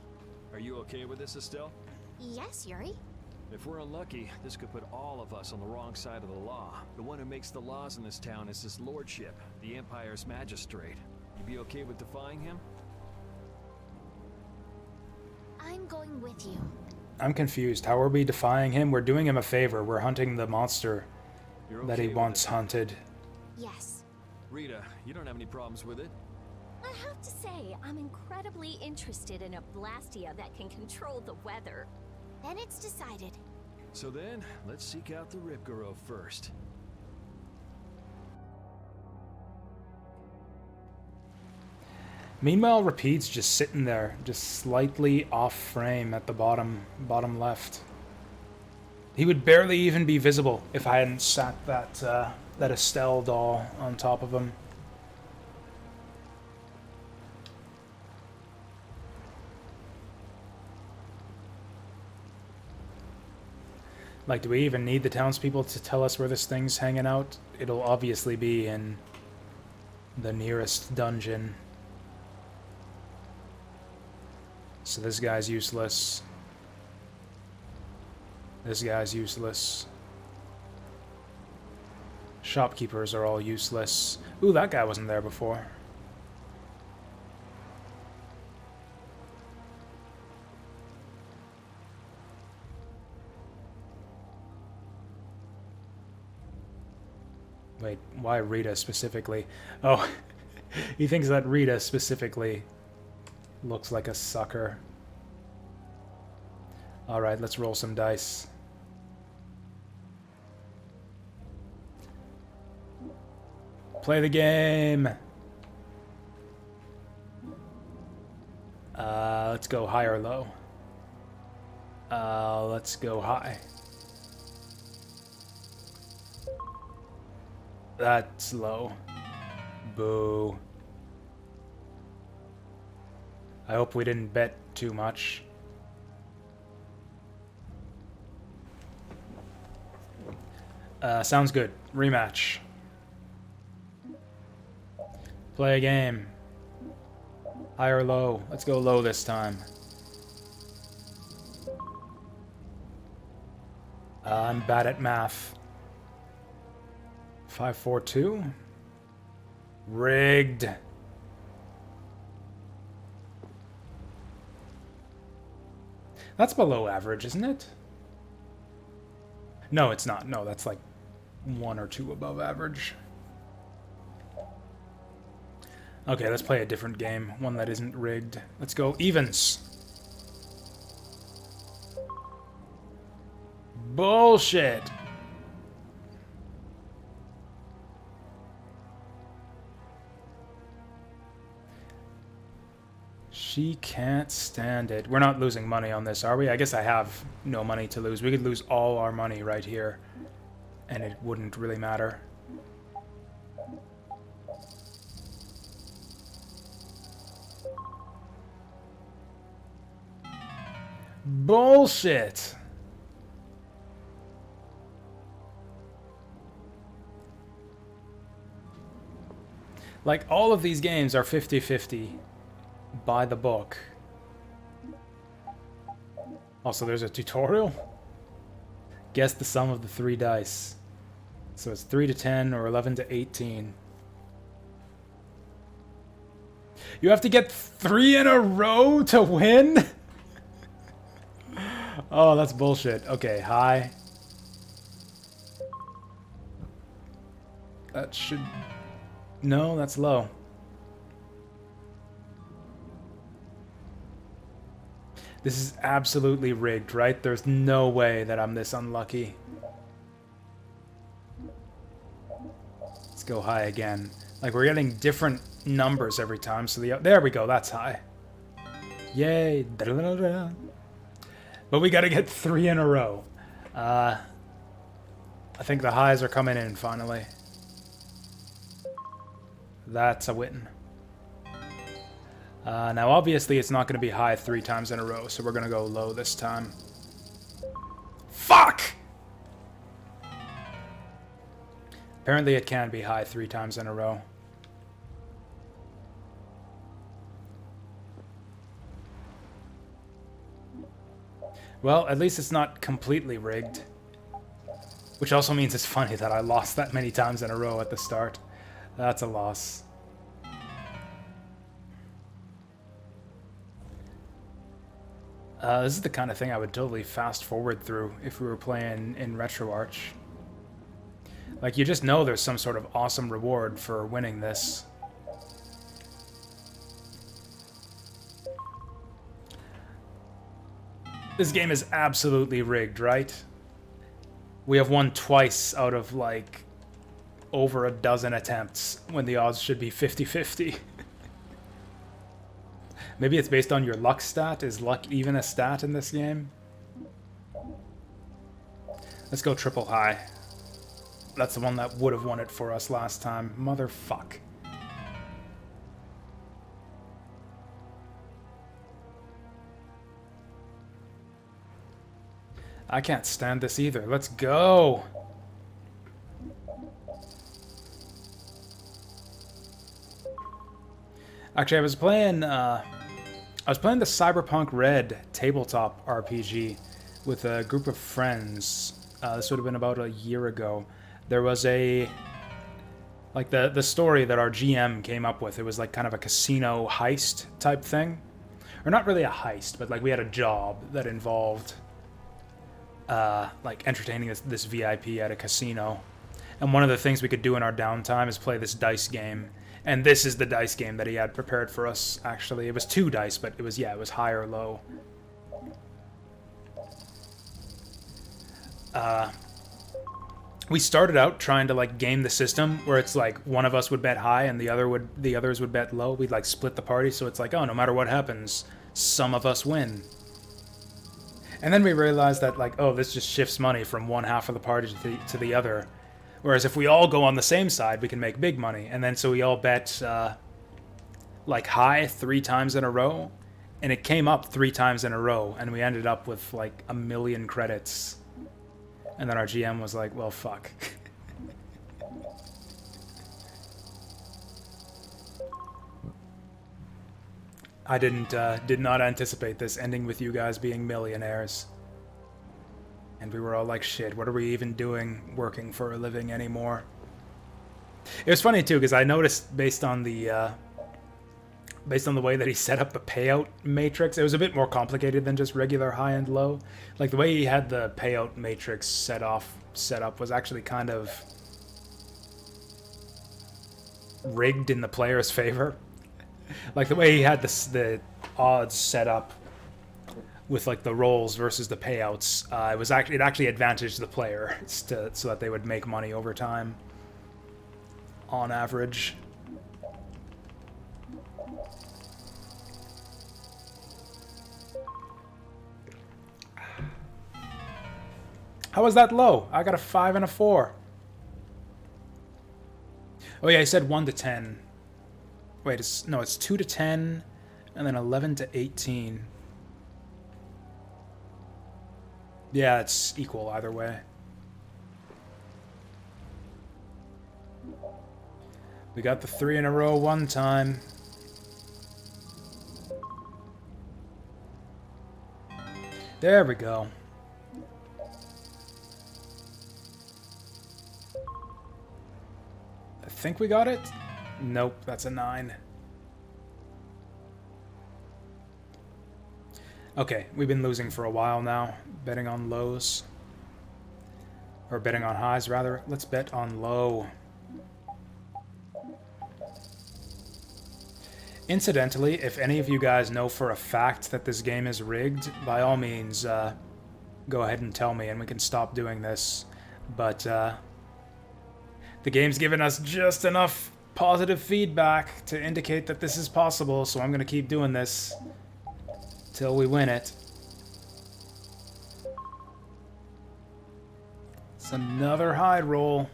Are you okay with this, Estelle? Yes, Yuri? If we're unlucky, this could put all of us on the wrong side of the law. The one who makes the laws in this town is his lordship, the Empire's magistrate. You be okay with defying him? I'm going with you. I'm confused. How are we defying him? We're doing him a favor. We're hunting the monster that he once hunted. Yes. Rita, you don't have any problems with it? I have to say, I'm incredibly interested in a Blastia that can control the weather. Then it's decided. So then, let's seek out the Ribgaro first. Meanwhile, Repeat's just sitting there, just slightly off frame at the bottom left. He would barely even be visible if I hadn't sat that Estelle doll on top of him. Like, do we even need the townspeople to tell us where this thing's hanging out? It'll obviously be in the nearest dungeon. So this guy's useless. This guy's useless. Shopkeepers are all useless. Ooh, that guy wasn't there before. Wait, why Rita specifically? Oh, he thinks that Rita specifically looks like a sucker. Alright, let's roll some dice. Play the game! Let's go high or low. Let's go high. That's low. Boo. I hope we didn't bet too much. Sounds good. Rematch. Play a game. High or low? Let's go low this time. I'm bad at math. 542? Rigged. That's below average, isn't it? No, it's not. No, that's like 1 or 2 above average. Okay, let's play a different game. One that isn't rigged. Let's go evens. Bullshit. She can't stand it. We're not losing money on this, are we? I guess I have no money to lose. We could lose all our money right here, and it wouldn't really matter. Bullshit! Like, all of these games are 50-50 by the book. Also, there's a tutorial. Guess the sum of the 3 dice. So it's 3 to 10 or 11 to 18. You have to get 3 in a row to win? Oh, that's bullshit. Okay, high. That should... No, that's low. This is absolutely rigged, right? There's no way that I'm this unlucky. Let's go high again. Like, we're getting different numbers every time, so there we go, that's high. Yay. Da-da-da-da. But we gotta get 3 in a row. I think the highs are coming in, finally. That's a win. Now, obviously, it's not going to be high 3 times in a row, so we're going to go low this time. Fuck! Apparently, it can be high 3 times in a row. Well, at least it's not completely rigged. Which also means it's funny that I lost that many times in a row at the start. That's a loss. This is the kind of thing I would totally fast forward through if we were playing in RetroArch. Like, you just know there's some sort of awesome reward for winning this. This game is absolutely rigged, right? We have won twice out of, like, over a dozen attempts when the odds should be 50-50. Maybe it's based on your luck stat. Is luck even a stat in this game? Let's go triple high. That's the one that would have won it for us last time. Motherfuck. I can't stand this either. Let's go! Actually, I was playing the Cyberpunk Red tabletop RPG with a group of friends. This would have been about a year ago. There was a... like, the story that our GM came up with. It was like kind of a casino heist type thing. Or not really a heist, but like we had a job that involved like entertaining this VIP at a casino. And one of the things we could do in our downtime is play this dice game. And this is the dice game that he had prepared for us, actually. It was 2 dice, but it was, yeah, it was high or low. We started out trying to, like, game the system, where it's like one of us would bet high and the others would bet low. We'd, like, split the party, so it's like, oh, no matter what happens, some of us win. And then we realized that, like, oh, this just shifts money from one half of the party to the other. Whereas if we all go on the same side, we can make big money. And then so we all bet, like, high 3 times in a row. And it came up 3 times in a row. And we ended up with, like, 1 million credits. And then our GM was like, well, fuck. I did not anticipate this ending with you guys being millionaires. And we were all like, shit, what are we even doing working for a living anymore? It was funny, too, because I noticed, based on the based on the way that he set up the payout matrix. It was a bit more complicated than just regular high and low. Like the way he had the payout matrix set up was actually kind of rigged in the player's favor. Like the way he had the odds set up with like the rolls versus the payouts, it actually advantaged the player so that they would make money over time on average. How was that low? I got a 5 and a 4. Oh yeah, I said 1 to 10. Wait, it's 2 to 10, and then 11 to 18. Yeah, it's equal either way. We got the 3 in a row one time. There we go. I think we got it? Nope, that's a 9. Okay, we've been losing for a while now, betting on lows. Or betting on highs, rather. Let's bet on low. Incidentally, if any of you guys know for a fact that this game is rigged, by all means, go ahead and tell me and we can stop doing this. But, the game's given us just enough positive feedback to indicate that this is possible, so I'm going to keep doing this till we win it. It's another high roll.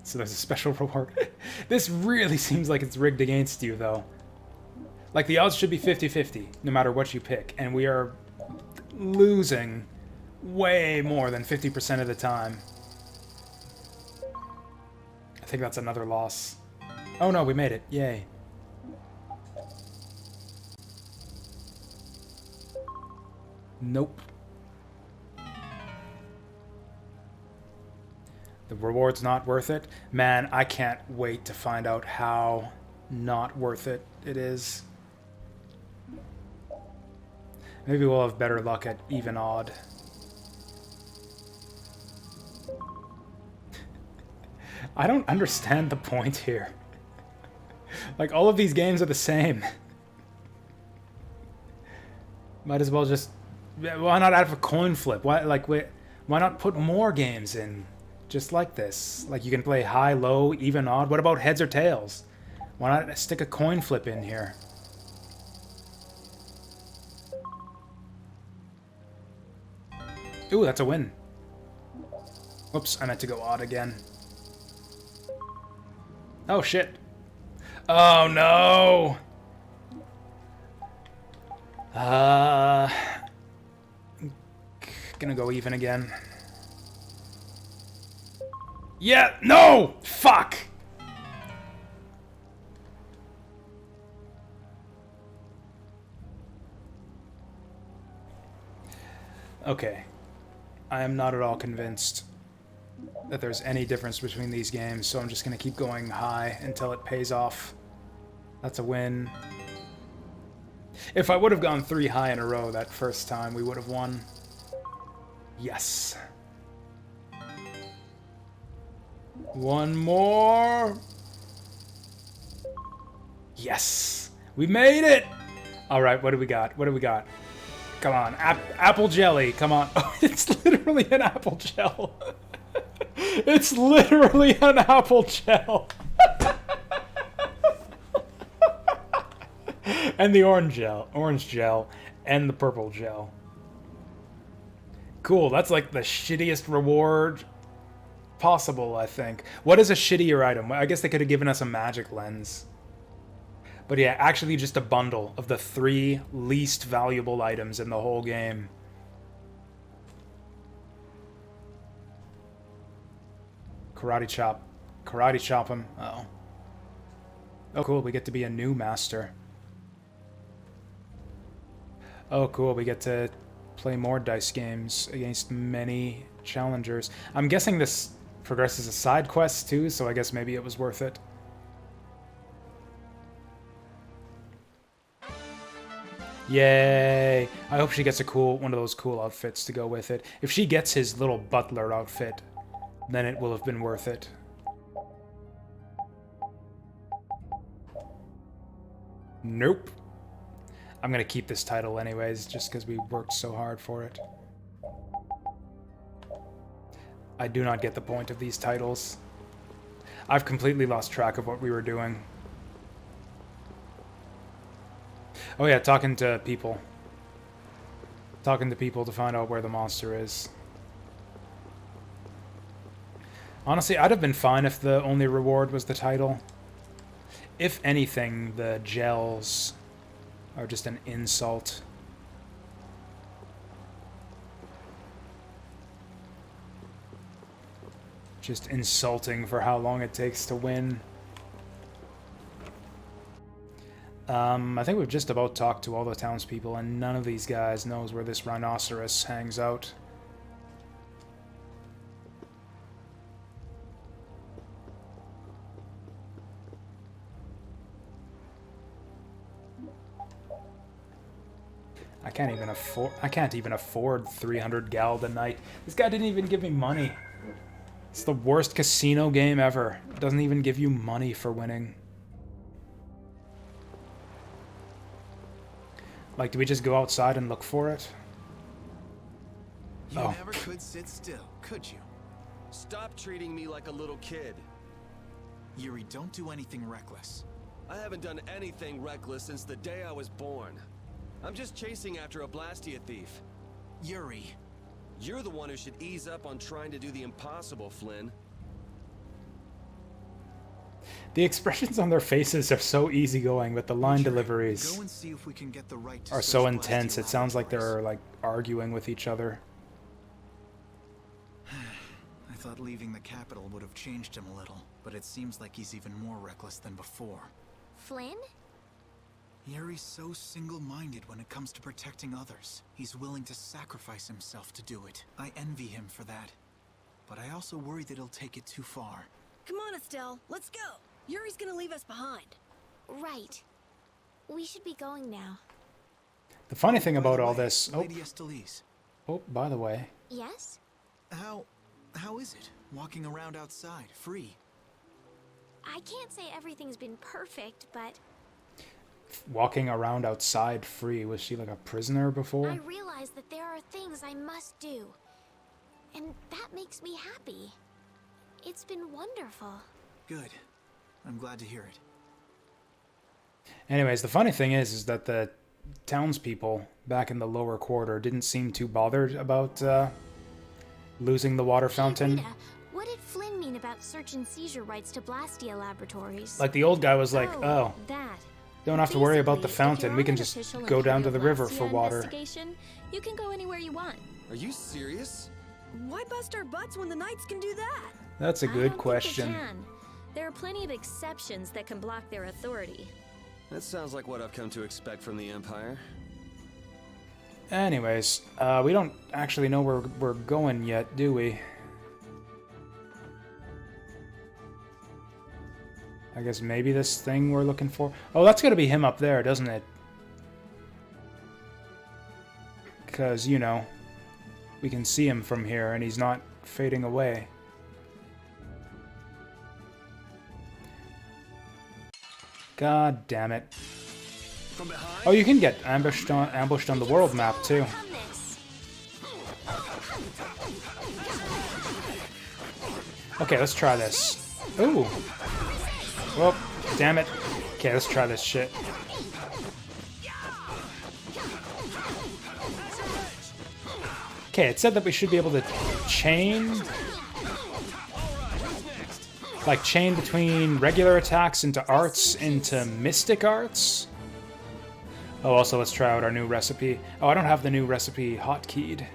So there's a special reward. This really seems like it's rigged against you, though. Like, the odds should be 50-50, no matter what you pick, and we are losing way more than 50% of the time. I think that's another loss. Oh no, we made it. Yay. Nope. The reward's not worth it? Man, I can't wait to find out how not worth it it is. Maybe we'll have better luck at even odd. I don't understand the point here. Like, all of these games are the same. Might as well just... Why not have a coin flip? Why not put more games in just like this? Like, you can play high, low, even, odd. What about heads or tails? Why not stick a coin flip in here? Ooh, that's a win. Oops, I meant to go odd again. Oh, shit. Oh, no! Gonna go even again. Yeah, no! Fuck! Okay. I am not at all convinced that there's any difference between these games, so I'm just gonna keep going high until it pays off. That's a win. If I would have gone 3 high in a row that first time, we would have won. Yes. One more. Yes. We made it! Alright, what do we got? What do we got? Come on. Apple jelly. Come on. Oh, it's literally an apple gel. It's literally an apple gel. And the orange gel, and the purple gel. Cool, that's like the shittiest reward possible, I think. What is a shittier item? I guess they could have given us a magic lens. But yeah, actually just a bundle of the 3 least valuable items in the whole game. Karate chop. Karate chop him. Uh-oh. Oh, cool, we get to be a new master. Oh, cool, we get to play more dice games against many challengers. I'm guessing this progresses a side quest too, so I guess maybe it was worth it. Yay! I hope she gets a one of those cool outfits to go with it. If she gets his little butler outfit, then it will have been worth it. Nope. I'm gonna keep this title anyways, just because we worked so hard for it. I do not get the point of these titles. I've completely lost track of what we were doing. Oh yeah, talking to people. Talking to people to find out where the monster is. Honestly, I'd have been fine if the only reward was the title. If anything, the gels are just an insult. Just insulting for how long it takes to win. I think we've just about talked to all the townspeople, and none of these guys knows where this rhinoceros hangs out. I can't even afford 300 gald a night. This guy didn't even give me money. It's the worst casino game ever. It doesn't even give you money for winning. Like, do we just go outside and look for it? You never could sit still, could you? Stop treating me like a little kid. Yuri, don't do anything reckless. I haven't done anything reckless since the day I was born. I'm just chasing after a Blastia thief. Yuri. You're the one who should ease up on trying to do the impossible, Flynn. The expressions on their faces are so easygoing, but the line deliveries Go and see if we can get the right to are so intense. It sounds like they're like arguing with each other. I thought leaving the capital would have changed him a little, but it seems like he's even more reckless than before. Flynn? Yuri's so single-minded when it comes to protecting others. He's willing to sacrifice himself to do it. I envy him for that. But I also worry that he'll take it too far. Come on, Estelle. Let's go. Yuri's gonna leave us behind. Right. We should be going now. The funny thing about all this... Lady Estellise. Oh, by the way. Yes? How is it, walking around outside, free? I can't say everything's been perfect, but... Walking around outside free. Was she like a prisoner before? I realize that there are things I must do. And that makes me happy. It's been wonderful. Good. I'm glad to hear it. Anyways, the funny thing is that the townspeople back in the lower quarter didn't seem too bothered about losing the water fountain. Hey, Rita, what did Flynn mean about search and seizure rights to Blastia laboratories? Like the old guy was like, oh, that. don't have to worry about the fountain. We can just go down to the river for water. You can go anywhere you want. Are you serious? Why bust our butts when the Knights can do that? That's a good question. There are plenty of exceptions that can block their authority. That sounds like what I've come to expect from the Empire. Anyways, we don't actually know where we're going yet, do we? I guess maybe this thing we're looking for... Oh, that's gotta be him up there, doesn't it? Because, you know, we can see him from here, and he's not fading away. God damn it. Oh, you can get ambushed on the world map, too. Okay, let's try this. Ooh. Well, damn it. Okay, let's try this shit. Okay, it said that we should be able to chain... Like, chain between regular attacks into arts into mystic arts? Oh, also, let's try out our new recipe. Oh, I don't have the new recipe hotkeyed.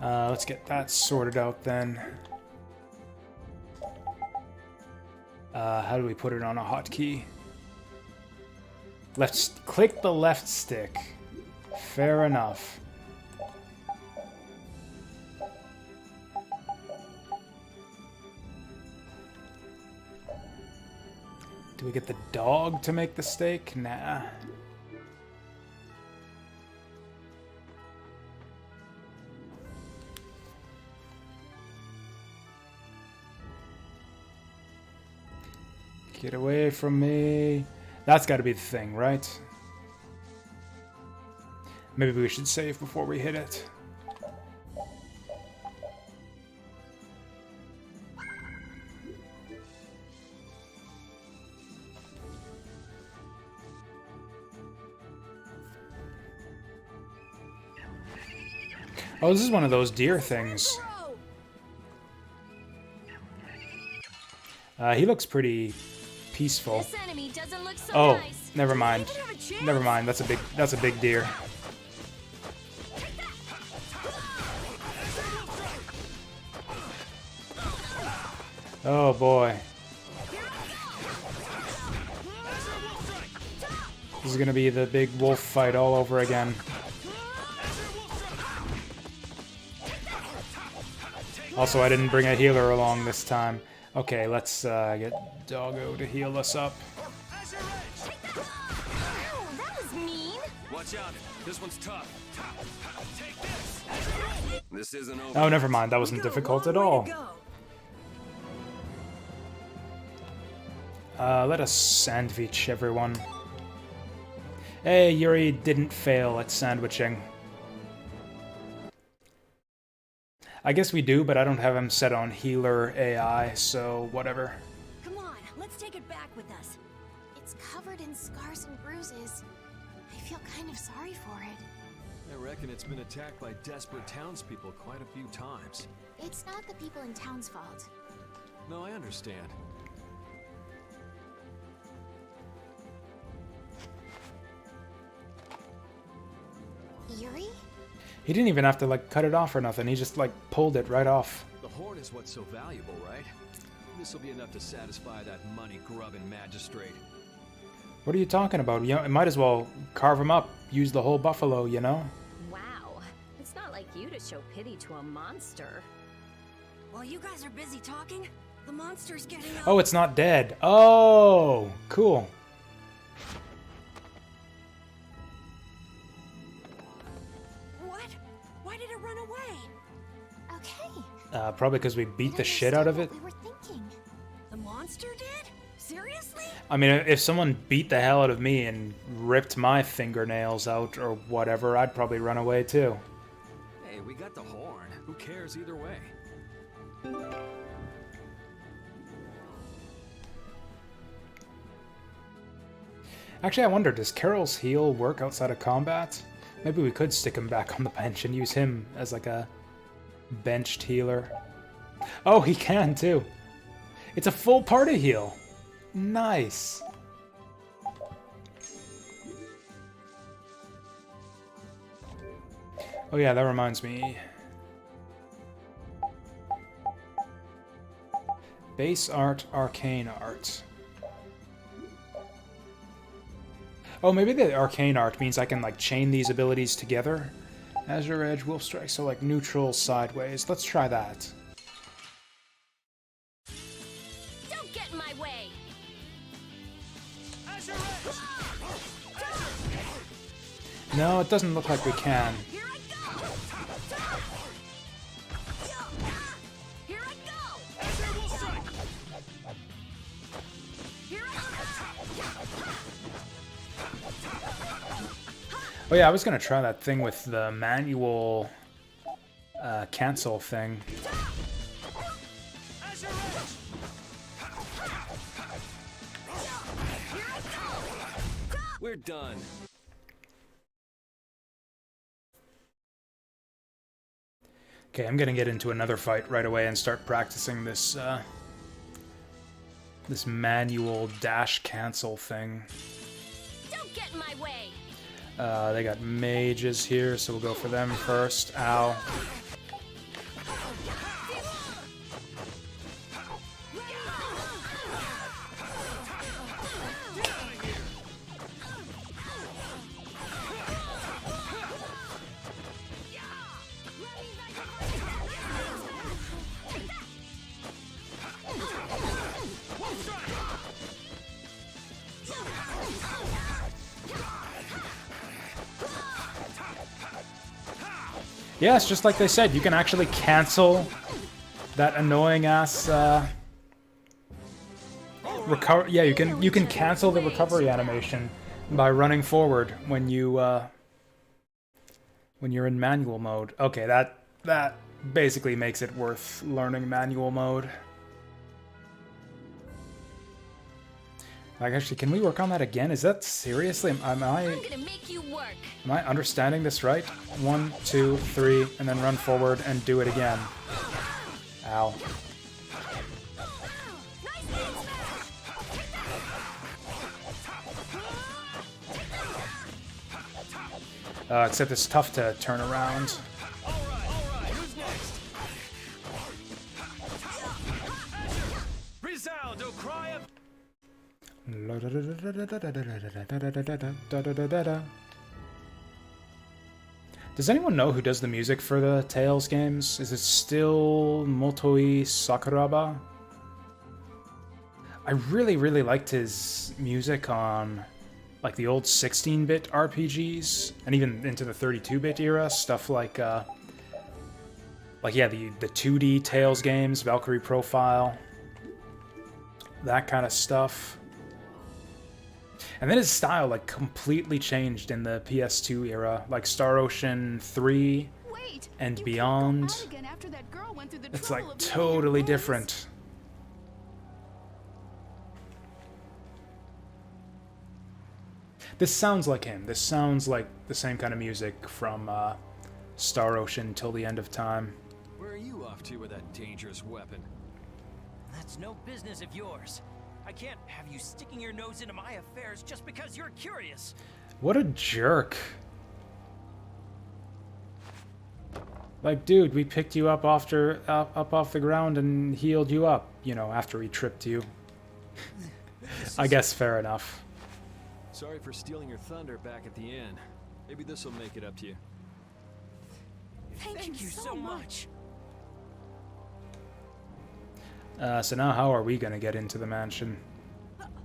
Let's get that sorted out then. How do we put it on a hotkey? Click the left stick. Fair enough. Do we get the dog to make the steak? Nah. Get away from me. That's got to be the thing, right? Maybe we should save before we hit it. Oh, this is one of those deer things. He looks pretty peaceful. This enemy doesn't look so Oh, nice. never mind. Never mind. That's a big deer. Oh boy. This is gonna be the big wolf fight all over again. Also, I didn't bring a healer along this time. Okay, let's get Doggo to heal us up. Ow, that was mean. Watch out. This one's tough. This isn't over. Oh, never mind. That wasn't difficult at all. Let us sandwich everyone. Hey, Yuri didn't fail at sandwiching. I guess we do, but I don't have him set on healer AI, so whatever. Come on, let's take it back with us. It's covered in scars and bruises. I feel kind of sorry for it. I reckon it's been attacked by desperate townspeople quite a few times. It's not the people in town's fault. No, I understand. Yuri? He didn't even have to, like, cut it off or nothing. He just, like, pulled it right off. The horn is what's so valuable, right? This'll be enough to satisfy that money-grubbing magistrate. What are you talking about? You might as well carve him up. Use the whole buffalo, you know? Wow. It's not like you to show pity to a monster. While you guys are busy talking, the monster's getting up. Oh, it's not dead. Oh, cool. Why did it run away? Okay. Probably because we beat the shit out of it. We were thinking. The monster did? Seriously? I mean, if someone beat the hell out of me and ripped my fingernails out or whatever, I'd probably run away too. Hey, we got the horn. Who cares either way? Actually, I wonder, does Carol's heal work outside of combat? Maybe we could stick him back on the bench and use him as like a benched healer. Oh, he can too. It's a full party heal. Nice. Oh yeah, that reminds me. Base art, arcane art. Oh, maybe the arcane art means I can, like, chain these abilities together. Azure Edge, Wolf Strike, so, like, neutral, sideways. Let's try that. Don't get in my way. No, it doesn't look like we can. Here I go! Here I go! Here I Oh yeah, I was gonna try that thing with the manual cancel thing. We're done. Okay, I'm gonna get into another fight right away and start practicing this this manual dash cancel thing. Don't get in my way. They got mages here, so we'll go for them first. Ow. Yeah, it's just like they said. You can actually cancel that annoying ass recover. Yeah, you can cancel the recovery animation by running forward when you're in manual mode. Okay, that basically makes it worth learning manual mode. Like, actually, can we work on that again? Is that seriously? Am I understanding this right? 1, 2, 3, and then run forward and do it again. Ow. Except it's tough to turn around. Who's next? Resound, O cry of... Does anyone know who does the music for the Tales games? Is it still Motoi Sakuraba? I really liked his music on like the old 16-bit RPGs and even into the 32-bit era, stuff like yeah, the 2D Tales games, Valkyrie Profile, that kind of stuff. And then his style like completely changed in the PS2 era, like Star Ocean 3 and beyond. It's like totally different. This sounds like him. This sounds like the same kind of music from Star Ocean Till the End of Time. Where are you off to with that dangerous weapon? That's no business of yours. I can't have you sticking your nose into my affairs just because you're curious. What a jerk. Like, dude, we picked you up off the ground and healed you up, you know, after we tripped you. I guess fair enough. Sorry for stealing your thunder back at the end. Maybe this will make it up to you. Thank you so much. So now how are we gonna get into the mansion?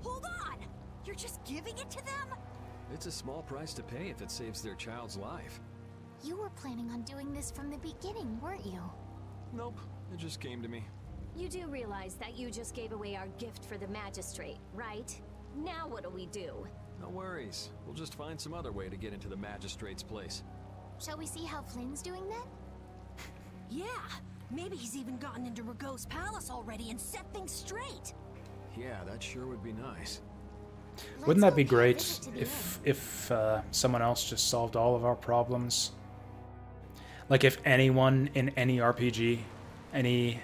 Hold on! You're just giving it to them? It's a small price to pay if it saves their child's life. You were planning on doing this from the beginning, weren't you? Nope, it just came to me. You do realize that you just gave away our gift for the magistrate, right? Now what do we do? No worries. We'll just find some other way to get into the magistrate's place. Shall we see how Flynn's doing then? Yeah, maybe he's even gotten into Ragot's palace already and set things straight. Yeah, that sure would be nice. Wouldn't that be great if someone else just solved all of our problems? Like if anyone in any RPG, any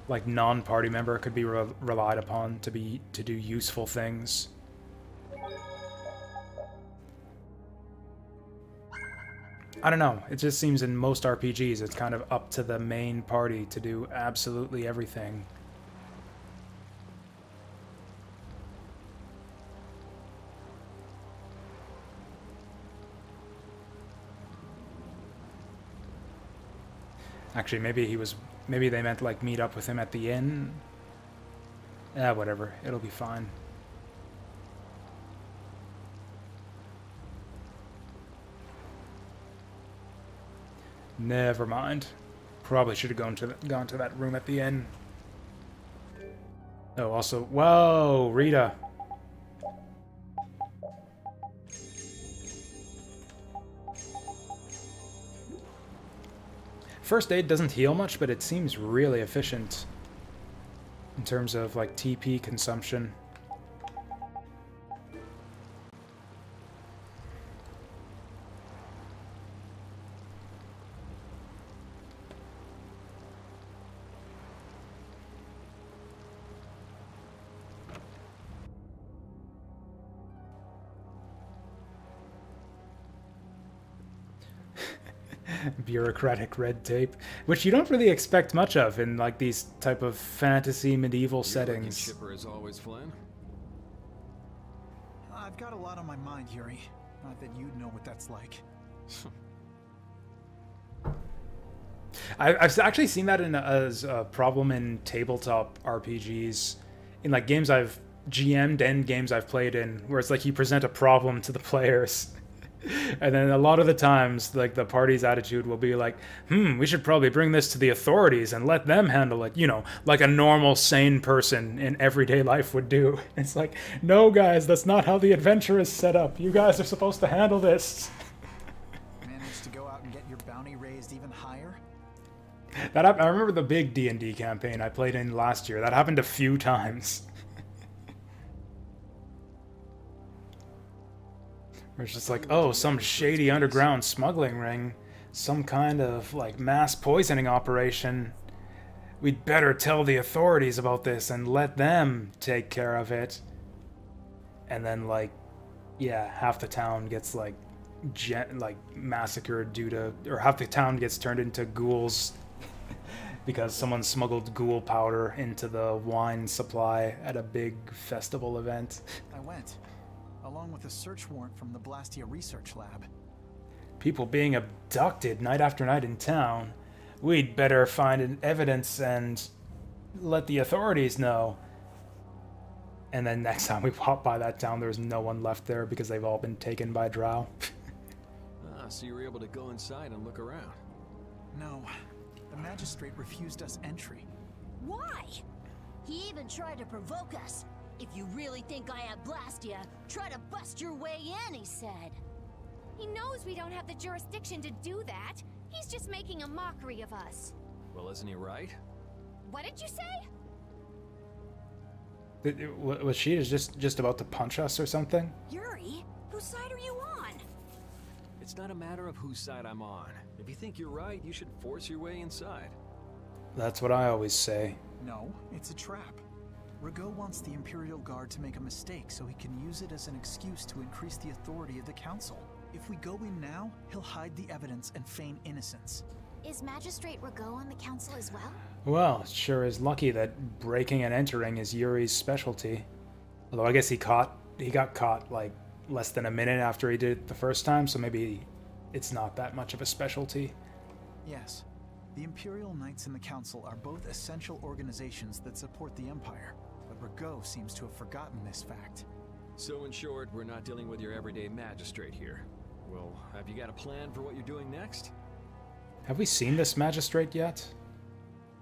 like non-party member could be relied upon to do useful things. I don't know, it just seems in most RPGs it's kind of up to the main party to do absolutely everything. Actually, maybe they meant like meet up with him at the inn. Whatever, it'll be fine. Never mind. Probably should have gone to that room at the inn. Oh, also, whoa, Rita. First aid doesn't heal much, but it seems really efficient in terms of like TP consumption. Bureaucratic red tape, which you don't really expect much of in like these type of fantasy medieval settings. Shipper is always Flynn. I've got a lot on my mind, Yuri. Not that you'd know what that's like. I've actually seen that as a problem in tabletop RPGs, in like games I've GM'd and games I've played in, where it's like you present a problem to the players, And then a lot of the times, like, the party's attitude will be like, we should probably bring this to the authorities and let them handle it, you know, like a normal, sane person in everyday life would do. It's like, no, guys, that's not how the adventure is set up. You guys are supposed to handle this. Managed to go out and get your bounty raised even higher? I remember the big D&D campaign I played in last year. That happened a few times. Where it's just like, oh, some shady underground smuggling ring. Some kind of, like, mass poisoning operation. We'd better tell the authorities about this and let them take care of it. And then, like, yeah, half the town gets, like, massacred due to... Or half the town gets turned into ghouls because someone smuggled ghoul powder into the wine supply at a big festival event. I went. Along with a search warrant from the Blastia research lab. People being abducted night after night in town. We'd better find evidence and let the authorities know. And then next time we pop by that town, there's no one left there because they've all been taken by drow. So you were able to go inside and look around? No. The magistrate refused us entry. Why? He even tried to provoke us. If you really think I have Blastia, try to bust your way in, he said. He knows we don't have the jurisdiction to do that. He's just making a mockery of us. Well, isn't he right? What did you say? Was she just about to punch us or something? Yuri, whose side are you on? It's not a matter of whose side I'm on. If you think you're right, you should force your way inside. That's what I always say. No, it's a trap. Rigaud wants the Imperial Guard to make a mistake so he can use it as an excuse to increase the authority of the Council. If we go in now, he'll hide the evidence and feign innocence. Is Magistrate Rigaud on the council as well? Well, it sure is lucky that breaking and entering is Yuri's specialty. Although I guess he got caught like less than a minute after he did it the first time, so maybe it's not that much of a specialty. Yes. The Imperial Knights and the Council are both essential organizations that support the Empire. But Rigaud seems to have forgotten this fact. So in short, we're not dealing with your everyday magistrate here. Well, have you got a plan for what you're doing next? Have we seen this magistrate yet?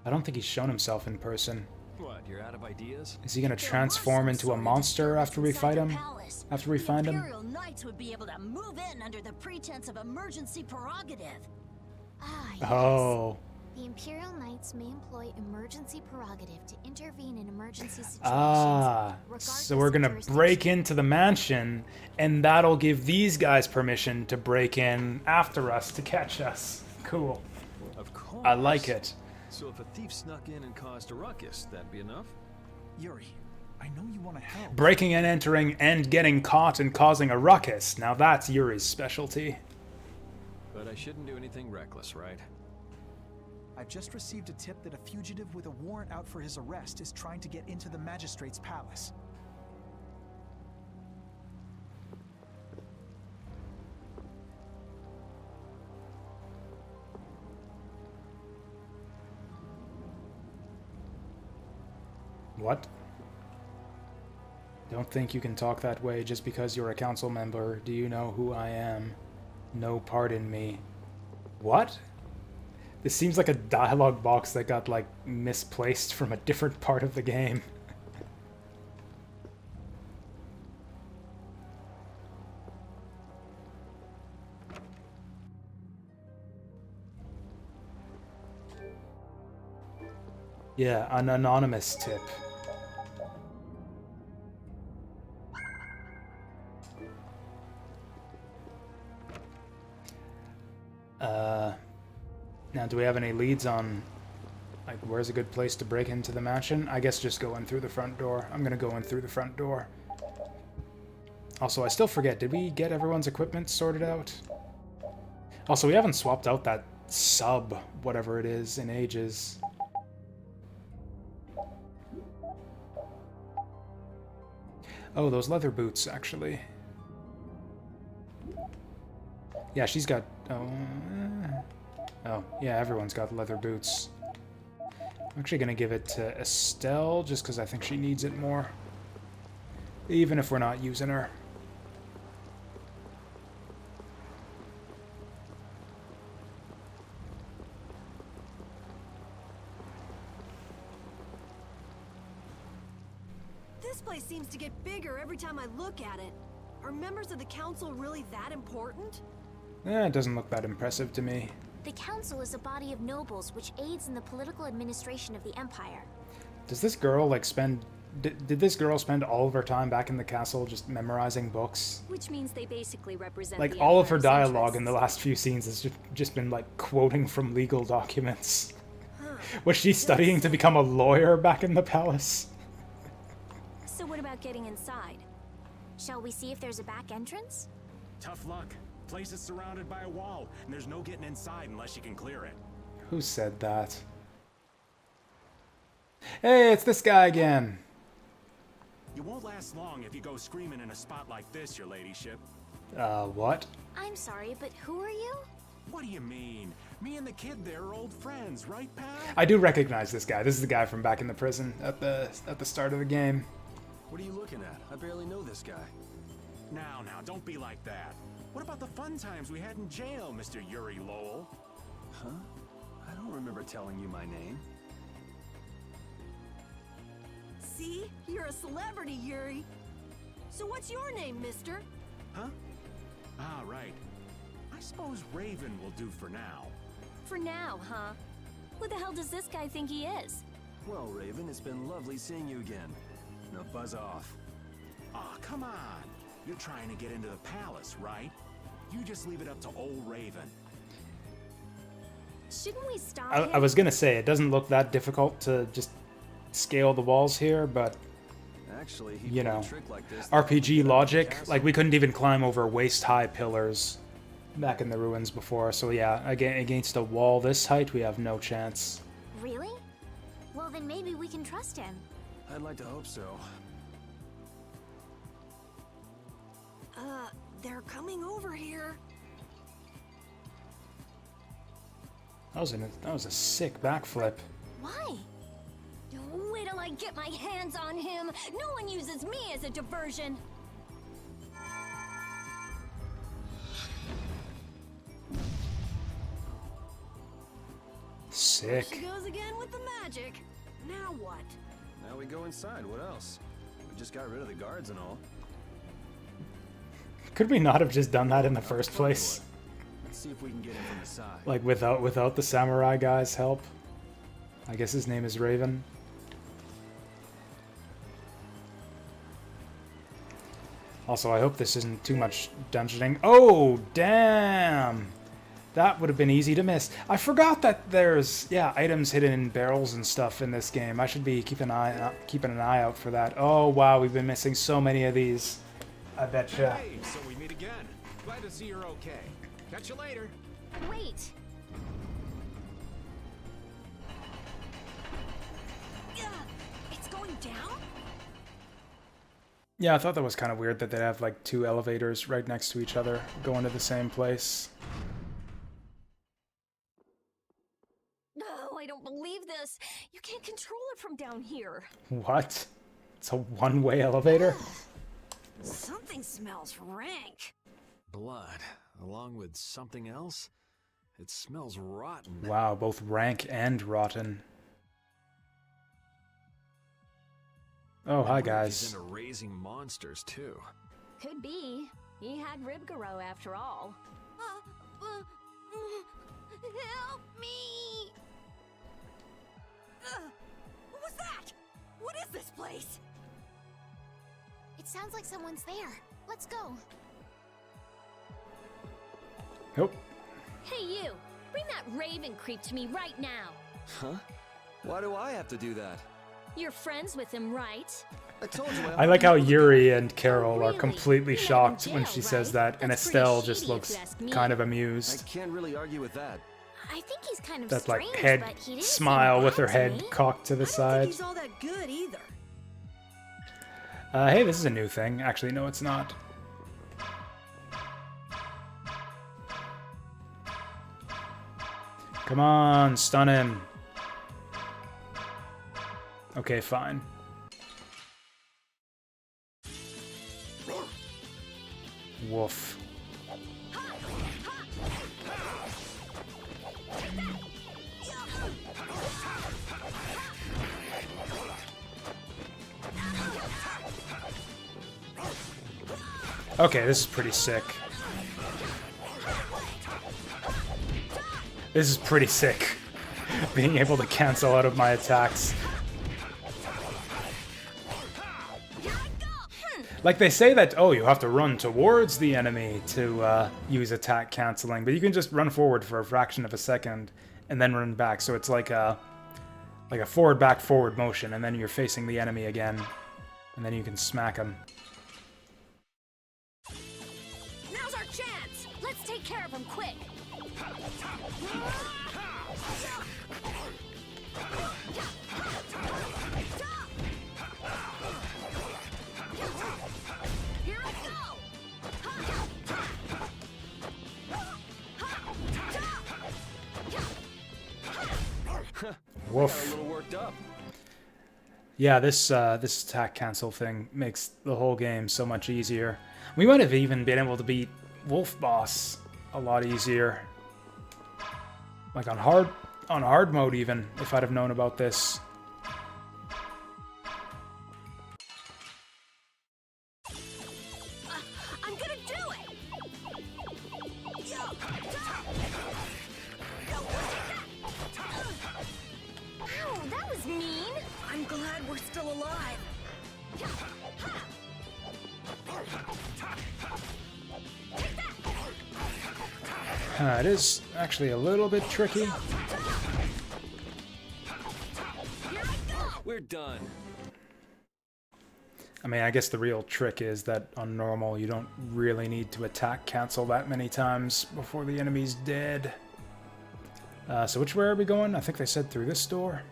I don't think he's shown himself in person. What, you're out of ideas? Is he gonna transform into a monster after we fight him? After we find him? Imperial Knights would be able to move in under the pretense of emergency prerogative. Ah, yes. Oh. The Imperial Knights may employ emergency prerogative to intervene in emergency situations. Ah, so we're gonna break into the mansion, and that'll give these guys permission to break in after us to catch us. Cool. Of course. I like it. So if a thief snuck in and caused a ruckus, that'd be enough? Yuri, I know you want to help. Breaking and entering and getting caught and causing a ruckus. Now that's Yuri's specialty. But I shouldn't do anything reckless, right? I've just received a tip that a fugitive with a warrant out for his arrest is trying to get into the magistrate's palace. What? Don't think you can talk that way just because you're a council member. Do you know who I am? No part in me. What? This seems like a dialogue box that got, like, misplaced from a different part of the game. Yeah, an anonymous tip. Now, do we have any leads on, like, where's a good place to break into the mansion? I guess just go in through the front door. I'm gonna go in through the front door. Also, I still forget, did we get everyone's equipment sorted out? Also, we haven't swapped out that sub, whatever it is, in ages. Oh, those leather boots, actually. Yeah, she's got... Oh, yeah, everyone's got leather boots. I'm actually going to give it to Estelle, just because I think she needs it more. Even if we're not using her. place seems to get bigger every time I look at it. Are members of the council really that important? It doesn't look that impressive to me. The council is a body of nobles which aids in the political administration of the empire. Does this girl, like, spend... Did this girl spend all of her time back in the castle just memorizing books? Which means they basically represent Like, the all of her Empire's dialogue in the last few scenes has just been, like, quoting from legal documents. Was she studying to become a lawyer back in the palace? So what about getting inside? Shall we see if there's a back entrance? Tough luck. Place is surrounded by a wall, and there's no getting inside unless you can clear it. Who said that? Hey, it's this guy again. You won't last long if you go screaming in a spot like this, your ladyship. What? I'm sorry, but who are you? What do you mean? Me and the kid there are old friends, right, pal? I do recognize this guy. This is the guy from back in the prison at the start of the game. What are you looking at? I barely know this guy. Now, don't be like that. What about the fun times we had in jail, Mr. Yuri Lowell? Huh? I don't remember telling you my name. See? You're a celebrity, Yuri. So what's your name, mister? Huh? Ah, right. I suppose Raven will do for now. For now, huh? Who the hell does this guy think he is? Well, Raven, it's been lovely seeing you again. Now buzz off. Aw, come on. You're trying to get into the palace, right? You just leave it up to old Raven. Shouldn't we stop I was gonna say, it doesn't look that difficult to just scale the walls here, but actually, you know, RPG logic, like we couldn't even climb over waist-high pillars back in the ruins before, so yeah, against a wall this height, we have no chance. Really? Well, then maybe we can trust him. I'd like to hope so. They're coming over here. That was a sick backflip. Why? Wait till I get my hands on him. No one uses me as a diversion. Sick. She goes again with the magic. Now what? Now we go inside. What else? We just got rid of the guards and all. Could we not have just done that in the first place? Let's see if we can get in from the side. Like without the samurai guy's help? I guess his name is Raven. Also, I hope this isn't too much dungeoning. Oh, damn! That would have been easy to miss. I forgot that there's, yeah, items hidden in barrels and stuff in this game. I should be keeping an eye out for that. Oh, wow, we've been missing so many of these. I betcha. Hey, so we meet again. Glad to see you're okay. Catch you later. Wait. It's going down? Yeah, I thought that was kind of weird that they'd have like two elevators right next to each other going to the same place. No, I don't believe this. You can't control it from down here. What? It's a one-way elevator? Something smells rank. Blood, along with something else? It smells rotten. Wow, both rank and rotten. Oh, hi guys. He's into raising monsters too. Could be. He had Ribgaro after all. Help me! What was that? What is this place? It sounds like someone's there. Let's go. Nope. Hey you! Bring that Raven creep to me right now. Huh? Why do I have to do that? You're friends with him, right? I told you. I like how Yuri and Carol are completely shocked when she says that, and Estelle just looks kind of amused. I can't really argue with that. I think he's kind of That like strange, head but he didn't smile seem with her bad to head me. cocked to the I don't side. think he's all that good either. Hey, this is a new thing. Actually, no, it's not. Come on, stun him. Okay, fine. Woof. Okay, this is pretty sick. This is pretty sick. Being able to cancel out of my attacks. Like they say that, oh, you have to run towards the enemy to use attack canceling, but you can just run forward for a fraction of a second and then run back. So it's like a forward, back, forward motion, and then you're facing the enemy again, and then you can smack them. Now's our chance. Let's take care of him quick. Here I go. Woof. A little worked up. Yeah, this attack cancel thing makes the whole game so much easier. We might have even been able to beat Wolf Boss a lot easier. Like on hard mode even, if I'd have known about this. I'm gonna do it. Ow, that was mean. I'm glad we're still alive. It is actually a little bit tricky. We're done. I mean, I guess the real trick is that on normal you don't really need to attack cancel that many times before the enemy's dead. So which way are we going? I think they said through this door.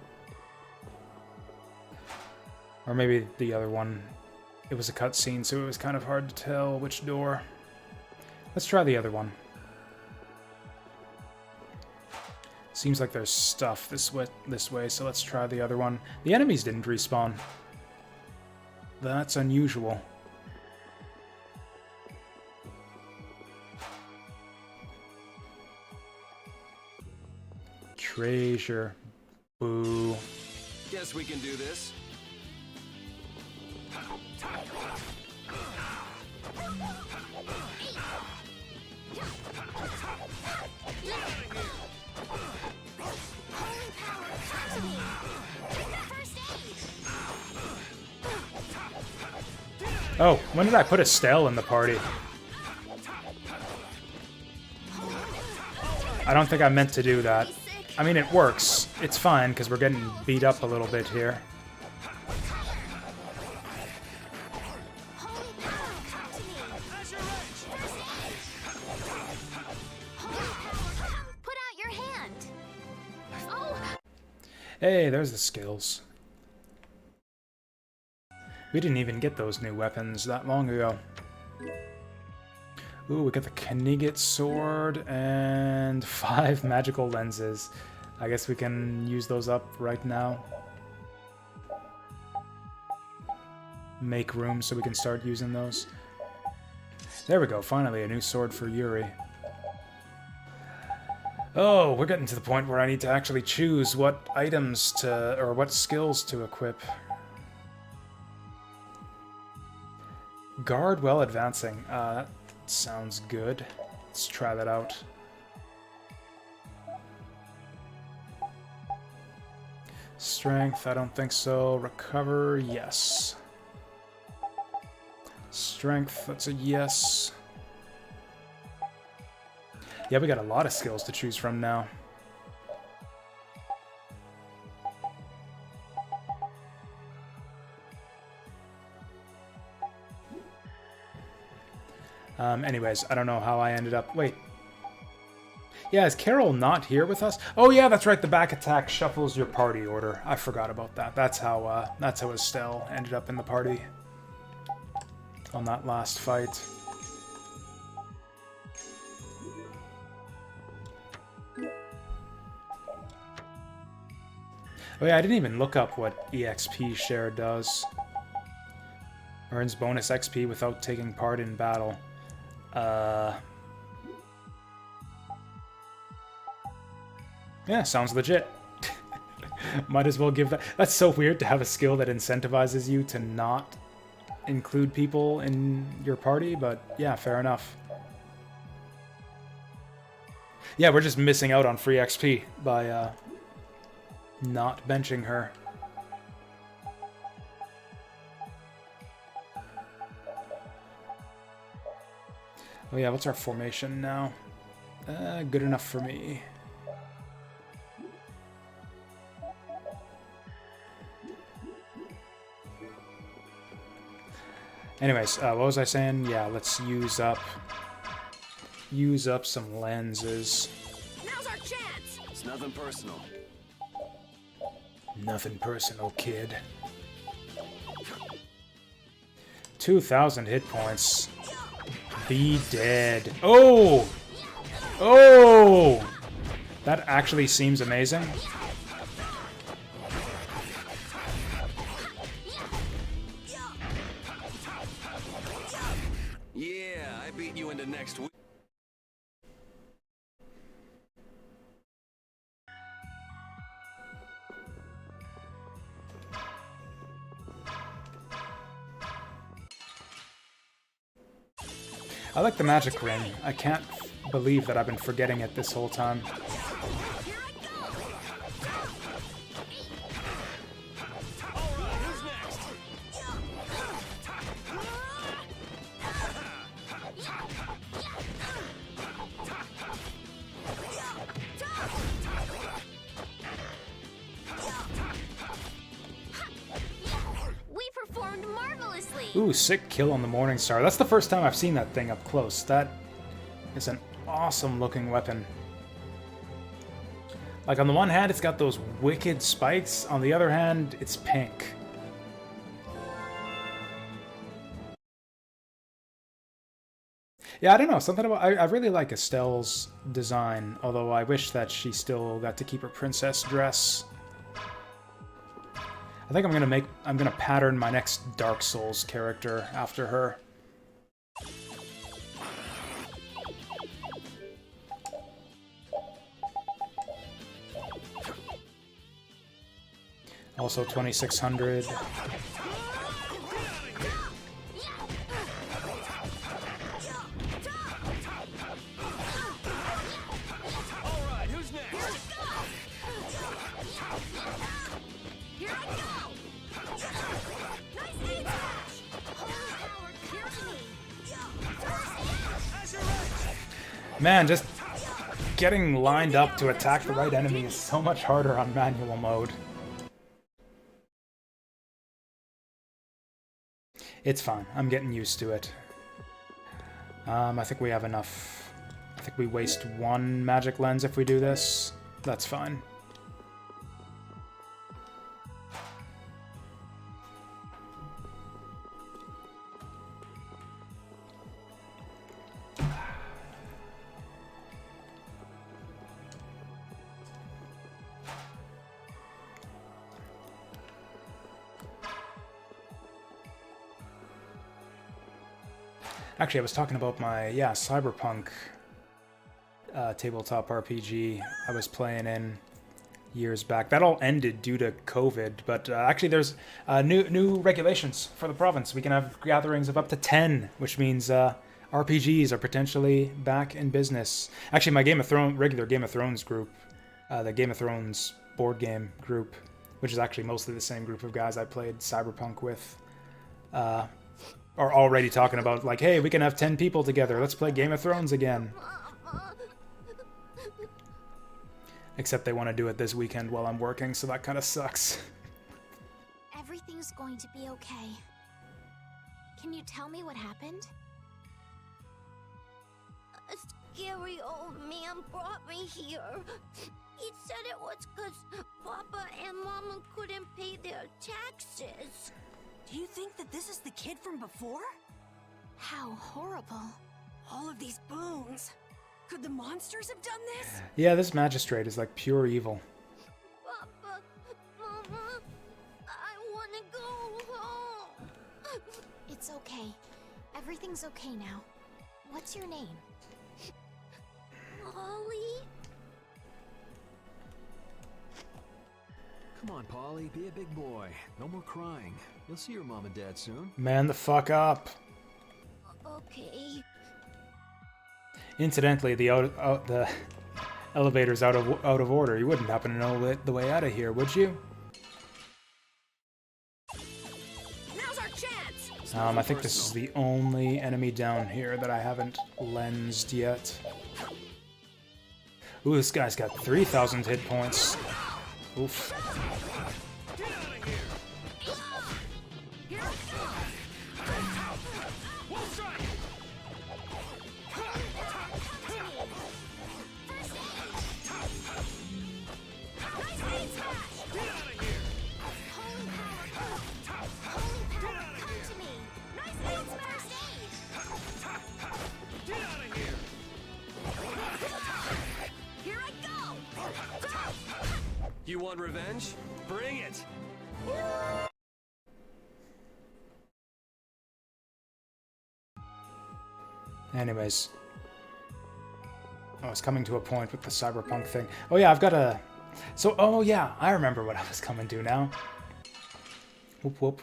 Or maybe the other one. It was a cutscene, so it was kind of hard to tell which door. Let's try the other one. Seems like there's stuff this way, so let's try the other one. The enemies didn't respawn. That's unusual. Treasure. Boo. Guess we can do this. Oh, when did I put Estelle in the party? I don't think I meant to do that. I mean, it works. It's fine, because we're getting beat up a little bit here. Put out your hand. Oh. Hey, there's the skills. We didn't even get those new weapons that long ago. Ooh, we got the Knigget sword and 5 magical lenses. I guess we can use those up right now. Make room so we can start using those. There we go, finally a new sword for Yuri. Oh, we're getting to the point where I need to actually choose what items to, or what skills to equip. Guard while advancing. That sounds good. Let's try that out. Strength, I don't think so. Recover, yes. Strength, that's a yes. Yeah, we got a lot of skills to choose from now. Anyways, I don't know how I ended up... Wait. Yeah, is Carol not here with us? Oh yeah, that's right, the back attack shuffles your party order. I forgot about that. That's how Estelle ended up in the party. On that last fight. Oh yeah, I didn't even look up what EXP share does. Earns bonus XP without taking part in battle. Yeah, sounds legit. Might as well give that. That's so weird to have a skill that incentivizes you to not include people in your party, but yeah, fair enough. Yeah, we're just missing out on free XP by not benching her. Oh yeah, what's our formation now? Good enough for me. Anyways, what was I saying? Yeah, let's use up some lenses. Now's our chance. It's nothing personal. Nothing personal, kid. 2,000 hit points. Be dead. Oh! Oh! That actually seems amazing. Yeah, I beat you into next week. I like the magic ring. I can't believe that I've been forgetting it this whole time. Ooh, sick kill on the Morning Star. That's the first time I've seen that thing up close. That is an awesome looking weapon. Like, on the one hand, it's got those wicked spikes. On the other hand, it's pink. Yeah, I don't know. Something about... I really like Estelle's design, although I wish that she still got to keep her princess dress. I think I'm gonna pattern my next Dark Souls character after her. Also 2600. Man, just getting lined up to attack the right enemy is so much harder on manual mode. It's fine. I'm getting used to it. I think we have enough. I think we waste one magic lens if we do this. That's fine. Actually, I was talking about my, Cyberpunk tabletop RPG I was playing in years back. That all ended due to COVID, but actually there's new regulations for the province. We can have gatherings of up to 10, which means RPGs are potentially back in business. Actually, my regular Game of Thrones group, the Game of Thrones board game group, which is actually mostly the same group of guys I played Cyberpunk with, are already talking about, like, hey, we can have 10 people together. Let's play Game of Thrones again. Except they want to do it this weekend while I'm working, so that kind of sucks. Everything's going to be okay. Can you tell me what happened? A scary old man brought me here. He said it was because Papa and Mama couldn't pay their taxes. Do you think that this is the kid from before? How horrible. All of these boons. Could the monsters have done this? Yeah, this magistrate is like pure evil. Papa, Mama, I want to go home. It's okay. Everything's okay now. What's your name? Molly? Come on, Paulie, be a big boy. No more crying. You'll see your mom and dad soon. Man the fuck up. Okay. Incidentally, the elevator's out of order. You wouldn't happen to know the way out of here, would you? Now's our chance. I think this is the only enemy down here that I haven't lensed yet. Ooh, this guy's got 3,000 hit points. Oof. You want revenge? Bring it! Anyways. I was coming to a point with the cyberpunk thing. Oh yeah, I've got a... So, oh yeah, I remember what I was coming to now. Whoop whoop.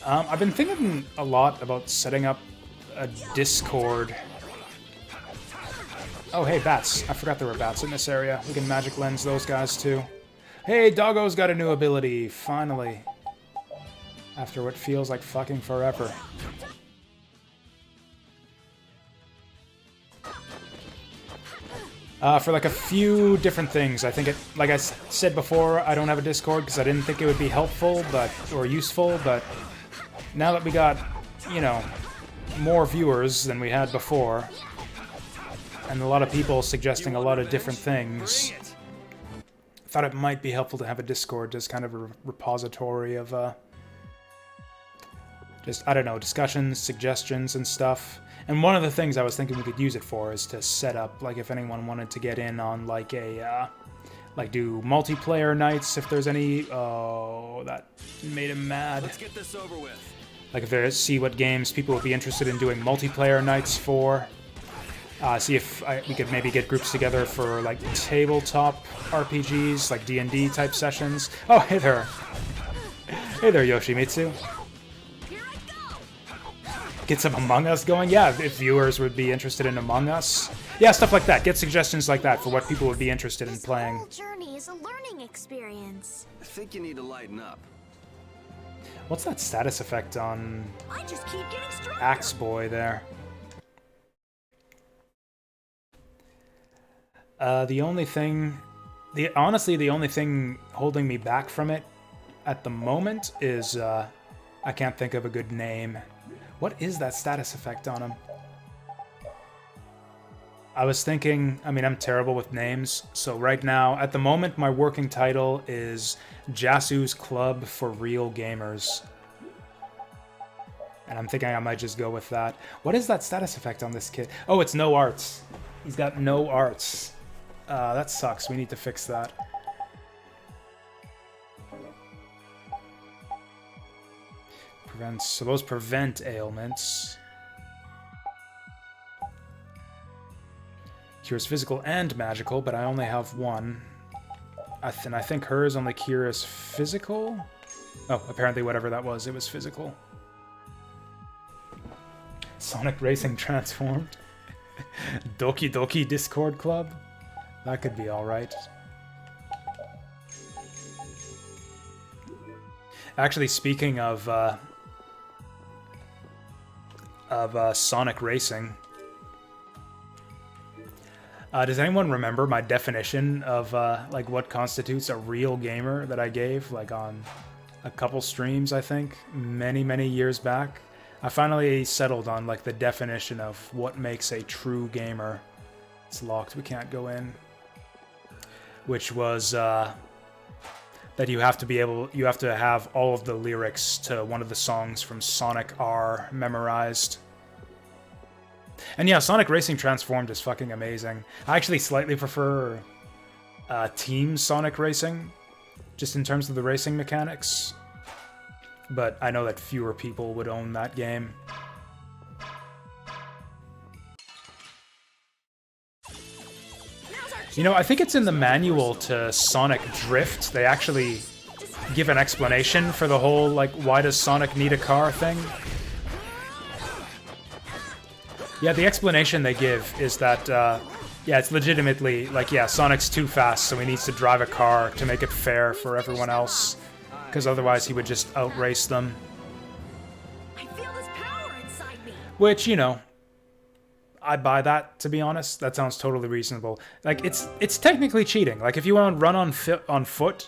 I've been thinking a lot about setting up a Discord. Oh hey, bats. I forgot there were bats in this area. We can magic lens those guys too. Hey, Doggo's got a new ability, finally. After what feels like fucking forever. For like a few different things. I think it, like I said before, I don't have a Discord because I didn't think it would be helpful, or useful, but now that we got, you know, more viewers than we had before, and a lot of people suggesting a lot of different things, I thought it might be helpful to have a Discord, just kind of a repository of, just, I don't know, discussions, suggestions, and stuff. And one of the things I was thinking we could use it for is to set up, like, if anyone wanted to get in on, like, a, like, do multiplayer nights, if there's any... Oh, that made him mad. Let's get this over with. Like, if there's, see what games people would be interested in doing multiplayer nights for. See if we could maybe get groups together for, like, tabletop RPGs, like D&D type sessions. Oh, hey there. Hey there, Yoshimitsu. Get some Among Us going? Yeah, if viewers would be interested in Among Us. Yeah, stuff like that. Get suggestions like that for what people would be interested in playing. This whole journey is a learning experience. I think you need to lighten up. What's that status effect on I just keep getting stronger. Axe Boy there? The only thing... Honestly, the only thing holding me back from it at the moment is... I can't think of a good name. What is that status effect on him? I was thinking, I mean, I'm terrible with names, so right now, at the moment, my working title is Jasu's Club for Real Gamers. And I'm thinking I might just go with that. What is that status effect on this kid? Oh, it's no arts. He's got no arts. That sucks. We need to fix that. So those prevent ailments. Cures physical and magical, but I only have one. And I think hers only cures physical? Oh, apparently whatever that was, it was physical. Sonic Racing transformed. Doki Doki Discord Club? That could be alright. Actually, speaking of Sonic Racing. Does anyone remember my definition of like what constitutes a real gamer that I gave like on a couple streams, I think, many years back? I finally settled on like the definition of what makes a true gamer. It's locked, we can't go in. Which was that you have to have all of the lyrics to one of the songs from Sonic R memorized. And yeah, Sonic Racing Transformed is fucking amazing. I actually slightly prefer Team Sonic Racing, just in terms of the racing mechanics. But I know that fewer people would own that game. You know, I think it's in the manual to Sonic Drift. They actually give an explanation for the whole, like, why does Sonic need a car thing. Yeah, the explanation they give is that, yeah, it's legitimately, like, yeah, Sonic's too fast, so he needs to drive a car to make it fair for everyone else. Because otherwise he would just outrace them. I feel this power inside me. Which, you know, I buy that, to be honest. That sounds totally reasonable. Like, it's technically cheating. Like, if you want to run on foot,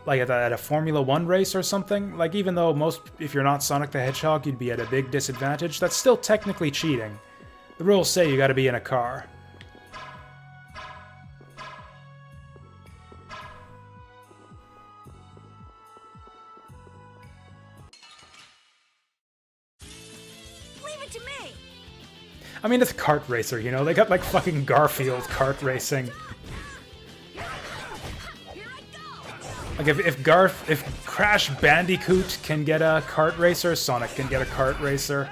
like at a Formula 1 race or something, like, even though if you're not Sonic the Hedgehog, you'd be at a big disadvantage, that's still technically cheating. The rules say you gotta be in a car. Leave it to me. I mean, it's a kart racer, you know? They got, like, fucking Garfield kart racing. Like, if Crash Bandicoot can get a kart racer, Sonic can get a kart racer.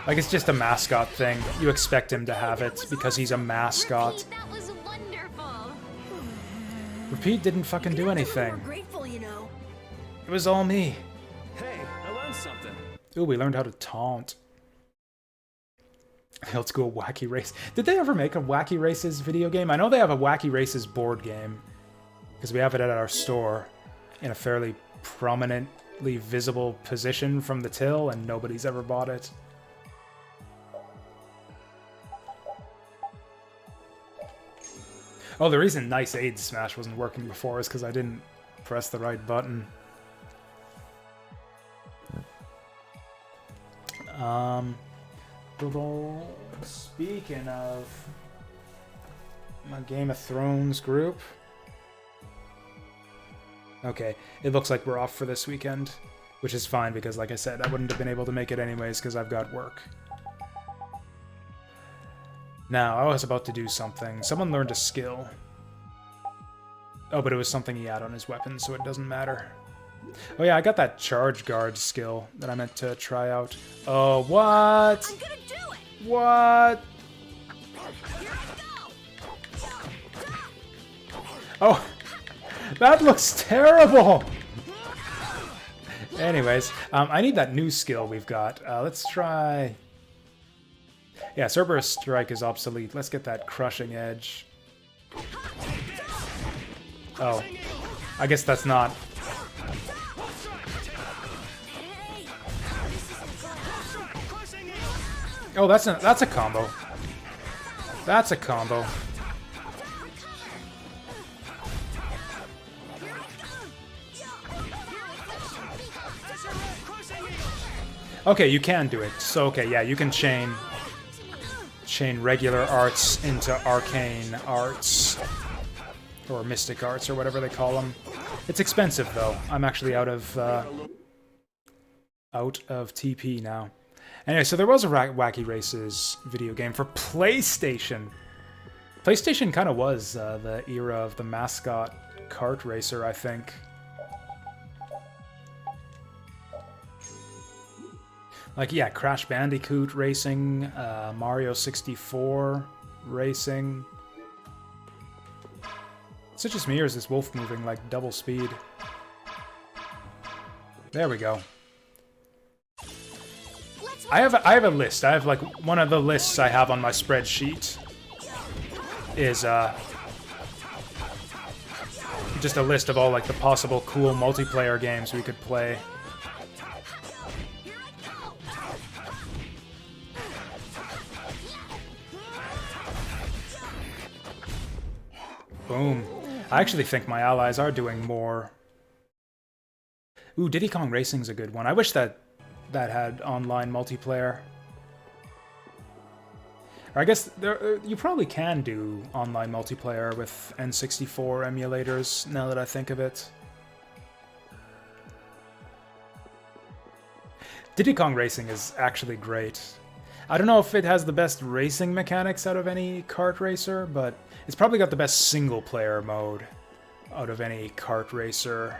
Like, it's just a mascot thing. You expect him to have it because he's a mascot. That was wonderful. Repeat didn't fucking do anything. Grateful, you know. It was all me. Hey, I learned something. Ooh, we learned how to taunt. Let's go Wacky Race. Did they ever make a Wacky Races video game? I know they have a Wacky Races board game. Because we have it at our store. In a fairly prominently visible position from the till, and nobody's ever bought it. Oh, the reason Nice Aid Smash wasn't working before is because I didn't press the right button. Speaking of my Game of Thrones group. Okay, it looks like we're off for this weekend, which is fine because, like I said, I wouldn't have been able to make it anyways because I've got work. Now, I was about to do something. Someone learned a skill. Oh, but it was something he had on his weapon, so it doesn't matter. Oh yeah, I got that charge guard skill that I meant to try out. Oh, what? I'm gonna do it. What? Oh, that looks terrible. Anyways, I need that new skill we've got. Let's try... Yeah, Cerberus Strike is obsolete. Let's get that Crushing Edge. Oh, I guess that's not... Oh, that's a combo. That's a combo. Okay, you can do it. So, okay, yeah, you can chain regular arts into arcane arts. Or mystic arts, or whatever they call them. It's expensive, though. I'm actually out of TP now. Anyway, so there was a Wacky Races video game for PlayStation. PlayStation kind of was the era of the mascot kart racer, I think. Like, yeah, Crash Bandicoot racing, Mario 64 racing. Is it just me, or is this wolf moving like double speed? There we go. I have a list. I have like one of the lists I have on my spreadsheet is just a list of all like the possible cool multiplayer games we could play. Boom. I actually think my allies are doing more. Ooh, Diddy Kong Racing's a good one. I wish that had online multiplayer. Or I guess you probably can do online multiplayer with N64 emulators, now that I think of it. Diddy Kong Racing is actually great. I don't know if it has the best racing mechanics out of any kart racer, but it's probably got the best single-player mode out of any kart racer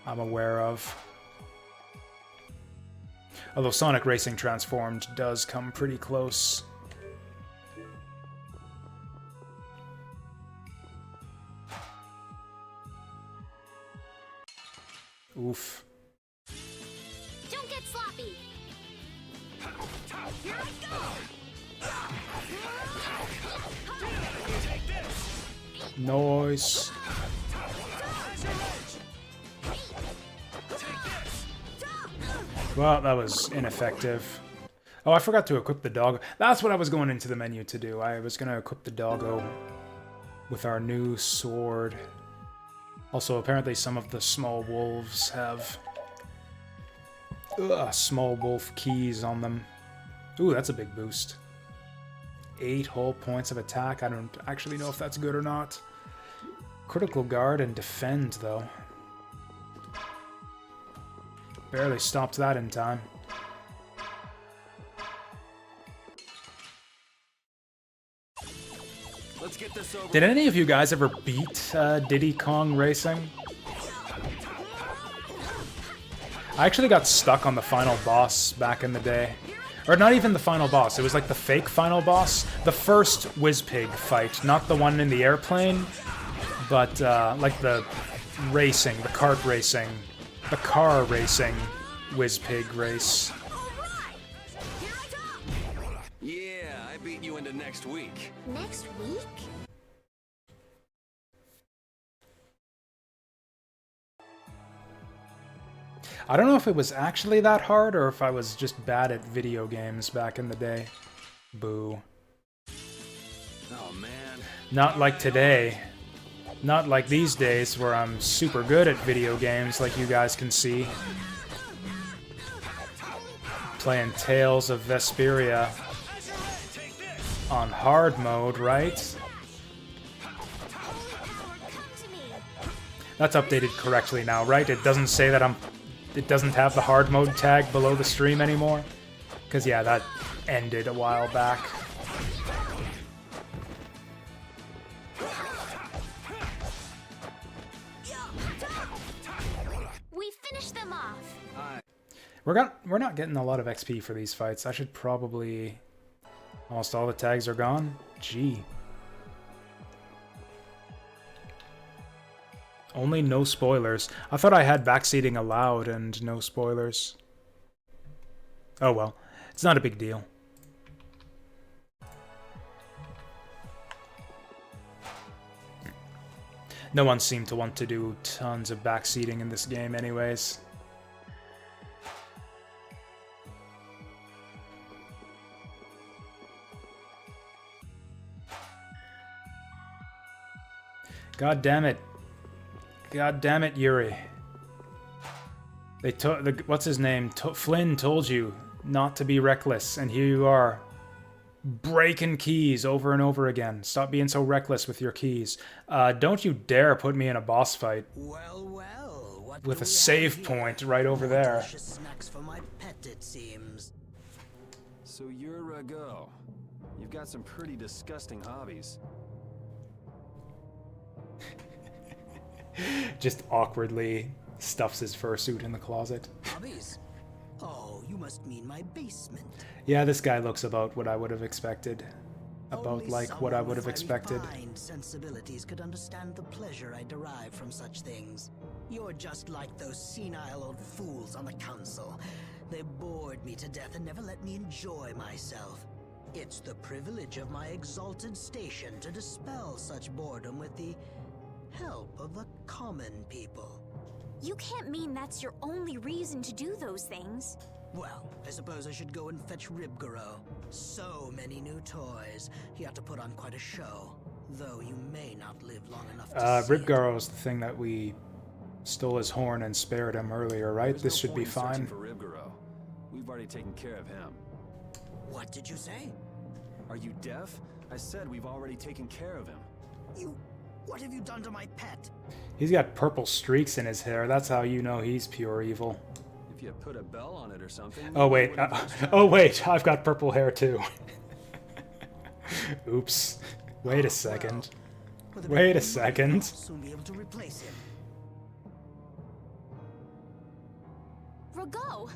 I'm aware of. Although Sonic Racing Transformed does come pretty close. Oof. Don't get sloppy. Here I go! Noise. Well, that was ineffective. Oh, I forgot to equip the dog. That's what I was going into the menu to do. I was going to equip the doggo with our new sword. Also, apparently some of the small wolves have small wolf keys on them. Ooh, that's a big boost. 8 whole points of attack. I don't actually know if that's good or not. Critical guard and defend, though. Barely stopped that in time. Let's get this over. Did any of you guys ever beat Diddy Kong Racing? I actually got stuck on the final boss back in the day. Or not even the final boss, it was like the fake final boss. The first Whizpig fight, not the one in the airplane, but like the racing, the kart racing, the car racing Whizpig race. Yeah, I beat you into next week. Next week? I don't know if it was actually that hard or if I was just bad at video games back in the day. Boo. Oh man. Not like today. Not like these days where I'm super good at video games like you guys can see. Playing Tales of Vesperia on hard mode, right? That's updated correctly now, right? It doesn't say that it doesn't have the hard mode tag below the stream anymore. Because yeah, that ended a while back. We finished them off. We're not getting a lot of XP for these fights. I should probably... Almost all the tags are gone? Gee. Only no spoilers. I thought I had backseating allowed and no spoilers. Oh well. It's not a big deal. No one seemed to want to do tons of backseating in this game anyways. God damn it. God damn it, Yuri. They what's his name? Flynn told you not to be reckless, and here you are. Breaking keys over and over again. Stop being so reckless with your keys. Don't you dare put me in a boss fight. Well, well, what with a save point right over there. Snacks for my pet, it seems. So you're Rago. You've got some pretty disgusting hobbies. Just awkwardly stuffs his fursuit in the closet. Hobbies? Oh, you must mean my basement. Yeah, this guy looks about what I would have expected. About Only like what I would have someone with expected. refined sensibilities could understand the pleasure I derive from such things. You're just like those senile old fools on the council. They bored me to death and never let me enjoy myself. It's the privilege of my exalted station to dispel such boredom with the help of the common people. You can't mean that's your only reason to do those things. Well, I suppose I should go and fetch Ribgaro. So many new toys. He ought to put on quite a show. Though you may not live long enough to see Ribgaro's the thing that we stole his horn and spared him earlier, right? There's This no should be point in searching fine. for Ribgaro. We've already taken care of him. What did you say? Are you deaf? I said we've already taken care of him. What have you done to my pet? He's got purple streaks in his hair. That's how you know he's pure evil. If you put a bell on it or something... Oh wait, oh wait, I've got purple hair too. Oops. Wait a second. Wait a second. I'll soon be able to replace him. Rago,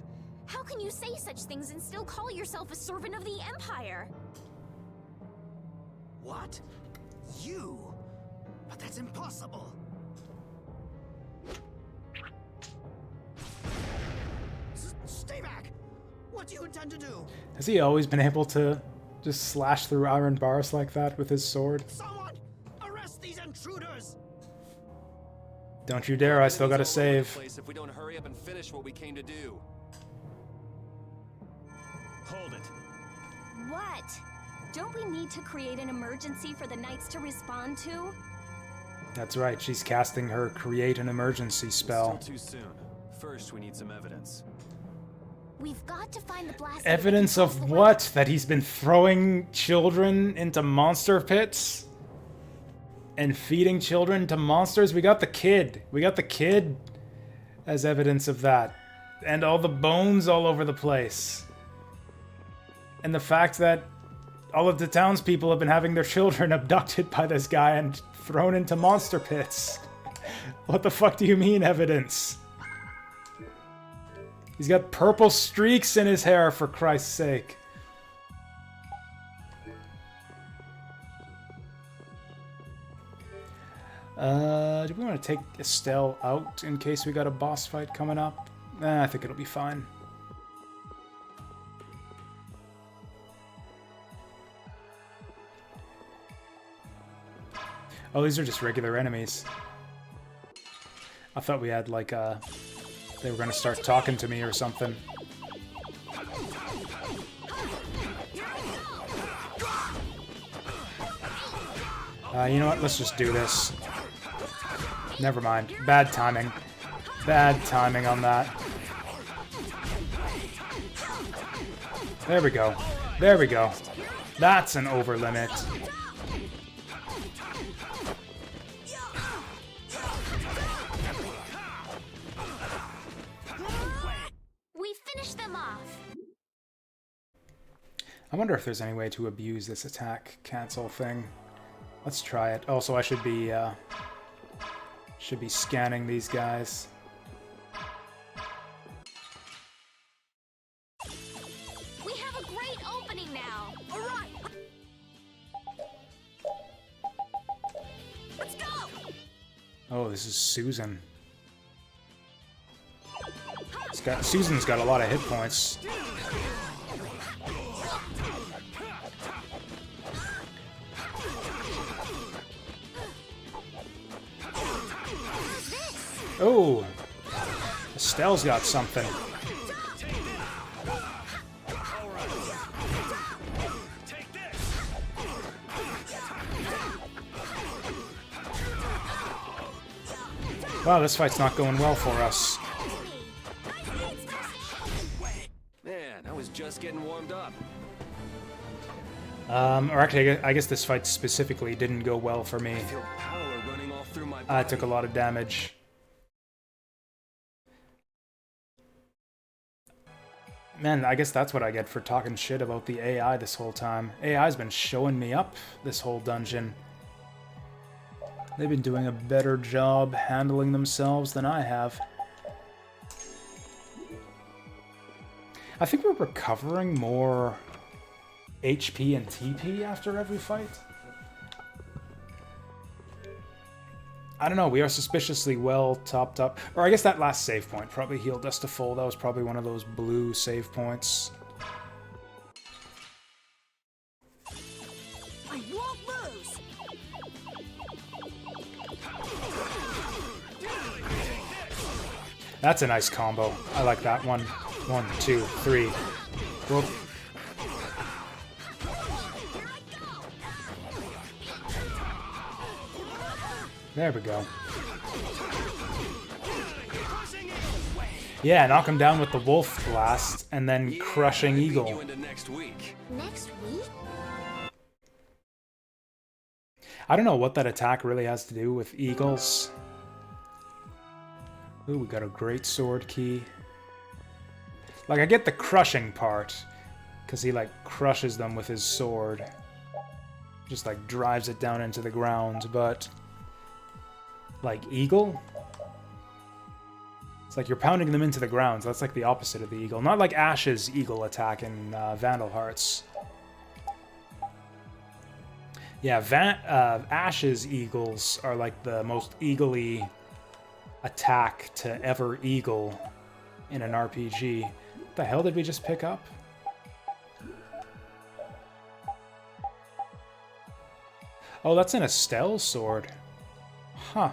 how can you say such things and still call yourself a servant of the Empire? What? You? But that's impossible. What do you intend to do? Has he always been able to just slash through iron bars like that with his sword? Someone arrest these intruders. Don't you dare, I still gotta save. If we don't hurry up and finish what we came to do. Hold it. What? Don't we need to create an emergency for the knights to respond to? That's right, she's casting her create an emergency spell. Still too soon. First, we need some evidence. We've got to find the blast. Evidence of what? That he's been throwing children into monster pits? And feeding children to monsters? We got the kid. We got the kid as evidence of that. And all the bones all over the place. And the fact that all of the townspeople have been having their children abducted by this guy and thrown into monster pits. What the fuck do you mean, evidence? He's got purple streaks in his hair, for Christ's sake. Do we want to take Estelle out in case we got a boss fight coming up? I think it'll be fine. Oh, these are just regular enemies. I thought we had, like, they were gonna start talking to me or something. You know what? Let's just do this. Never mind. Bad timing. Bad timing on that. There we go. There we go. That's an over limit. We finished them off. I wonder if there's any way to abuse this attack cancel thing. Let's try it. Also, I should be scanning these guys. We have a great opening now. All right. Let's go. Oh, this is Susan. Susan's got a lot of hit points. Oh, Estelle's got something. Wow, this fight's not going well for us. Man, I was just getting warmed up. Or actually, I guess this fight specifically didn't go well for me. I feel power running all through my body. I took a lot of damage. Man, I guess that's what I get for talking shit about the AI this whole time. AI's been showing me up this whole dungeon. They've been doing a better job handling themselves than I have. I think we're recovering more HP and TP after every fight. I don't know, we are suspiciously well topped up. Or I guess that last save point probably healed us to full. That was probably one of those blue save points. I won't lose. That's a nice combo. I like that one. 1, 2, 3. Whoop. There we go. Yeah, knock him down with the Wolf Blast, and then Crushing Eagle. Next week? I don't know what that attack really has to do with eagles. Ooh, we got a great sword key. Like, I get the crushing part, because he, like, crushes them with his sword. Just, like, drives it down into the ground, but... like, eagle? It's like you're pounding them into the ground, so that's like the opposite of the eagle. Not like Ash's eagle attack in Vandal Hearts. Yeah, Ash's eagles are like the most eagle-y attack to ever eagle in an RPG. The hell did we just pick up? Oh, that's an Estelle sword. Huh.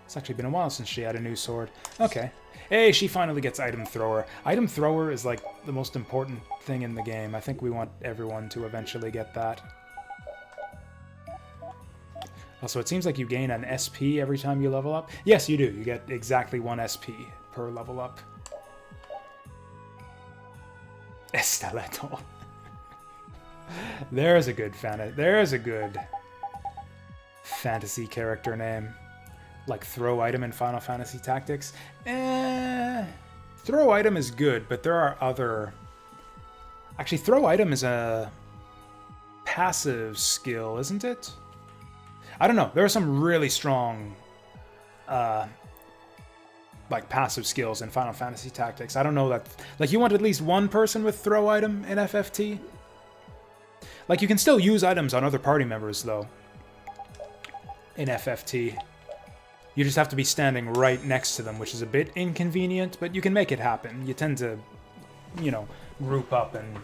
It's actually been a while since she had a new sword. Okay. Hey, she finally gets Item Thrower. Item Thrower is like the most important thing in the game. I think we want everyone to eventually get that. Also, it seems like you gain an SP every time you level up. Yes, you do. You get exactly 1 SP per level up. Esteletto. There's a good fantasy character name. Like Throw Item in Final Fantasy Tactics. Throw Item is good, but there are other... Actually, Throw Item is a passive skill, isn't it? I don't know. There are some really strong like passive skills in Final Fantasy Tactics. I don't know that... Like, you want at least one person with Throw Item in FFT? Like, you can still use items on other party members, though, in FFT. You just have to be standing right next to them, which is a bit inconvenient, but you can make it happen. You tend to, you know, group up and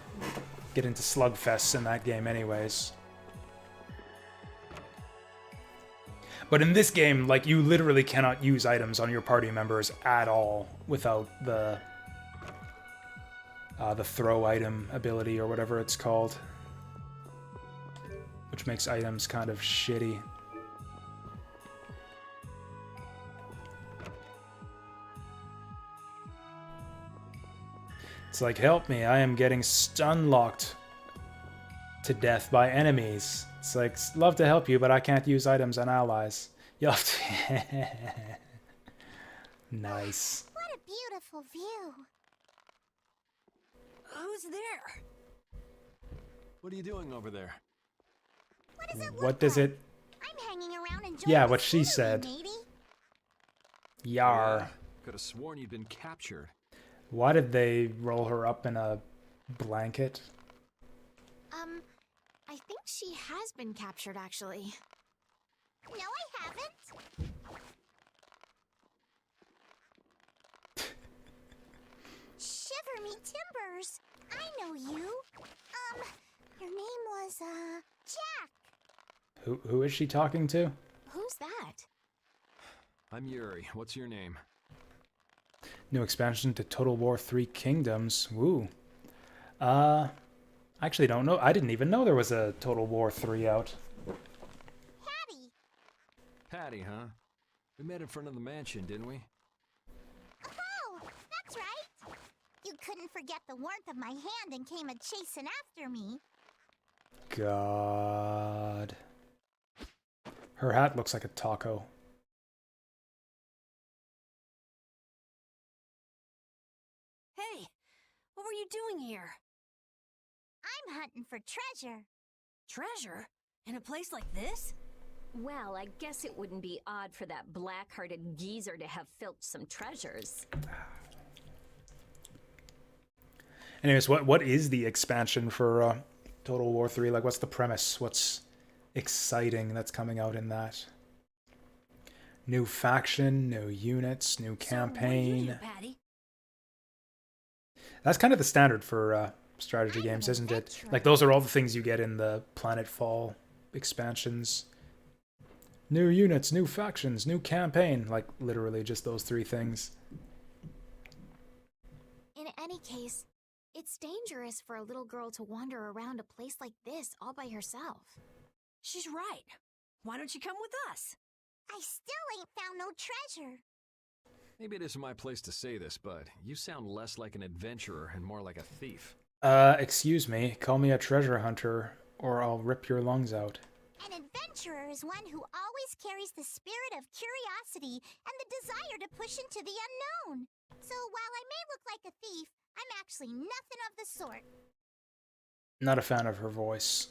get into slugfests in that game anyways. But in this game, like, you literally cannot use items on your party members at all without the throw item ability or whatever it's called. Which makes items kind of shitty. It's like, help me, I am getting stun-locked to death by enemies. It's like, love to help you, but I can't use items on allies. You'll have to... Nice. What a beautiful view. Who's there? What are you doing over there? What does it... I'm hanging around enjoying Yeah, what she said. maybe. Yar. Could have sworn you'd been captured. Why did they roll her up in a blanket? I think she has been captured, actually. No, I haven't. Shiver me timbers. I know you. Your name was, Jack. Who is she talking to? Who's that? I'm Yuri. What's your name? New expansion to Total War 3 Kingdoms. Woo. I actually don't know. I didn't even know there was a Total War 3 out. Patty. Patty, huh? We met in front of the mansion, didn't we? Oh, that's right. You couldn't forget the warmth of my hand and came a-chasing after me. God. Her hat looks like a taco. Hey, what were you doing here? I'm hunting for treasure. Treasure? In a place like this? Well, I guess it wouldn't be odd for that black-hearted geezer to have filched some treasures. Anyways, what is the expansion for Total War 3? Like, what's the premise? What's exciting that's coming out in that? New faction, new units, new campaign. So what do you do, Patty? That's kind of the standard for strategy games, isn't it? Like, those are all the things you get in the Planetfall expansions. New units, new factions, new campaign. Like, literally just those three things. In any case, it's dangerous for a little girl to wander around a place like this all by herself. She's right. Why don't you come with us? I still ain't found no treasure. Maybe it isn't my place to say this, but you sound less like an adventurer and more like a thief. Excuse me. Call me a treasure hunter, or I'll rip your lungs out. An adventurer is one who always carries the spirit of curiosity and the desire to push into the unknown. So while I may look like a thief, I'm actually nothing of the sort. Not a fan of her voice.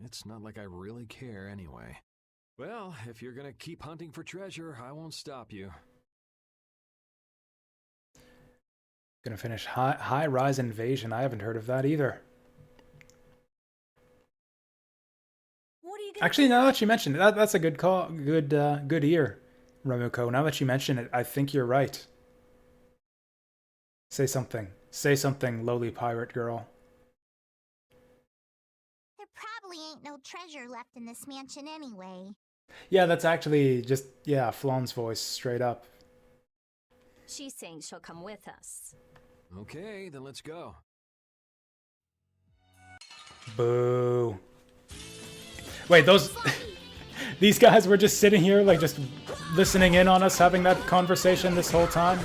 It's not like I really care anyway. Well, if you're gonna keep hunting for treasure, I won't stop you. Gonna finish High Rise Invasion. I haven't heard of that either. What are you gonna Actually, now that you mention it, that's a good call. Good ear, Remuko. Now that you mention it, I think you're right. Say something. Say something, lowly pirate girl. There probably ain't no treasure left in this mansion anyway. Yeah, that's actually just, yeah, Flawn's voice, straight up. She's saying she'll come with us. Okay, then let's go. Boo. Wait, those... These guys were just sitting here, like, just listening in on us having that conversation this whole time?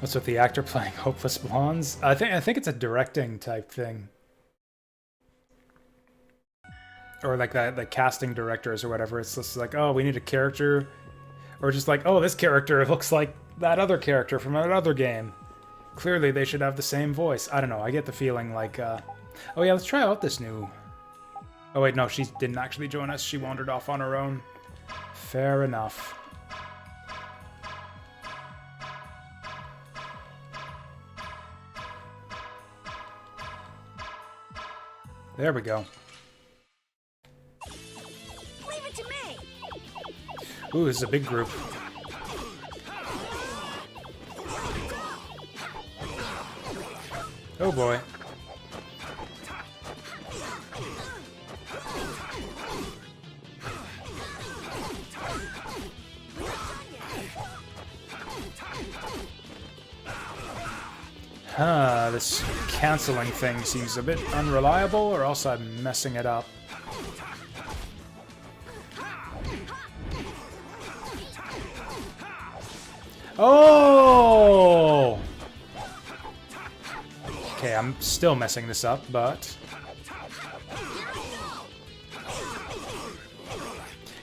What's with the actor playing hopeless blondes? I think it's a directing type thing. Or like the casting directors or whatever. It's just like, oh, we need a character. Or just like, oh, this character looks like that other character from another game. Clearly they should have the same voice. I don't know, I get the feeling like, oh yeah, let's try out this new... Oh wait, no, she didn't actually join us. She wandered off on her own. Fair enough. There we go. Leave it to me. Ooh, this is a big group. Oh boy. This canceling thing seems a bit unreliable, or else I'm messing it up. Oh! Okay, I'm still messing this up, but...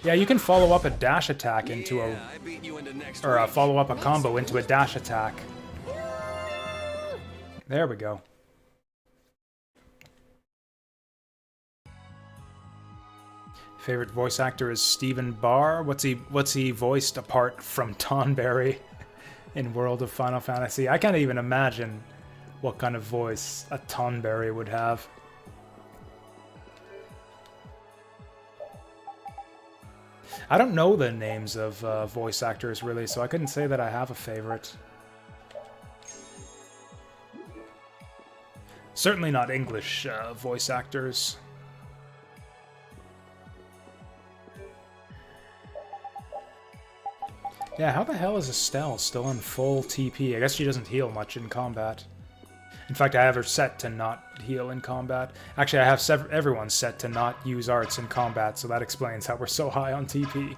Yeah, you can follow up a dash attack into a... Or follow up a combo into a dash attack. There we go. Favorite voice actor is Stephen Barr. What's he voiced apart from Tonberry in World of Final Fantasy? I can't even imagine what kind of voice a Tonberry would have. I don't know the names of voice actors really, so I couldn't say that I have a favorite. Certainly not English voice actors. Yeah, how the hell is Estelle still on full TP? I guess she doesn't heal much in combat. In fact, I have her set to not heal in combat. Actually, I have everyone set to not use arts in combat, so that explains how we're so high on TP.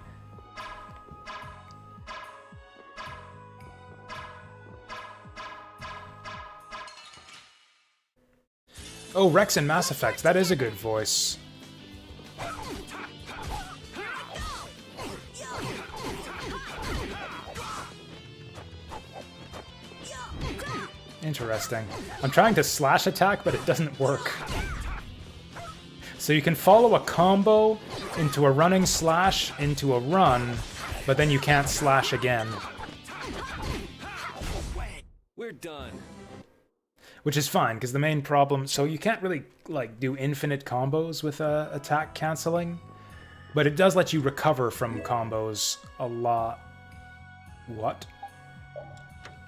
Oh, Rex in Mass Effect. That is a good voice. Interesting. I'm trying to slash attack, but it doesn't work. So you can follow a combo into a running slash into a run, but then you can't slash again. We're done. Which is fine, because the main problem... So you can't really, like, do infinite combos with attack canceling, but it does let you recover from combos a lot. What?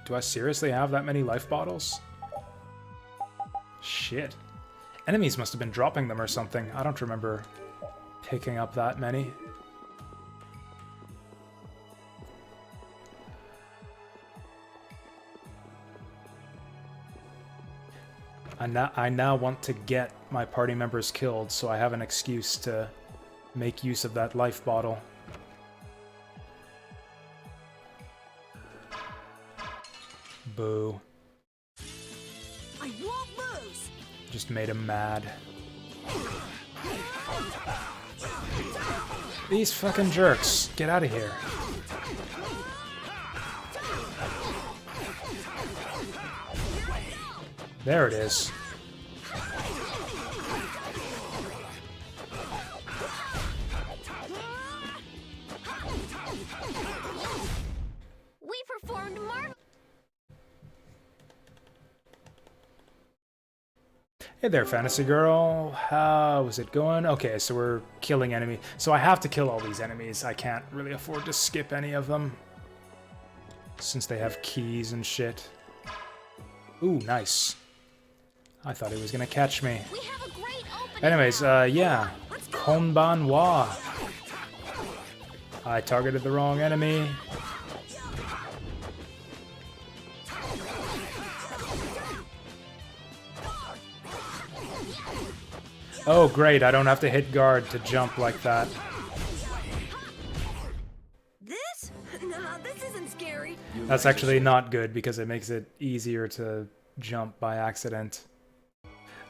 Do I seriously have that many life bottles? Shit. Enemies must have been dropping them or something. I don't remember picking up that many. I now want to get my party members killed, so I have an excuse to make use of that life bottle. Boo. I won't lose. Just made him mad. These fucking jerks. Get out of here. There it is. We Hey there, fantasy girl. How is it going? Okay, so we're killing enemies. So I have to kill all these enemies. I can't really afford to skip any of them, since they have keys and shit. Ooh, nice. I thought he was gonna catch me. Anyways, yeah. Konbanwa. I targeted the wrong enemy. Oh, great. I don't have to hit guard to jump like that. This? No, this isn't scary. That's actually not good because it makes it easier to jump by accident.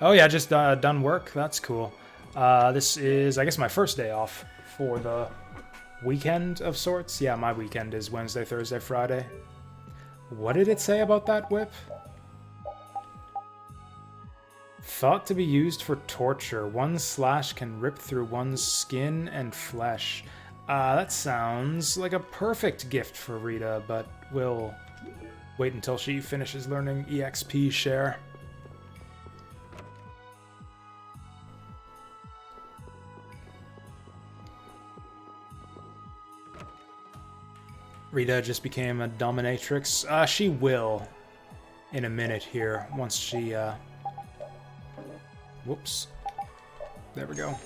Oh yeah, just done work. That's cool. This is, I guess, my first day off for the weekend of sorts. Yeah, my weekend is Wednesday, Thursday, Friday. What did it say about that whip? Thought to be used for torture. One slash can rip through one's skin and flesh. That sounds like a perfect gift for Rita, but we'll wait until she finishes learning EXP share. Rita just became a dominatrix. She will in a minute here, once she, whoops. There we go.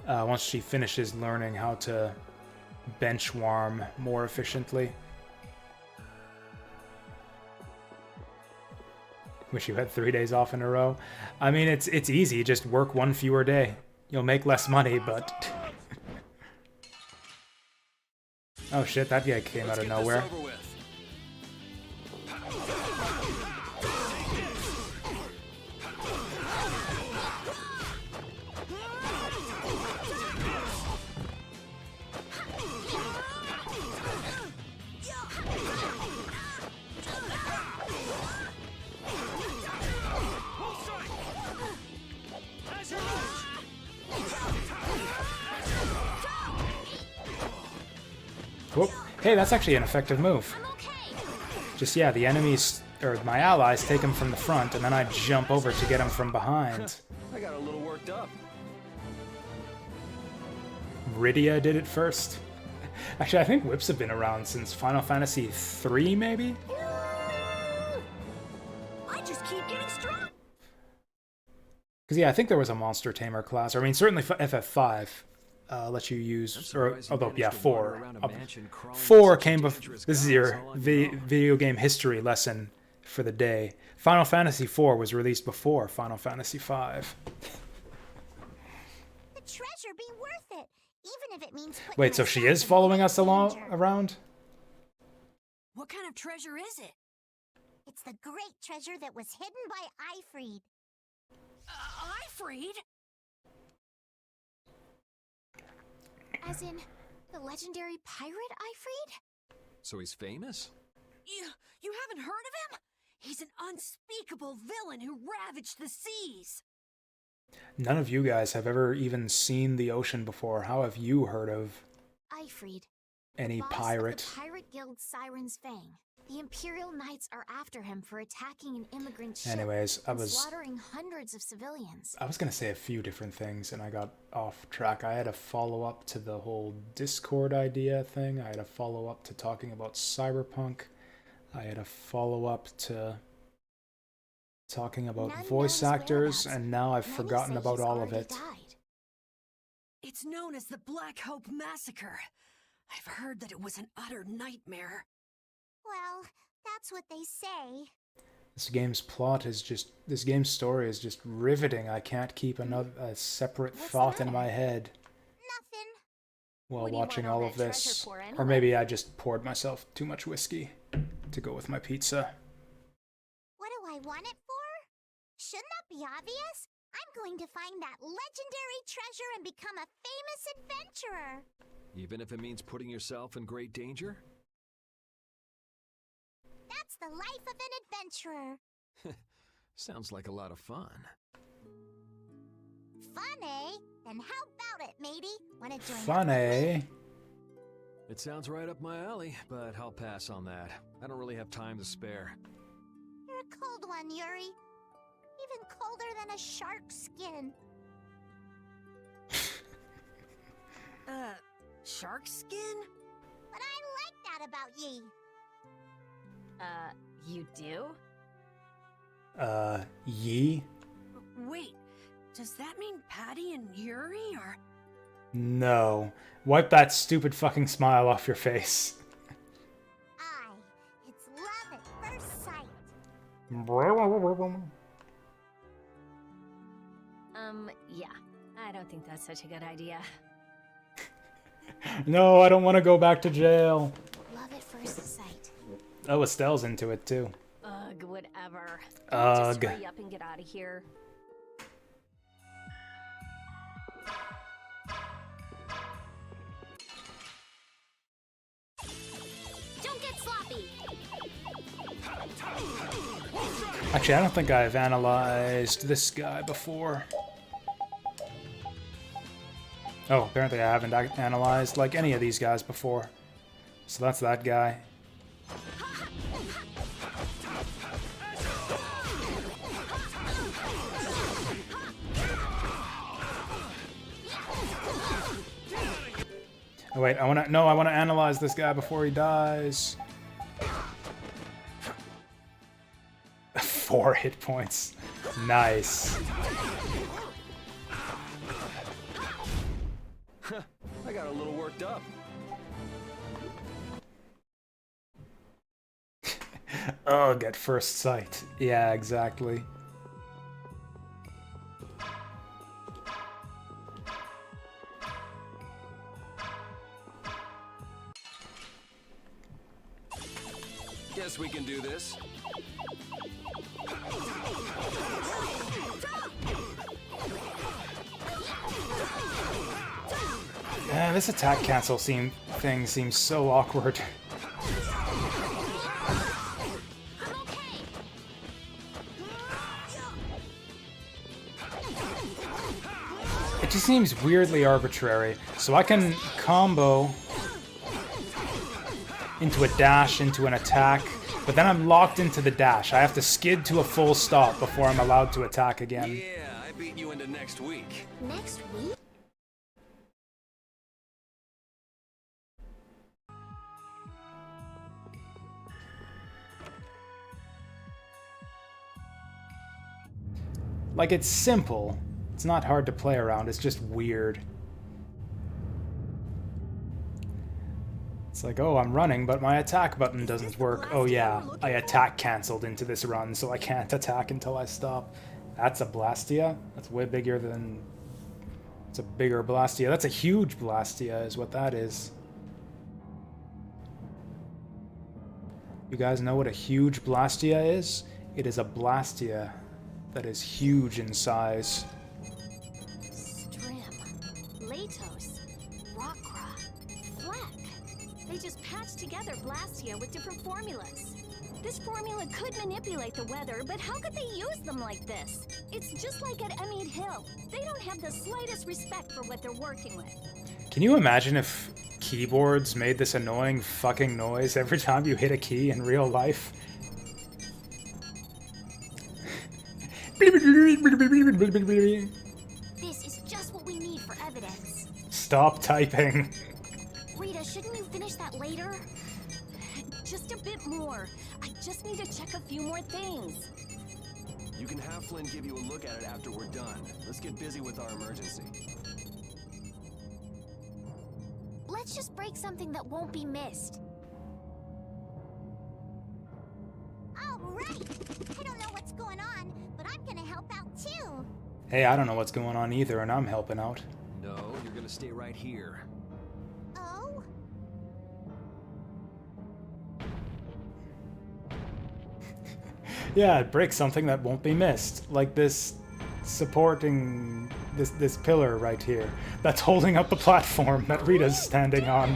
Once she finishes learning how to bench warm more efficiently. Wish you had 3 days off in a row. I mean, it's easy. Just work one fewer day. You'll make less money, but... Oh shit, that guy came out of nowhere. Whoop. Hey, that's actually an effective move. Just, yeah, the enemies, or my allies, take them from the front, and then I jump over to get them from behind. I got a little worked up. Rydia did it first. Actually, I think whips have been around since Final Fantasy 3, maybe? I just keep getting strong. Because, yeah, I think there was a Monster Tamer class. Or, I mean, certainly FF5 lets you use, or, although, yeah, 4. 4 came before. This is your video game history lesson for the day. Final Fantasy 4 was released before Final Fantasy 5. The treasure be worth it, even if it means putting Wait, so she is following us around? What kind of treasure is it? It's the great treasure that was hidden by Ifried. Ifried? As in, the legendary pirate Ifried? So he's famous? You haven't heard of him? He's an unspeakable villain who ravaged the seas. None of you guys have ever even seen the ocean before. How have you heard of Ifried, any boss pirate? of the pirate guild Siren's Fang. The Imperial Knights are after him for attacking an immigrant ship Anyways, and slaughtering hundreds of civilians. I was gonna say a few different things and I got off track. I had a follow-up to the whole Discord idea thing. I had a follow-up to talking about Cyberpunk. I had a follow-up to talking about voice actors, and now I've forgotten about all of it. It's known as the Black Hope Massacre. I've heard that it was an utter nightmare. Well, that's what they say. This game's plot is just, this game's story is just riveting. I can't keep a separate thought in my head while watching all of this. Or maybe I just poured myself too much whiskey to go with my pizza. What do I want it for? Shouldn't that be obvious? I'm going to find that legendary treasure and become a famous adventurer. Even if it means putting yourself in great danger? That's the life of an adventurer. Sounds like a lot of fun. Fun, eh? Then how about it, matey? Wanna join Fun, eh? It sounds right up my alley, but I'll pass on that. I don't really have time to spare. You're a cold one, Yuri. Even colder than a shark's skin. Shark skin? But I like that about ye. You do? Ye? Wait, does that mean Patty and Yuri are... No. Wipe that stupid fucking smile off your face. It's love at first sight. Yeah. I don't think that's such a good idea. No, I don't want to go back to jail. Love at first sight. Oh, Estelle's into it too. Ugh, whatever. Ugh. Just hurry up and get out of here. Don't get sloppy. Actually, I don't think I've analyzed this guy before. Oh, apparently I haven't analyzed like any of these guys before. So that's that guy. Oh wait, I wanna analyze this guy before he dies. 4 hit points. Nice. I got a little worked up. Ugh, at first sight. Yeah, exactly. Guess we can do this. Yeah, this attack cancel thing seems so awkward. It just seems weirdly arbitrary. So I can combo into a dash, into an attack, but then I'm locked into the dash. I have to skid to a full stop before I'm allowed to attack again. Yeah, I beat you into next week. Next week? Like, it's simple. It's not hard to play around, it's just weird. It's like, oh, I'm running, but my attack button doesn't work. Oh yeah, I attack canceled into this run, so I can't attack until I stop. That's a Blastia? That's way bigger than... It's a bigger Blastia. That's a huge Blastia, is what that is. You guys know what a huge Blastia is? It is a Blastia that is huge in size. Strim, Latos, Rockra, Fleck. They just patched together Blastia with different formulas. This formula could manipulate the weather, but how could they use them like this? It's just like at Emmead Hill. They don't have the slightest respect for what they're working with. Can you imagine if keyboards made this annoying fucking noise every time you hit a key in real life? This is just what we need for evidence. Stop typing. Rita, shouldn't you finish that later? Just a bit more. I just need to check a few more things. You can have Flynn give you a look at it after we're done. Let's get busy with our emergency. Let's just break something that won't be missed. All right. I don't know what's going on, but I'm gonna help out too. Hey, I don't know what's going on either, and I'm helping out. No, you're gonna stay right here. Oh? Yeah, break something that won't be missed. Like this supporting this pillar right here that's holding up the platform that Rita's standing on.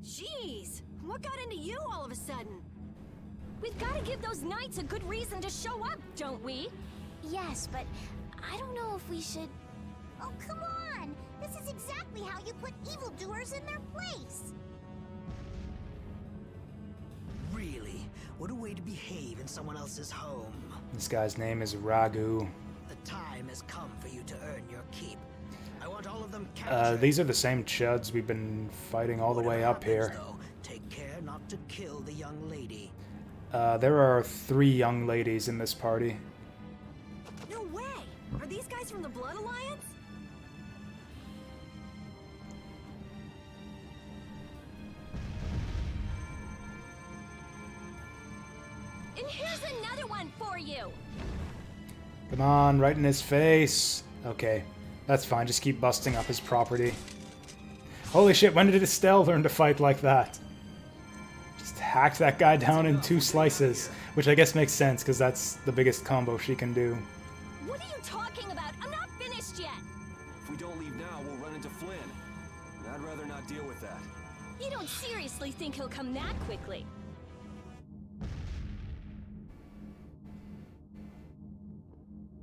Jeez, what got into you all of a sudden? We've got to give those knights a good reason to show up, don't we? Yes, but I don't know if we should... Oh, come on! This is exactly how you put evildoers in their place! Really? What a way to behave in someone else's home. This guy's name is Ragu. The time has come for you to earn your keep. I want all of them captured. These are the same chuds we've been fighting all the way up here. Though, take care not to kill the young lady. There are 3 young ladies in this party. No way! Are these guys from the Blood Alliance? And here's another one for you! Come on, right in his face. Okay, that's fine. Just keep busting up his property. Holy shit, when did Estelle learn to fight like that? Just hacked that guy down in 2 slices, which I guess makes sense because that's the biggest combo she can do. What are you talking about? I'm not finished yet! If we don't leave now, we'll run into Flynn. And I'd rather not deal with that. You don't seriously think he'll come that quickly?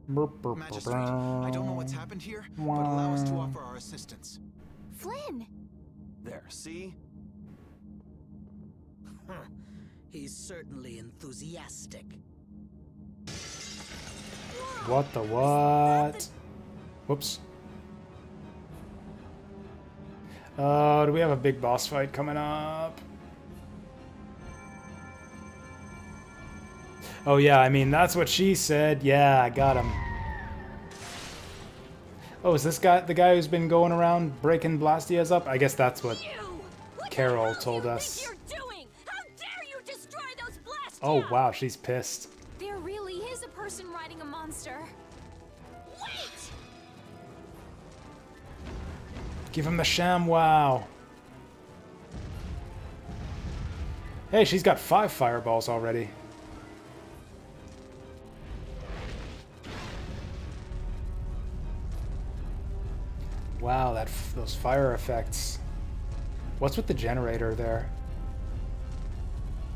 Magistrate, I don't know what's happened here, but allow us to offer our assistance. Flynn! There, see? He's certainly enthusiastic. What the what? Whoops. Do we have a big boss fight coming up? Oh yeah, I mean, that's what she said. Yeah, I got him. Oh, is this guy the guy who's been going around breaking Blastias up? I guess that's what Carol told us. Oh wow, she's pissed. There really is a person riding a monster. Wait! Give him the sham wow. Hey, she's got 5 fireballs already. Wow, those fire effects. What's with the generator there?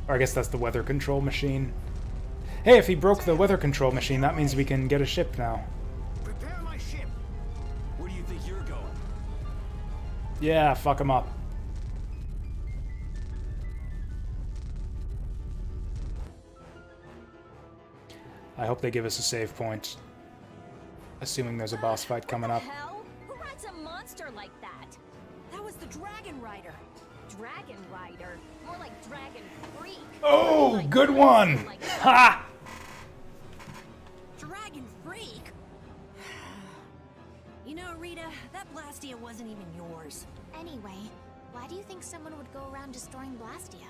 Or I guess that's the weather control machine. Hey, if he broke the weather control machine, that means we can get a ship now. Prepare my ship. Where do you think you're going? Yeah, fuck him up. I hope they give us a save point. Assuming there's a boss fight coming up. Hell? Who rides a monster like that? That was the Dragon Rider. Dragon Rider. More like Dragon Freak. Oh, Like good one! Ha! Dragon Freak? You know, Rita, that Blastia wasn't even yours. Anyway, why do you think someone would go around destroying Blastia?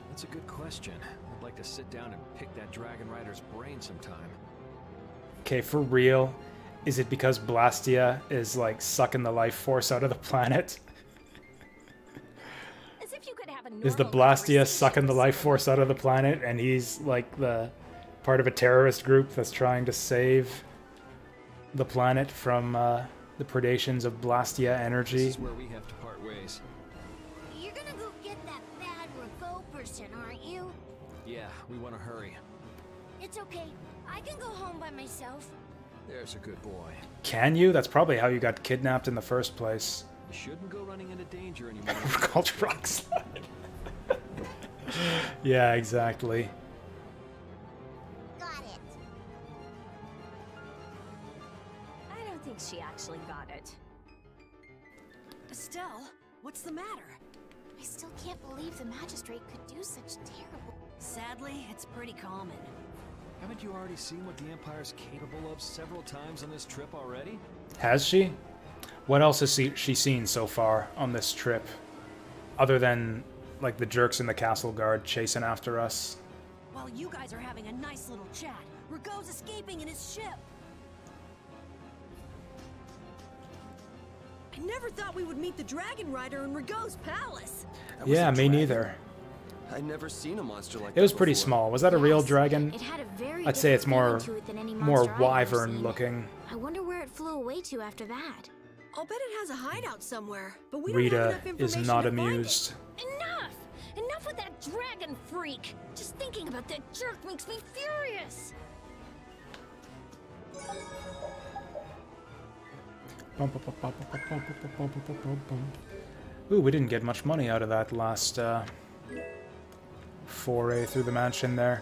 That's a good question. I'd like to sit down and pick that Dragon Rider's brain sometime. Okay, for real, is it because Blastia is like sucking the life force out of the planet? As if you could have a Is the Blastia sucking the life force out of the planet and he's like the part of a terrorist group that's trying to save the planet from the predations of Blastia energy? This is where we have to part ways. You're gonna go get that bad Rago person, aren't you? Yeah, we want to hurry. It's okay. I can go home by myself. There's a good boy. Can you? That's probably how you got kidnapped in the first place. You shouldn't go running into danger anymore. We're called rock slide. Yeah, exactly. Got it. I don't think she actually got it. Estelle, what's the matter? I still can't believe the magistrate could do such terrible... Sadly, it's pretty common. Haven't you already seen what the Empire's capable of several times on this trip already? Has she? What else has she seen so far on this trip? Other than, like, the jerks in the castle guard chasing after us? While you guys are having a nice little chat, Rago's escaping in his ship. I never thought we would meet the Dragon Rider in Rago's palace. Yeah, me neither. I'd never seen a monster like It was that pretty before. small. Was that a real dragon? It had a very I'd say it's more different feeling to it than any more monster I've ever wyvern seen. looking. I wonder where it flew away to after that. I'll bet it has a hideout somewhere, but we don't have Rita enough information is not to find it. amused. Enough! Enough with that dragon freak! Just thinking about that jerk makes me furious! Ooh, we didn't get much money out of that last foray through the mansion there.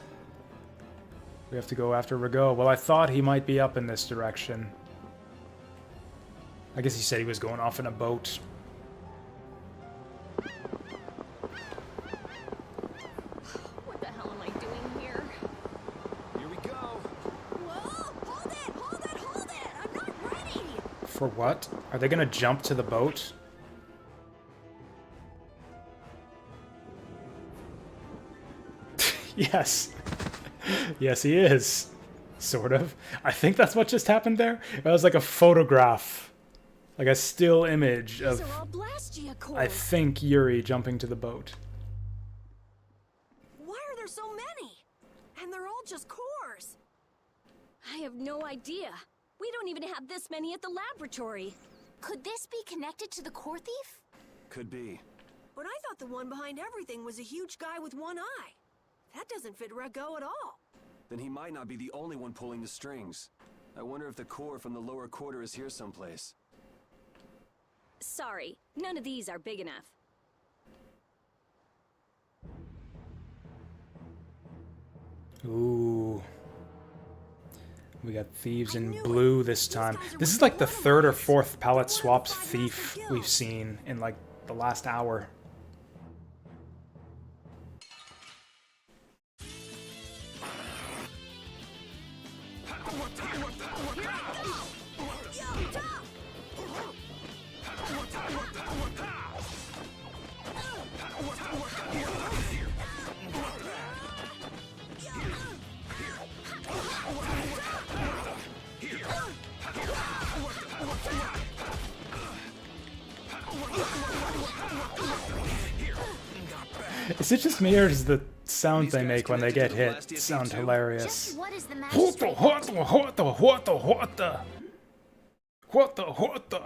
We have to go after Rago. Well, I thought he might be up in this direction. I guess he said he was going off in a boat. What the hell am I doing here? Here we go. Whoa! Hold it! I'm not ready! For what? Are they gonna jump to the boat? Yes. Yes, he is. Sort of. I think that's what just happened there. It was like a photograph. Like a still image of, These are all Blastia cores. I think, Yuri jumping to the boat. Why are there so many? And they're all just cores. I have no idea. We don't even have this many at the laboratory. Could this be connected to the core thief? Could be. But I thought the one behind everything was a huge guy with one eye. That doesn't fit Rago at all. Then he might not be the only one pulling the strings. I wonder if the core from the lower quarter is here someplace. Sorry, none of these are big enough. Ooh. We got thieves in blue this time. This is like the third or fourth palette swap thief we've seen in like the last hour. Is it just me, or does the sound they make when they get hit sound hilarious? What is the What the?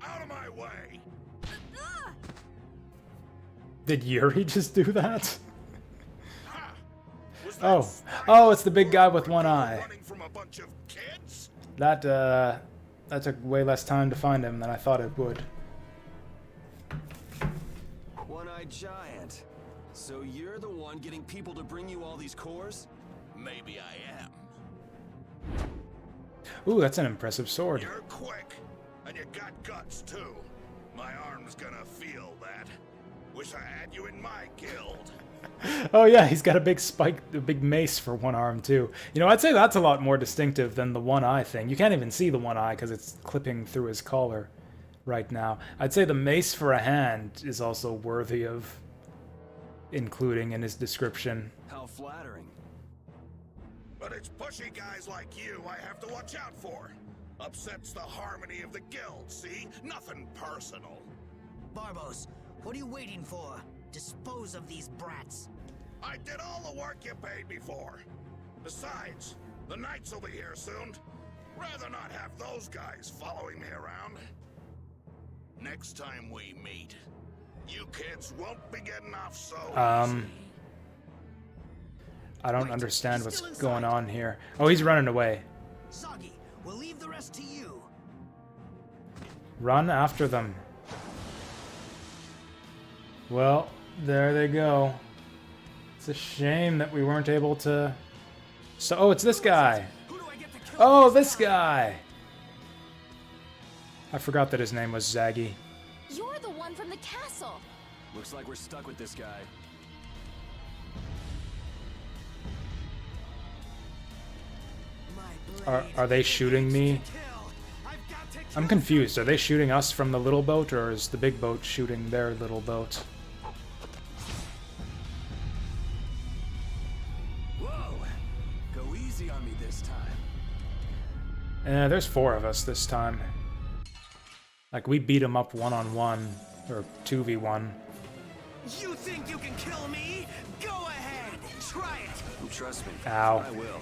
Out of my way! Did Yuri just do that? Oh, it's the big guy with one eye. That took way less time to find him than I thought it would. One-eyed giant. So you're the one getting people to bring you all these cores? Maybe I am. Ooh, that's an impressive sword. You're quick, and you got guts too. My arm's gonna feel that. Wish I had you in my guild. Oh yeah, he's got a big spike, a big mace for one arm too. You know, I'd say that's a lot more distinctive than the one eye thing. You can't even see the one eye because it's clipping through his collar right now. I'd say the mace for a hand is also worthy of including in his description. How flattering. But it's pushy guys like you I have to watch out for. Upsets the harmony of the guild, see? Nothing personal. Barbos, what are you waiting for? Dispose of these brats. I did all the work you paid me for. Besides, the knights will be here soon. Rather not have those guys following me around. Next time we meet, you kids won't be getting off so easy. I don't understand what's going on here. Oh, he's running away. Soggy, we'll leave the rest to you. Run after them. Well, there they go. It's a shame that we weren't able to... So, oh, it's this guy. Oh, this guy. I forgot that his name was Zaggy. You're the one from the castle. Looks like we're stuck with this guy. Are they shooting me? I'm confused. Are they shooting us from the little boat, or is the big boat shooting their little boat? Whoa! Go easy on me this time. There's 4 of us this time. Like, we beat them up 1-on-1, or 2v1. You think you can kill me? Go ahead, try it. Trust me, Ow. I will.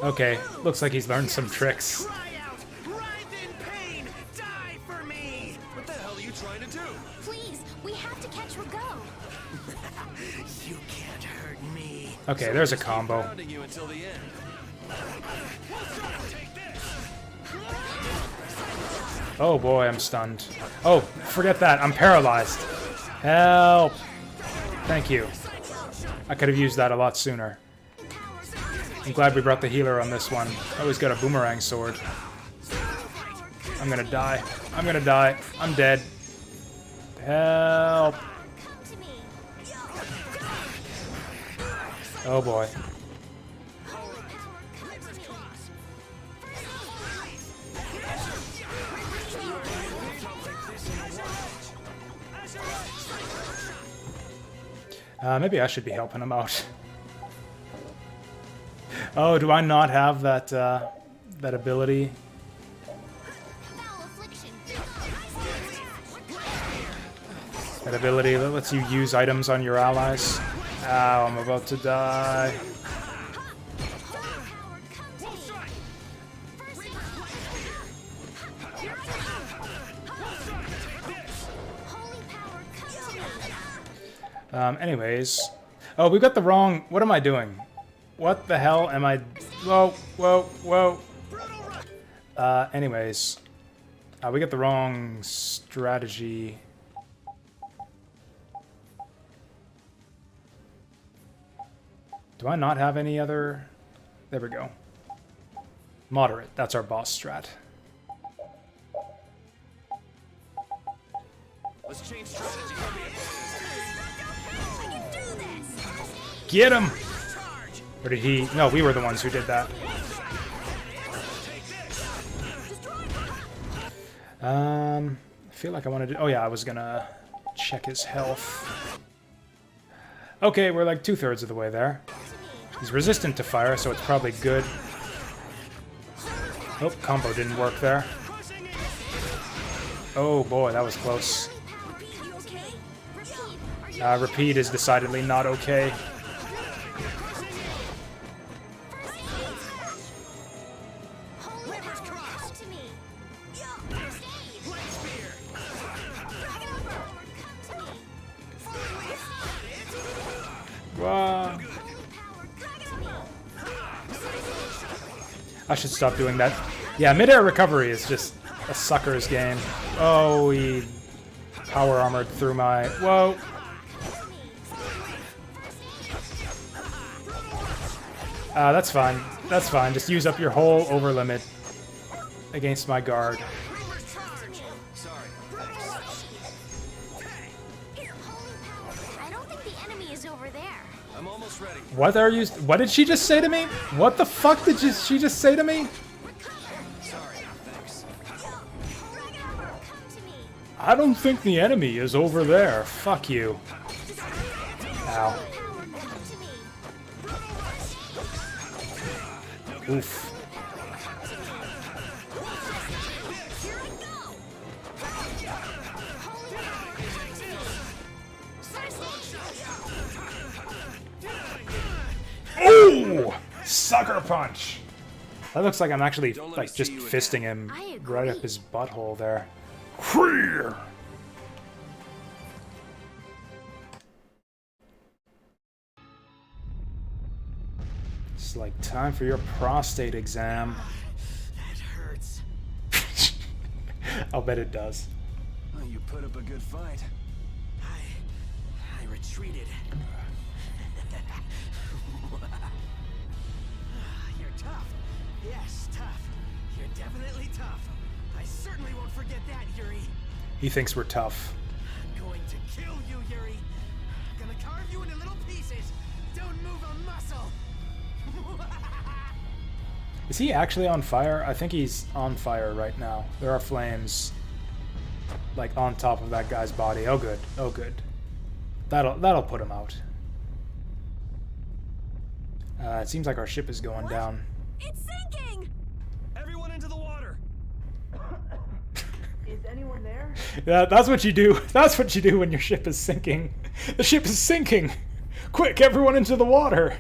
Okay, looks like he's learned some tricks. Cry out, writhe in pain, die for me. What the hell are you trying to do? Please, we have to catch Rago. You can't hurt me. Okay, there's a combo. Grounding you until the end. Oh boy, I'm stunned. Oh, forget that. I'm paralyzed. Help. Thank you. I could have used that a lot sooner. I'm glad we brought the healer on this one. Oh, he's got a boomerang sword. I'm gonna die. I'm gonna die. I'm dead. Help. Oh boy. Maybe I should be helping him out. Oh, do I not have that that ability? That ability that lets you use items on your allies. Ow, I'm about to die. Anyways. Oh, we got the wrong... What am I doing? What the hell am I... Whoa, whoa, whoa. Anyways. We got the wrong strategy. Do I not have any other... There we go. Moderate. That's our boss strat. Let's change strategy. Get him! Or did he... No, we were the ones who did that. I feel like I wanted to... Oh yeah, I was gonna check his health. Okay, we're like 2/3 of the way there. He's resistant to fire, so it's probably good. Oh, combo didn't work there. Oh boy, that was close. Repeat is decidedly not okay. Wow. I should stop doing that. Yeah, mid-air recovery is just a sucker's game. Oh, he power armored through my... Whoa. That's fine. That's fine. Just use up your whole over limit against my guard. What are you... What did she just say to me? What the fuck did she just say to me? I don't think the enemy is over there. Fuck you. Ow. Oof. Ooh! Sucker punch! That looks like I'm actually like just fisting him right up his butthole there. It's like time for your prostate exam. That hurts. I'll bet it does. Well, you put up a good fight. I retreated. You're tough. Yes, tough. You're definitely tough. I certainly won't forget that, Yuri. He thinks we're tough. I'm going to kill you, Yuri. I'm gonna carve you into little pieces. Don't move a muscle. Is he actually on fire? I think he's on fire right now. There are flames like on top of that guy's body. Oh good. Oh good. That'll put him out. It seems like our ship is going down. It's sinking! Everyone into the water. Is anyone there? Yeah, that's what you do. That's what you do when your ship is sinking. The ship is sinking. Quick, everyone into the water.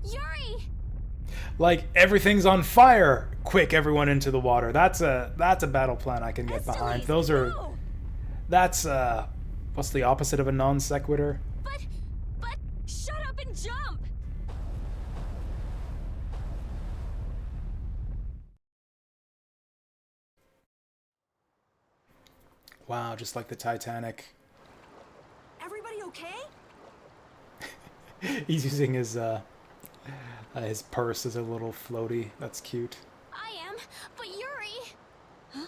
Yuri! Like everything's on fire. Quick, everyone into the water. That's a battle plan I can get behind. Those are that's what's the opposite of a non sequitur? But shut up and jump! Wow, just like the Titanic. Everybody okay? He's using his purse as a little floaty. That's cute. I am, but Yuri... Huh?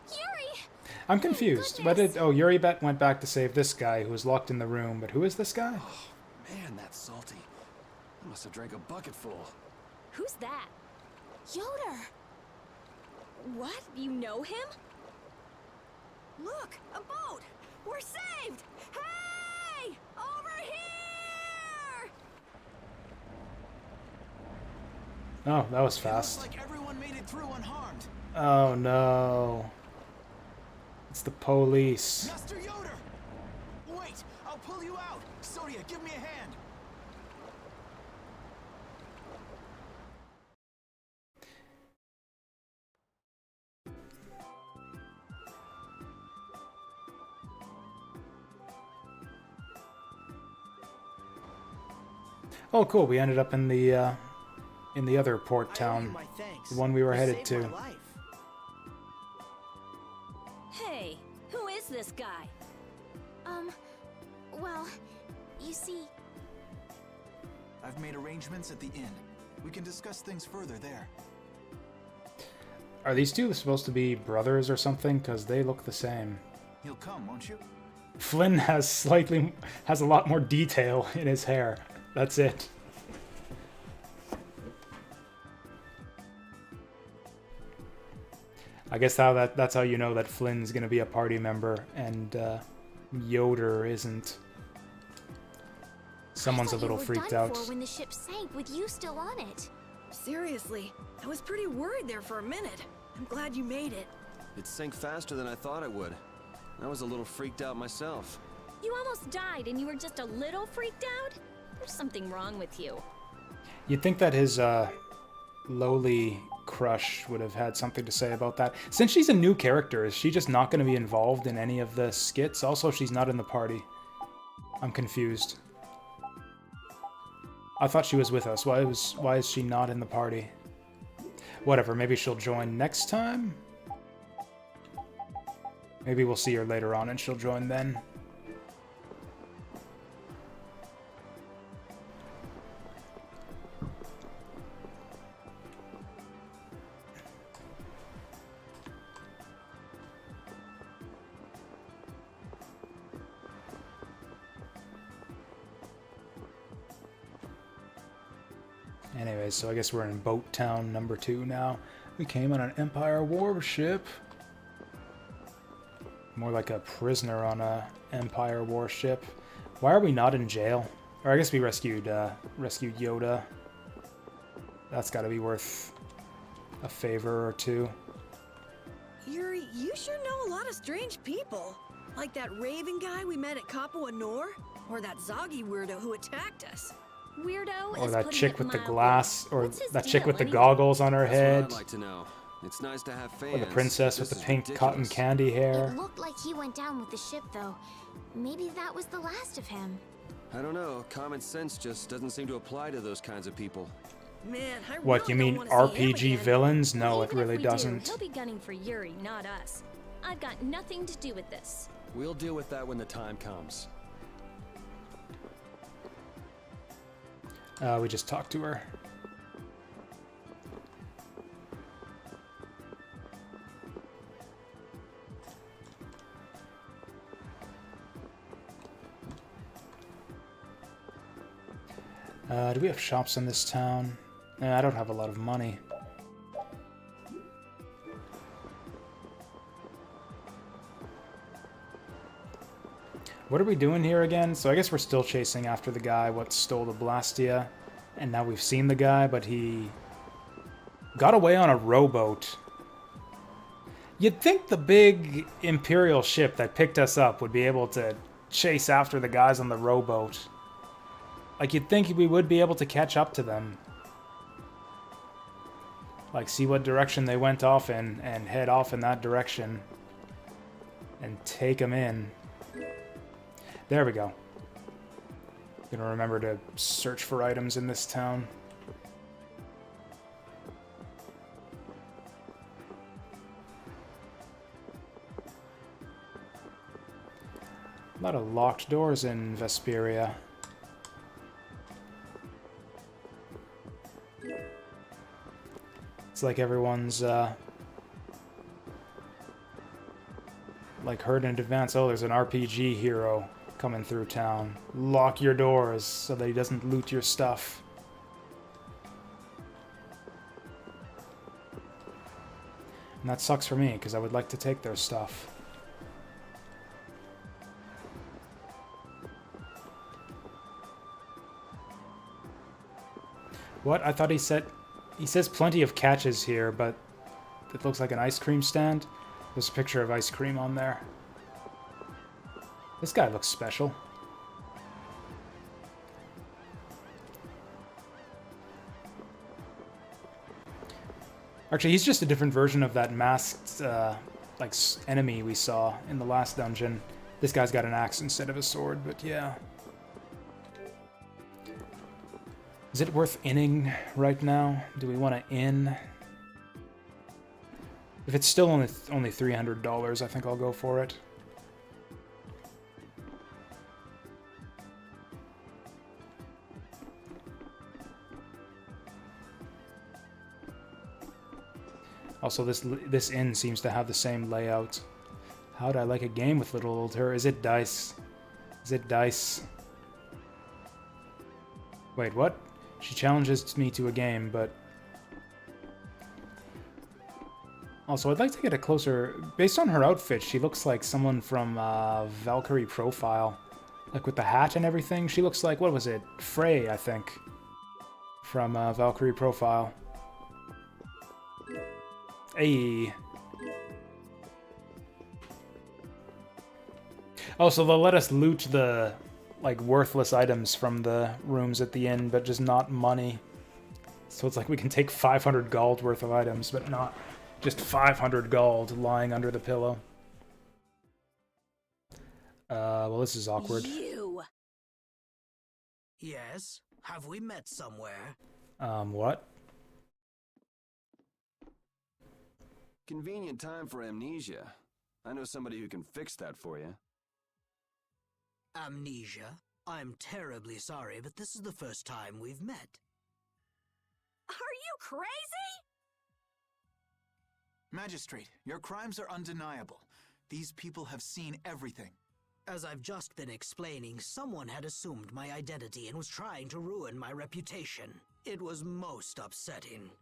Yuri! I'm confused. Why did... Oh, Yuri went back to save this guy who was locked in the room, but who is this guy? Oh, man, that's salty. I must have drank a bucketful. Who's that? Yoder! What? You know him? Look, a boat! We're saved! Hey! Over here! Oh, that was fast. Looks like everyone made it through unharmed. Oh no. It's the police. Master Yoder! Wait, I'll pull you out. Sodia, give me a hand. Oh, cool. We ended up in the other port town, the one we were headed to. Hey, who is this guy? Well, you see... I've made arrangements at the inn. We can discuss things further there. Are these two supposed to be brothers or something? Because they look the same. You'll come, won't you? Flynn has a lot more detail in his hair. That's it. I guess that's how you know that Flynn's gonna be a party member and Yoder isn't. Someone's a little freaked out. When the ship sank with you still on it. Seriously, I was pretty worried there for a minute. I'm glad you made it. It sank faster than I thought it would. I was a little freaked out myself. You almost died and you were just a little freaked out? There's something wrong with you. You'd think that his lowly crush would have had something to say about that. Since she's a new character, is she just not going to be involved in any of the skits? Also, she's not in the party. I'm confused. I thought she was with us. Why is she not in the party? Whatever, maybe she'll join next time? Maybe we'll see her later on and she'll join then. Anyways, so I guess we're in Boat Town number 2 now. We came on an Empire warship. More like a prisoner on a Empire warship. Why are we not in jail? Or I guess we rescued Yoda. That's got to be worth a favor or two. Yuri, you sure know a lot of strange people. Like that Raven guy we met at Kapua Nor? Or that Zoggy weirdo who attacked us. Weirdo Or is that putting chick it with the mildly. glass, or What's his that chick deal, with the anyway? goggles on her That's head. what I'd like to know. It's nice to have fans. Or the princess with the This is pink cotton ridiculous. candy hair. It looked like he went down with the ship, though. Maybe that was the last of him. I don't know. Common sense just doesn't seem to apply to those kinds of people. Man, I What, you really mean don't wanna see him RPG again. villains? No, Well, it even if really we doesn't. Do, he'll be gunning for Yuri, not us. I've got nothing to do with this. We'll deal with that when the time comes. We just talked to her. Do we have shops in this town? I don't have a lot of money. What are we doing here again? So I guess we're still chasing after the guy what stole the Blastia. And now we've seen the guy, but he got away on a rowboat. You'd think the big Imperial ship that picked us up would be able to chase after the guys on the rowboat. Like, you'd think we would be able to catch up to them. Like, see what direction they went off in and head off in that direction. And take them in. There we go. Gonna remember to search for items in this town. A lot of locked doors in Vesperia. It's like everyone's like heard in advance, oh, there's an RPG hero coming through town. Lock your doors so that he doesn't loot your stuff. And that sucks for me, because I would like to take their stuff. What? I thought he said... He says plenty of catches here, but it looks like an ice cream stand. There's a picture of ice cream on there. This guy looks special. Actually, he's just a different version of that masked, like, enemy we saw in the last dungeon. This guy's got an axe instead of a sword, but yeah. Is it worth inning right now? Do we want to in? If it's still only $300, I think I'll go for it. Also, this inn seems to have the same layout. How'd I like a game with little old her? Is it dice? Is it dice? Wait, what? She challenges me to a game, but... Also, I'd like to get a closer... Based on her outfit, she looks like someone from Valkyrie Profile. Like with the hat and everything. She looks like, what was it? Frey, I think. From Valkyrie Profile. Hey. Oh, so they'll let us loot the, like, worthless items from the rooms at the inn, but just not money. So it's like we can take 500 gold worth of items, but not just 500 gold lying under the pillow. Well, this is awkward. You. Yes? Have we met somewhere? What? Convenient time for amnesia. I know somebody who can fix that for you. Amnesia? I'm terribly sorry, but this is the first time we've met. Are you crazy? Magistrate, your crimes are undeniable. These people have seen everything. As I've just been explaining, someone had assumed my identity and was trying to ruin my reputation. It was most upsetting.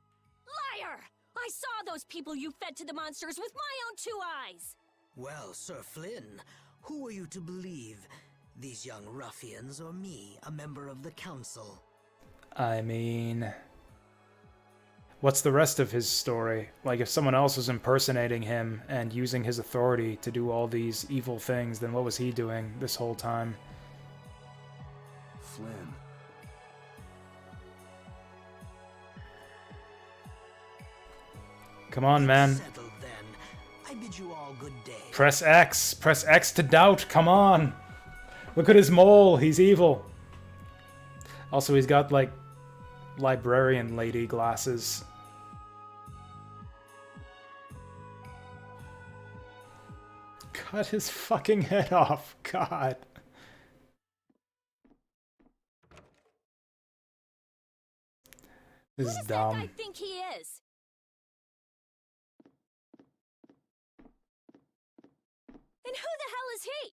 Liar! I saw those people you fed to the monsters with my own 2 eyes! Well, Sir Flynn, who are you to believe? These young ruffians or me, a member of the council? I mean... What's the rest of his story? Like, if someone else was impersonating him and using his authority to do all these evil things, then what was he doing this whole time? Flynn. Come on, man. Settled then. I bid you all good day. Press X. Press X to doubt. Come on. Look at his mole. He's evil. Also, he's got, like, librarian lady glasses. Cut his fucking head off. God. This is dumb. I think he is. And who the hell is he?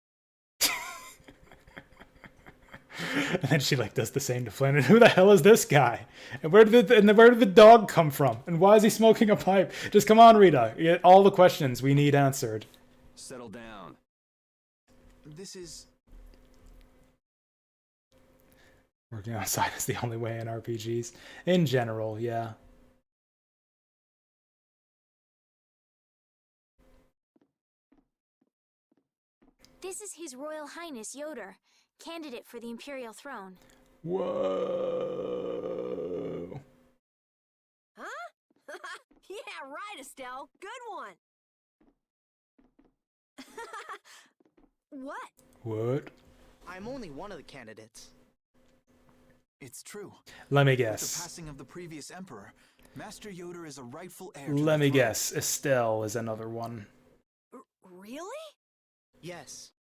And then she like does the same to Flynn. And who the hell is this guy? And where did the dog come from? And why is he smoking a pipe? Just come on, Rita. Get all the questions we need answered. Settle down. This is... Working outside is the only way in RPGs. In general, yeah. This is His Royal Highness Yoder, candidate for the Imperial throne. Whoa. Huh? Yeah, right, Estelle. Good one. What? What? I'm only one of the candidates. It's true. Let me With the guess. passing of the previous emperor, Master Yoder is a rightful heir to Let the me throne. guess. Estelle is another one. Really? Yes.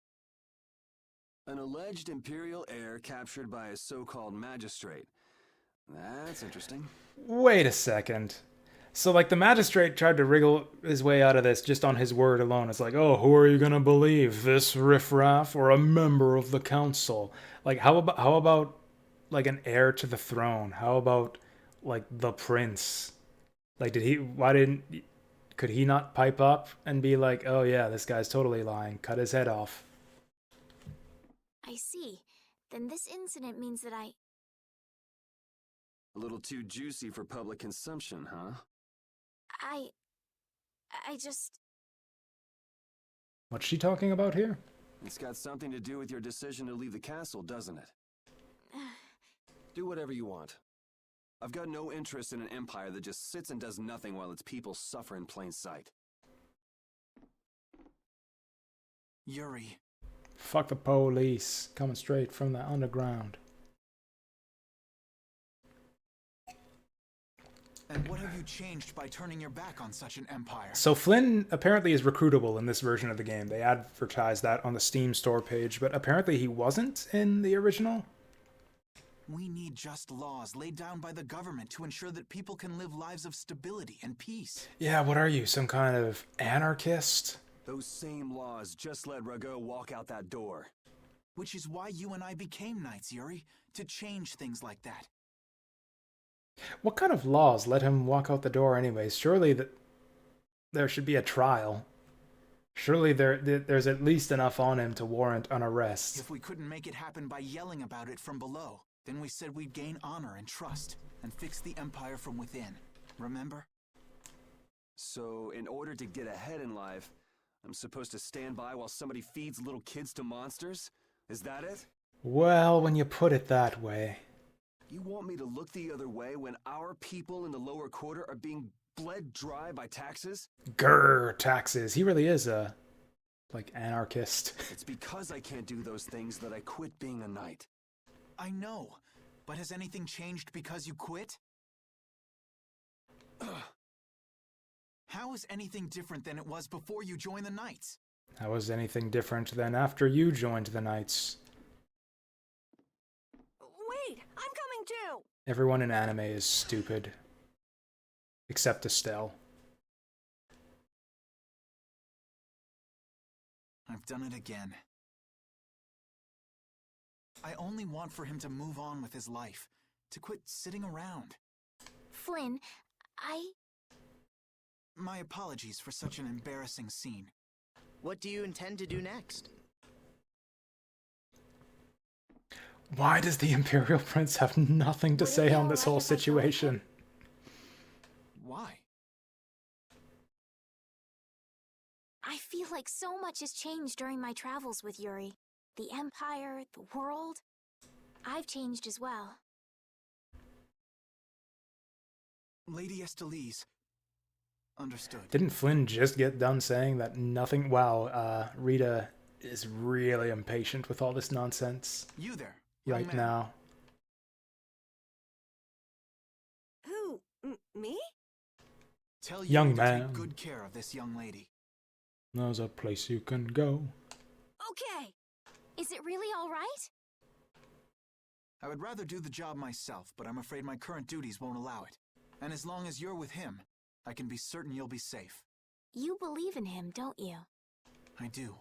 An alleged Imperial heir captured by a so-called magistrate. That's interesting. Wait a second. So, like, the magistrate tried to wriggle his way out of this just on his word alone. It's like, oh, who are you gonna believe? This riffraff or a member of the council? Like, how about, like, an heir to the throne? How about, like, the prince? Like, could he not pipe up and be like, oh yeah, this guy's totally lying, cut his head off? I see. Then this incident means that A little too juicy for public consumption, huh? I just... What's she talking about here? It's got something to do with your decision to leave the castle, doesn't it? Do whatever you want. I've got no interest in an empire that just sits and does nothing while its people suffer in plain sight. Yuri. Fuck the police, coming straight from the underground. And what have you changed by turning your back on such an empire? So Flynn apparently is recruitable in this version of the game. They advertised that on the Steam store page, but apparently he wasn't in the original. We need just laws laid down by the government to ensure that people can live lives of stability and peace. Yeah, what are you, some kind of anarchist? Those same laws just let Rago walk out that door. Which is why you and I became knights, Yuri, to change things like that. What kind of laws let him walk out the door anyways? Surely there should be a trial. Surely there's at least enough on him to warrant an arrest. If we couldn't make it happen by yelling about it from below, then we said we'd gain honor and trust, and fix the empire from within. Remember? So, in order to get ahead in life, I'm supposed to stand by while somebody feeds little kids to monsters? Is that it? Well, when you put it that way. You want me to look the other way when our people in the lower quarter are being bled dry by taxes? Grr, taxes. He really is a, like, anarchist. It's because I can't do those things that I quit being a knight. I know, but has anything changed because you quit? How is anything different than it was before you joined the Knights? How is anything different than after you joined the Knights? Wait, I'm coming too! Everyone in anime is stupid. Except Estelle. I've done it again. I only want for him to move on with his life, to quit sitting around. Flynn, My apologies for such an embarrassing scene. What do you intend to do next? Why does the Imperial Prince have nothing to say on this whole situation? Why? I feel like so much has changed during my travels with Yuri. The Empire, the world. I've changed as well. Lady Estelise. Understood. Didn't Flynn just get done saying that nothing... Wow, Rita is really impatient with all this nonsense. You there. Right now. Who? Me? Tell Young you to man. take good care of this young lady. There's a place you can go. Okay. Is it really all right? I would rather do the job myself, but I'm afraid my current duties won't allow it. And as long as you're with him, I can be certain you'll be safe. You believe in him, don't you? I do.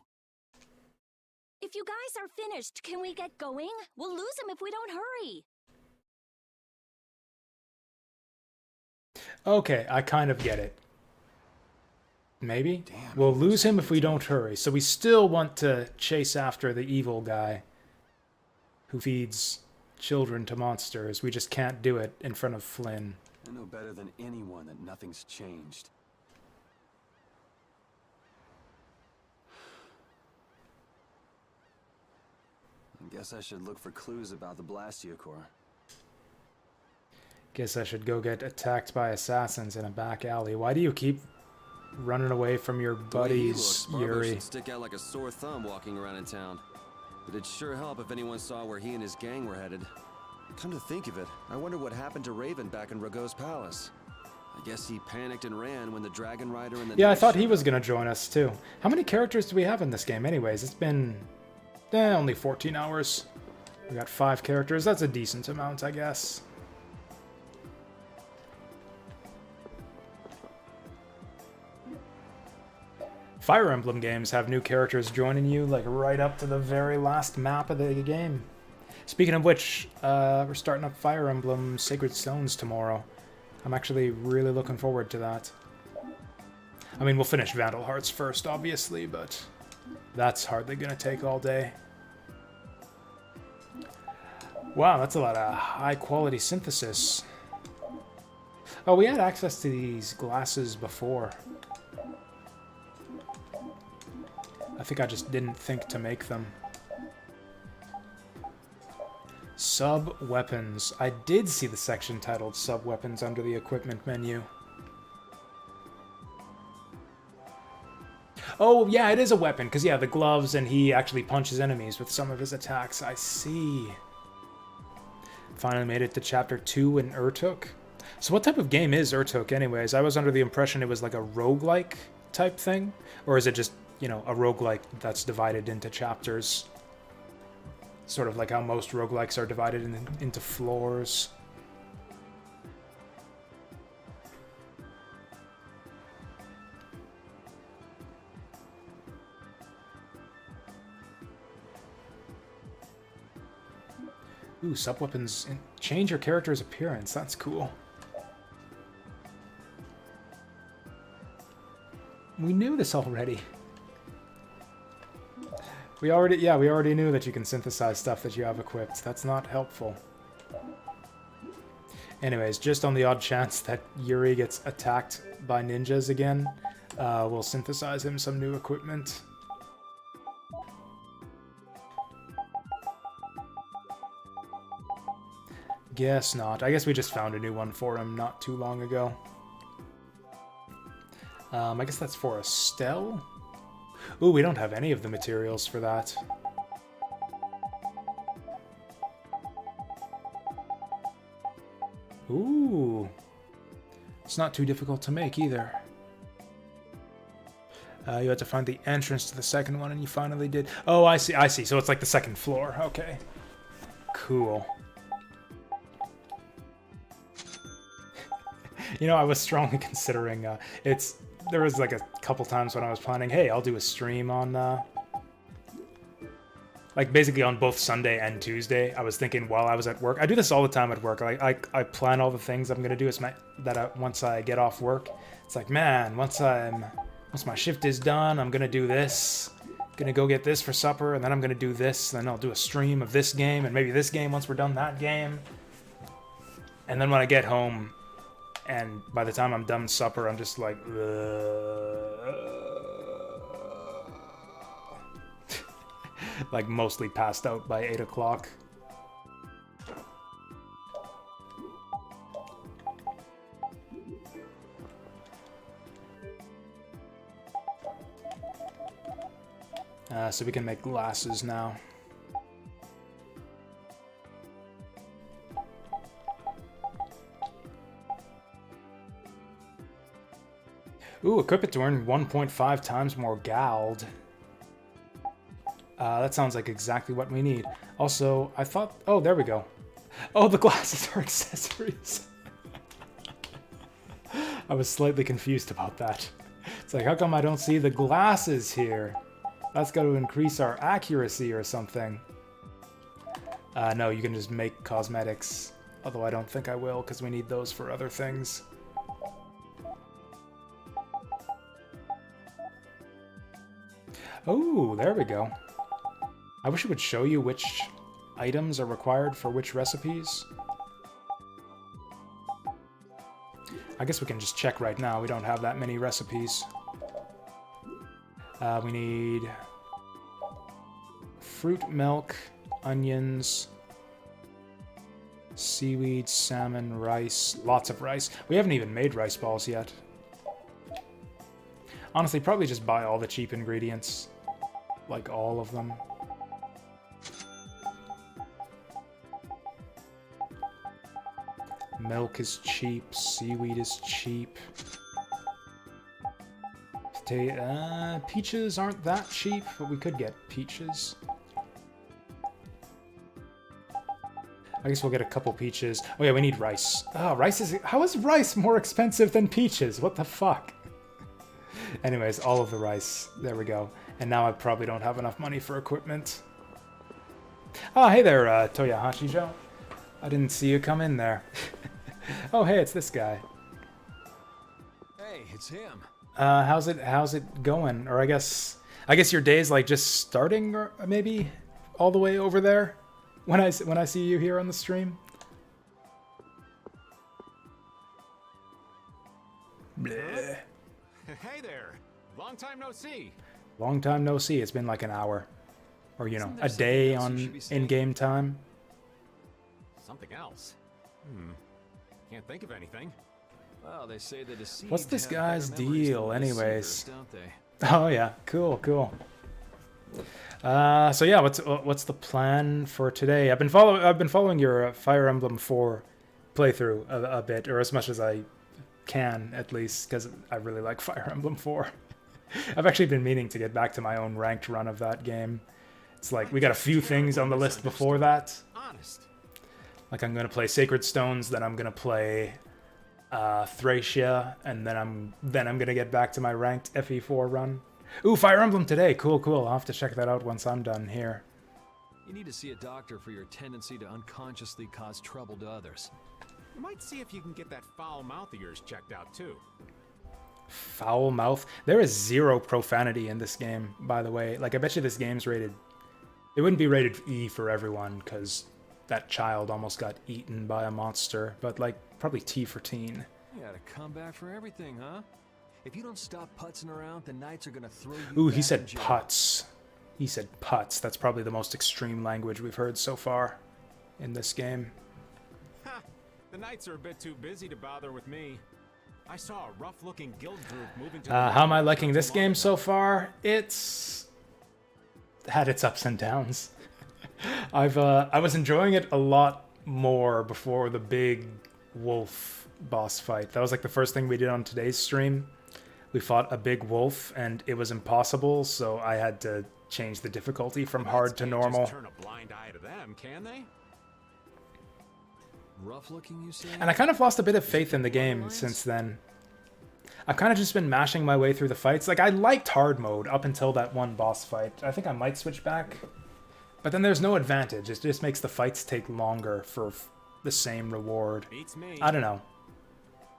If you guys are finished, can we get going? We'll lose him if we don't hurry. Okay, I kind of get it. Maybe? We'll lose him if we don't hurry. So we still want to chase after the evil guy who feeds children to monsters. We just can't do it in front of Flynn. I know better than anyone that nothing's changed. I guess I should look for clues about the Blastia Corps. Guess I should go get attacked by assassins in a back alley. Why do you keep running away from your buddies, Yuri? Should stick out like a sore thumb walking around in town. But it'd sure help if anyone saw where he and his gang were headed. Come to think of it, I wonder what happened to Raven back in Rago's palace. I guess he panicked and ran when the Dragon Rider and the... Yeah, I thought he was gonna join us too. How many characters do we have in this game anyways? It's been Only 14 hours. We got 5 characters. That's a decent amount, I guess. Fire Emblem games have new characters joining you, like, right up to the very last map of the game. Speaking of which, we're starting up Fire Emblem Sacred Stones tomorrow. I'm actually really looking forward to that. I mean, we'll finish Vandal Hearts first, obviously, but that's hardly gonna take all day. Wow, that's a lot of high-quality synthesis. Oh, we had access to these glasses before. I think I just didn't think to make them. Sub-weapons. I did see the section titled Sub-weapons under the equipment menu. Oh, yeah, it is a weapon, because, yeah, the gloves, and he actually punches enemies with some of his attacks. I see. Finally made it to Chapter 2 in Urtuk. So what type of game is Urtuk, anyways? I was under the impression it was like a roguelike type thing? Or is it just, you know, a roguelike that's divided into chapters? Sort of like how most roguelikes are divided into floors. Ooh, sub-weapons. Change your character's appearance. That's cool. We knew this already. We already knew that you can synthesize stuff that you have equipped. That's not helpful. Anyways, just on the odd chance that Yuri gets attacked by ninjas again, we'll synthesize him some new equipment. Guess not. I guess we just found a new one for him not too long ago. I guess that's for Estelle? Ooh, we don't have any of the materials for that. Ooh. It's not too difficult to make either. You had to find the entrance to the second one, and you finally did. Oh, I see, I see. So it's like the second floor. Okay. Cool. You know, I was strongly considering, there was like a couple times when I was planning, hey, I'll do a stream on, like basically on both Sunday and Tuesday. I was thinking while I was at work. I do this all the time at work. I plan all the things I'm gonna do once I get off work. It's like, man, once my shift is done, I'm gonna do this. Gonna go get this for supper, and then I'm gonna do this, and then I'll do a stream of this game, and maybe this game once we're done that game. And then when I get home, and by the time I'm done supper, I'm just like, like mostly passed out by 8 o'clock. So we can make glasses now. Ooh, equip it to earn 1.5 times more Gald. That sounds like exactly what we need. Also, I thought... Oh, there we go. Oh, the glasses are accessories. I was slightly confused about that. It's like, how come I don't see the glasses here? That's got to increase our accuracy or something. No, you can just make cosmetics. Although I don't think I will, because we need those for other things. Oh, there we go. I wish it would show you which items are required for which recipes. I guess we can just check right now. We don't have that many recipes. We need fruit, milk, onions, seaweed, salmon, rice, lots of rice. We haven't even made rice balls yet. Honestly, probably just buy all the cheap ingredients. Like all of them. Milk is cheap, seaweed is cheap. Peaches aren't that cheap, but we could get peaches. I guess we'll get a couple peaches. Oh yeah, we need rice. Oh, rice is... How is rice more expensive than peaches? What the fuck? Anyways, all of the rice. There we go. And now I probably don't have enough money for equipment. Oh, hey there, Toyahashi Joe. I didn't see you come in there. Oh, hey, it's this guy. Hey, it's him. How's it going? Or I guess your day's like just starting, or maybe all the way over there when I see you here on the stream. Bleh. Hey there. Long time no see. Long time no see. It's been like an hour. Or, you know, a day on in-game time. Something else? Can't think of anything. Well, they say the deceived What's this have guy's better memories deal, than the anyways? deceivers, don't they? Oh yeah, cool. So yeah, what's the plan for today? I've been following your Fire Emblem 4 playthrough a bit, or as much as I can at least, because I really like Fire Emblem 4. I've actually been meaning to get back to my own ranked run of that game. It's like we got a few things on the list before that. Honest. Like I'm gonna play Sacred Stones, then I'm gonna play Thracia, and then I'm gonna get back to my ranked FE4 run. Ooh, Fire Emblem today. Cool. I'll have to check that out once I'm done here. You need to see a doctor for your tendency to unconsciously cause trouble to others. You might see if you can get that foul mouth of yours checked out too. Foul mouth? There is 0 profanity in this game, by the way. Like, I bet you this game's rated... It wouldn't be rated E for everyone, because that child almost got eaten by a monster, but, like, probably T for teen. You gotta come back for everything, huh? If you don't stop putzing around, the knights are gonna throw you Ooh, back he said in jail. putz. He said putz. That's probably the most extreme language we've heard so far in this game. Ha! The knights are a bit too busy to bother with me. I saw a rough-looking guild group moving to How am I liking this game so far? It's had its ups and downs. I was enjoying it a lot more before the big wolf boss fight. That was like the first thing we did on today's stream. We fought a big wolf and it was impossible, so I had to change the difficulty from hard to normal. Just turn a blind eye to them, can they? Rough looking, you say? And I kind of lost a bit of faith in the game since then. I've kind of just been mashing my way through the fights. Like, I liked hard mode up until that one boss fight. I think I might switch back. But then there's no advantage. It just makes the fights take longer for the same reward. Beats me. I don't know.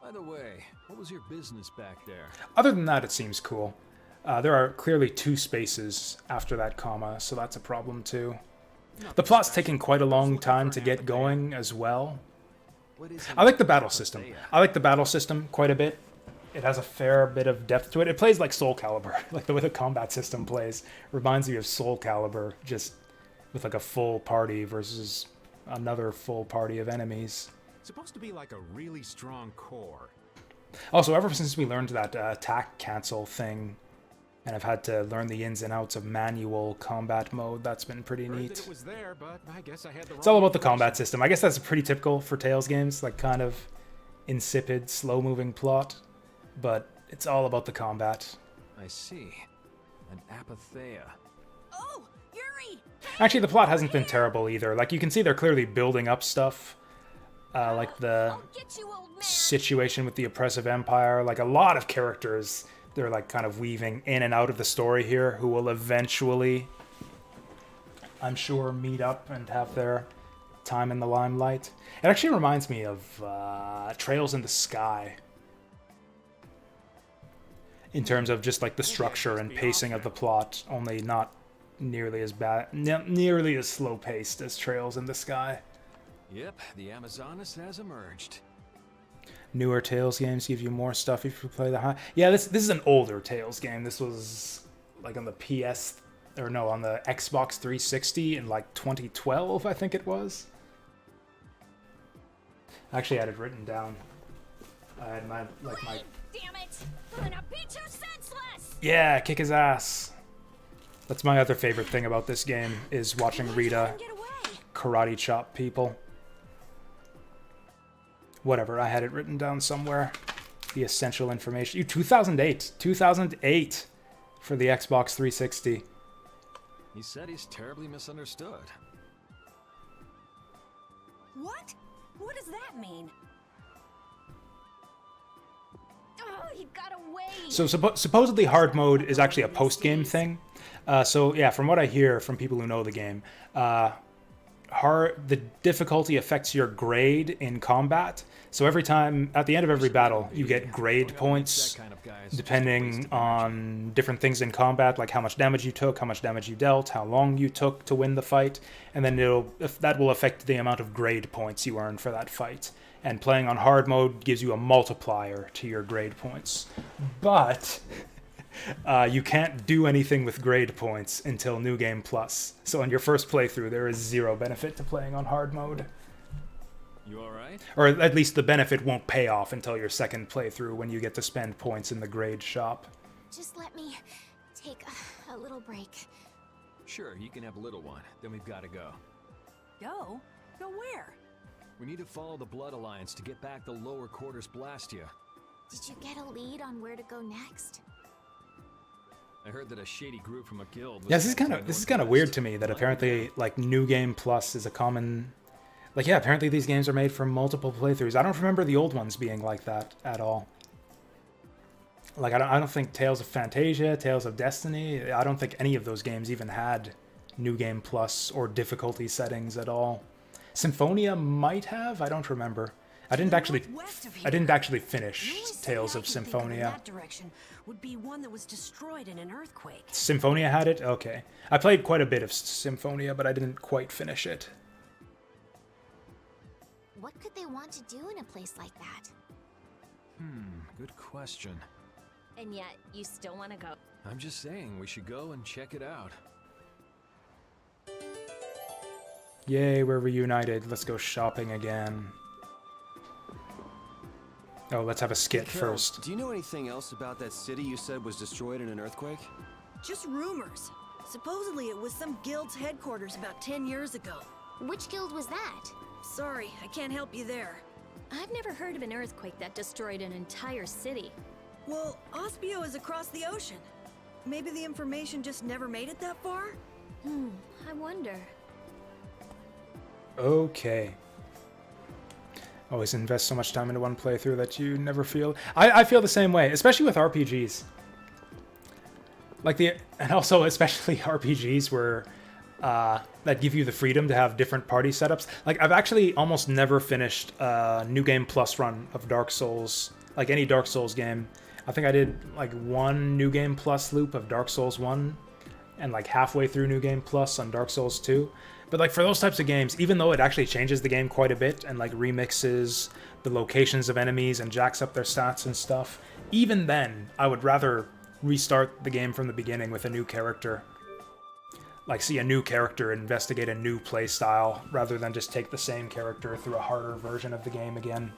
By the way, what was your business back there? Other than that, it seems cool. There are clearly 2 spaces after that comma, so that's a problem too. The plot's taking quite a long time to get going as well. I like the battle system. I like the battle system quite a bit. It has a fair bit of depth to it. It plays like Soul Calibur. Like the way the combat system plays reminds me of Soul Calibur, just with like a full party versus another full party of enemies. Supposed to be like a really strong core. Also, ever since we learned that attack cancel thing, and I've had to learn the ins and outs of manual combat mode, that's been pretty neat. It was there, but I guess I had the It's all about the combat system. I guess that's pretty typical for Tales games, like kind of insipid, slow-moving plot, but it's all about the combat. I see. An apatheia. Oh, Yuri! Actually, the plot hasn't been terrible either. Like, you can see they're clearly building up stuff. Like the situation with the oppressive empire. Like, a lot of characters, they're like kind of weaving in and out of the story here, who will eventually, I'm sure, meet up and have their time in the limelight. It actually reminds me of Trails in the Sky, in terms of just like the structure and pacing of the plot, only not nearly as bad, nearly as slow paced as Trails in the Sky. Yep, the Amazonas has emerged. Newer Tales games give you more stuff if you play the high. Yeah, this is an older Tales game. This was like on the on the Xbox 360 in like 2012, I think it was. I actually had it written down. I had my Damn it! I'm gonna beat you senseless! Yeah, kick his ass. That's my other favorite thing about this game, is watching Rita karate chop people. Whatever, I had it written down somewhere. The essential information. 2008 for the Xbox 360. He said he's terribly misunderstood. What? What does that mean? Oh, you got away! So supposedly hard mode is actually a post-game thing. So yeah, from what I hear from people who know the game, the difficulty affects your grade in combat. So every time, at the end of every battle, you get grade points depending on different things in combat, like how much damage you took, how much damage you dealt, how long you took to win the fight, and then that will affect the amount of grade points you earn for that fight. And playing on hard mode gives you a multiplier to your grade points. But you can't do anything with grade points until New Game Plus. So on your first playthrough, there is zero benefit to playing on hard mode. You alright? Or at least the benefit won't pay off until your second playthrough when you get to spend points in the grade shop. Just let me take a little break. Sure, you can have a little one. Then we've got to go. Go? Go where? We need to follow the Blood Alliance to get back the lower quarters Blastia. Did you get a lead on where to go next? I heard that a shady group from a guild was Yeah, this is kind of weird to me that apparently like New Game Plus is a common. Like, yeah, apparently these games are made for multiple playthroughs. I don't remember the old ones being like that at all. Like, I don't think Tales of Fantasia, Tales of Destiny, I don't think any of those games even had New Game Plus or difficulty settings at all. Symphonia might have, I don't remember. I didn't actually finish Tales of Symphonia. That direction would be one that was destroyed in an earthquake. Symphonia had it? Okay. I played quite a bit of Symphonia, but I didn't quite finish it. What could they want to do in a place like that? Good question. And yet, you still want to go. I'm just saying, we should go and check it out. Yay, we're reunited. Let's go shopping again. Oh, let's have a skit Carol, first. Do you know anything else about that city you said was destroyed in an earthquake? Just rumors. Supposedly it was some guild's headquarters about 10 years ago. Which guild was that? Sorry, I can't help you there. I've never heard of an earthquake that destroyed an entire city. Well, Ospio is across the ocean. Maybe the information just never made it that far? I wonder. Okay. Always invest so much time into one playthrough that you never feel... I feel the same way, especially with RPGs. And also especially RPGs where... that give you the freedom to have different party setups. Like, I've actually almost never finished a New Game Plus run of Dark Souls. Like, any Dark Souls game. I think I did, like, one New Game Plus loop of Dark Souls 1, and, like, halfway through New Game Plus on Dark Souls 2. But, like, for those types of games, even though it actually changes the game quite a bit, and, like, remixes the locations of enemies and jacks up their stats and stuff, even then, I would rather restart the game from the beginning with a new character. Like, see a new character, investigate a new playstyle, rather than just take the same character through a harder version of the game again.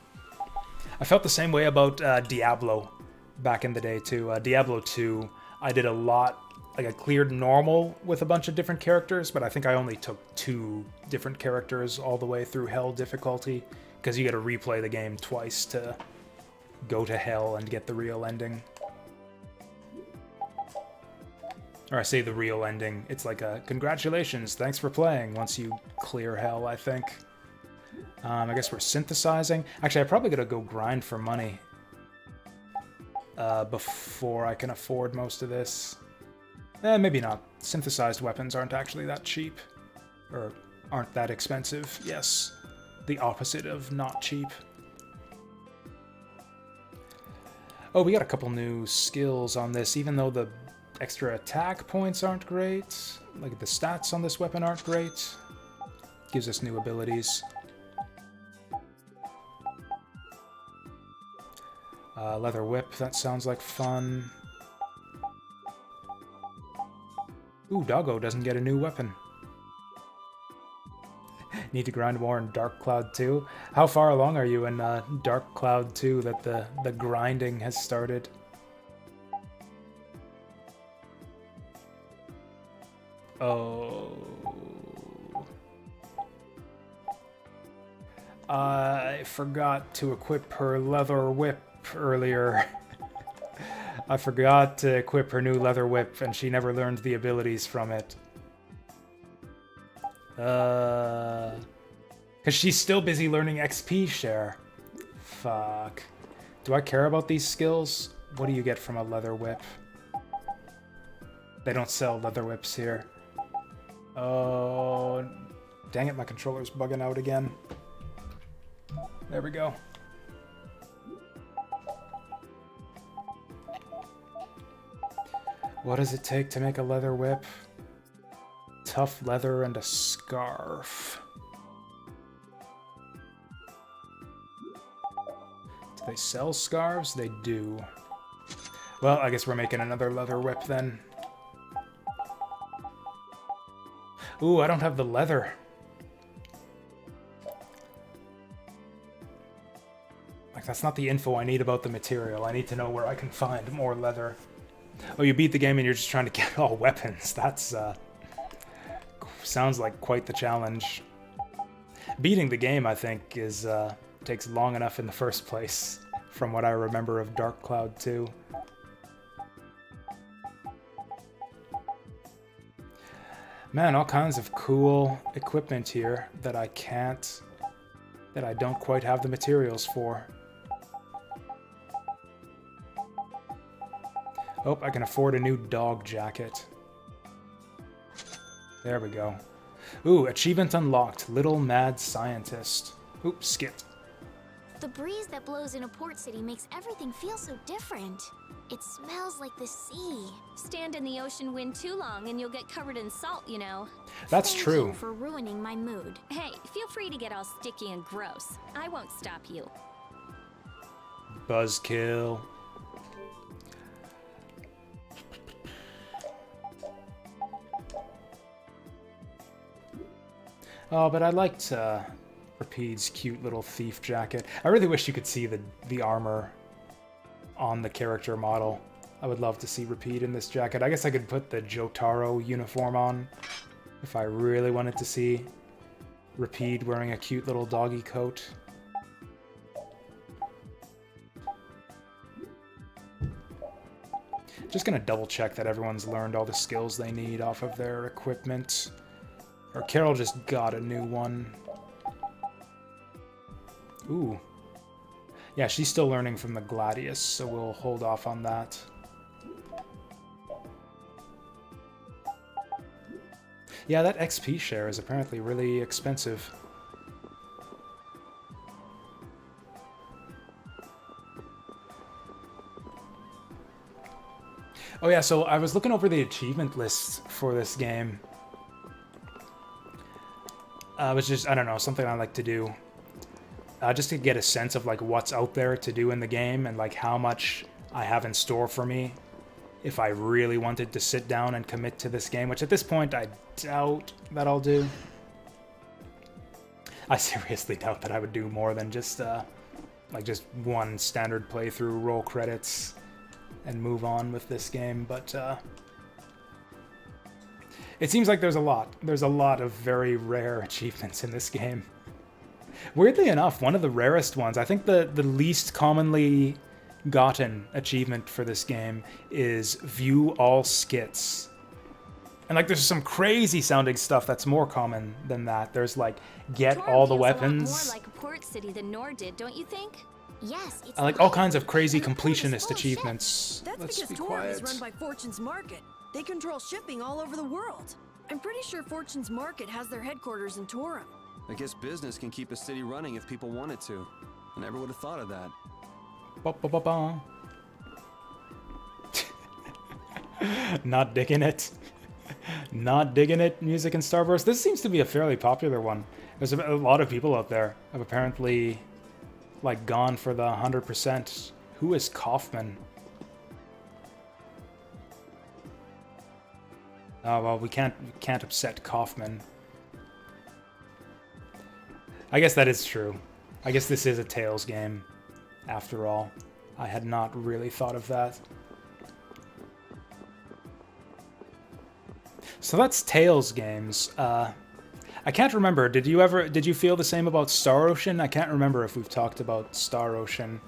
I felt the same way about Diablo back in the day, too. Diablo 2, I did a lot, like, I cleared normal with a bunch of different characters, but I think I only took 2 different characters all the way through Hell difficulty, because you gotta replay the game twice to go to Hell and get the real ending. Or I say the real ending. It's like a congratulations, thanks for playing once you clear Hell, I think. I guess we're synthesizing. Actually, I probably gotta go grind for money before I can afford most of this. Maybe not. Synthesized weapons aren't actually that cheap. Or aren't that expensive. Yes. The opposite of not cheap. Oh, we got a couple new skills on this, even though the extra attack points aren't great. Like, the stats on this weapon aren't great. Gives us new abilities. Leather whip, that sounds like fun. Ooh, Doggo doesn't get a new weapon. Need to grind more in Dark Cloud 2. How far along are you in Dark Cloud 2 that the grinding has started? Oh. I forgot to equip her leather whip earlier. I forgot to equip her new leather whip, and she never learned the abilities from it. Because she's still busy learning XP share. Fuck. Do I care about these skills? What do you get from a leather whip? They don't sell leather whips here. Oh, dang it, my controller's bugging out again. There we go. What does it take to make a leather whip? Tough leather and a scarf. Do they sell scarves? They do. Well, I guess we're making another leather whip then. Ooh, I don't have the leather. Like, that's not the info I need about the material. I need to know where I can find more leather. Oh, you beat the game and you're just trying to get all weapons. That's, sounds like quite the challenge. Beating the game, I think, is, takes long enough in the first place, from what I remember of Dark Cloud 2. Man, all kinds of cool equipment here that I don't quite have the materials for. Oh, I can afford a new dog jacket. There we go. Ooh, achievement unlocked, Little Mad Scientist. Oops, skipped. The breeze that blows in a port city makes everything feel so different. It smells like the sea. Stand in the ocean wind too long and you'll get covered in salt, you know. That's Thank true. you for ruining my mood. Hey, feel free to get all sticky and gross. I won't stop you. Buzzkill. Oh, but I liked Rapide's cute little thief jacket. I really wish you could see the armor on the character model. I would love to see Rapide in this jacket. I guess I could put the Jotaro uniform on if I really wanted to see Rapide wearing a cute little doggy coat. Just gonna double check that everyone's learned all the skills they need off of their equipment. Or Carol just got a new one. Ooh. Yeah, she's still learning from the Gladius, so we'll hold off on that. Yeah, that XP share is apparently really expensive. Oh yeah, so I was looking over the achievement lists for this game. It was just, I don't know, something I like to do. Just to get a sense of like what's out there to do in the game and like how much I have in store for me if I really wanted to sit down and commit to this game, which at this point I doubt that I'll do. I seriously doubt that I would do more than just like just one standard playthrough, roll credits, and move on with this game, but it seems like there's a lot. There's a lot of very rare achievements in this game. Weirdly enough, one of the rarest ones, I think the least commonly gotten achievement for this game is View All Skits. And like there's some crazy sounding stuff that's more common than that. There's like get Torm all the feels weapons. A lot more like a port city than Nor did, don't you think? Yes, it's I like all kinds of crazy completionist achievements. That's Let's because be Torm quiet. is run by Fortune's Market. They control shipping all over the world. I'm pretty sure Fortune's Market has their headquarters in Torum. I guess business can keep a city running if people wanted to. I never would have thought of that. Ba, ba, ba, ba. Not digging it. Not digging it, music in Starburst. This seems to be a fairly popular one. There's a lot of people out there have apparently like gone for the 100%. Who is Kaufman? Oh well, we can't upset Kaufman. I guess that is true. I guess this is a Tales game, after all. I had not really thought of that. So that's Tales games. I can't remember. Did you feel the same about Star Ocean? I can't remember if we've talked about Star Ocean.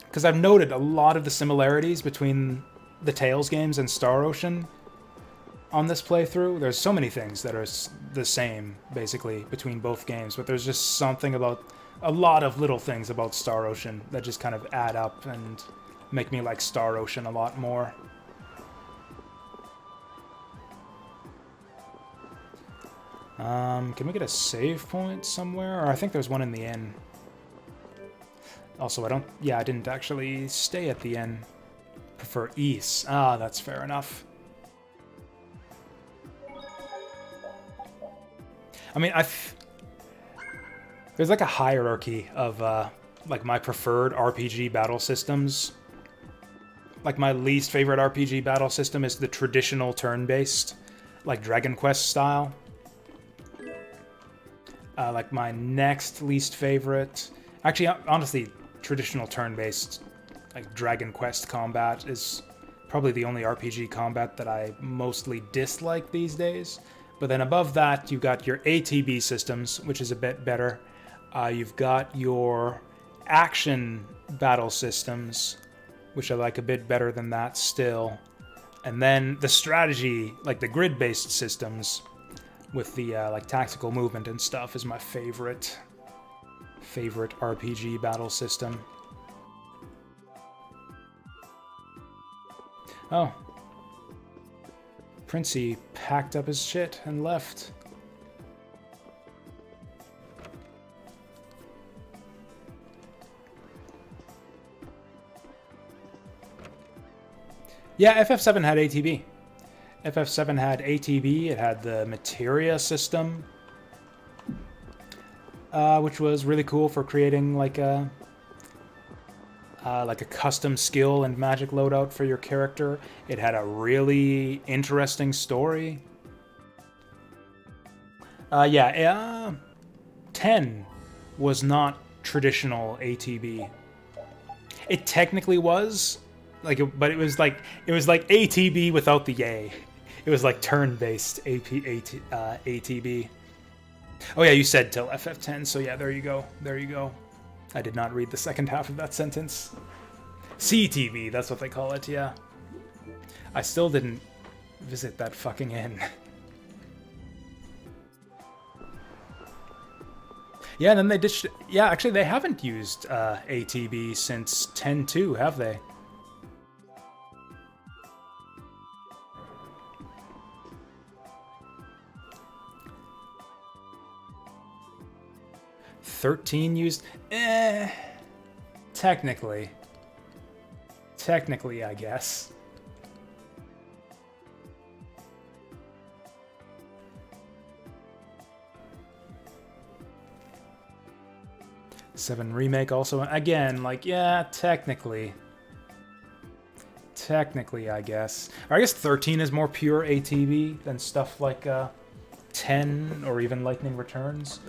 Because I've noted a lot of the similarities between the Tales games and Star Ocean on this playthrough. There's so many things that are the same, basically, between both games, but there's just something about a lot of little things about Star Ocean that just kind of add up and make me like Star Ocean a lot more. Can we get a save point somewhere? Or I think there's one in the inn. Also, I didn't actually stay at the inn. Prefer east. Ah, that's fair enough. I mean, there's like a hierarchy of like my preferred RPG battle systems. Like my least favorite RPG battle system is the traditional turn-based, like Dragon Quest style. Like my next least favorite, actually, honestly, traditional turn-based, like Dragon Quest combat is probably the only RPG combat that I mostly dislike these days. But then above that, you've got your ATB systems, which is a bit better. You've got your action battle systems, which I like a bit better than that still. And then the strategy, like the grid-based systems, with the like tactical movement and stuff, is my favorite RPG battle system. Oh. Princey packed up his shit and left. Yeah, FF7 had ATB. FF7 had ATB, it had the materia system, which was really cool for creating like a custom skill and magic loadout for your character. It had a really interesting story. 10 was not traditional ATB. It technically was, but it was like ATB without the yay. It was like turn-based ATB. Oh yeah, you said till FF10, so yeah, there you go. There you go. I did not read the second half of that sentence. CTV, that's what they call it, yeah. I still didn't visit that fucking inn. Yeah, and then they ditched... Yeah, actually, they haven't used ATB since 10.2, have they? '13 used... Technically. Technically, I guess. '7 Remake also, again, like, yeah, technically. Technically, I guess. Or I guess 13 is more pure ATB than stuff like 10 or even Lightning Returns.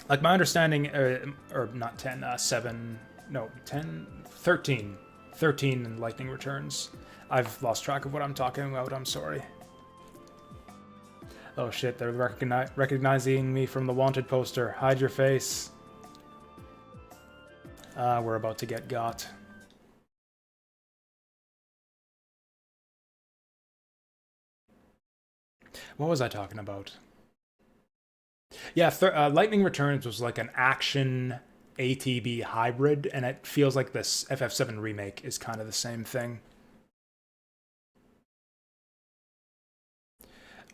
Like, my understanding, or not 10, 7, no, 10, 13. 13 and Lightning Returns. I've lost track of what I'm talking about, I'm sorry. Oh shit, they're recognizing me from the wanted poster. Hide your face. We're about to get got. What was I talking about? Yeah, Lightning Returns was like an action ATB hybrid, and it feels like this FF7 remake is kind of the same thing.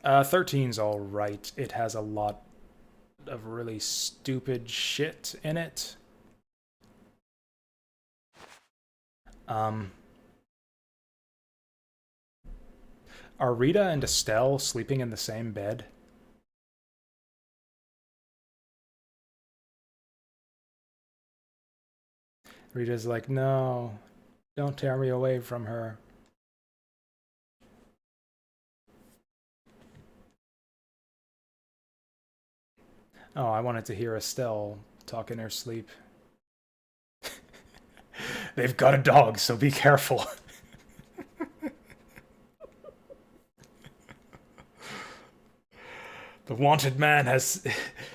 13's alright. It has a lot of really stupid shit in it. Are Rita and Estelle sleeping in the same bed? Rita's like, no, don't tear me away from her. Oh, I wanted to hear Estelle talk in her sleep. They've got a dog, so be careful. The wanted man has...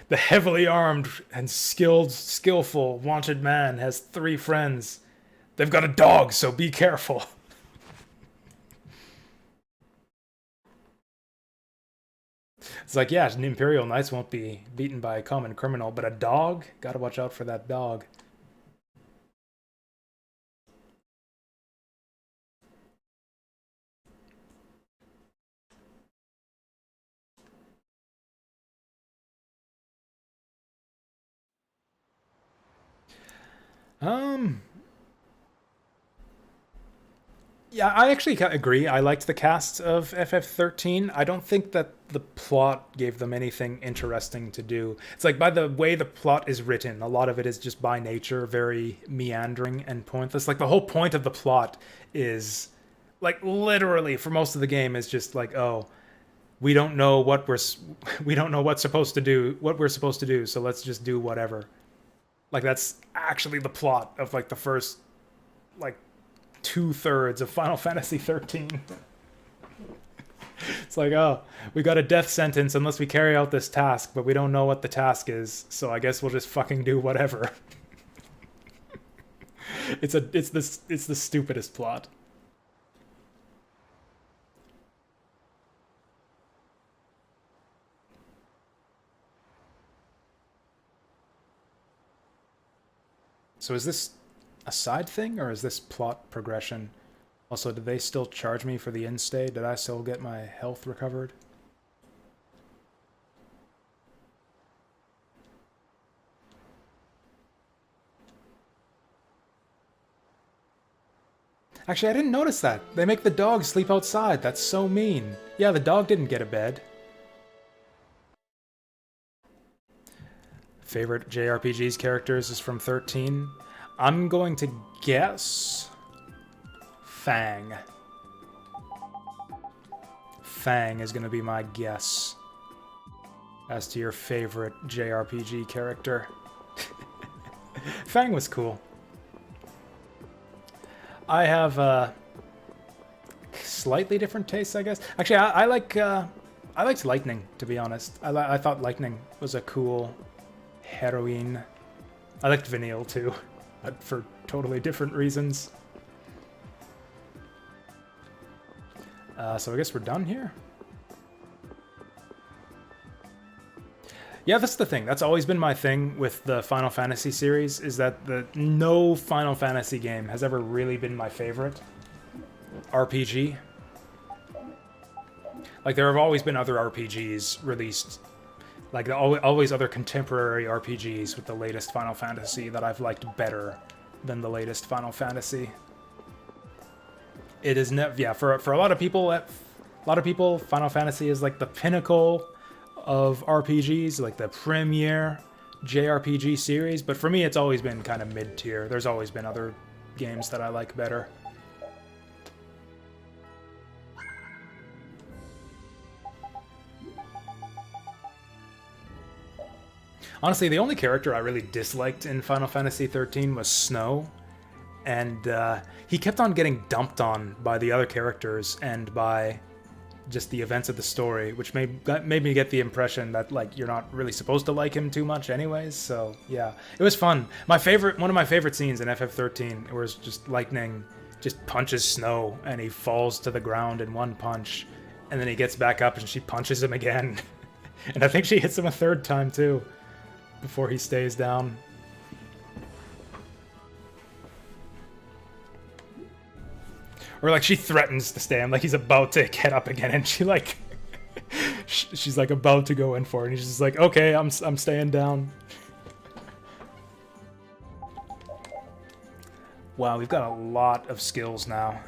The heavily armed and skillful wanted man has 3 friends. They've got a dog, so be careful. It's like, yeah, Imperial Knights won't be beaten by a common criminal, but a dog? Gotta watch out for that dog. Yeah, I actually agree. I liked the cast of FF13. I don't think that the plot gave them anything interesting to do. It's like, by the way the plot is written, a lot of it is just by nature very meandering and pointless. Like, the whole point of the plot is, like, literally for most of the game is just like, oh, we don't know what we don't know what we're supposed to do, so let's just do whatever. Like, that's actually the plot of, like, the first, like, 2/3 of Final Fantasy 13. It's like, oh, we got a death sentence unless we carry out this task, but we don't know what the task is, so I guess we'll just fucking do whatever. It's the stupidest plot. So is this a side thing, or is this plot progression? Also, did they still charge me for the in-stay? Did I still get my health recovered? Actually, I didn't notice that. They make the dog sleep outside. That's so mean. Yeah, the dog didn't get a bed. Favorite JRPG's characters is from 13. I'm going to guess Fang. Fang is going to be my guess as to your favorite JRPG character. Fang was cool. I have slightly different tastes, I guess. Actually, I liked Lightning, to be honest. I thought Lightning was a cool heroine. I liked Vanille too, but for totally different reasons. So I guess we're done here. Yeah, that's the thing. That's always been my thing with the Final Fantasy series, is that no Final Fantasy game has ever really been my favorite RPG. Like, there have always been other RPGs released, like always other contemporary RPGs with the latest Final Fantasy that I've liked better than the latest Final Fantasy. It is for a lot of people, Final Fantasy is like the pinnacle of RPGs, like the premier JRPG series, but for me it's always been kind of mid-tier. There's always been other games that I like better. Honestly, the only character I really disliked in Final Fantasy 13 was Snow, and he kept on getting dumped on by the other characters and by just the events of the story, which made me get the impression that, like, you're not really supposed to like him too much anyways. So yeah, it was fun. One of my favorite scenes in FF13 was just Lightning just punches Snow and he falls to the ground in one punch, and then he gets back up and she punches him again. And I think she hits him a third time too before he stays down. Or, like, she threatens to stay him, like he's about to get up again, and she, like, she's, like, about to go in for it, and he's just like, okay, I'm staying down. Wow, we've got a lot of skills now.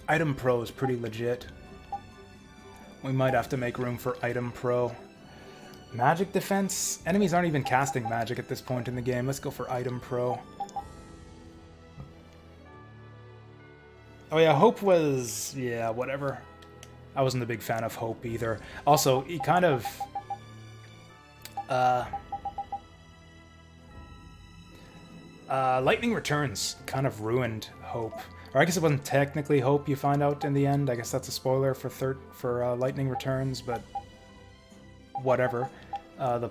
Item Pro is pretty legit. We might have to make room for Item Pro. Magic defense? Enemies aren't even casting magic at this point in the game. Let's go for Item Pro. Oh yeah, Hope was... yeah, whatever. I wasn't a big fan of Hope either. Also, he kind of... Lightning Returns kind of ruined Hope. Or I guess it wasn't technically Hope you find out in the end. I guess that's a spoiler for Lightning Returns, but... whatever. The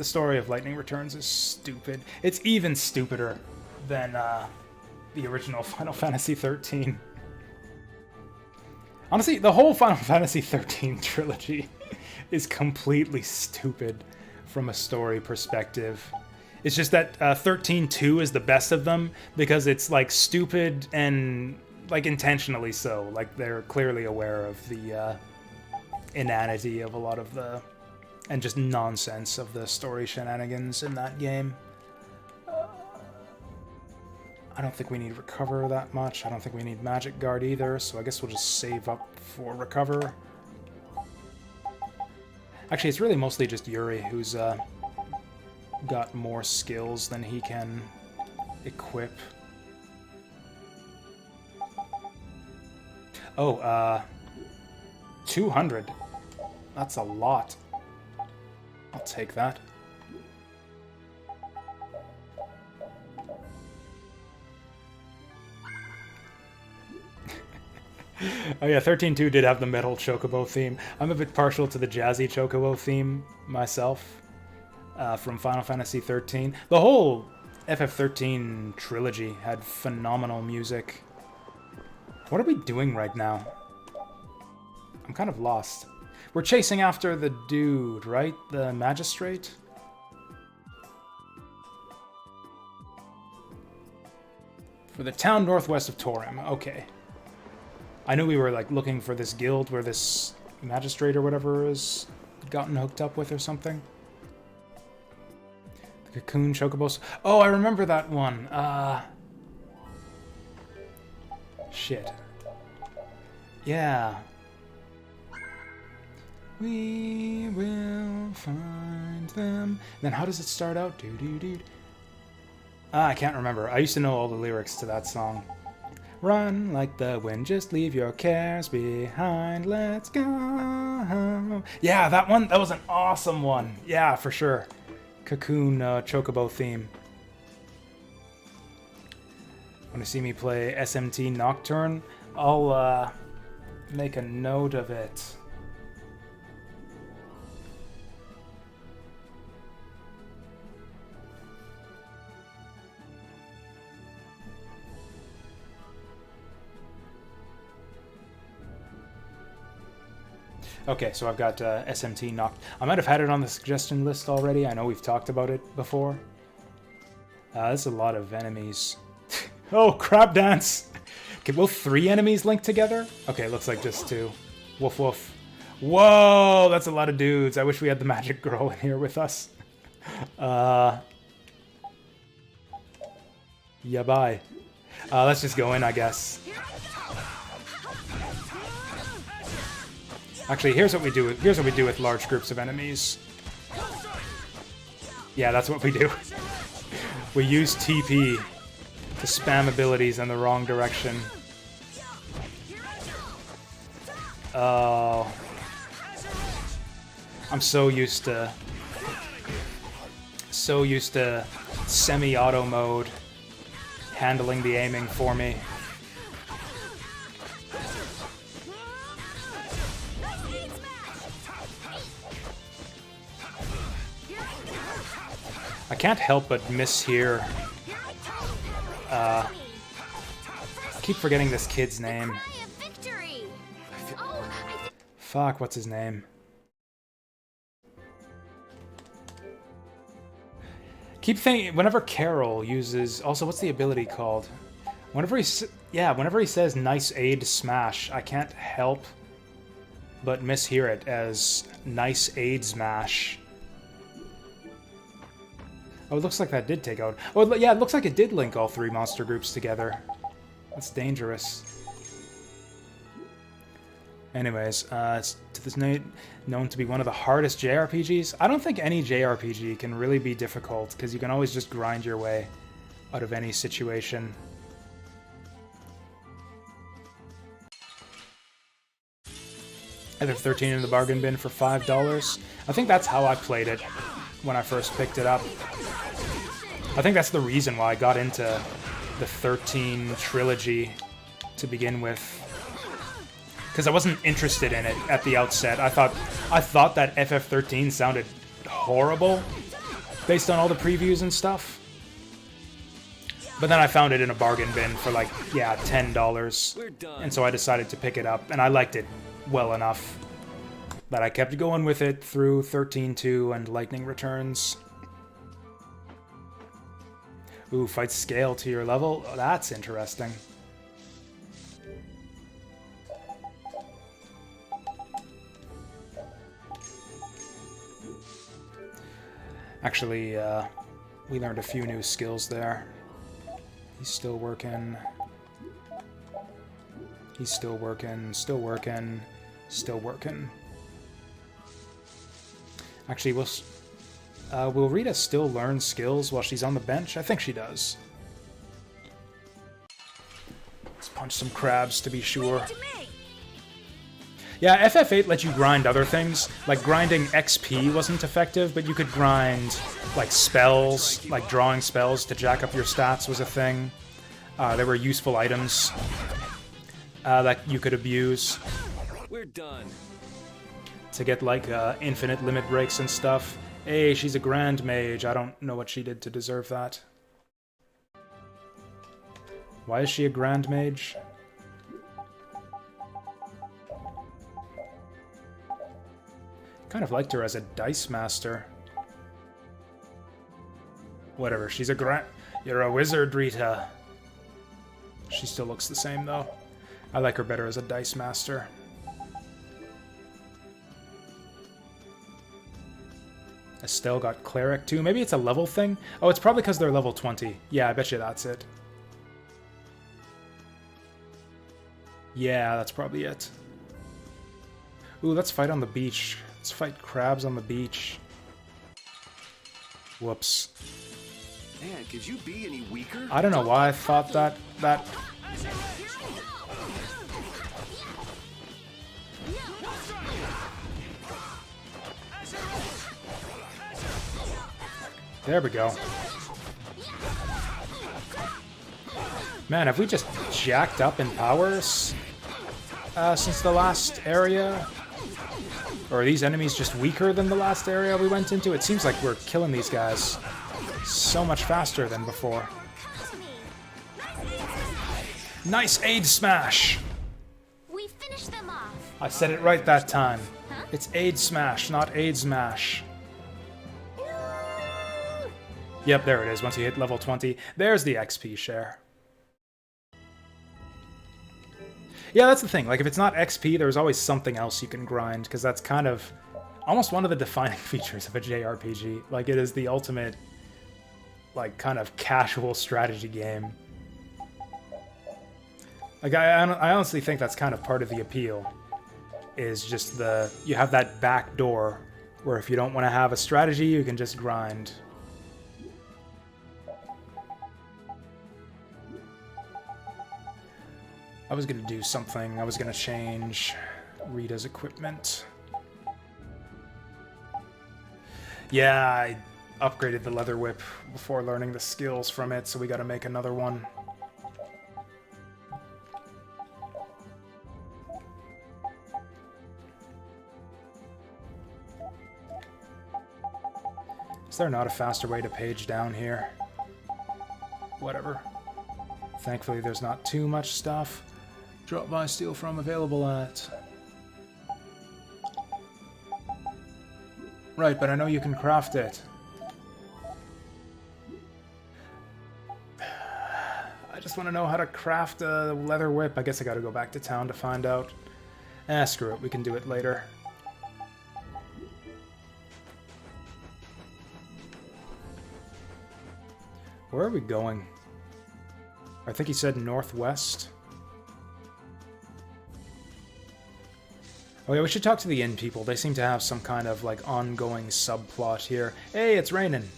story of Lightning Returns is stupid. It's even stupider than the original Final Fantasy 13. Honestly, the whole Final Fantasy 13 trilogy is completely stupid from a story perspective. It's just that 13-2 is the best of them because it's like stupid and like intentionally so. Like they're clearly aware of the inanity of a lot of the and just nonsense of the story shenanigans in that game. I don't think we need Recover that much. I don't think we need Magic Guard either, so I guess we'll just save up for Recover. Actually, it's really mostly just Yuri who's got more skills than he can equip. Oh, 200. That's a lot. I'll take that. Oh yeah, 13-2 did have the metal chocobo theme. I'm a bit partial to the jazzy chocobo theme myself from Final Fantasy 13. The whole FF13 trilogy had phenomenal music. What are we doing right now? I'm kind of lost. We're chasing after the dude, right? The magistrate? For the town northwest of Torim. Okay. I knew we were like looking for this guild where this magistrate or whatever is gotten hooked up with or something. The Cocoon Chocobos. Oh, I remember that one. Shit. Yeah. We will find them. Then how does it start out? Doo-doo-doo. I can't remember. I used to know all the lyrics to that song. Run like the wind, just leave your cares behind, let's go. Yeah, that one, that was an awesome one. Yeah, for sure. Cocoon Chocobo theme. Want to see me play SMT Nocturne? I'll make a note of it. Okay, so I've got SMT knocked. I might have had it on the suggestion list already. I know we've talked about it before. There's a lot of enemies. Oh, crab dance! Will 3 enemies link together? Okay, looks like just 2. Woof woof. Whoa, that's a lot of dudes. I wish we had the magic girl in here with us. Yeah, bye. Let's just go in, I guess. Actually, here's what we do. Here's what we do with large groups of enemies. Yeah, that's what we do. We use TP to spam abilities in the wrong direction. Oh. I'm so used to semi-auto mode handling the aiming for me. I can't help but miss here. I keep forgetting this kid's name. Fuck, what's his name? Keep thinking, whenever Carol uses... Also, what's the ability called? Whenever he says nice aid smash, I can't help but mishear it as nice aid smash. Oh, it looks like that did take out... Oh, yeah, it looks like it did link all 3 monster groups together. That's dangerous. Anyways, it's to this night known to be one of the hardest JRPGs. I don't think any JRPG can really be difficult, because you can always just grind your way out of any situation. FF13 in the bargain bin for $5. I think that's how I played it when I first picked it up. I think that's the reason why I got into the 13 trilogy to begin with. Because I wasn't interested in it at the outset. I thought that FF13 sounded horrible based on all the previews and stuff. But then I found it in a bargain bin for like, yeah, $10. We're done. And so I decided to pick it up, and I liked it well enough that I kept going with it through 13-2 and Lightning Returns. Ooh, fight scale to your level? Oh, that's interesting. Actually, we learned a few new skills there. He's still working. He's still working, still working, still working. Actually, will Rita still learn skills while she's on the bench? I think she does. Let's punch some crabs to be sure. Yeah, FF8 let you grind other things. Like, grinding XP wasn't effective, but you could grind, like, spells, like drawing spells to jack up your stats was a thing. There were useful items that you could abuse. We're done. To get, like, infinite limit breaks and stuff. Hey, she's a grand mage. I don't know what she did to deserve that. Why is she a grand mage? Kind of liked her as a dice master. Whatever, she's a You're a wizard, Rita. She still looks the same, though. I like her better as a dice master. Estelle got cleric, too. Maybe it's a level thing? Oh, it's probably because they're level 20. Yeah, I bet you that's it. Yeah, that's probably it. Ooh, let's fight on the beach. Let's fight crabs on the beach. Whoops. Man, could you be any weaker? I don't know why I thought that... There we go. Man, have we just jacked up in powers since the last area? Or are these enemies just weaker than the last area we went into? It seems like we're killing these guys so much faster than before. Nice aid smash! We finished them off. I said it right that time. It's aid smash, not aid smash. Yep, there it is. Once you hit level 20, there's the XP share. Yeah, that's the thing. Like, if it's not XP, there's always something else you can grind, because that's kind of almost one of the defining features of a JRPG. Like, it is the ultimate, like, kind of casual strategy game. Like, I honestly think that's kind of part of the appeal, is just you have that back door, where if you don't want to have a strategy, you can just grind. I was gonna do something. I was gonna change Rita's equipment. Yeah, I upgraded the leather whip before learning the skills from it, so we gotta make another one. Is there not a faster way to page down here? Whatever. Thankfully, there's not too much stuff. Drop by, steal from, available at... Right, but I know you can craft it. I just want to know how to craft a leather whip. I guess I gotta go back to town to find out. Screw it, we can do it later. Where are we going? I think he said northwest. Oh yeah, we should talk to the inn people. They seem to have some kind of, like, ongoing subplot here. Hey, it's raining!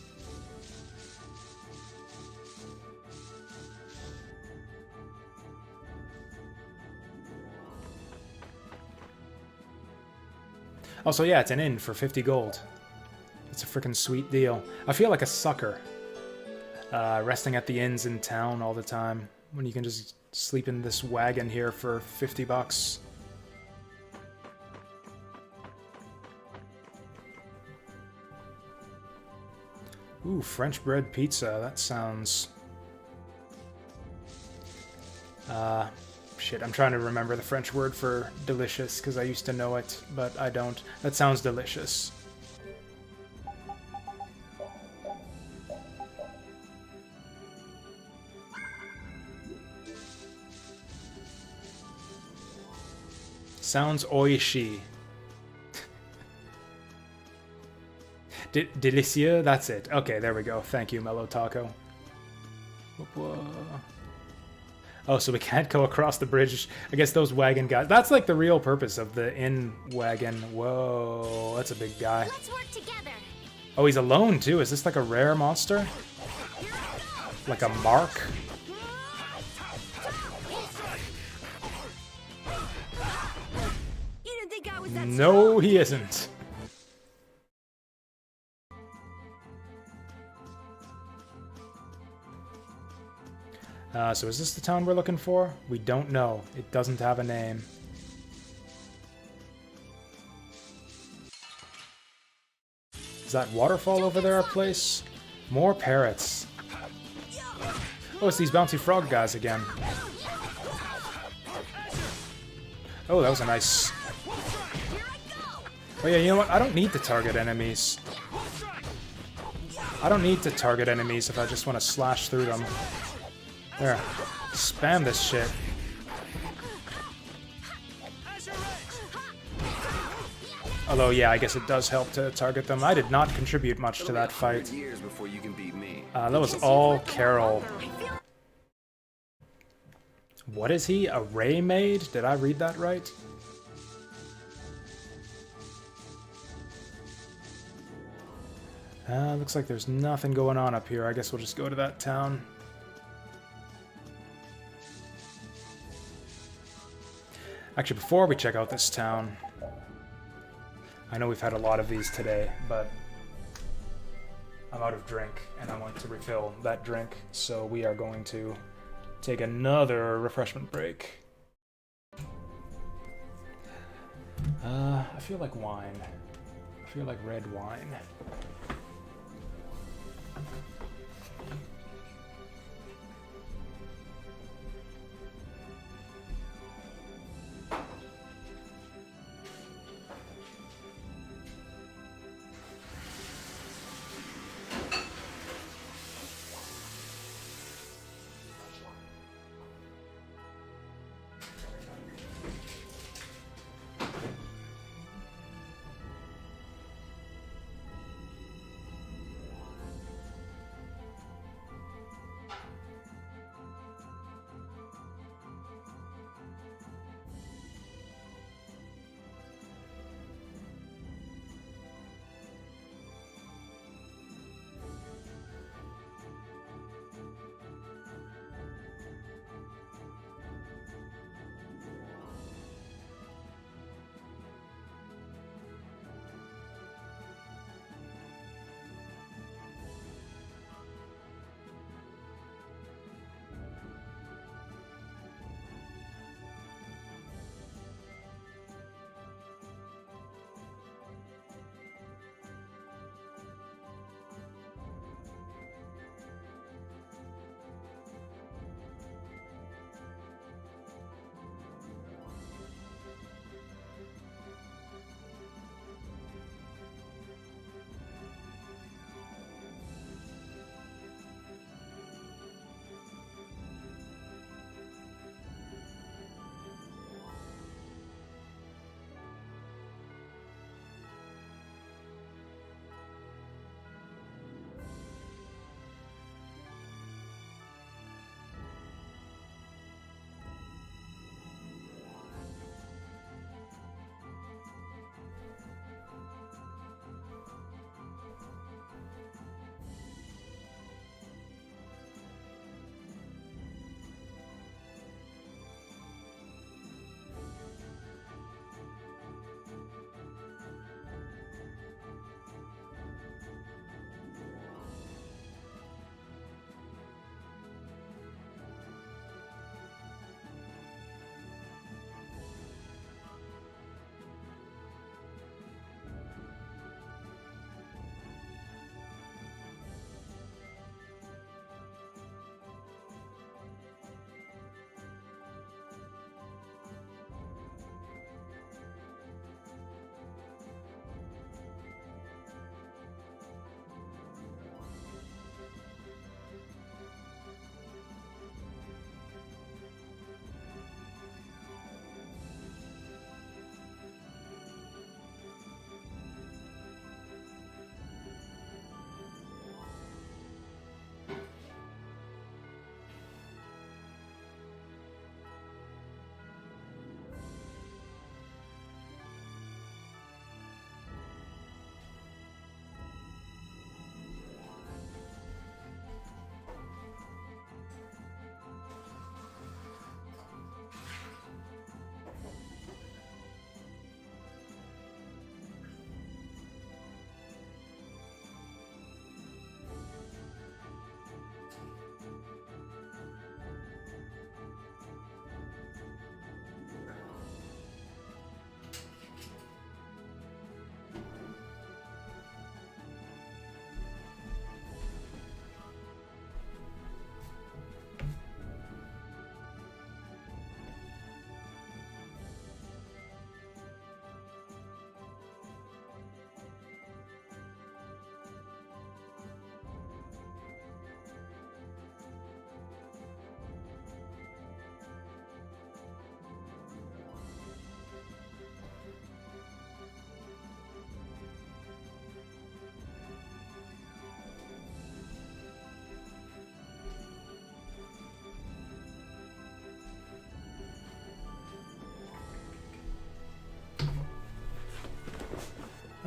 Also, yeah, it's an inn for 50 gold. It's a freaking sweet deal. I feel like a sucker. Resting at the inns in town all the time, when you can just sleep in this wagon here for 50 bucks. Ooh, French bread pizza. That sounds Shit, I'm trying to remember the French word for delicious, because I used to know it, but I don't. That sounds delicious. Sounds oishi. Delicieux, that's it. Okay, there we go. Thank you, Mellow Taco. Oh, so we can't go across the bridge. I guess those wagon guys. That's like the real purpose of the inn wagon. Whoa, that's a big guy. Let's work together. Oh, he's alone too. Is this like a rare monster? Like a mark? You didn't think I was that No, he isn't. So is this the town we're looking for? We don't know. It doesn't have a name. Is that waterfall over there a place? More parrots. Oh, it's these bouncy frog guys again. Oh, that was a nice... Oh yeah, you know what? I don't need to target enemies. I don't need to target enemies if I just want to slash through them. There. Spam this shit. Although, yeah, I guess it does help to target them. I did not contribute much to that fight. That was all Carol. What is he? A Ray Maid? Did I read that right? Looks like there's nothing going on up here. I guess we'll just go to that town. Actually, before we check out this town, I know we've had a lot of these today, but I'm out of drink, and I want to refill that drink, so we are going to take another refreshment break. I feel like wine. I feel like red wine.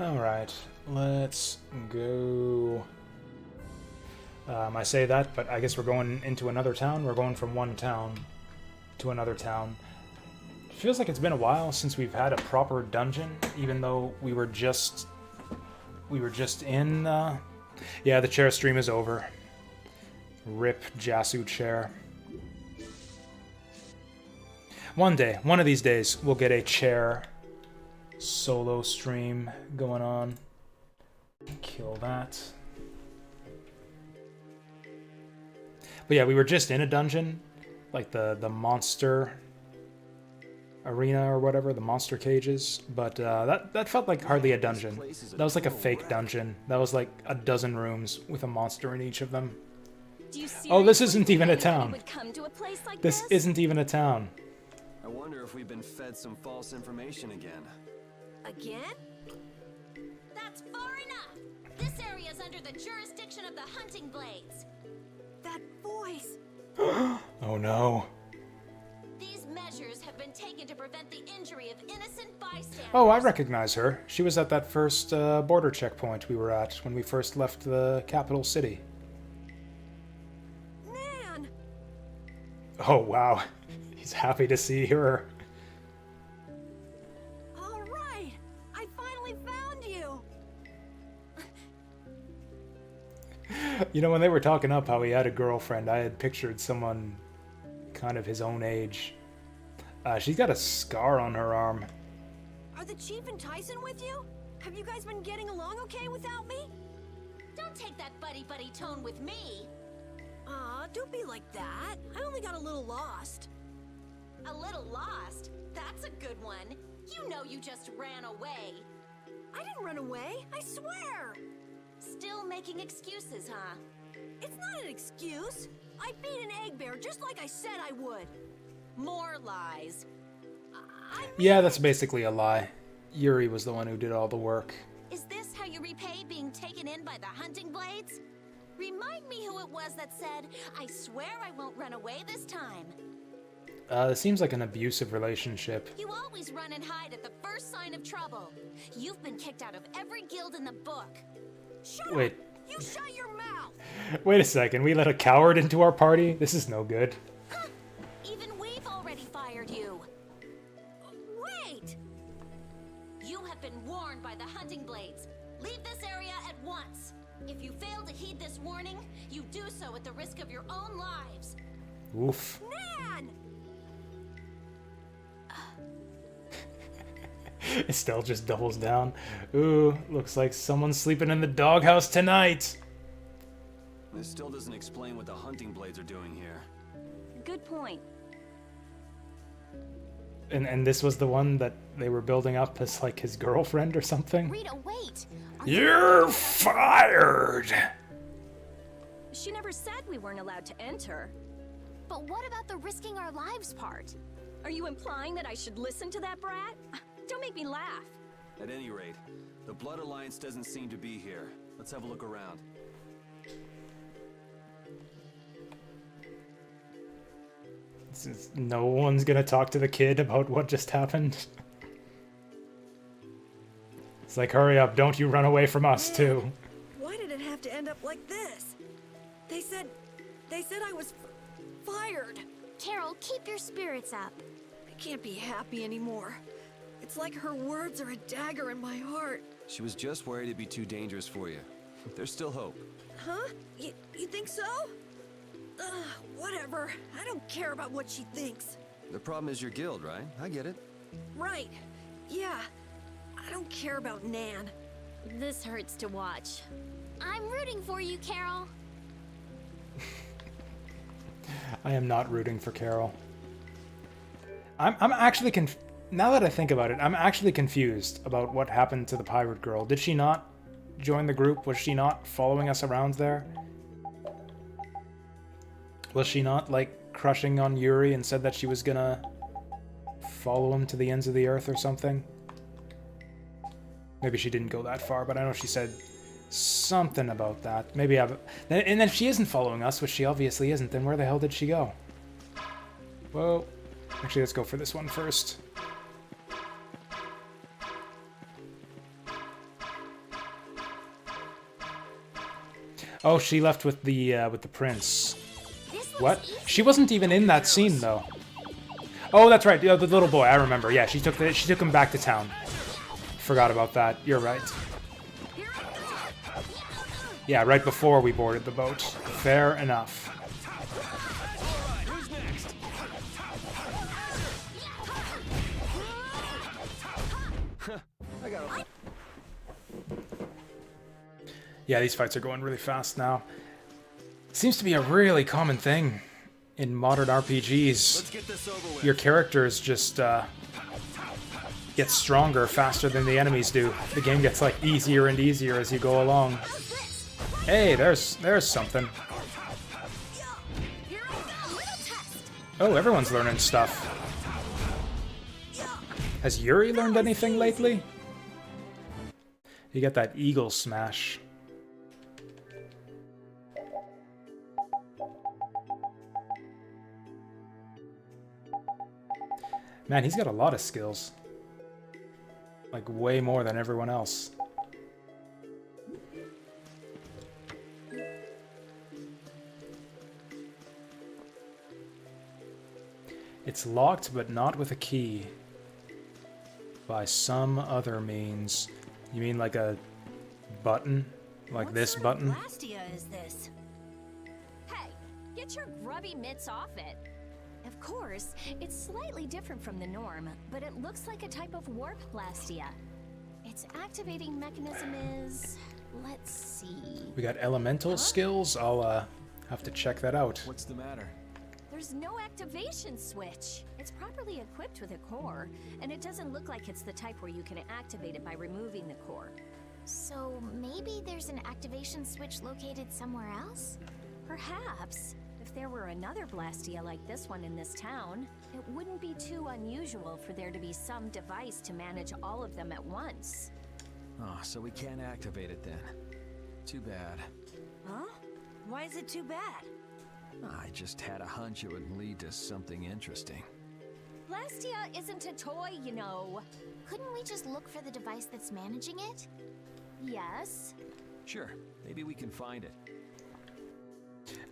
Alright, let's go. I say that, but I guess we're going into another town. We're going from one town to another town. It feels like it's been a while since we've had a proper dungeon, even though we were just in... Yeah, the chair stream is over. RIP Jasu chair. One day, one of these days, we'll get a chair solo stream going on. Kill that. But yeah, we were just in a dungeon, like the monster arena or whatever, the monster cages. But that felt like hardly a dungeon. That was like a fake dungeon. That was like a dozen rooms with a monster in each of them. Oh, this isn't even a town. This isn't even a town. I wonder if we've been fed some false information again. Again? That's far enough! This area's under the jurisdiction of the Hunting Blades. That voice! Oh no. These measures have been taken to prevent the injury of innocent bystanders. Oh, I recognize her. She was at that first border checkpoint we were at when we first left the capital city. Man! Oh, wow. He's happy to see her. All right! I finally found you! You know, when they were talking up how he had a girlfriend, I had pictured someone kind of his own age. She's got a scar on her arm. Are the Chief and Tyson with you? Have you guys been getting along okay without me? Don't take that buddy-buddy tone with me. Aw, don't be like that. I only got a little lost. A little lost? That's a good one. You know you just ran away. I didn't run away, I swear! Still making excuses, huh? It's not an excuse. I beat an egg bear just like I said I would. More lies. Yeah, that's basically a lie. Yuri was the one who did all the work. Is this how you repay being taken in by the Hunting Blades? Remind me who it was that said, I swear I won't run away this time. It seems like an abusive relationship. You always run and hide at the first sign of trouble. You've been kicked out of every guild in the book. Shut Wait. up! You shut your mouth! Wait a second, we let a coward into our party? This is no good. Huh. Even we've already fired you. Wait! You have been warned by the Hunting Blades. Leave this area at once. If you fail to heed this warning, you do so at the risk of your own lives. Oof. Nan! Estelle just doubles down. Ooh, looks like someone's sleeping in the doghouse tonight. This still doesn't explain what the Hunting Blades are doing here. Good point. And this was the one that they were building up as like his girlfriend or something? Rita, wait! You're fired! She never said we weren't allowed to enter. But what about the risking our lives part? Are you implying that I should listen to that brat? Don't make me laugh. At any rate, the Blood Alliance doesn't seem to be here. Let's have a look around. No one's gonna talk to the kid about what just happened. It's like, hurry up, don't you run away from us, too. Why did it have to end up like this? They said I was fired. Carol, keep your spirits up. I can't be happy anymore. It's like her words are a dagger in my heart. She was just worried it'd be too dangerous for you. There's still hope. Huh? You think so? Whatever. I don't care about what she thinks. The problem is your guild, right? I get it. Right. Yeah. I don't care about Nan. This hurts to watch. I'm rooting for you, Carol. I am not rooting for Carol. I'm actually now that I think about it, I'm actually confused about what happened to the pirate girl. Did she not join the group? Was she not following us around there? Was she not, like, crushing on Yuri and said that she was gonna follow him to the ends of the earth or something? Maybe she didn't go that far, but I know she said something about that. Maybe and if she isn't following us, which she obviously isn't, then where the hell did she go? Well, actually, let's go for this one first. Oh, she left with the prince. What? She wasn't even in that scene though. Oh, that's right. The little boy. I remember. Yeah, she took him back to town. Forgot about that. You're right. Yeah, right before we boarded the boat. Fair enough. Yeah, these fights are going really fast now. Seems to be a really common thing in modern RPGs. Your characters just get stronger faster than the enemies do. The game gets like easier and easier as you go along. Hey, there's something. Oh, everyone's learning stuff. Has Yuri learned anything lately? You got that eagle smash. Man, he's got a lot of skills. Like, way more than everyone else. It's locked, but not with a key. By some other means. You mean like a button? Like this button? What Blastia is this? Hey, get your grubby mitts off it. Of course, it's slightly different from the norm, but it looks like a type of warp Blastia. Its activating mechanism is... let's see... We got elemental skills? I'll have to check that out. What's the matter? There's no activation switch. It's properly equipped with a core, and it doesn't look like it's the type where you can activate it by removing the core. So maybe there's an activation switch located somewhere else? Perhaps. If there were another Blastia like this one in this town, it wouldn't be too unusual for there to be some device to manage all of them at once. Oh, so we can't activate it then. Too bad. Huh? Why is it too bad? I just had a hunch it would lead to something interesting. Blastia isn't a toy, you know. Couldn't we just look for the device that's managing it? Yes. Sure, maybe we can find it.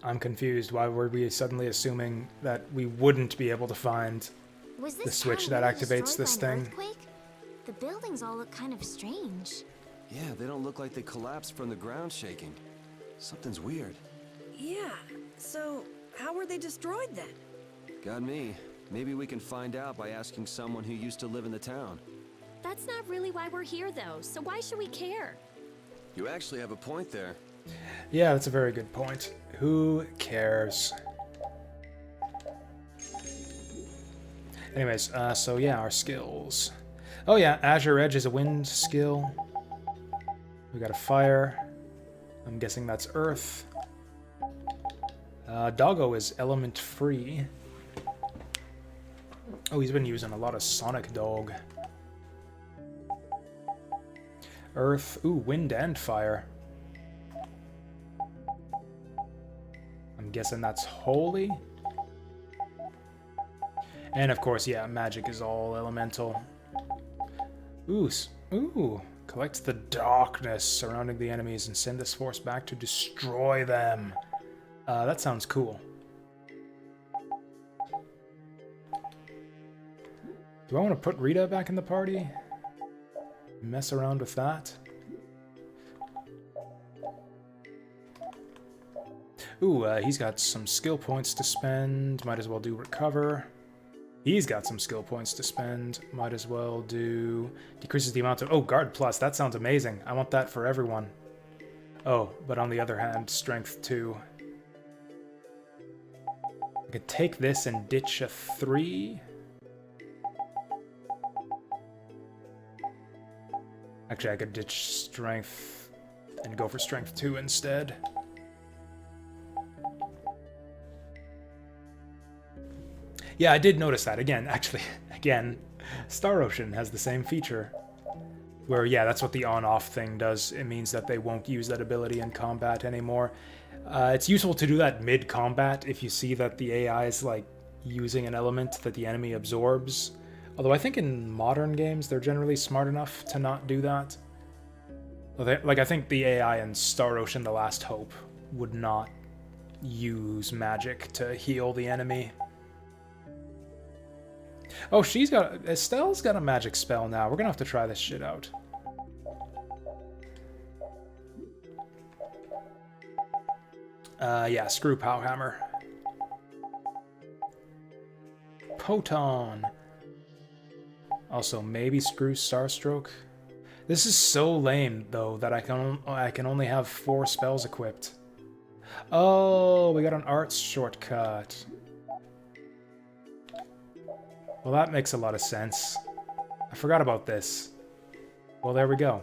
I'm confused. Why were we suddenly assuming that we wouldn't be able to find the switch that activates this thing? Earthquake? The buildings all look kind of strange. Yeah, they don't look like they collapsed from the ground shaking. Something's weird. Yeah, so how were they destroyed then? Got me. Maybe we can find out by asking someone who used to live in the town. That's not really why we're here, though, so why should we care? You actually have a point there. Yeah, that's a very good point. Who cares? Anyways, so yeah, our skills. Oh yeah, Azure Edge is a wind skill. We got a fire. I'm guessing that's earth. Doggo is element free. Oh, he's been using a lot of Sonic Dog. Earth. Ooh, wind and fire. I'm guessing that's holy. And of course, yeah, magic is all elemental. Ooh, ooh. Collect the darkness surrounding the enemies and send this force back to destroy them. That sounds cool. Do I want to put Rita back in the party? Mess around with that? Ooh, he's got some skill points to spend. Might as well do recover. He's got some skill points to spend. Might as well do... Decreases the amount of... Oh, guard plus. That sounds amazing. I want that for everyone. Oh, but on the other hand, strength 2. I could take this and ditch a 3. Actually, I could ditch strength and go for strength 2 instead. Yeah, I did notice that. Again, actually, Star Ocean has the same feature. Where, yeah, that's what the on-off thing does. It means that they won't use that ability in combat anymore. It's useful to do that mid-combat if you see that the AI is, like, using an element that the enemy absorbs. Although I think in modern games, they're generally smart enough to not do that. Like, I think the AI in Star Ocean The Last Hope would not use magic to heal the enemy. Oh, Estelle's got a magic spell now. We're gonna have to try this shit out. Yeah, screw Powhammer. Poton. Also, maybe screw Starstroke. This is so lame, though, that I can only have 4 spells equipped. Oh, we got an arts shortcut. Well, that makes a lot of sense. I forgot about this. Well, there we go.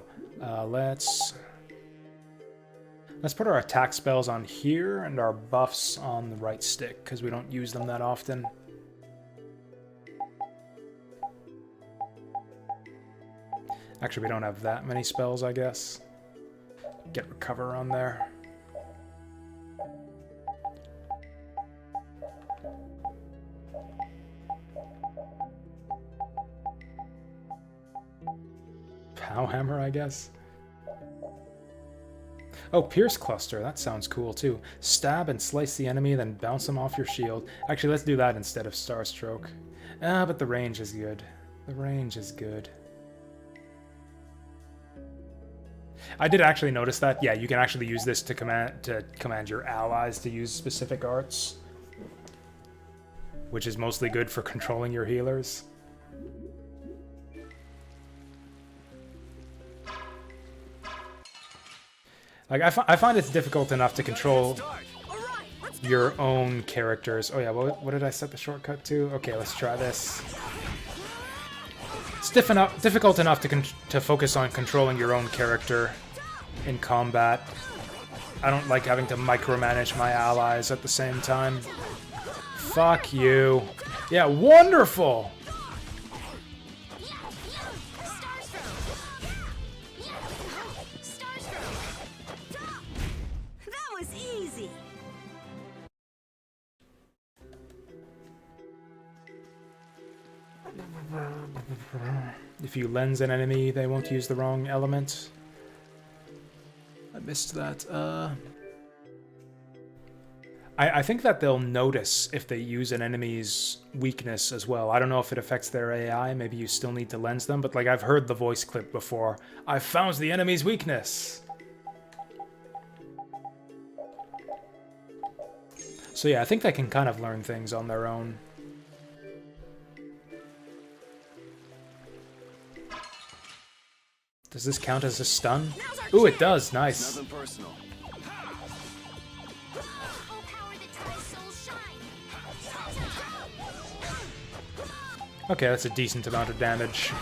Let's put our attack spells on here and our buffs on the right stick, because we don't use them that often. Actually, we don't have that many spells, I guess. Get Recover on there. Powhammer, I guess. Oh, Pierce Cluster. That sounds cool, too. Stab and slice the enemy, then bounce them off your shield. Actually, let's do that instead of Starstroke. But the range is good. The range is good. I did actually notice that. Yeah, you can actually use this to command your allies to use specific arts, which is mostly good for controlling your healers. Like, I find it's difficult enough to control your own characters. Oh yeah, what did I set the shortcut to? Okay, let's try this. It's difficult enough to focus on controlling your own character in combat. I don't like having to micromanage my allies at the same time. Fuck you. Yeah, wonderful! If you lens an enemy, they won't use the wrong element. I missed that. I think that they'll notice if they use an enemy's weakness as well. I don't know if it affects their AI. Maybe you still need to lens them, but like I've heard the voice clip before. I found the enemy's weakness. So yeah, I think they can kind of learn things on their own. Does this count as a stun? Ooh, it does. Nice. Nothing personal. Okay, that's a decent amount of damage.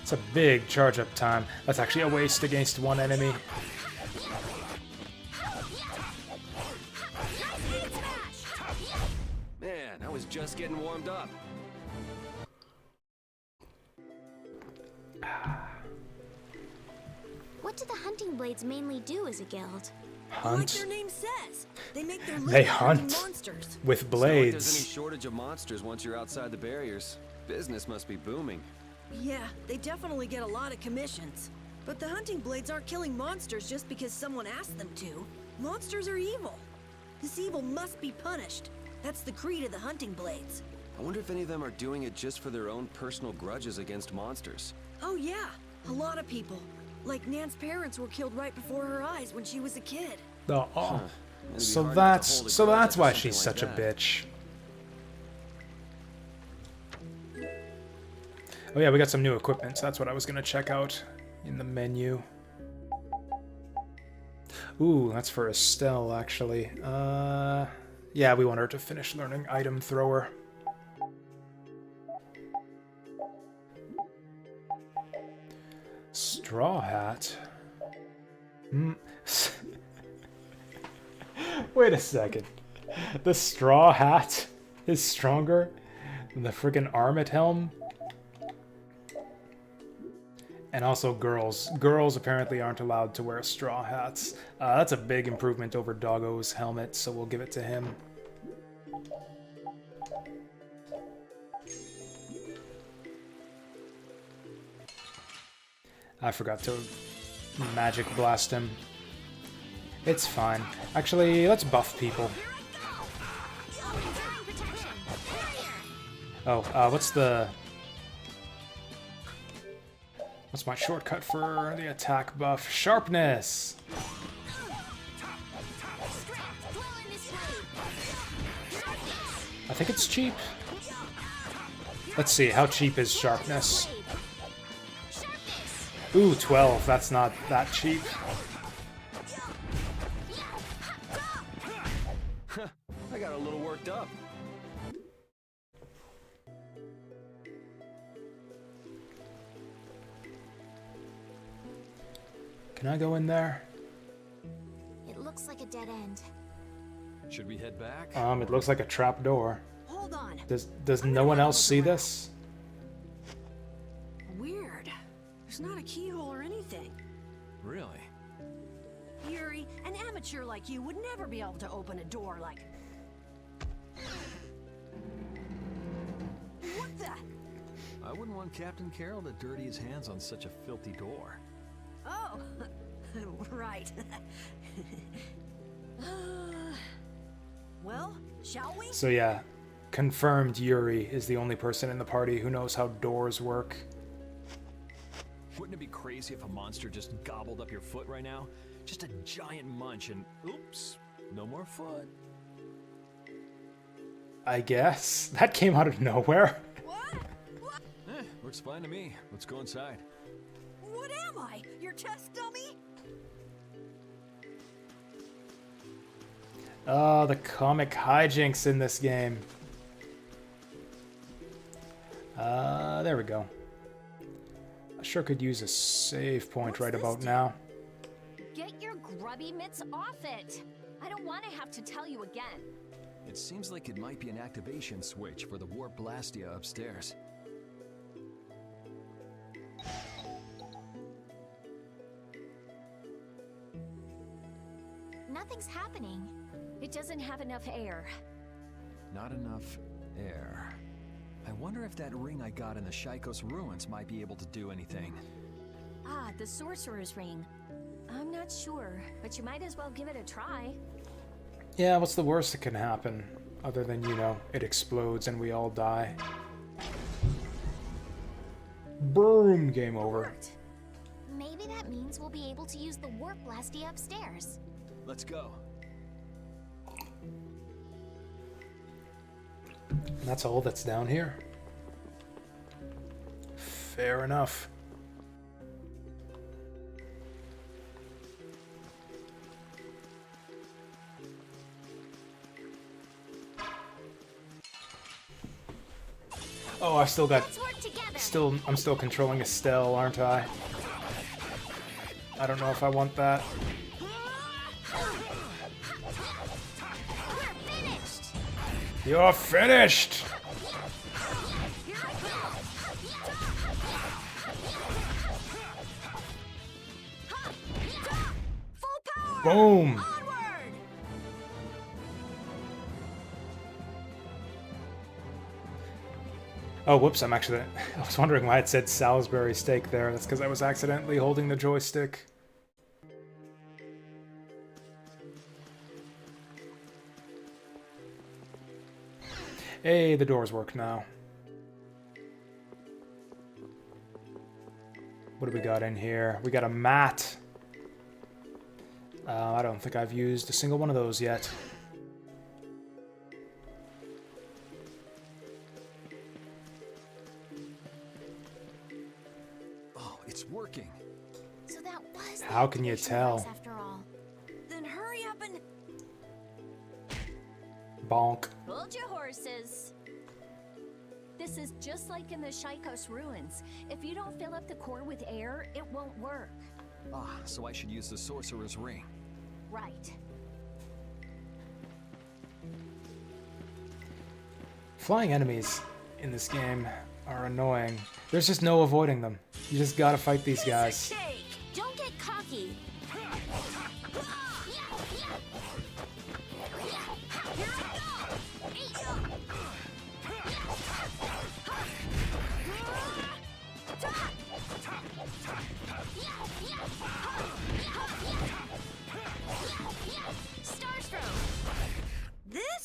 It's a big charge up time. That's actually a waste against one enemy. Man, I was just getting warmed up. What do the hunting blades mainly do as a guild? Hunt. Like their name says, they make their They living hunting hunt monsters. with It's not like blades. there's any shortage of monsters once you're outside the barriers. Business must be booming. Yeah, they definitely get a lot of commissions. But the hunting blades aren't killing monsters just because someone asked them to. Monsters are evil. This evil must be punished. That's the creed of the hunting blades. I wonder if any of them are doing it just for their own personal grudges against monsters. Oh yeah, a lot of people. Like Nan's parents were killed right before her eyes when she was a kid. Oh, It'd be so hard not to that's hold a so grudge that's over why something she's like such a that. bitch. Oh yeah, we got some new equipment. So that's what I was gonna check out in the menu. Ooh, that's for Estelle, actually. Yeah, we want her to finish learning Item Thrower. Straw Hat. Wait a second. The Straw Hat is stronger than the friggin' Armit Helm? And also girls. Girls apparently aren't allowed to wear straw hats. That's a big improvement over Doggo's helmet, so we'll give it to him. I forgot to magic blast him. It's fine. Actually, let's buff people. Oh, what's my shortcut for the attack buff? Sharpness! I think it's cheap. Let's see, how cheap is sharpness? Ooh, 12. That's not that cheap. I got a little worked up. Can I go in there? It looks like a dead end. Should we head back? It looks like a trap door. Hold on. Does no one else see this? Weird. There's not a keyhole or anything. Really? Yuri, an amateur like you would never be able to open a door like... What the? I wouldn't want Captain Carroll to dirty his hands on such a filthy door. Oh, right. Well, shall we? So yeah, confirmed Yuri is the only person in the party who knows how doors work. Wouldn't it be crazy if a monster just gobbled up your foot right now? Just a giant munch and oops, no more foot. I guess. That came out of nowhere. Looks fine to me. Let's go inside. What am I? Your test dummy? Oh, the comic hijinks in this game. There we go. I sure could use a save point right about now. Get your grubby mitts off it! I don't want to have to tell you again. It seems like it might be an activation switch for the Warp Blastia upstairs. Nothing's happening. It doesn't have enough air. Not enough air. I wonder if that ring I got in the Shaikos ruins might be able to do anything. Ah, the sorcerer's ring. I'm not sure, but you might as well give it a try. Yeah, what's the worst that can happen? Other than, you know, it explodes and we all die. Boom! Game over. Maybe that means we'll be able to use the Warp Blastia upstairs. Let's go. That's all that's down here. Fair enough. Oh, I've still got... I'm still controlling Estelle, aren't I? I don't know if I want that. You're finished! Boom! Oh, whoops, I was wondering why it said Salisbury steak there. That's because I was accidentally holding the joystick. Hey, the doors work now. What do we got in here? We got a mat. I don't think I've used a single one of those yet. Oh, it's working. So that was How can you tell? After all. Then hurry up and... Bonk. Hold your horses. This is just like in the Shaikos ruins. If you don't fill up the core with air, it won't work. Ah, so I should use the Sorcerer's Ring. Right. Flying enemies in this game are annoying. There's just no avoiding them. You just gotta fight these guys. Don't get cocky.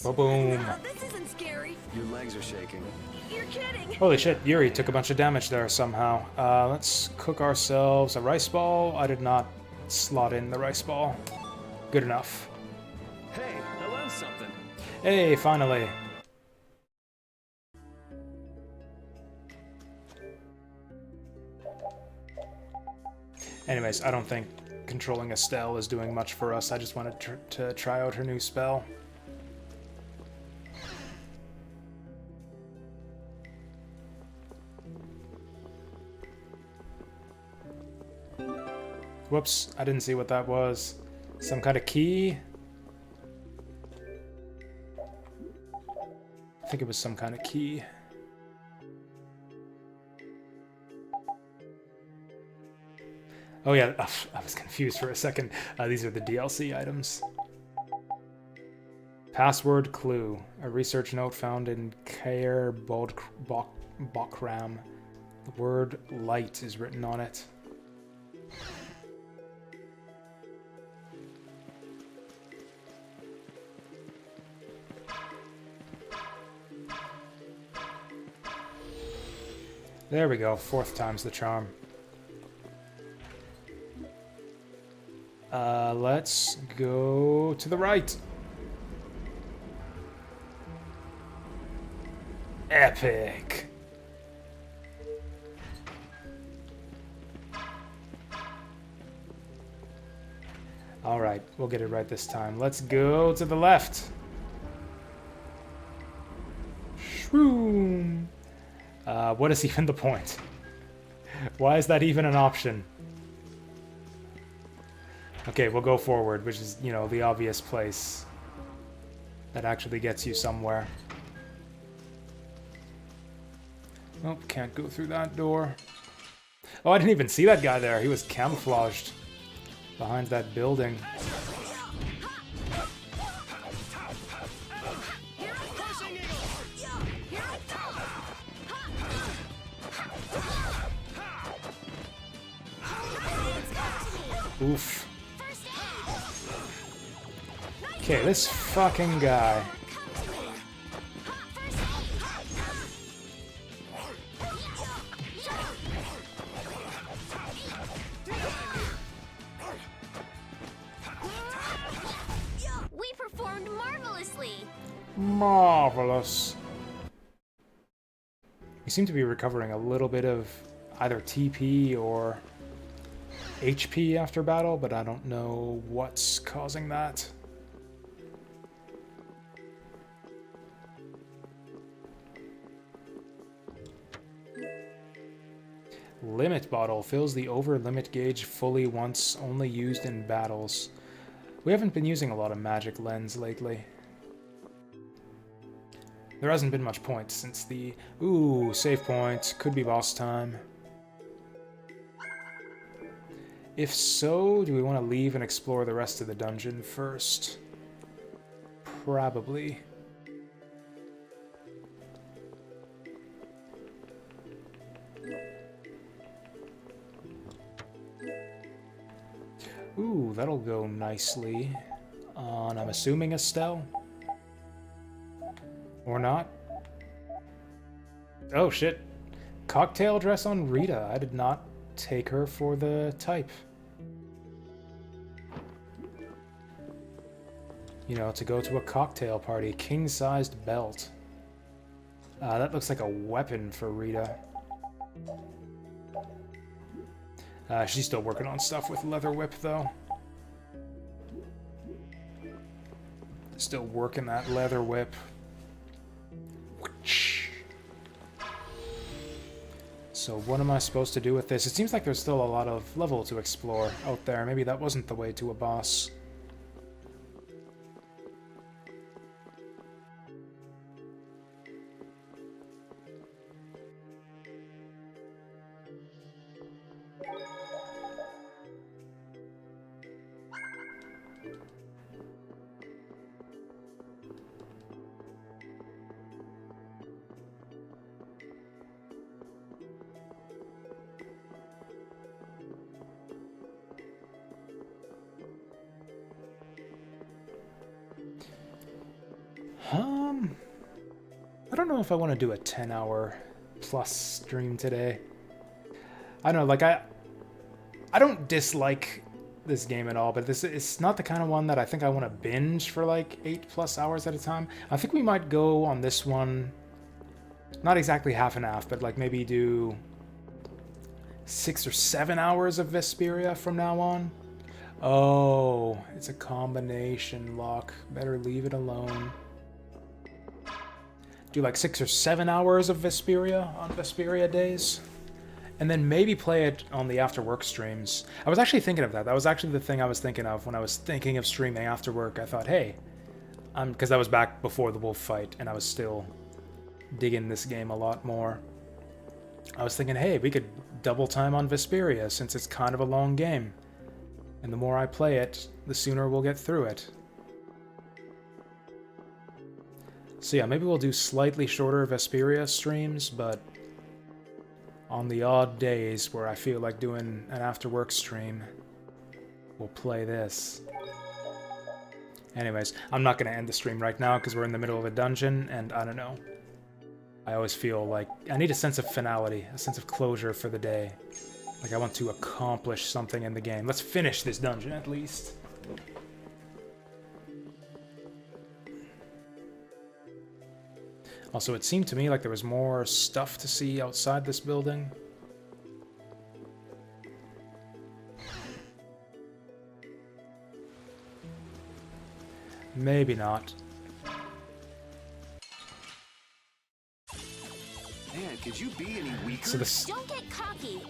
Boom. This isn't scary. Your legs are shaking. You're kidding. Holy shit, Yuri took a bunch of damage there somehow. Let's cook ourselves a rice ball. I did not slot in the rice ball. Good enough. Hey, I learned something. Hey, finally. Anyways, I don't think controlling Estelle is doing much for us. I just wanted to try out her new spell. Whoops, I didn't see what that was. Some kind of key? I think it was some kind of key. Oh yeah, I was confused for a second. These are the DLC items. Password clue. A research note found in Kair Bokram. The word light is written on it. There we go, 4th time's the charm. Let's go to the right. Epic. Alright, we'll get it right this time. Let's go to the left. Shroom. What is even the point? Why is that even an option? Okay, we'll go forward, which is, you know, the obvious place that actually gets you somewhere. Oh, can't go through that door. Oh, I didn't even see that guy there. He was camouflaged behind that building. Oof. Okay, this fucking guy. We performed marvelously. Marvelous. You seem to be recovering a little bit of either TP or HP after battle, but I don't know what's causing that. Limit bottle fills the over limit gauge fully once, only used in battles. We haven't been using a lot of magic lens lately. There hasn't been much point since the... Ooh, save point. Could be boss time. If so, do we want to leave and explore the rest of the dungeon first? Probably. Ooh, that'll go nicely on, I'm assuming, Estelle? Or not? Oh, shit. Cocktail dress on Rita. I did not take her for the type. You know, to go to a cocktail party. King-sized belt. That looks like a weapon for Rita. She's still working on stuff with Leather Whip, though. Still working that Leather Whip. So what am I supposed to do with this? It seems like there's still a lot of level to explore out there. Maybe that wasn't the way to a boss. I don't know if I want to do a 10-hour plus stream today. I don't know, like I don't dislike this game at all, but it's not the kind of one that I think I want to binge for like 8+ hours at a time. I think we might go on this one, not exactly half and half, but like maybe do 6 or 7 hours of Vesperia from now on. Oh, it's a combination lock. Better leave it alone. Do like 6 or 7 hours of Vesperia on Vesperia days. And then maybe play it on the after work streams. I was actually thinking of that. That was actually the thing I was thinking of when I was thinking of streaming after work. I thought, hey, because that was back before the wolf fight, and I was still digging this game a lot more. I was thinking, hey, we could double time on Vesperia since it's kind of a long game. And the more I play it, the sooner we'll get through it. So yeah, maybe we'll do slightly shorter Vesperia streams, but on the odd days where I feel like doing an after-work stream, we'll play this. Anyways, I'm not going to end the stream right now because we're in the middle of a dungeon, and I don't know. I always feel like I need a sense of finality, a sense of closure for the day. Like I want to accomplish something in the game. Let's finish this dungeon at least. Also, it seemed to me like there was more stuff to see outside this building. Maybe not. Man, could you be any weaker? So this... Don't get cocky.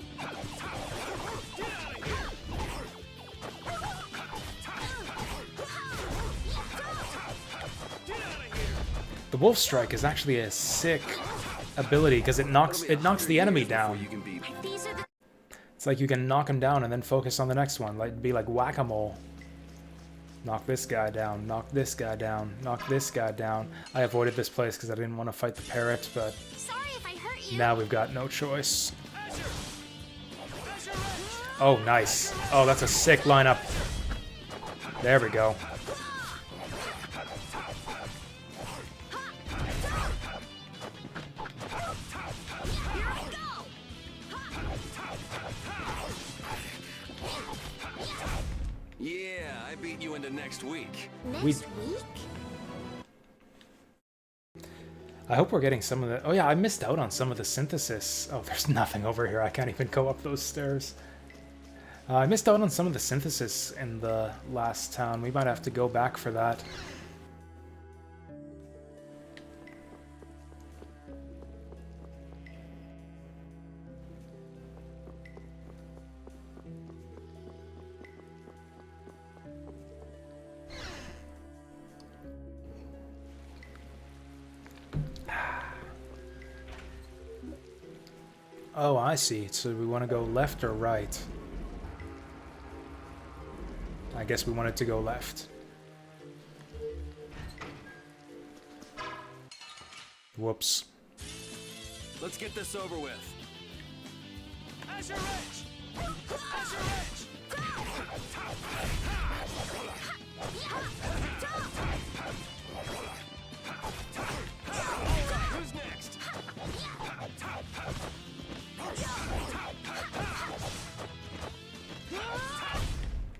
The Wolf Strike is actually a sick ability because it knocks the enemy down. It's like you can knock him down and then focus on the next one. Like be like whack-a-mole. Knock this guy down, knock this guy down, knock this guy down. I avoided this place because I didn't want to fight the parrot, but sorry if I hurt you. Now we've got no choice. Oh, nice. Oh, that's a sick lineup. There we go. Yeah, I beat you into next week. Next week? I hope we're getting some of the... Oh yeah, I missed out on some of the synthesis. Oh, there's nothing over here. I can't even go up those stairs. I missed out on some of the synthesis in the last town. We might have to go back for that. Oh, I see. So we want to go left or right? I guess we wanted to go left. Whoops. Let's get this over with. Azure Edge! Azure Edge! Who's next?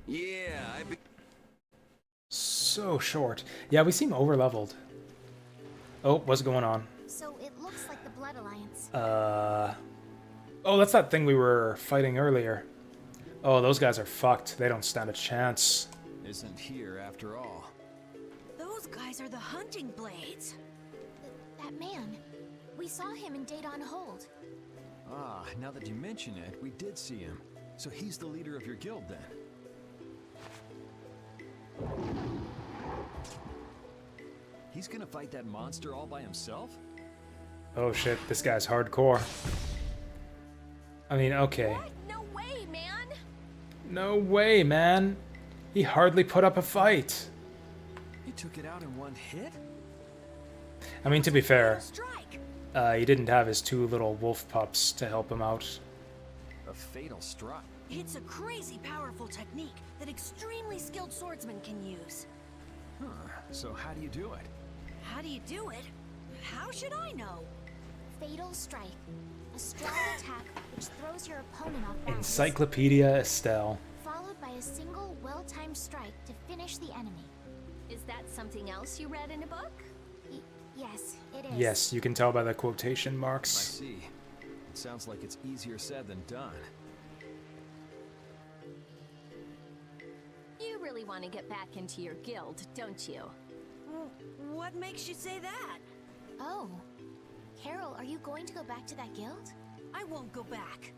Yeah, So short. Yeah, we seem over-leveled. Oh, what's going on? So it looks like the Blood Alliance. Oh, that's that thing we were fighting earlier. Oh, those guys are fucked. They don't stand a chance. Isn't here after all. Those guys are the hunting blades. That man. We saw him in Daedon Hold. Ah, now that you mention it, we did see him. So he's the leader of your guild then. He's gonna fight that monster all by himself? Oh shit, this guy's hardcore. I mean, okay. What? No way, man! No way, man. He hardly put up a fight. He took it out in one hit? I mean, to be fair, he didn't have his two little wolf pups to help him out. A fatal strike. It's a crazy powerful technique that extremely skilled swordsmen can use. Huh, so how do you do it? How do you do it? How should I know? Fatal Strike. A strong attack which throws your opponent off balance. Encyclopedia Estelle. Followed by a single well-timed strike to finish the enemy. Is that something else you read in a book? Yes, it is. Yes, you can tell by the quotation I marks. see. It sounds like it's easier said than done. You really want to get back into your guild, don't you? What makes you say that? Oh. Carol, are you going to go back to that guild? I won't go back.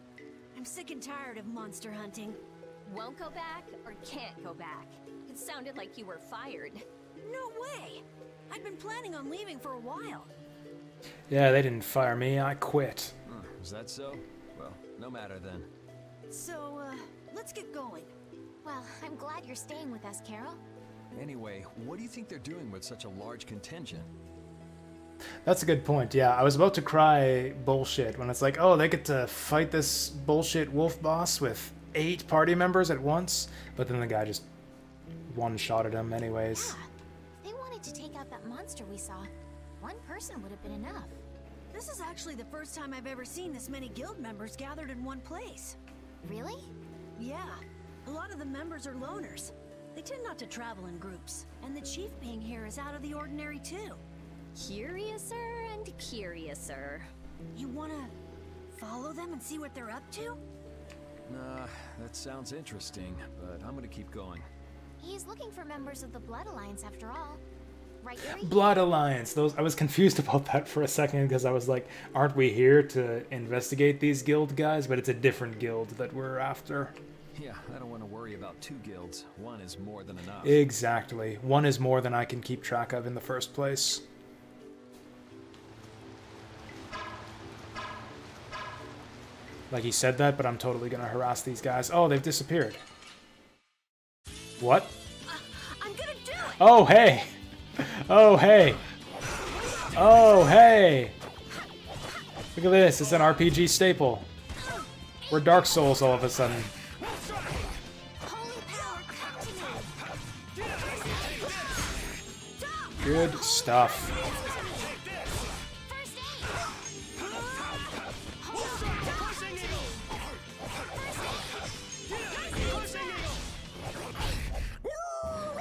I'm sick and tired of monster hunting. Won't go back or can't go back? It sounded like you were fired. No way! I'd been planning on leaving for a while. Yeah, they didn't fire me. I quit. Is that so? Well, no matter then. So, let's get going. Well, I'm glad you're staying with us, Carol. Anyway, what do you think they're doing with such a large contingent? That's a good point. Yeah, I was about to cry bullshit when it's like, oh, they get to fight this bullshit wolf boss with 8 party members at once, but then the guy just one-shotted him anyways. Yeah. If they wanted to take out that monster we saw, one person would have been enough. This is actually the first time I've ever seen this many guild members gathered in one place. Really? Yeah. A lot of the members are loners. They tend not to travel in groups, and the chief being here is out of the ordinary too. Curiouser and curiouser. You wanna follow them and see what they're up to? Nah, that sounds interesting, but I'm gonna keep going. He's looking for members of the Blood Alliance after all. Right, Yuri? Blood Alliance. Those, I was confused about that for a second because I was like, aren't we here to investigate these guild guys? But it's a different guild that we're after. Yeah, I don't want to worry about 2 guilds. One is more than enough. Exactly. One is more than I can keep track of in the first place. Like he said that, but I'm totally gonna harass these guys. Oh, they've disappeared. What? I'm gonna do it! Oh, hey! Oh, hey! Oh, hey! Look at this, it's an RPG staple. We're Dark Souls all of a sudden. Good stuff.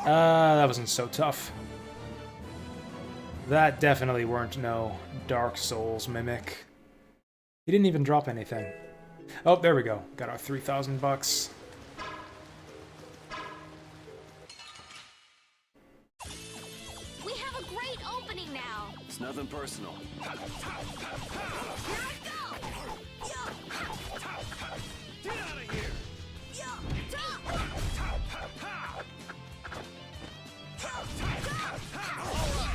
That wasn't so tough. That definitely weren't no Dark Souls mimic. He didn't even drop anything. Oh, there we go. Got our 3,000 bucks. We have a great opening now. It's nothing personal. Here I go. Get out of here!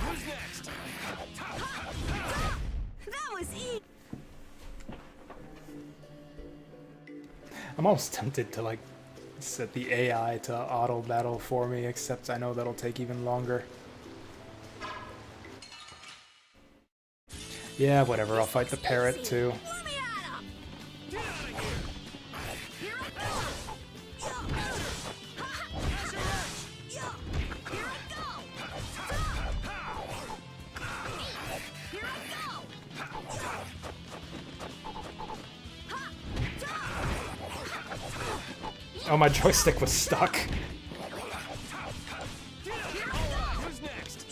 Who's next? That was easy. I'm almost tempted to like set the AI to auto battle for me, except I know that'll take even longer. Yeah, whatever, I'll fight the parrot too. Oh, my joystick was stuck. Who's next?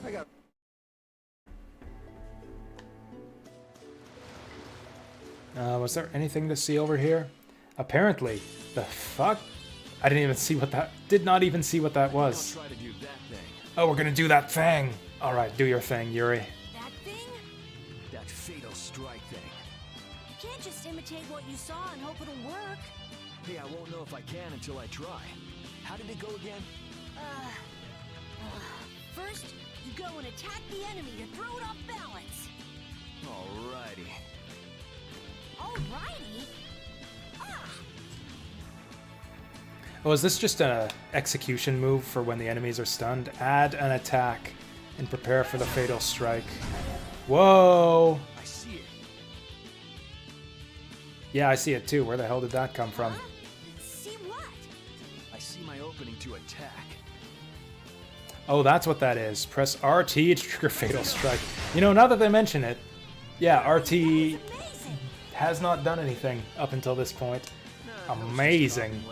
I got. Was there anything to see over here? Apparently. The fuck? I didn't even see what that... Did not even see what that was. I'll try to do that thing. Oh, we're gonna do that thing. Alright, do your thing, Yuri. That thing? That fatal strike thing. You can't just imitate what you saw and hope it'll work. Hey, I won't know if I can until I try. How did it go again? First, you go and attack the enemy to throw it off balance. Alrighty. Alrighty? Oh, is this just an execution move for when the enemies are stunned? Add an attack and prepare for the fatal strike. Whoa! I see it. Yeah, I see it too. Where the hell did that come from? See what? I see my opening to attack. Oh, that's what that is. Press RT to trigger Fatal Strike. You know, now that they mention it, yeah, RT has not done anything up until this point. Amazing.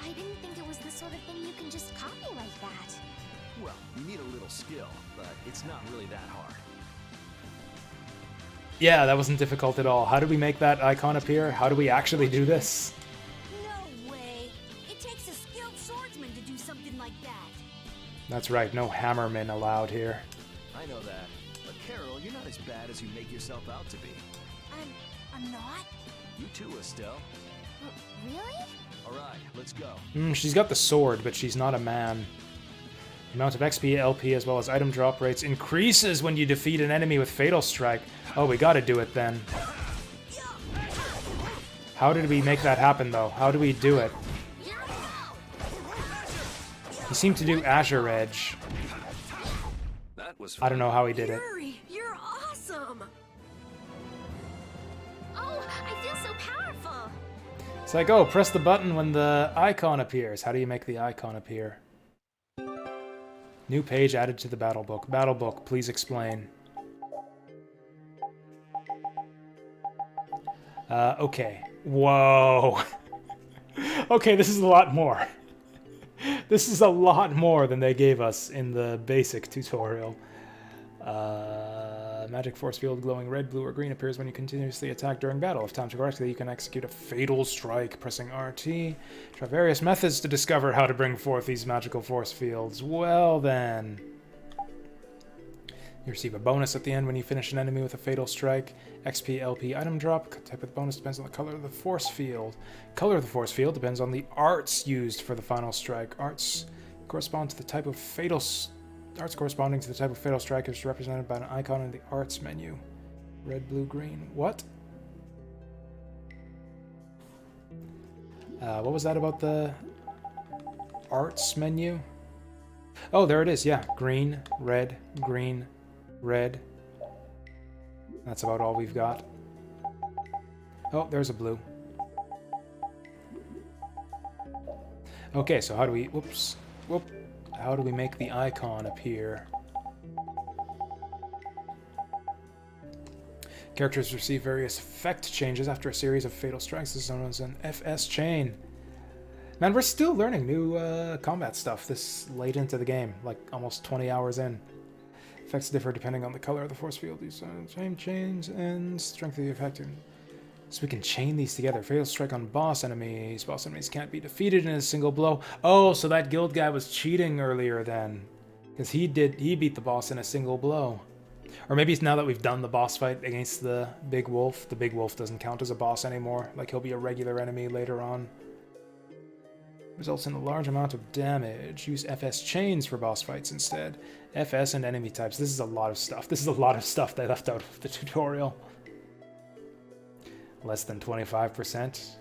I didn't think it was the sort of thing you can just copy like that. Well, you need a little skill, but it's not really that hard. Yeah, that wasn't difficult at all. How do we make that icon appear? How do we actually do this? No way. It takes a skilled swordsman to do something like that. That's right, no hammermen allowed here. I know that. But Carol, you're not as bad as you make yourself out to be. I'm not? You too, Estelle. Really? Alright, let's go. She's got the sword, but she's not a man. The amount of XP, LP, as well as item drop rates increases when you defeat an enemy with Fatal Strike. Oh, we gotta do it then. How did we make that happen, though? How do we do it? He seemed to do Azure Edge. That was I don't know how he did it. Yuri, you're awesome! Oh, I feel so powerful! It's like, oh, press the button when the icon appears. How do you make the icon appear? New page added to the battle book. Battle book, please explain. Okay. Whoa. Okay, this is a lot more. This is a lot more than they gave us in the basic tutorial. Magic force field glowing red, blue, or green appears when you continuously attack during battle. If timed correctly, you can execute a fatal strike pressing RT. Try various methods to discover how to bring forth these magical force fields. Well then. You receive a bonus at the end when you finish an enemy with a fatal strike. XP, LP, item drop. Type of the bonus depends on the color of the force field. Color of the force field depends on the arts used for the final strike. Arts correspond to the type of fatal Arts corresponding to the type of fatal strike is represented by an icon in the arts menu. Red, blue, green. What? What was that about the arts menu? Oh, there it is. Yeah, green, red, green, red. That's about all we've got. Oh, there's a blue. Okay, so how do we... Whoops. Whoop. How do we make the icon appear? Characters receive various effect changes after a series of fatal strikes. This is known as an FS chain. Man, we're still learning new combat stuff this late into the game, like almost 20 hours in. Effects differ depending on the color of the force field. These chain chains and strength of the effect. So we can chain these together. Fatal strike on boss enemies. Boss enemies can't be defeated in a single blow. Oh, so that guild guy was cheating earlier then. Because he beat the boss in a single blow. Or maybe it's now that we've done the boss fight against the big wolf doesn't count as a boss anymore. Like he'll be a regular enemy later on. Results in a large amount of damage. Use FS chains for boss fights instead. FS and enemy types. This is a lot of stuff. This is a lot of stuff they left out of the tutorial. Less than 25%.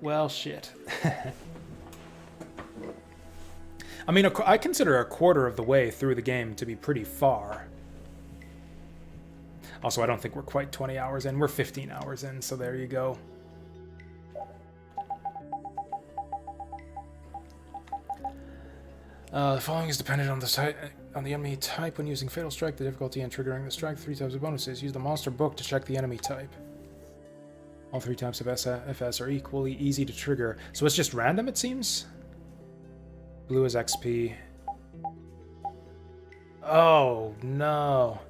Well, shit. I mean, I consider a quarter of the way through the game to be pretty far. Also, I don't think we're quite 20 hours in. We're 15 hours in, so there you go. The following is dependent on the enemy type when using Fatal Strike, the difficulty and triggering the strike, 3 types of bonuses. Use the monster book to check the enemy type. All 3 types of FS are equally easy to trigger. So it's just random, it seems? Blue is XP. Oh, no.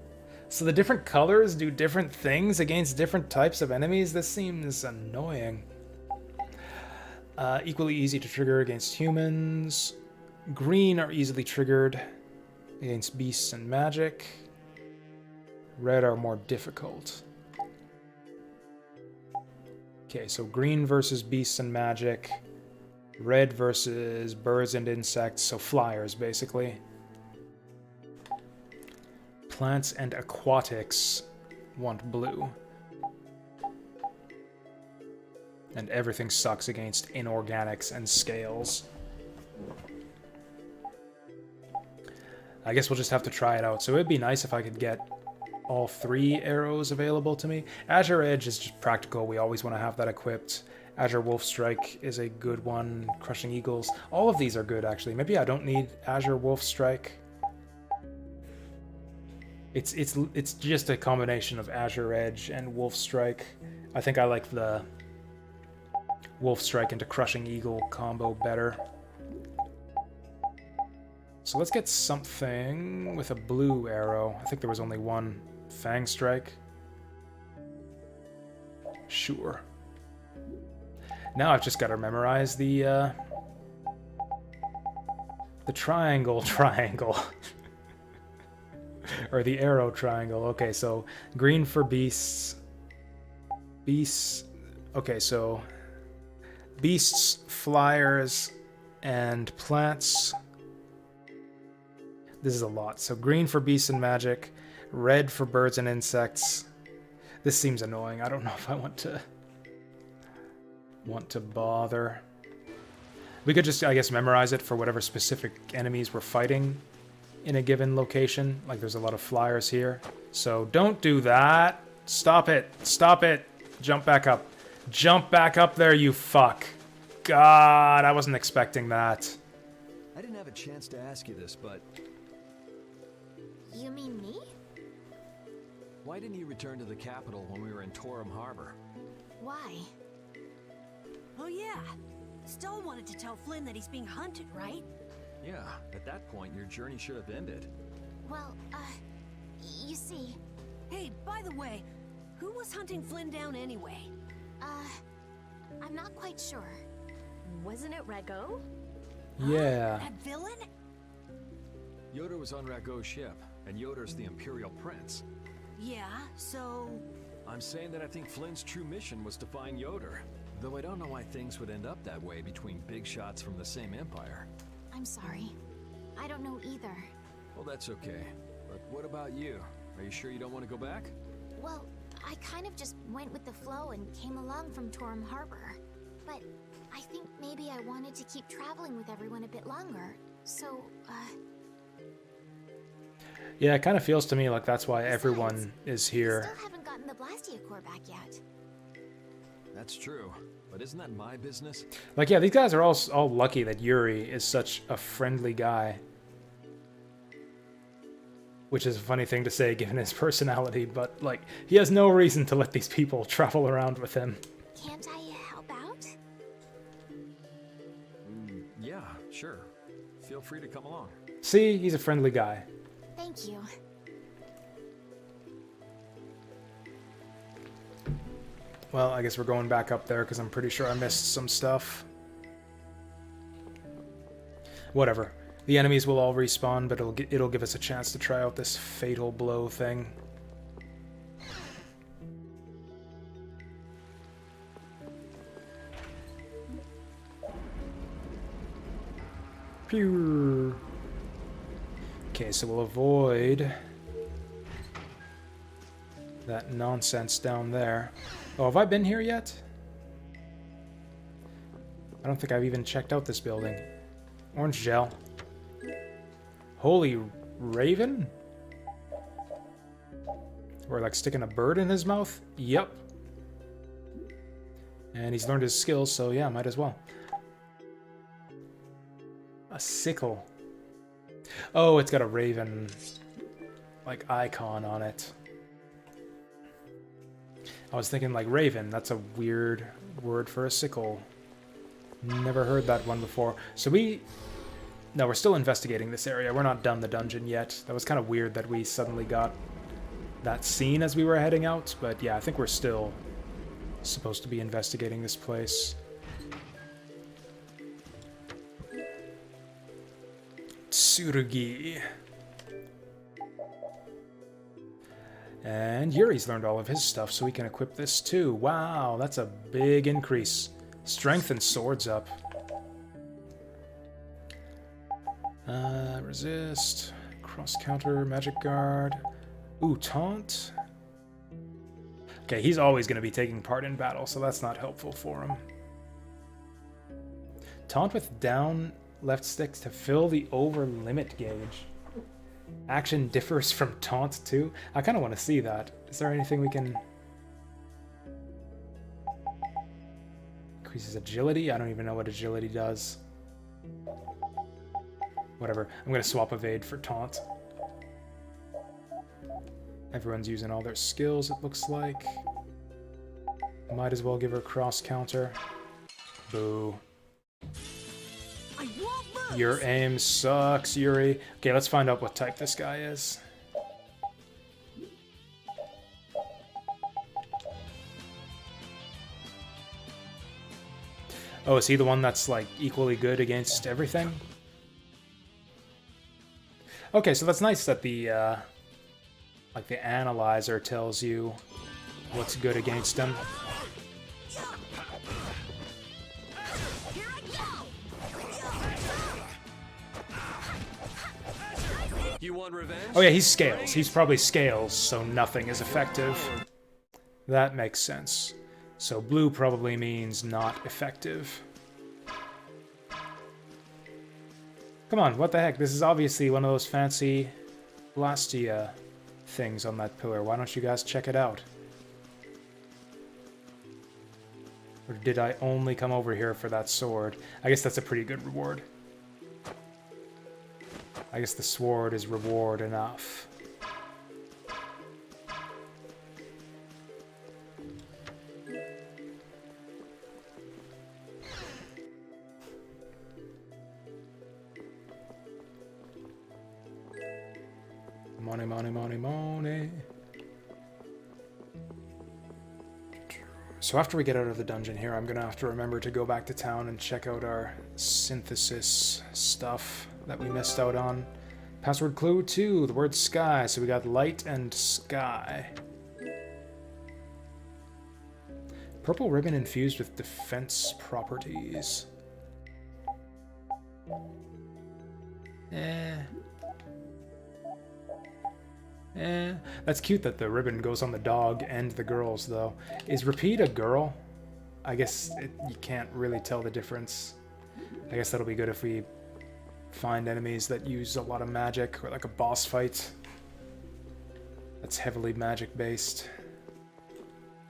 So the different colors do different things against different types of enemies? This seems annoying. Equally easy to trigger against humans. Green are easily triggered against beasts and magic. Red are more difficult. Okay, so green versus beasts and magic. Red versus birds and insects, so flyers basically. Plants and aquatics want blue. And everything sucks against inorganics and scales. I guess we'll just have to try it out. So it'd be nice if I could get all 3 arrows available to me. Azure Edge is just practical. We always want to have that equipped. Azure Wolf Strike is a good one. Crushing Eagles. All of these are good, actually. Maybe I don't need Azure Wolf Strike. It's just a combination of Azure Edge and Wolf Strike. I think I like the Wolf Strike into Crushing Eagle combo better. So let's get something with a blue arrow. I think there was only one. Fang Strike. Sure. Now I've just got to memorize the triangle. Or the arrow triangle. Okay, so green for beasts. Beasts. Okay, so beasts, flyers, and plants. This is a lot. So green for beasts and magic, red for birds and insects. This seems annoying. I don't know if I want to bother. We could just, I guess, memorize it for whatever specific enemies we're fighting in a given location. Like there's a lot of flyers here. So don't do that. Stop it. Stop it. Jump back up. Jump back up there, you fuck. God, I wasn't expecting that. I didn't have a chance to ask you this, but... You mean me? Why didn't you return to the capital when we were in Torum Harbor? Why? Oh yeah. Stoll wanted to tell Flynn that he's being hunted, right? Yeah, at that point, your journey should have ended. Well, you see... Hey, by the way, who was hunting Flynn down anyway? I'm not quite sure. Wasn't it Rago? Yeah. That villain? Yoder was on Rago's ship, and Yoder's the Imperial Prince. Yeah, so... I'm saying that I think Flynn's true mission was to find Yoder, though I don't know why things would end up that way between big shots from the same empire. I'm sorry. I don't know either. Well, that's okay. But what about you? Are you sure you don't want to go back? Well, I kind of just went with the flow and came along from Torum Harbor. But I think maybe I wanted to keep traveling with everyone a bit longer. So, Yeah, it kind of feels to me like that's why everyone is here. I still haven't gotten the Blastia core back yet. That's true. But isn't that my business? Like, yeah, these guys are all lucky that Yuri is such a friendly guy. Which is a funny thing to say given his personality, but, like, he has no reason to let these people travel around with him. Can't I help out? Yeah, sure. Feel free to come along. See, he's a friendly guy. Thank you. Well, I guess we're going back up there because I'm pretty sure I missed some stuff. Whatever. The enemies will all respawn, but it'll give us a chance to try out this fatal blow thing. Pew. Okay, so we'll avoid that nonsense down there. Oh, have I been here yet? I don't think I've even checked out this building. Orange gel. Holy Raven? We're like sticking a bird in his mouth? Yep. And he's learned his skills, so yeah, might as well. A sickle. Oh, it's got a raven, like, icon on it. I was thinking, like, raven. That's a weird word for a sickle. Never heard that one before. So no, we're still investigating this area. We're not done the dungeon yet. That was kind of weird that we suddenly got that scene as we were heading out. But yeah, I think we're still supposed to be investigating this place. Tsurugi. And Yuri's learned all of his stuff, so we can equip this too. Wow, that's a big increase. Strength and swords up. Resist. Cross counter, magic guard. Ooh, taunt. Okay, he's always going to be taking part in battle, so that's not helpful for him. Taunt with down left stick to fill the over limit gauge. Action differs from taunt too. I kind of want to see that. Is there anything we can... Increases agility? I don't even know what agility does. Whatever. I'm gonna swap evade for taunt. Everyone's using all their skills, it looks like. Might as well give her cross counter. Boo. Your aim sucks, Yuri. Okay, let's find out what type this guy is. Oh, is he the one that's like equally good against everything? Okay, so that's nice that the like the analyzer tells you what's good against him. You want revenge? Oh yeah, he's scales. He's probably scales, so nothing is effective. That makes sense. So blue probably means not effective. Come on, what the heck? This is obviously one of those fancy Blastia things on that pillar. Why don't you guys check it out? Or did I only come over here for that sword? I guess that's a pretty good reward. I guess the sword is reward enough. Money, money, money, money. So after we get out of the dungeon here, I'm gonna have to remember to go back to town and check out our synthesis stuff that we missed out on. Password clue 2, the word sky. So we got light and sky. Purple ribbon infused with defense properties. That's cute that the ribbon goes on the dog and the girls, though. Is Repeat a girl? I guess you can't really tell the difference. I guess that'll be good if we find enemies that use a lot of magic, or like a boss fight that's heavily magic-based.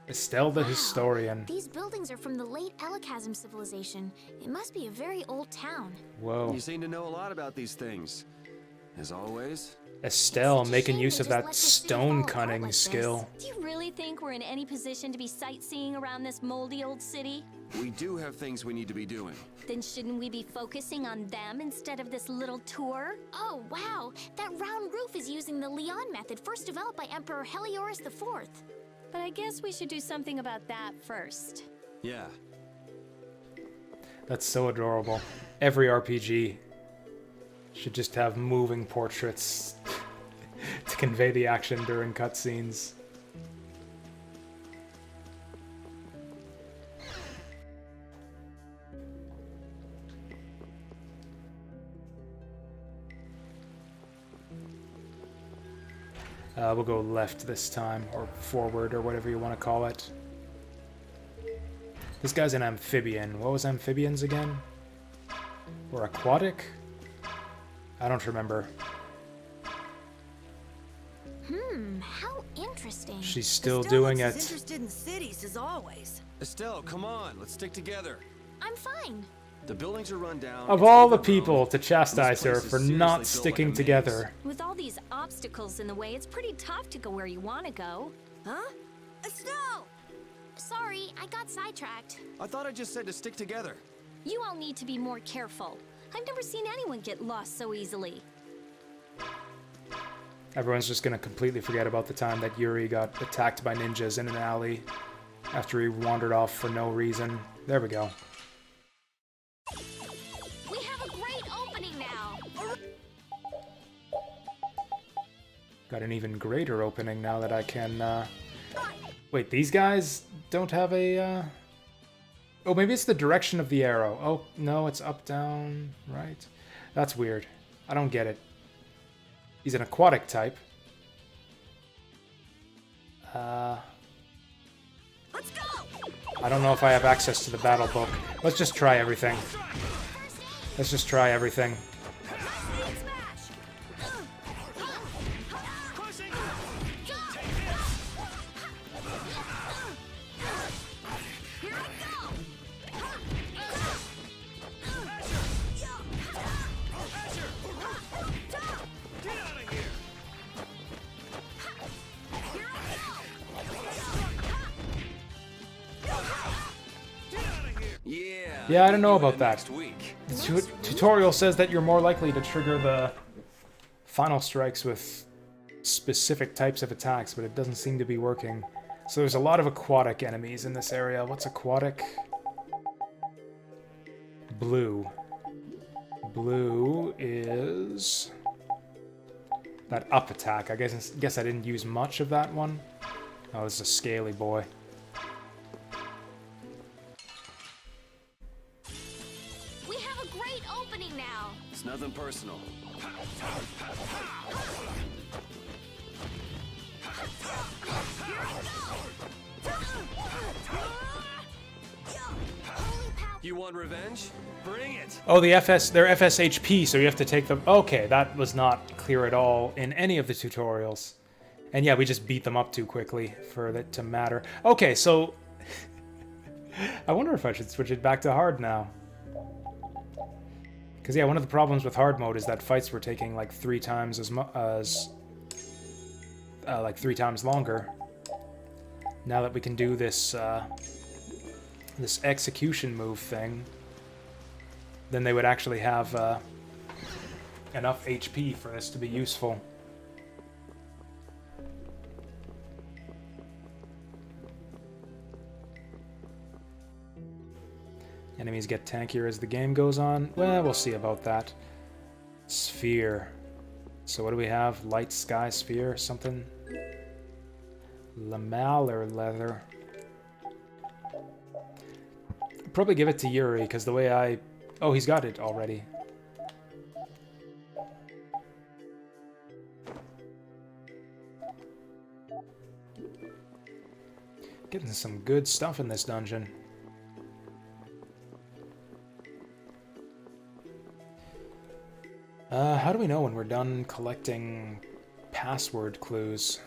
Estelle the Historian. These buildings are from the late Elachasm civilization. It must be a very old town. Whoa. You seem to know a lot about these things. As always. Estelle making use of that stone cunning skill. Do you really think we're in any position to be sightseeing around this moldy old city? We do have things we need to be doing. Then shouldn't we be focusing on them instead of this little tour? Oh, wow. That round roof is using the Leon method, first developed by Emperor Heliodorus IV. But I guess we should do something about that first. Yeah. That's so adorable. Every RPG should just have moving portraits to convey the action during cutscenes. We'll go left this time, or forward, or whatever you want to call it. This guy's an amphibian. What was amphibians again? Or aquatic? I don't remember. How interesting. She's still doing it. Interested in cities as always. Estelle, come on, let's stick together. I'm fine. The buildings are run down. Of all the people to chastise her for not sticking together. With all these obstacles in the way, it's pretty tough to go where you want to go. Huh? Estelle! Sorry, I got sidetracked. I thought I just said to stick together. You all need to be more careful. I've never seen anyone get lost so easily. Everyone's just gonna completely forget about the time that Yuri got attacked by ninjas in an alley after he wandered off for no reason. There we go. We have a great opening now. Got an even greater opening now that I can, Wait, these guys don't have a, Oh, maybe it's the direction of the arrow. Oh, no, it's up, down, right? That's weird. I don't get it. He's an aquatic type. Let's go! I don't know if I have access to the battle book. Let's just try everything. Let's just try everything. Yeah, I don't know about that. Next week. The tutorial says that you're more likely to trigger the final strikes with specific types of attacks, but it doesn't seem to be working. So there's a lot of aquatic enemies in this area. What's aquatic? Blue. Blue is that up attack. I guess I didn't use much of that one. Oh, this is a scaly boy. We have a great opening now. It's nothing personal. You want revenge? Bring it! Oh, they're FSHP, so you have to take them. Okay, that was not clear at all in any of the tutorials. And yeah, we just beat them up too quickly for it to matter. Okay, so I wonder if I should switch it back to hard now. Because yeah, one of the problems with hard mode is that fights were taking like 3 times like 3 times longer. Now that we can do this this execution move thing, then they would actually have enough HP for this to be useful. Enemies get tankier as the game goes on. Well, we'll see about that. Sphere. So what do we have? Light sky sphere, something? Lamellar leather. Probably give it to Yuri, because the way I... Oh, he's got it already. Getting some good stuff in this dungeon. How do we know when we're done collecting password clues?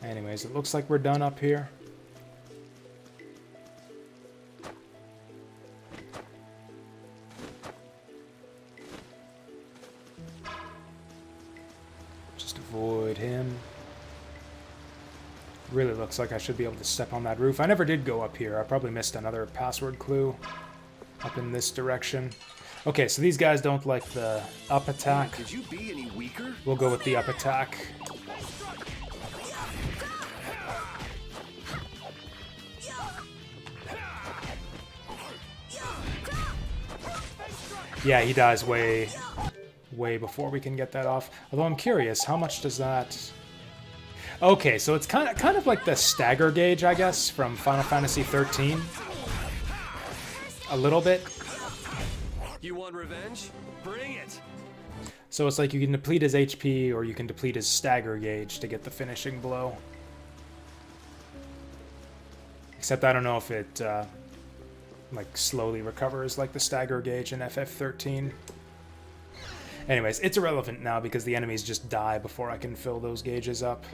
Anyways, it looks like we're done up here. Just avoid him. Really looks like I should be able to step on that roof. I never did go up here. I probably missed another password clue up in this direction. Okay, so these guys don't like the up attack. Could you be any weaker? We'll go with the up attack. Yeah, he dies way before we can get that off. Although I'm curious, how much does that... Okay, so it's kind of like the stagger gauge, I guess, from Final Fantasy 13. A little bit. You want revenge? Bring it! So it's like you can deplete his HP or you can deplete his stagger gauge to get the finishing blow. Except I don't know if it like slowly recovers like the stagger gauge in FF13. Anyways, it's irrelevant now because the enemies just die before I can fill those gauges up.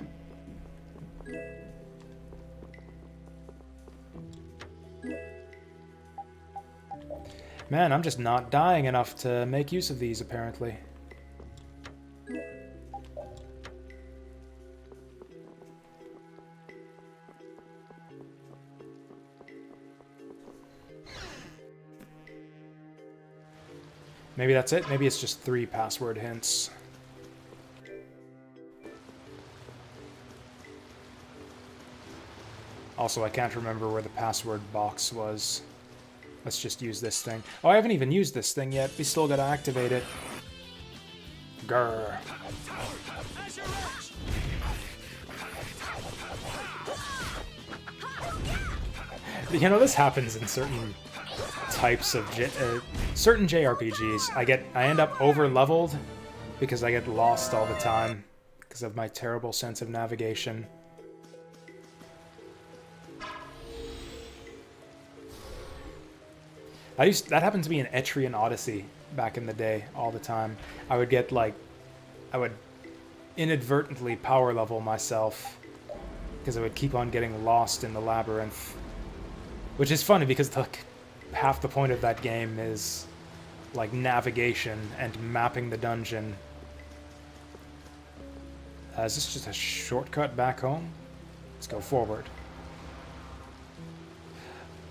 Man, I'm just not dying enough to make use of these, apparently. Maybe that's it. Maybe it's just 3 password hints. Also, I can't remember where the password box was. Let's just use this thing. Oh, I haven't even used this thing yet. We still gotta activate it. Grr. You know, this happens in certain types of certain JRPGs. I end up over-leveled because I get lost all the time because of my terrible sense of navigation. That happened to me in Etrian Odyssey back in the day all the time. I would get I would inadvertently power level myself because I would keep on getting lost in the labyrinth. Which is funny because half the point of that game is like navigation and mapping the dungeon. Is this just a shortcut back home? Let's go forward.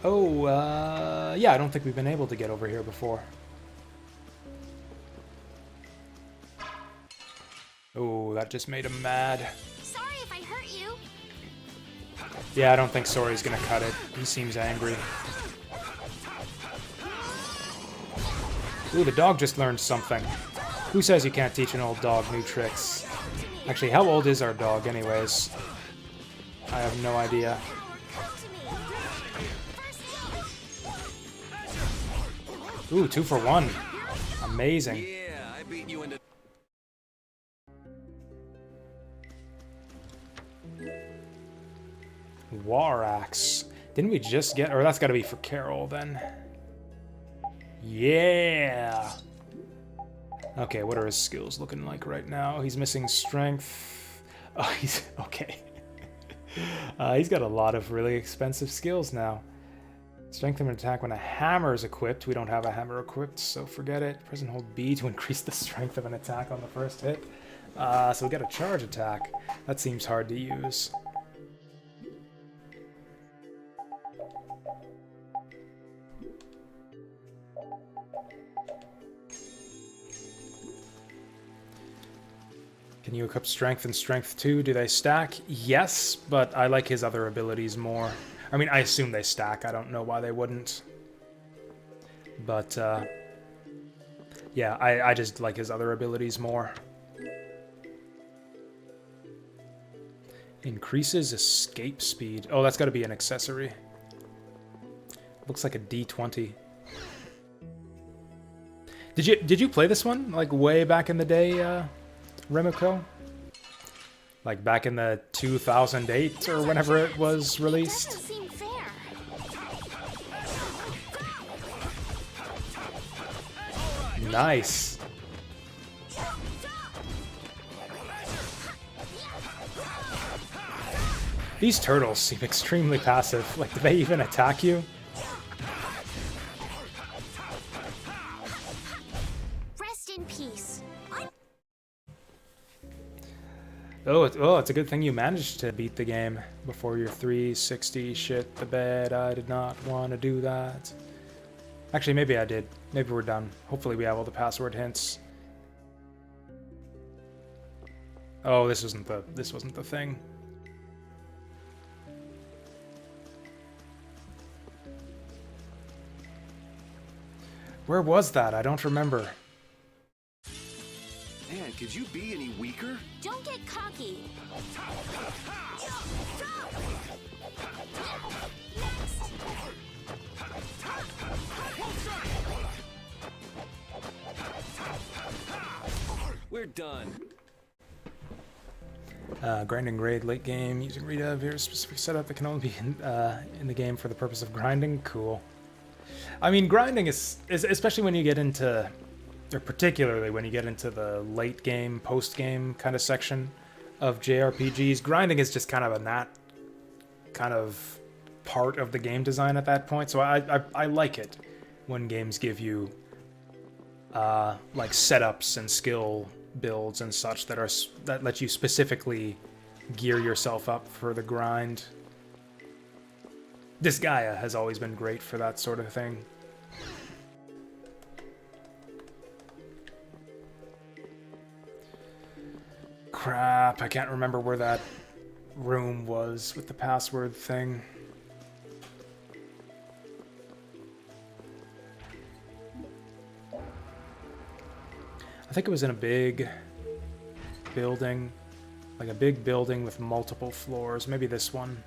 Oh, yeah, I don't think we've been able to get over here before. Oh, that just made him mad. Sorry if I hurt you. Yeah, I don't think Sori's gonna cut it. He seems angry. Ooh, the dog just learned something. Who says you can't teach an old dog new tricks? Actually, how old is our dog anyways? I have no idea. Ooh, 2 for 1. Amazing. Yeah, I beat you into... War Axe. Didn't we just get... Or that's gotta be for Carol then. Yeah! Okay, what are his skills looking like right now? He's missing strength. Oh, he's... Okay. He's got a lot of really expensive skills now. Strength of an attack when a hammer is equipped. We don't have a hammer equipped, so forget it. Press and hold B to increase the strength of an attack on the first hit. So we got a charge attack. That seems hard to use. Can you equip strength and strength 2? Do they stack? Yes, but I like his other abilities more. I mean, I assume they stack. I don't know why they wouldn't. But, yeah, I just like his other abilities more. Increases escape speed. Oh, that's got to be an accessory. Looks like a D20. Did you play this one, like, way back in the day, Remiko? Like, back in the 2008 or whenever it was released? Nice. These turtles seem extremely passive. Like, do they even attack you? Rest in peace. Oh, it's a good thing you managed to beat the game before your 360 shit the bed. I did not want to do that. Actually, maybe I did. Maybe we're done. Hopefully we have all the password hints. Oh, this wasn't the thing. Where was that? I don't remember. Man, could you be any weaker? Don't get cocky. We're done. Grinding grade late game using Rita. Very specific setup that can only be in the game for the purpose of grinding. Cool. I mean, grinding is especially when you get into, or particularly when you get into the late game, post game kind of section of JRPGs. Grinding is just kind of a kind of part of the game design at that point. So I like it when games give you like setups and skill builds and such that let you specifically gear yourself up for the grind. This Gaia has always been great for that sort of thing. Crap, I can't remember where that room was with the password thing. I think it was in a big building, like a big building with multiple floors. Maybe this one.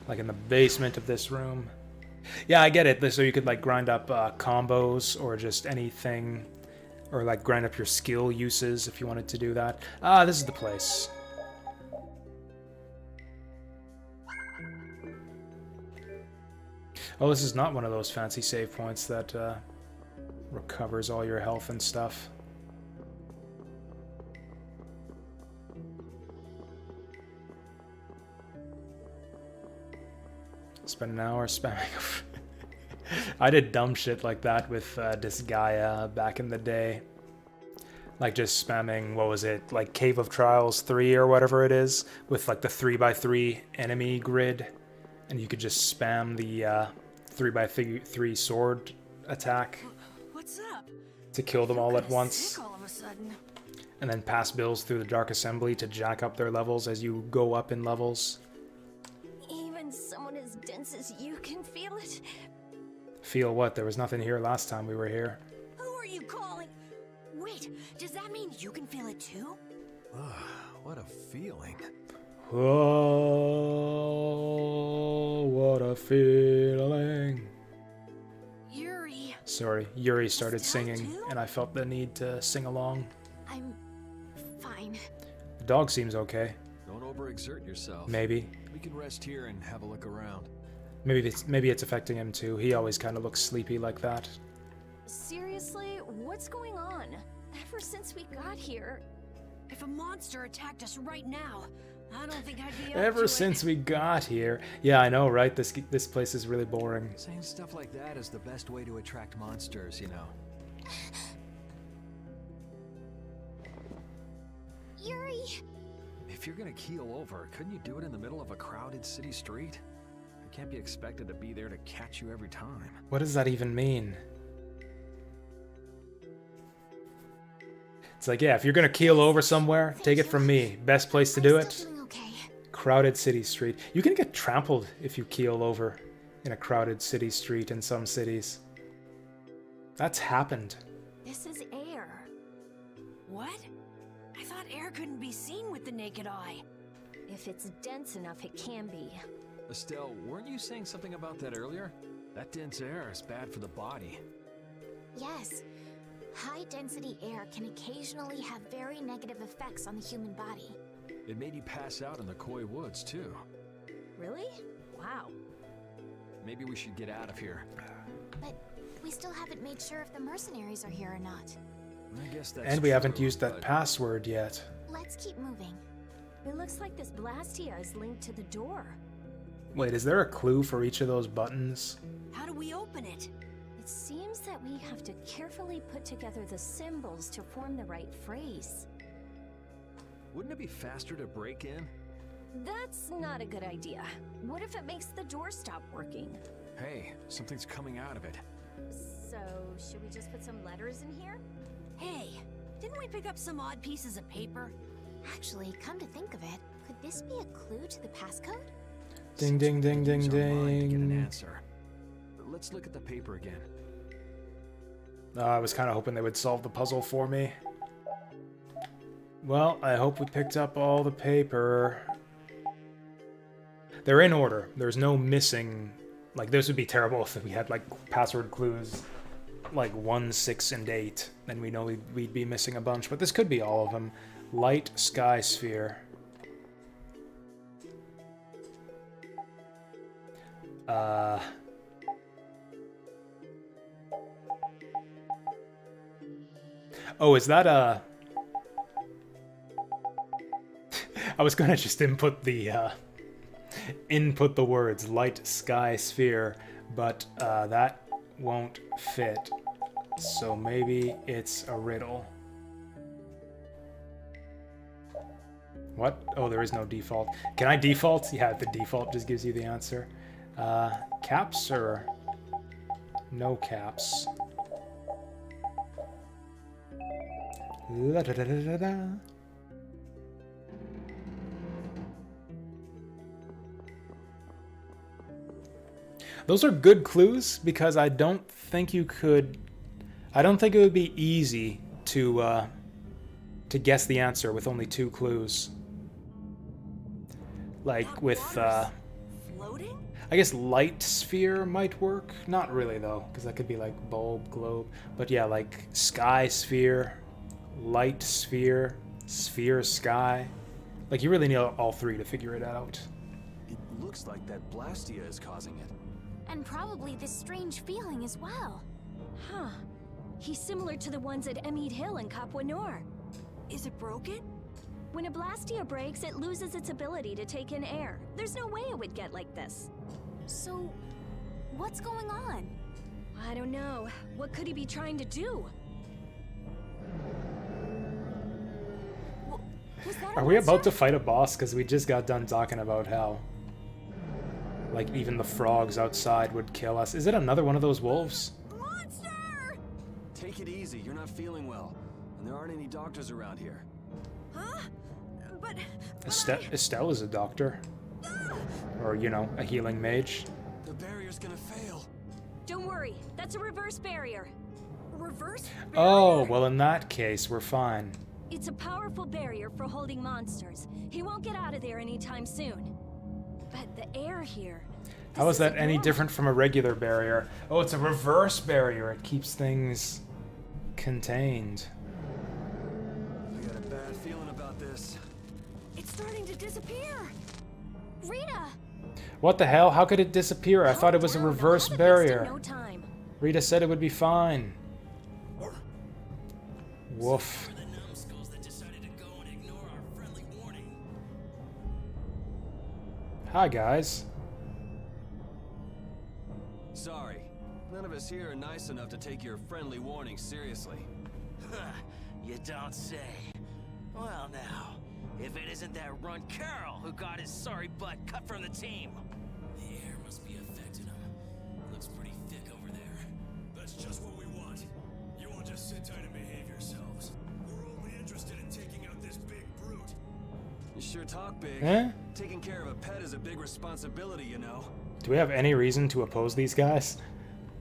Like in the basement of this room. Yeah, I get it. So you could like grind up combos or just anything, or like grind up your skill uses if you wanted to do that. Ah, this is the place. Oh, this is not one of those fancy save points that recovers all your health and stuff. Spend an hour spamming. I did dumb shit like that with Disgaea back in the day. Like just spamming, what was it, like Cave of Trials 3 or whatever it is, with like the 3x3 enemy grid, and you could just spam the 3x3 sword attack. What's up? To kill them all at once. Sick all of a sudden. And then pass bills through the Dark Assembly to jack up their levels as you go up in levels. Even someone as dense as you can feel it? Feel what? There was nothing here last time we were here. Who are you calling? Wait, does that mean you can feel it too? What a feeling. Oh, what a feeling. Yuri. Sorry, Yuri started singing, and I felt the need to sing along. I'm fine. The dog seems okay. Don't overexert yourself. Maybe. We can rest here and have a look around. Maybe it's affecting him too. He always kind of looks sleepy like that. Seriously, what's going on? Ever since we got here... If a monster attacked us right now, I don't think I'd be up Ever to since it. we got here. Yeah, I know, right? This place is really boring. Saying stuff like that is the best way to attract monsters, you know. Yuri! If you're gonna keel over, couldn't you do it in the middle of a crowded city street? I can't be expected to be there to catch you every time. What does that even mean? It's like, yeah, if you're gonna keel over somewhere, take it from me. Best place to do it. Crowded city street. You can get trampled if you keel over in a crowded city street in some cities. That's happened. This is air. What? I thought air couldn't be seen with the naked eye. If it's dense enough, it can be. Estelle, weren't you saying something about that earlier? That dense air is bad for the body. Yes. High-density air can occasionally have very negative effects on the human body. It made you pass out in the Koi Woods, too. Really? Wow. Maybe we should get out of here. But we still haven't made sure if the mercenaries are here or not. I guess that's And we haven't true, used that but... password yet. Let's keep moving. It looks like this Blastia is linked to the door. Wait, is there a clue for each of those buttons? How do we open it? It seems that we have to carefully put together the symbols to form the right phrase. Wouldn't it be faster to break in? That's not a good idea. What if it makes the door stop working? Hey, something's coming out of it. So, should we just put some letters in here? Hey, didn't we pick up some odd pieces of paper? Actually, come to think of it, could this be a clue to the passcode? Ding, ding, ding, ding, Use our mind to get an ding. answer. Let's look at the paper again. I was kind of hoping they would solve the puzzle for me. Well, I hope we picked up all the paper. They're in order. There's no missing... Like, this would be terrible if we had, like, password clues, like, 1, 6, and 8. Then we know we'd be missing a bunch. But this could be all of them. Light sky sphere. Oh, is that a... I was gonna just input the words light sky sphere, but that won't fit. So maybe it's a riddle. What? Oh, there is no default. Can I default? Yeah, the default just gives you the answer. Caps or no caps? La da da da da da. Those are good clues because I don't think you could. I don't think it would be easy to guess the answer with only 2 clues. Like with Floating? I guess light sphere might work. Not really though, because that could be like bulb, globe. But yeah, like sky sphere, light sphere, sphere sky. Like you really need all 3 to figure it out. It looks like that Blastia is causing it. And probably this strange feeling as well. Huh. He's similar to the ones at Emmead Hill and Cap Nor. Is it broken? When a Blastia breaks, it loses its ability to take in air. There's no way it would get like this. So, what's going on? I don't know. What could he be trying to do? Are we about to fight a boss? Because we just got done talking about how, like, even the frogs outside would kill us. Is it another one of those wolves? Take it easy. You're not feeling well, and there aren't any doctors around here. Huh? But Estelle is a doctor. Or, you know, a healing mage. The barrier's gonna fail. Don't worry, that's a reverse barrier. Reverse barrier? Oh, well, in that case, we're fine. It's a powerful barrier for holding monsters. He won't get out of there anytime soon. But the air here... How is that any different from a regular barrier? Oh, it's a reverse barrier. It keeps things contained. I got a bad feeling about this. It's starting to disappear. Rita! What the hell? How could it disappear? I thought it was a reverse barrier. No time. Rita said it would be fine. Woof. Hi, guys. Sorry. None of us here are nice enough to take your friendly warning seriously. You don't say. Well now, if it isn't that runt Carl who got his sorry butt cut from the team. The air must be affecting him. Looks pretty thick over there. That's just what we want. You won't just sit tight and behave yourselves. We're only interested in taking out this big brute. You sure talk big. Eh? Taking care of a pet is a big responsibility, you know. Do we have any reason to oppose these guys?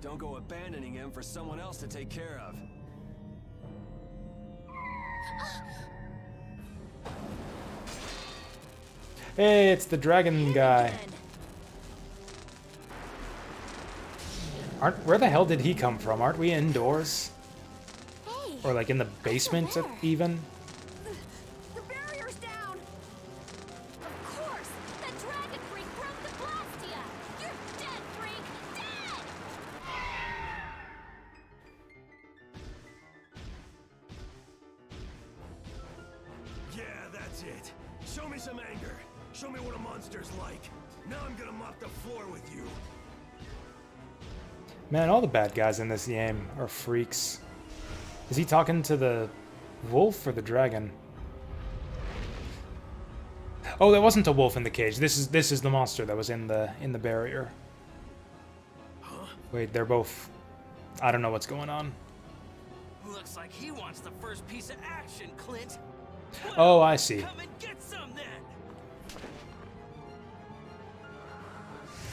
Don't go abandoning him for someone else to take care of. Hey, it's the dragon guy. Where the hell did he come from? Aren't we indoors? Or like in the basement even? The barrier's down. Of course, the dragon freak broke the Blastia. You're dead, freak. Dead. Yeah, that's it. Show me some anger. Show me what a monster's like. Now I'm gonna mop the floor with you. Man, all the bad guys in this game are freaks. Is he talking to the wolf or the dragon? Oh, that wasn't a wolf in the cage. This is the monster that was in the barrier. Wait, they're both... I don't know what's going on. Looks like he wants the first piece of action, Clint. Oh, I see. Come and get some then.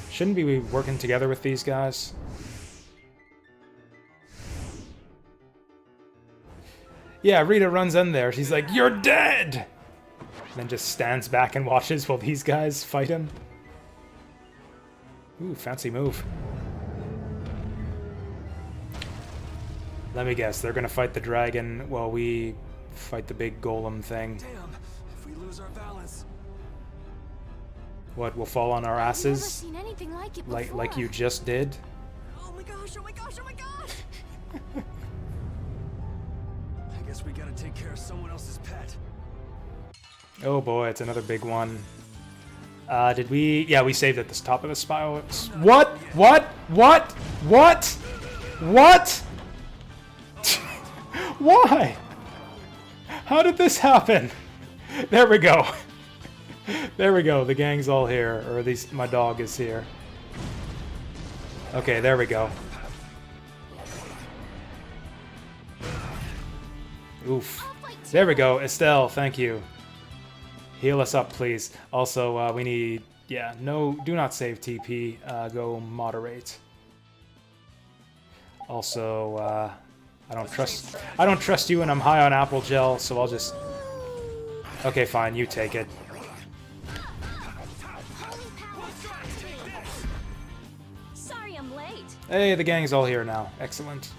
Shouldn't we be working together with these guys? Yeah, Rita runs in there. She's like, "You're dead!" And then just stands back and watches while these guys fight him. Ooh, fancy move. Let me guess, they're gonna fight the dragon while we fight the big golem thing. Damn, if we lose our balance. What, we'll fall on our asses? I've never seen anything like it before. Like you just did? Oh my gosh, oh my gosh, oh my gosh! I guess we gotta take care of someone else's pet. Oh boy, it's another big one. Did we... Yeah, we saved at the top of the spiral. What? What? What? What? What? Why? How did this happen? There we go. There we go. The gang's all here. Or at least my dog is here. Okay, there we go. Oof. There we go. Estelle, thank you. Heal us up, please. Also, we need... Yeah, no... Do not save TP. Go moderate. Also, I don't trust you, and I'm high on apple gel, so I'll just... Okay, fine. You take it. Sorry I'm late. Hey, the gang's all here now. Excellent.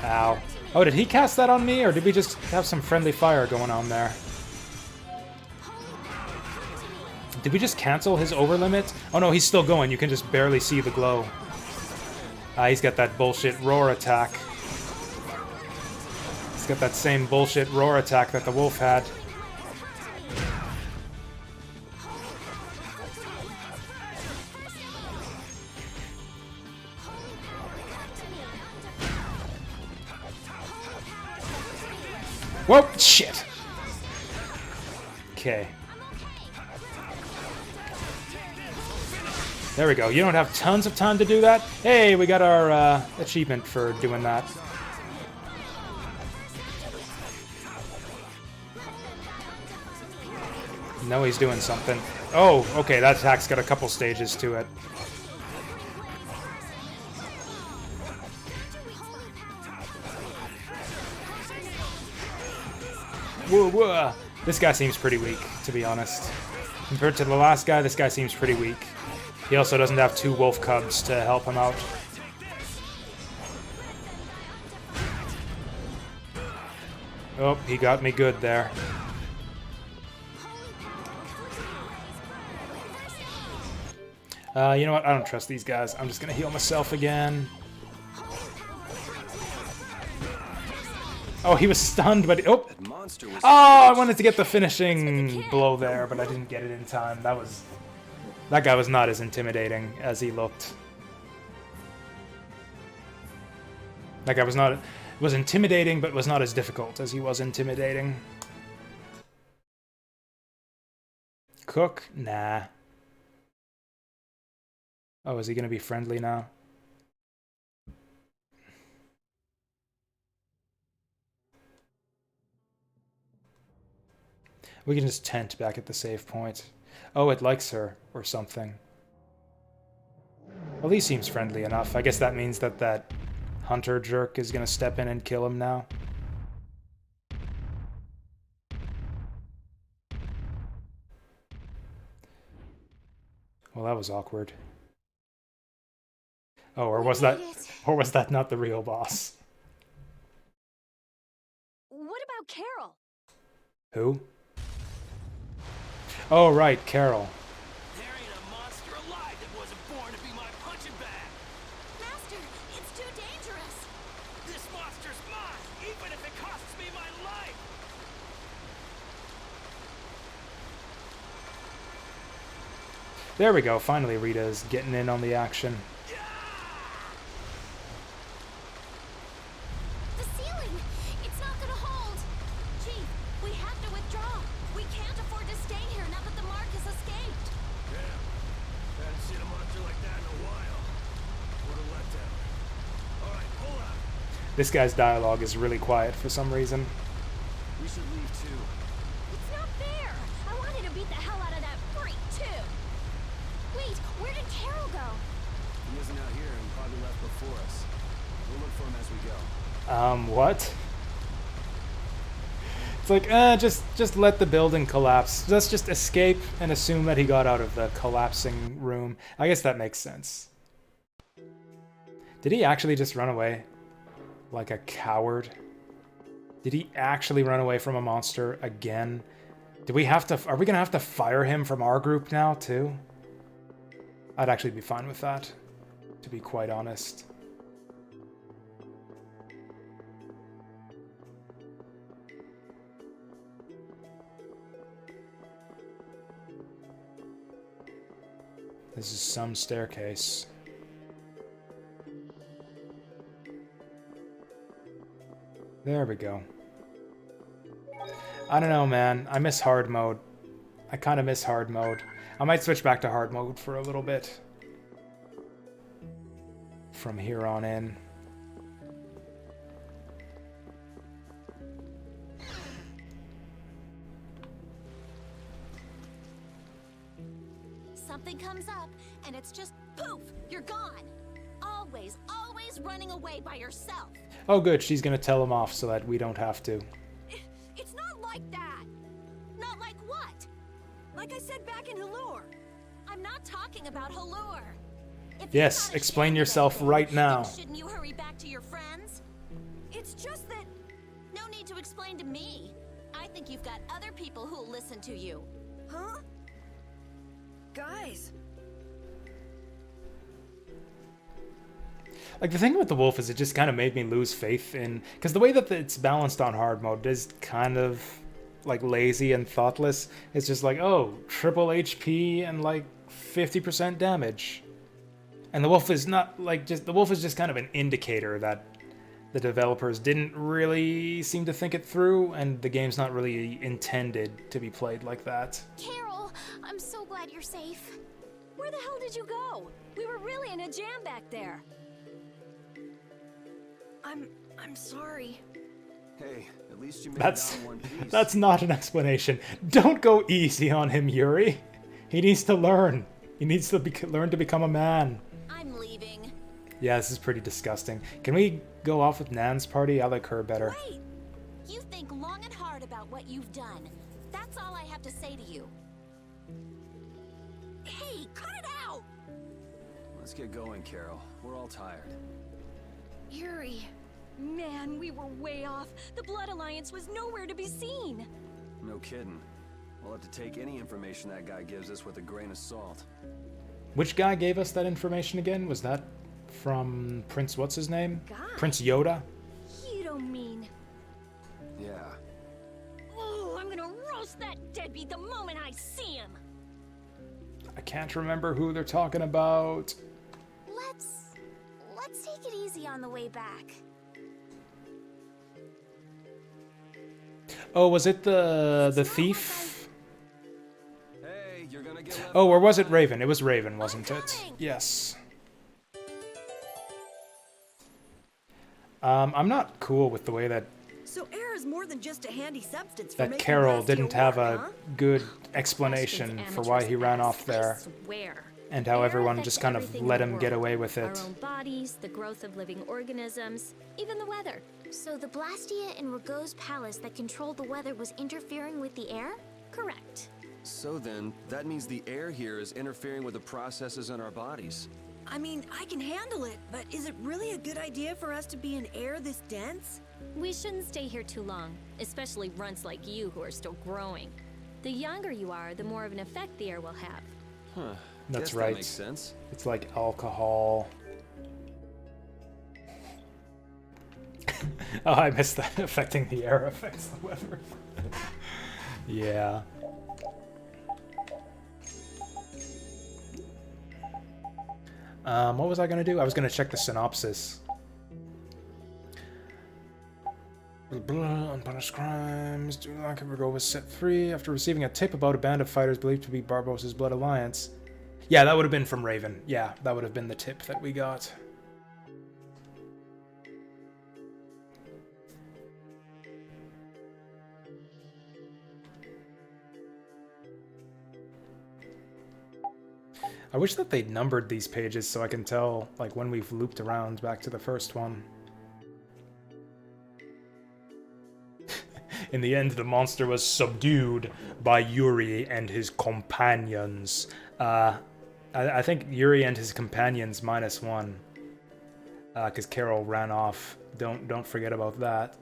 Ow. Oh, did he cast that on me, or did we just have some friendly fire going on there? Did we just cancel his overlimit? Oh no, he's still going. You can just barely see the glow. He's got that bullshit roar attack. He's got that same bullshit roar attack that the wolf had. Whoa, shit. Okay. There we go. You don't have tons of time to do that? Hey, we got our achievement for doing that. No, he's doing something. Oh, okay, that attack's got a couple stages to it. Whoa, whoa. This guy seems pretty weak, to be honest. Compared to the last guy, this guy seems pretty weak. He also doesn't have 2 wolf cubs to help him out. Oh, he got me good there. You know what? I don't trust these guys. I'm just gonna heal myself again. Oh, he was stunned, but... Oh! Oh, I wanted to get the finishing blow there, but I didn't get it in time. That guy was not as intimidating as he looked. That guy was intimidating, but was not as difficult as he was intimidating. Cook? Nah. Oh, is he gonna be friendly now? We can just tent back at the save point. Oh, it likes her, or something. Well, he seems friendly enough. I guess that means that that hunter jerk is gonna step in and kill him now. Well, that was awkward. Oh, or was that not the real boss? What about Carol? Who? Oh, right, Carol. There ain't a monster alive that wasn't born to be my punching bag. Master, it's too dangerous. This monster's mine, even if it costs me my life. There we go. Finally, Rita's getting in on the action. The ceiling! It's not gonna hold! Chief, we have to withdraw. We can't afford to stay here now that the mark has escaped. Damn. Hadn't seen a monster like that in a while. What a letdown. Alright, pull out. This guy's dialogue is really quiet for some reason. We should leave too. It's not fair! I wanted to beat the hell out of that freak, too! Wait, where did Carol go? He isn't out here and probably left before us. We'll look for him as we go. What? It's like, just let the building collapse. Let's just escape and assume that he got out of the collapsing room. I guess that makes sense. Did he actually just run away? Like a coward? Did he actually run away from a monster again? Are we gonna have to fire him from our group now, too? I'd actually be fine with that, to be quite honest. This is some staircase. There we go. I don't know, man. I miss hard mode. I kind of miss hard mode. I might switch back to hard mode for a little bit. From here on in. Something comes up, and it's just poof, you're gone. Always, always running away by yourself. Oh good, she's gonna tell him off so that we don't have to. It's not like that! Not like what? Like I said back in Halure. I'm not talking about Halure. Yes, explain yourself right now. Shouldn't you hurry back to your friends? It's just that... No need to explain to me. I think you've got other people who'll listen to you. Huh? Guys... Like, the thing with the wolf is it just kind of made me lose faith in... Because the way that it's balanced on hard mode is kind of, like, lazy and thoughtless. It's just like, oh, triple HP and, like, 50% damage. And the wolf is not, like, just... The wolf is just kind of an indicator that the developers didn't really seem to think it through, and the game's not really intended to be played like that. Carol, I'm so glad you're safe. Where the hell did you go? We were really in a jam back there. I'm sorry. Hey, at least you made it out in one piece. That's not an explanation. Don't go easy on him, Yuri. He needs to learn. He needs to learn to become a man. I'm leaving. Yeah, this is pretty disgusting. Can we go off with Nan's party? I like her better. Wait! You think long and hard about what you've done. That's all I have to say to you. Hey, cut it out! Let's get going, Carol. We're all tired. Yuri, man, we were way off. The Blood Alliance was nowhere to be seen. No kidding. We'll have to take any information that guy gives us with a grain of salt. Which guy gave us that information again? Was that from Prince what's his name? Guy? Prince Yoda? You don't mean... Yeah. Oh, I'm gonna roast that deadbeat the moment I see him! I can't remember who they're talking about. Let's take it easy on the way back. Oh, was it the thief? Hey, you're gonna get left Oh, or was it Raven? It was Raven, wasn't it? Yes. I'm not cool with the way that So air is more than just a handy substance for making Carol Blastia didn't have work, a huh? good explanation for why he ran off there. Swear. And how Air everyone affects just kind of everything in let the him get world. away with Our it. own bodies, the growth of living organisms, even the weather. So the Blastia in Rago's palace that controlled the weather was interfering with the air? Correct. So then, that means the air here is interfering with the processes in our bodies. I mean, I can handle it, but is it really a good idea for us to be in air this dense? We shouldn't stay here too long, especially runts like you who are still growing. The younger you are, the more of an effect the air will have. Huh. That's Guess right. That makes sense. It's like alcohol. Oh, I missed that. Affecting the air affects the weather. Yeah. What was I gonna do? I was gonna check the synopsis. Unpunished crimes. Do not Rago was set free after receiving a tip about a band of fighters believed to be Barbos's Blood Alliance. Yeah, that would have been from Raven. Yeah, that would have been the tip that we got. I wish that they'd numbered these pages so I can tell, like, when we've looped around back to the first one. In the end, the monster was subdued by Yuri and his companions. I think Yuri and his companions -1. Because Carol ran off. Don't forget about that.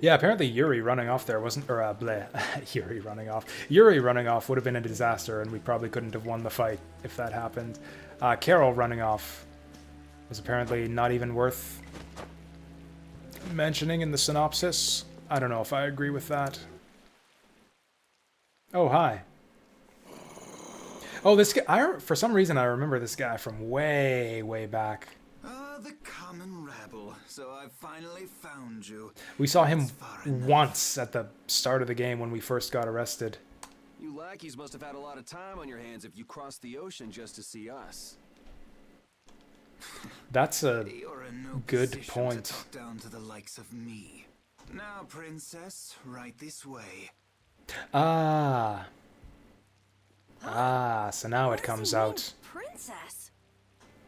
Yeah, apparently Yuri running off there wasn't... Or, bleh. Yuri running off. Yuri running off would have been a disaster, and we probably couldn't have won the fight if that happened. Carol running off was apparently not even worth mentioning in the synopsis. I don't know if I agree with that. Oh, hi. Oh, this guy... for some reason, I remember this guy from way back. The common rabble. So I finally found you. We saw him once at the start of the game when we first got arrested. You lackeys must have had a lot of time on your hands if you crossed the ocean just to see us. That's a You're in no good position point. to talk down to the likes of me. Now, princess, right this way. Ah, so now it comes out. Princess?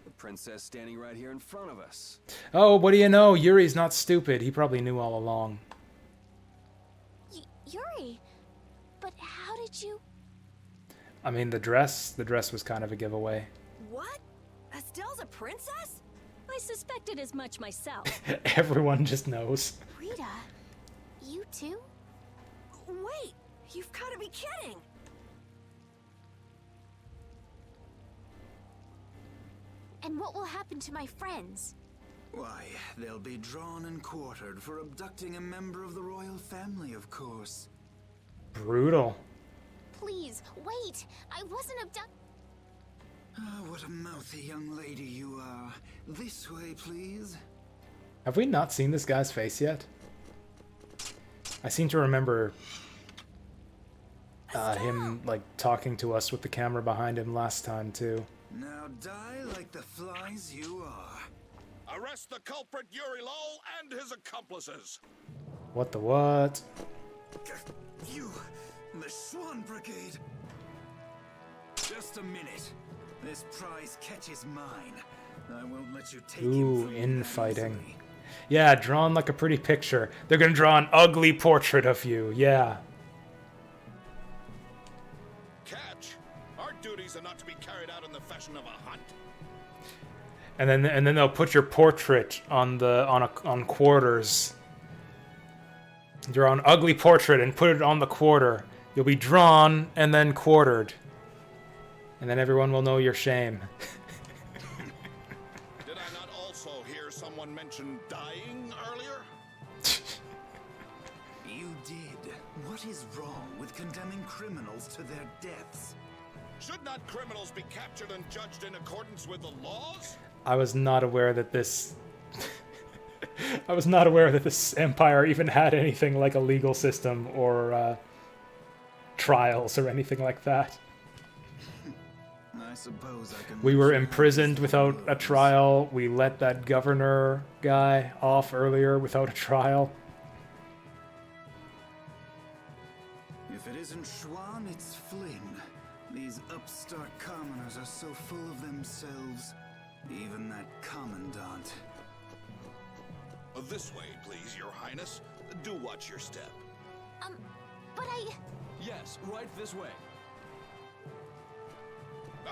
The princess standing right here in front of us. Oh, what do you know? Yuri's not stupid. He probably knew all along. Yuri, but how did you... I mean, the dress was kind of a giveaway. What? Estelle's a princess? I suspected as much myself. Everyone just knows. Rita, you too? Wait, you've got to be kidding! And what will happen to my friends? Why, they'll be drawn and quartered for abducting a member of the royal family, of course. Brutal. Please, wait! I wasn't Ah, what a mouthy young lady you are. This way, please. Have we not seen this guy's face yet? I seem to remember him, like, talking to us with the camera behind him last time, too. Now die like the flies you are. Arrest the culprit Yuri Lowell and his accomplices. What the what? You, the Swan Brigade. Just a minute. This prize catches mine. I won't let you take him Ooh, from me infighting. easily. Yeah, drawn like a pretty picture. They're gonna draw an ugly portrait of you. Yeah. Catch. Our duties are not to be carried out in the fashion of a hunt. And then they'll put your portrait on quarters. Draw an ugly portrait and put it on the quarter. You'll be drawn and then quartered. And then everyone will know your shame. Did I not also hear someone mention dying earlier? You did. What is wrong with condemning criminals to their deaths? Should not criminals be captured and judged in accordance with the laws? I was not aware that this... I was not aware that this empire even had anything like a legal system or trials or anything like that. I suppose I can. We were imprisoned without a trial. We let that governor guy off earlier without a trial. If it isn't Schwan, it's Flynn. These upstart commoners are so full of themselves. Even that commandant. This way, please, Your Highness. Do watch your step. But I... Yes, right this way.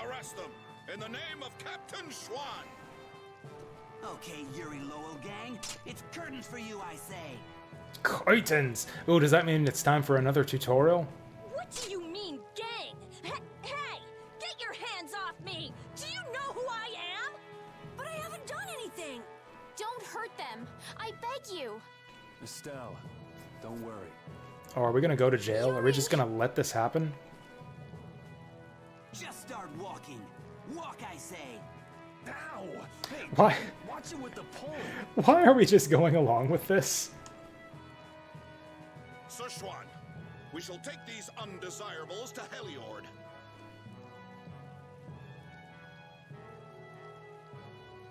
Arrest them in the name of Captain Schwan. Okay, Yuri Lowell gang, it's curtains for you, I say. Curtains! Oh, does that mean it's time for another tutorial? What do you mean, gang? Hey! Get your hands off me! Do you know who I am? But I haven't done anything! Don't hurt them. I beg you. Estelle, don't worry. Oh, are we gonna go to jail? Are we just gonna let this happen? Just start walking. Walk, I say. Ow! Hey, Why? watch it with the pole. Why are we just going along with this? Sir Schwan, we shall take these undesirables to Heliord.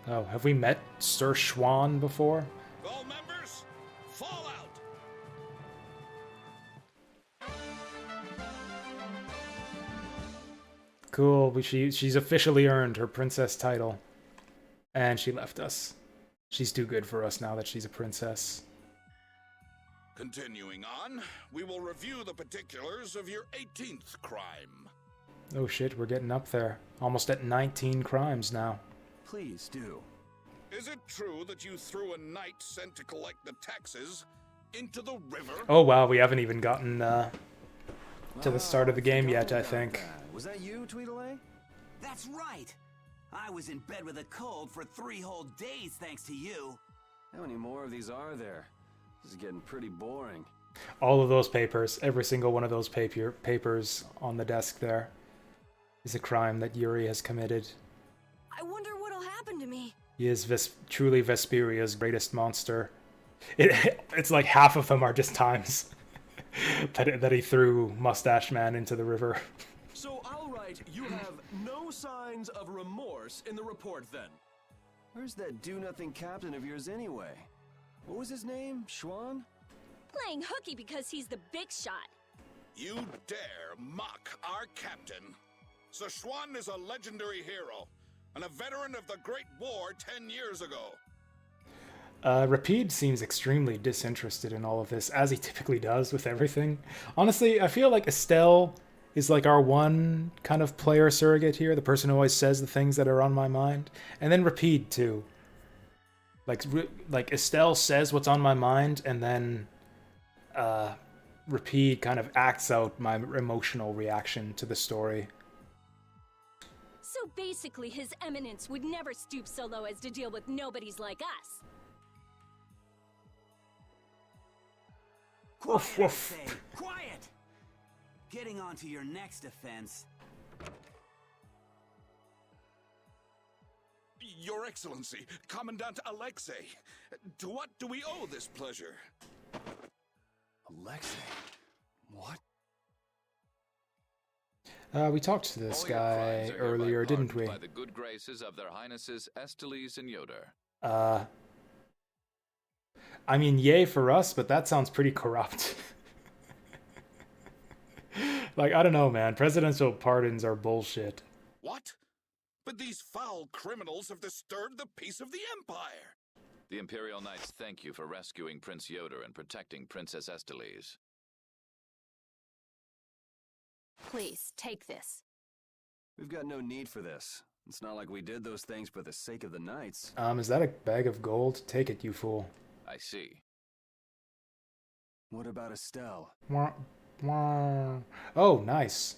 Oh, have we met Sir Schwan before? All members, fall out. Cool, she's officially earned her princess title. And she left us. She's too good for us now that she's a princess. Continuing on, we will review the particulars of your 18th crime. Oh shit, we're getting up there. Almost at 19 crimes now. Please do. Is it true that you threw a knight sent to collect the taxes into the river? Oh wow, we haven't even gotten to the start of the game yet, I think. Was that you, Tweedledee? That's right. I was in bed with a cold for 3 whole days thanks to you. How many more of these are there? This is getting pretty boring. All of those papers, every single one of those papers on the desk there is a crime that Yuri has committed. I wonder what'll happen to me. He is truly Vesperia's greatest monster. It's like half of them are just times that he threw Mustache Man into the river. So I'll write, you have no signs of remorse in the report then. Where's that do-nothing captain of yours anyway? What was his name? Schwan? Playing hooky because he's the big shot. You dare mock our captain? Sir Schwan is a legendary hero and a veteran of the Great War 10 years ago. Rapide seems extremely disinterested in all of this, as he typically does with everything. Honestly, I feel like Estelle is like our one kind of player surrogate here, the person who always says the things that are on my mind. And then Rapide, too. Like Estelle says what's on my mind, and then Rapide kind of acts out my emotional reaction to the story. So basically, His Eminence would never stoop so low as to deal with nobodies like us. Quiet, I say. Quiet! Getting on to your next offense. Your Excellency, Commandant Alexei, to what do we owe this pleasure? Alexei? What? We talked to this guy earlier, didn't we? By the good graces of their Highnesses Esteles and Yoder. I mean, yay for us, but that sounds pretty corrupt. Like, I don't know, man. Presidential pardons are bullshit. What? But these foul criminals have disturbed the peace of the Empire. The Imperial Knights thank you for rescuing Prince Yoder and protecting Princess Esteles. Please, take this. We've got no need for this. It's not like we did those things for the sake of the knights. Is that a bag of gold? Take it, you fool. I see. What about Estelle? Wah, wah. Oh, nice.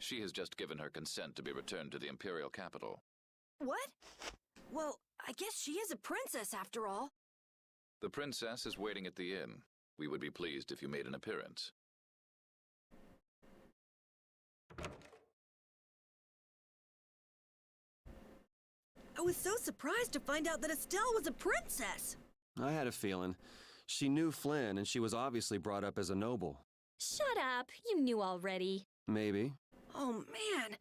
She has just given her consent to be returned to the Imperial capital. What? Well, I guess she is a princess after all. The princess is waiting at the inn. We would be pleased if you made an appearance. I was so surprised to find out that Estelle was a princess. I had a feeling. She knew Flynn, and she was obviously brought up as a noble. Shut up. You knew already. Maybe. Oh, man.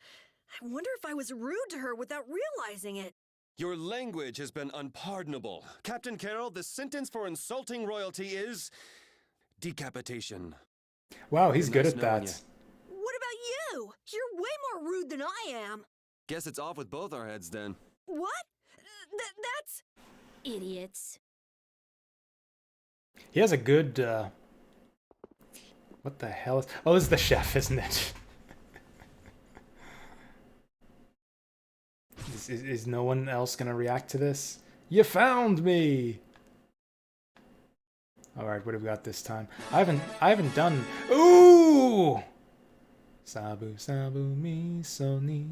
I wonder if I was rude to her without realizing it. Your language has been unpardonable. Captain Carroll, the sentence for insulting royalty is... decapitation. Wow, he's good Nice at knowing that. What about you? You're way more rude than I am. Guess it's off with both our heads then. What? That's... Idiots. He has a good, what the hell is... Oh, this is the chef, isn't it? Is no one else gonna react to this? You found me! Alright, what have we got this time? I haven't done... Ooh! Sabu, sabu, mi, so, ni.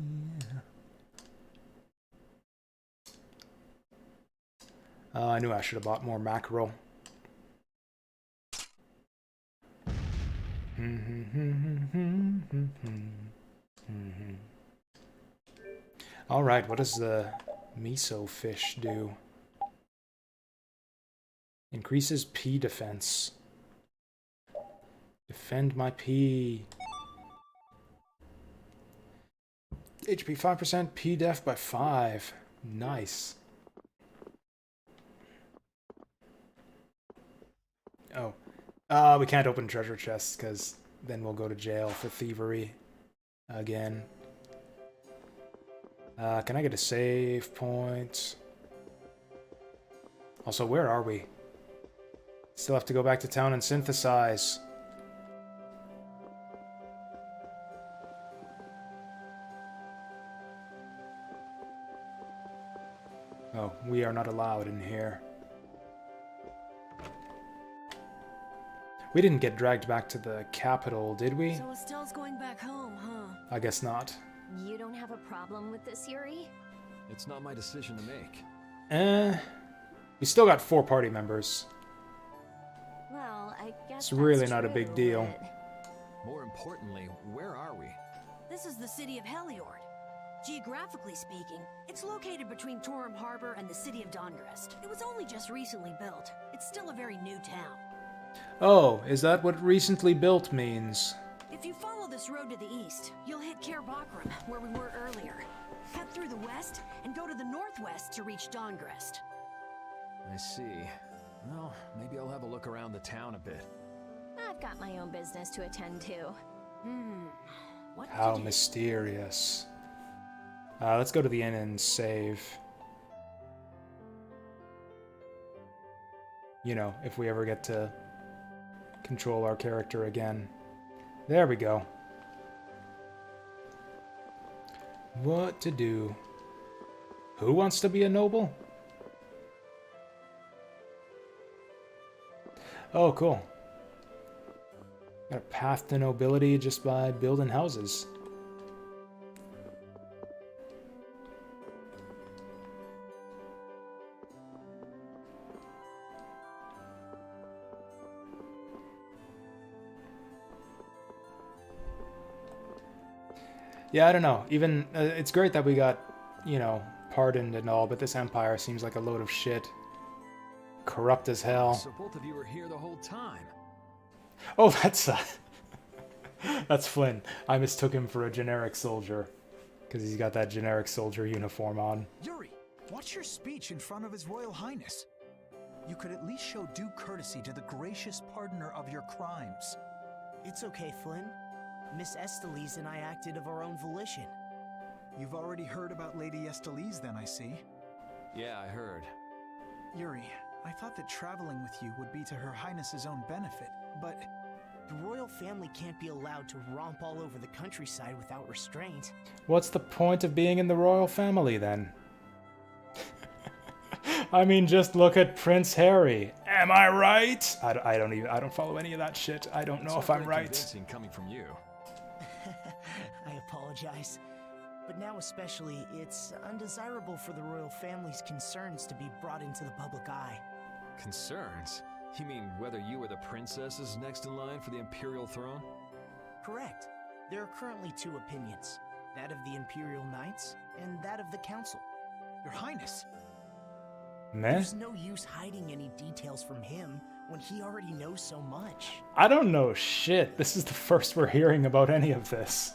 I knew I should have bought more mackerel. Alright, what does the miso fish do? Increases P defense. Defend my P. HP 5%, P def by 5. Nice. Oh. We can't open treasure chests because then we'll go to jail for thievery again. Can I get a save point? Also, where are we? Still have to go back to town and synthesize. Oh, we are not allowed in here. We didn't get dragged back to the capital, did we? So Estelle's going back home, huh? I guess not. You don't have a problem with this, Yuri? It's not my decision to make. We still got 4 party members. Well, I guess It's really that's not a true, big deal. but- More importantly, where are we? This is the city of Heliord. Geographically speaking, it's located between Torum Harbor and the city of Dongrest. It was only just recently built. It's still a very new town. Oh, is that what recently built means? If you follow this road to the east, you'll hit Cair Bakram, where we were earlier. Cut through the west and go to the northwest to reach Dongrest. I see. Well, maybe I'll have a look around the town a bit. I've got my own business to attend to. What How mysterious. Let's go to the inn and save. You know, if we ever get to control our character again. There we go. What to do? Who wants to be a noble? Oh, cool. Got a path to nobility just by building houses. Yeah, I don't know. Even it's great that we got, you know, pardoned and all, but this empire seems like a load of shit. Corrupt as hell. So both of you were here the whole time. Oh, that's Flynn. I mistook him for a generic soldier because he's got that generic soldier uniform on. Yuri, what's your speech in front of His Royal Highness? You could at least show due courtesy to the gracious pardoner of your crimes. It's okay, Flynn. Miss Estelise and I acted of our own volition. You've already heard about Lady Estelise then, I see. Yeah, I heard. Yuri, I thought that traveling with you would be to Her Highness's own benefit, but... The royal family can't be allowed to romp all over the countryside without restraint. What's the point of being in the royal family then? I mean, just look at Prince Harry. Am I right? I don't follow any of that shit. I don't know if I'm right. Coming from you. I apologize. But now especially, it's undesirable for the royal family's concerns to be brought into the public eye. Concerns? You mean whether you or the princess is next in line for the imperial throne? Correct. There are currently two opinions. That of the Imperial Knights, and that of the Council. Your Highness! Meh? There's no use hiding any details from him when he already knows so much. I don't know shit. This is the first we're hearing about any of this.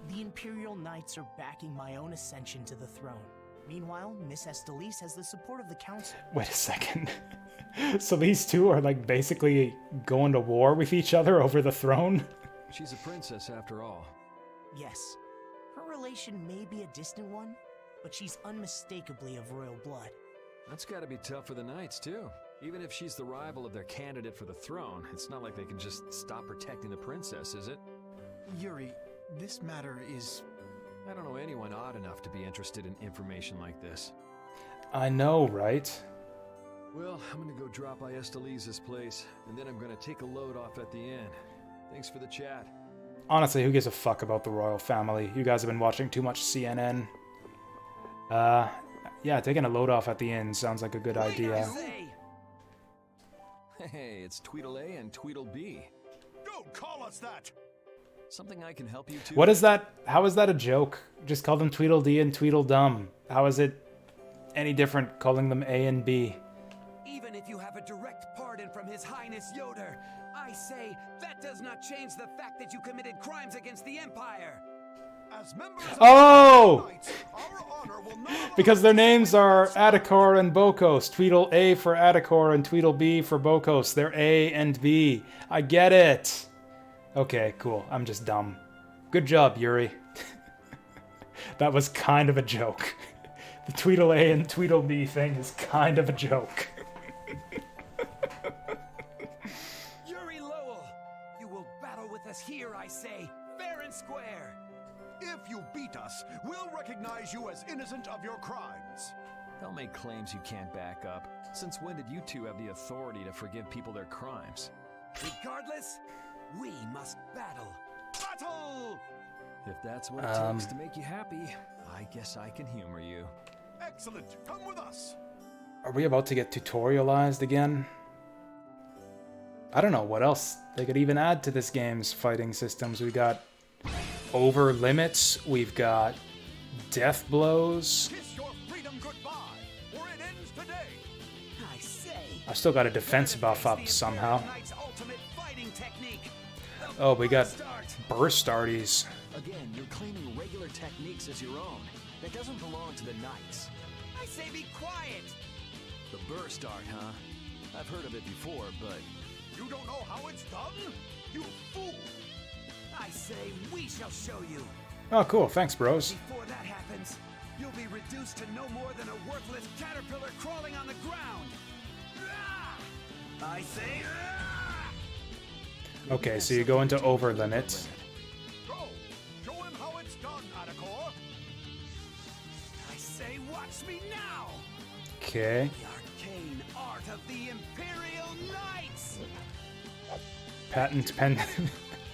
The Imperial Knights are backing my own ascension to the throne. Meanwhile, Miss Estelise has the support of the Council. Wait a second. So these two are like basically going to war with each other over the throne? She's a princess after all. Yes. Her relation may be a distant one, but she's unmistakably of royal blood. That's gotta be tough for the Knights, too. Even if she's the rival of their candidate for the throne, it's not like they can just stop protecting the princess, is it? Yuri, this matter is... I don't know anyone odd enough to be interested in information like this. I know, right? Well, I'm gonna go drop by Estelise's place, and then I'm gonna take a load off at the inn. Thanks for the chat. Honestly, who gives a fuck about the royal family? You guys have been watching too much CNN. Yeah, taking a load off at the inn sounds like a good idea. Hey, it's Tweedle A and Tweedle B. Don't call us that! Something I can help you to. What is that? How is that a joke? Just call them Tweedledee and Tweedledum. How is it any different calling them A and B? Even if you have a direct pardon from His Highness Yoder, I say that does not change the fact that you committed crimes against the Empire. As members Oh! Knights, our honor will not Because their names are Atticor and Bokos. Tweedle A for Atticor and Tweedle B for Bokos. They're A and B. I get it. Okay, cool. I'm just dumb. Good job, Yuri. That was kind of a joke. The Tweedle A and Tweedle B thing is kind of a joke. Yuri Lowell, you will battle with us here, I say, fair and square. If you beat us, we'll recognize you as innocent of your crimes. Don't make claims you can't back up. Since when did you two have the authority to forgive people their crimes? Regardless, we must battle. Battle! If that's what it takes to make you happy, I guess I can humor you. Excellent. Come with us. Are we about to get tutorialized again? I don't know what else they could even add to this game's fighting systems. We got over limits, we've got death blows. Kiss your freedom goodbye, or it ends today. I say. I've still got a defense buff up somehow. Oh, we got burst arties. Again, you're claiming regular techniques as your own. That doesn't belong to the Knights. I say be quiet! The burst art, huh? I've heard of it before, but... You don't know how it's done? You fool! I say we shall show you. Oh, cool. Thanks, bros. Before that happens, you'll be reduced to no more than a worthless caterpillar crawling on the ground. I say... Okay, so you go into over limit. Go! Show him how it's done, Atticor! I say watch me now! Okay. The arcane art of the Imperial Knights! Patent pending.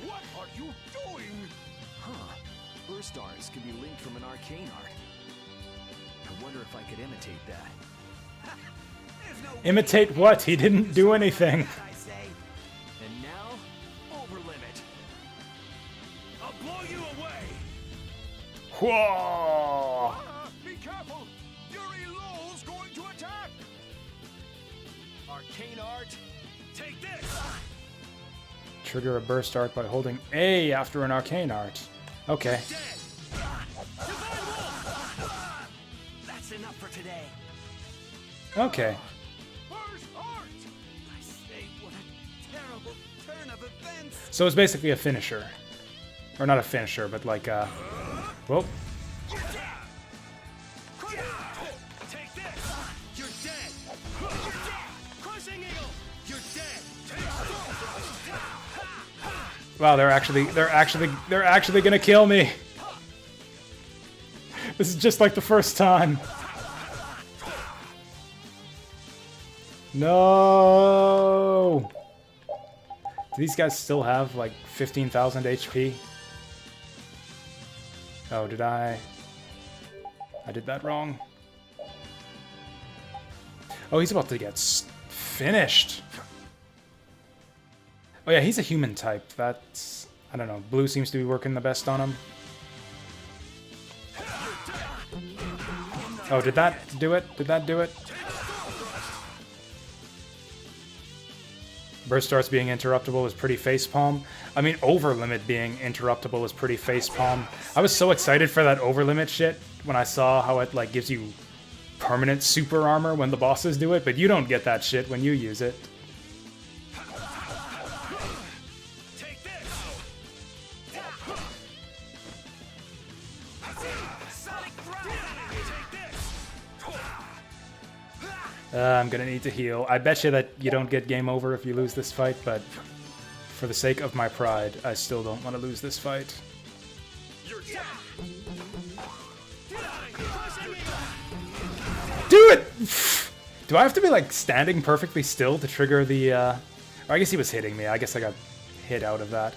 What are you doing? Huh. Burst arts can be linked from an arcane art. I wonder if I could imitate that. Imitate what? He didn't do anything. I say. And now, over limit. I'll blow you away! Whoa! Be careful! art. Take this. Trigger a burst art by holding A after an arcane art. Okay. That's enough for today. Okay. I say, what a terrible turn of events. So it's basically a finisher. Or not a finisher, but like a... Whoa. Take this. You're dead. You're dead. Crushing Eagle. You're dead. Wow, they're actually gonna kill me. This is just like the first time. No. Do these guys still have like 15,000 HP? Oh, did I did that wrong. Oh, he's about to get finished. Oh yeah, he's a human type. That's... I don't know. Blue seems to be working the best on him. Oh, did that do it? Did that do it? Burst starts being interruptible is pretty facepalm. I mean, overlimit being interruptible is pretty facepalm. I was so excited for that overlimit shit when I saw how it like gives you permanent super armor when the bosses do it, but you don't get that shit when you use it. I'm gonna need to heal. I bet you that you don't get game over if you lose this fight, but for the sake of my pride, I still don't want to lose this fight. Do it! Do I have to be like standing perfectly still to trigger the or I guess he was hitting me. I guess I got hit out of that.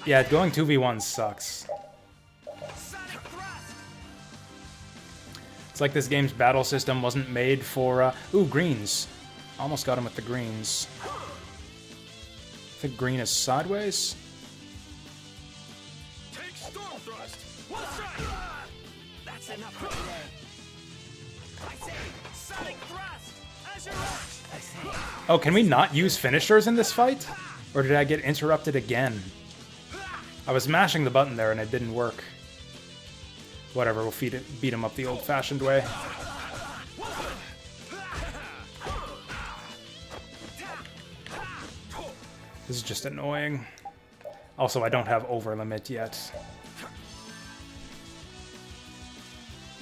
Yeah, going 2v1 sucks. It's like this game's battle system wasn't made for, ooh, greens. Almost got him with the greens. I think green is sideways. Take storm thrust. One strike. That's enough for today. I say sonic thrust. As your rush. I say. Oh, can we not use finishers in this fight? Or did I get interrupted again? I was mashing the button there and it didn't work. Whatever, we'll beat him up the old-fashioned way. This is just annoying. Also, I don't have overlimit yet.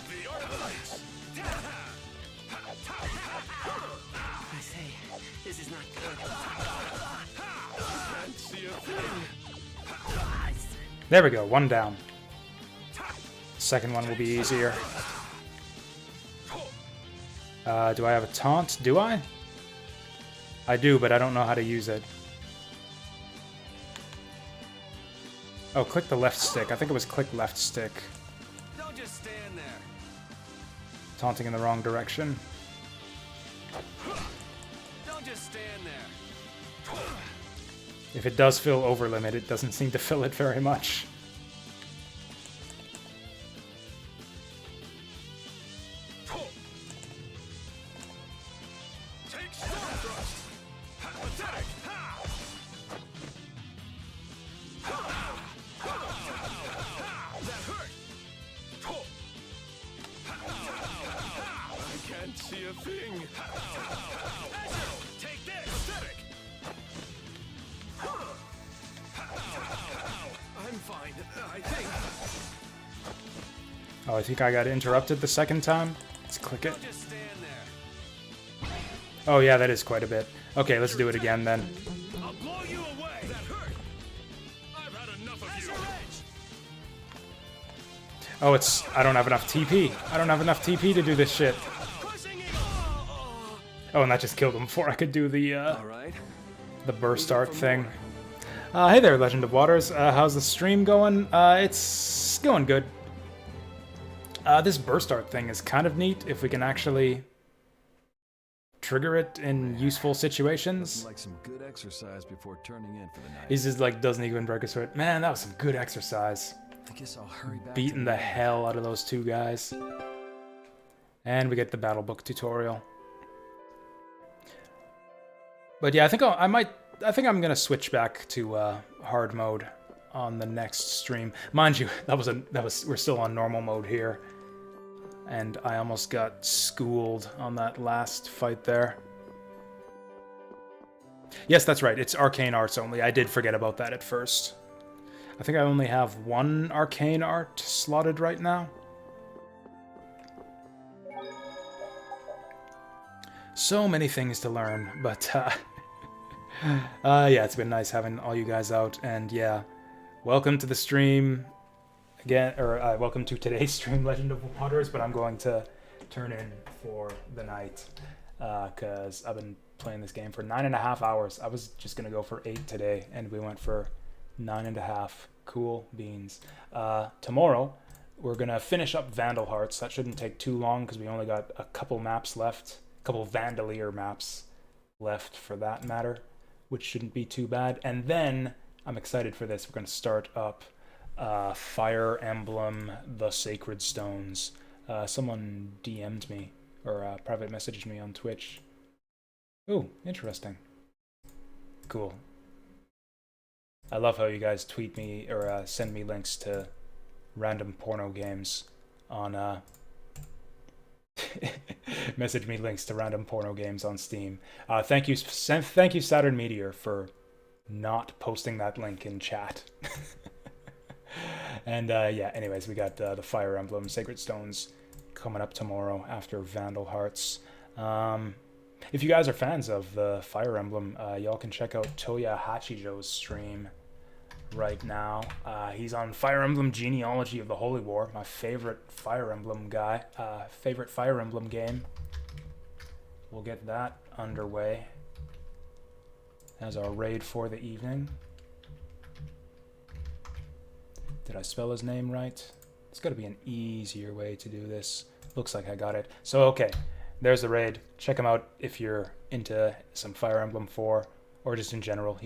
I say, this is not good. Can't see a thing. There we go, one down. Second one will be easier. Do I have a taunt? Do I? I do, but I don't know how to use it. Oh, click the left stick. I think it was click left stick. Don't just stand there. Taunting in the wrong direction. Don't just stand there. If it does fill overlimit, it doesn't seem to fill it very much. Take storm thrust. Attack. That hurt. I can't see a thing. Take this. Pathetic. I'm fine, I think. Oh, I think I got interrupted the second time. Let's click it. Oh yeah, that is quite a bit. Okay, let's do it again then. I'll blow you away. That hurt. I've had enough of you. Oh, it's... I don't have enough TP. I don't have enough TP to do this shit. Oh, and that just killed him before I could do the burst art thing. Hey there, Legend of Waters. How's the stream going? It's going good. This burst art thing is kind of neat if we can actually trigger it in useful situations. Like some good exercise before turning in for the night. He's just like, doesn't even break a sweat. Man, that was some good exercise. I guess I'll hurry back. Beating the hell out of those two guys. And we get the battle book tutorial. But yeah, I think I'm gonna switch back to hard mode on the next stream. Mind you, we're still on normal mode here. And I almost got schooled on that last fight there. Yes, that's right. It's arcane arts only. I did forget about that at first. I think I only have one arcane art slotted right now. So many things to learn, but yeah, it's been nice having all you guys out, and yeah, welcome to the stream again, or welcome to today's stream, Legend of Waters, but I'm going to turn in for the night, because I've been playing this game for 9.5 hours. I was just gonna go for 8 today, and we went for 9.5. Cool beans. Tomorrow, we're gonna finish up Vandal Hearts. That shouldn't take too long, because we only got a couple maps left. Couple Vandalier maps left for that matter, which shouldn't be too bad. And then I'm excited for this. We're going to start up Fire Emblem The Sacred Stones. Someone DM'd me or private messaged me on Twitch. Ooh, interesting. Cool. I love how you guys tweet me or send me links to random porno games on message me links to random porno games on Steam. Thank you Saturn Meteor for not posting that link in chat. And yeah, anyways, we got the Fire Emblem Sacred Stones coming up tomorrow after Vandal Hearts. If you guys are fans of the Fire Emblem, y'all can check out Toya Hachijo's stream right now. He's on Fire Emblem Genealogy of the Holy War, my favorite Fire Emblem guy, favorite Fire Emblem game. We'll get that underway as our raid for the evening. Did I spell his name right? There's got to be an easier way to do this. Looks like I got it. So okay, there's the raid. Check him out if you're into some Fire Emblem 4 or just in general.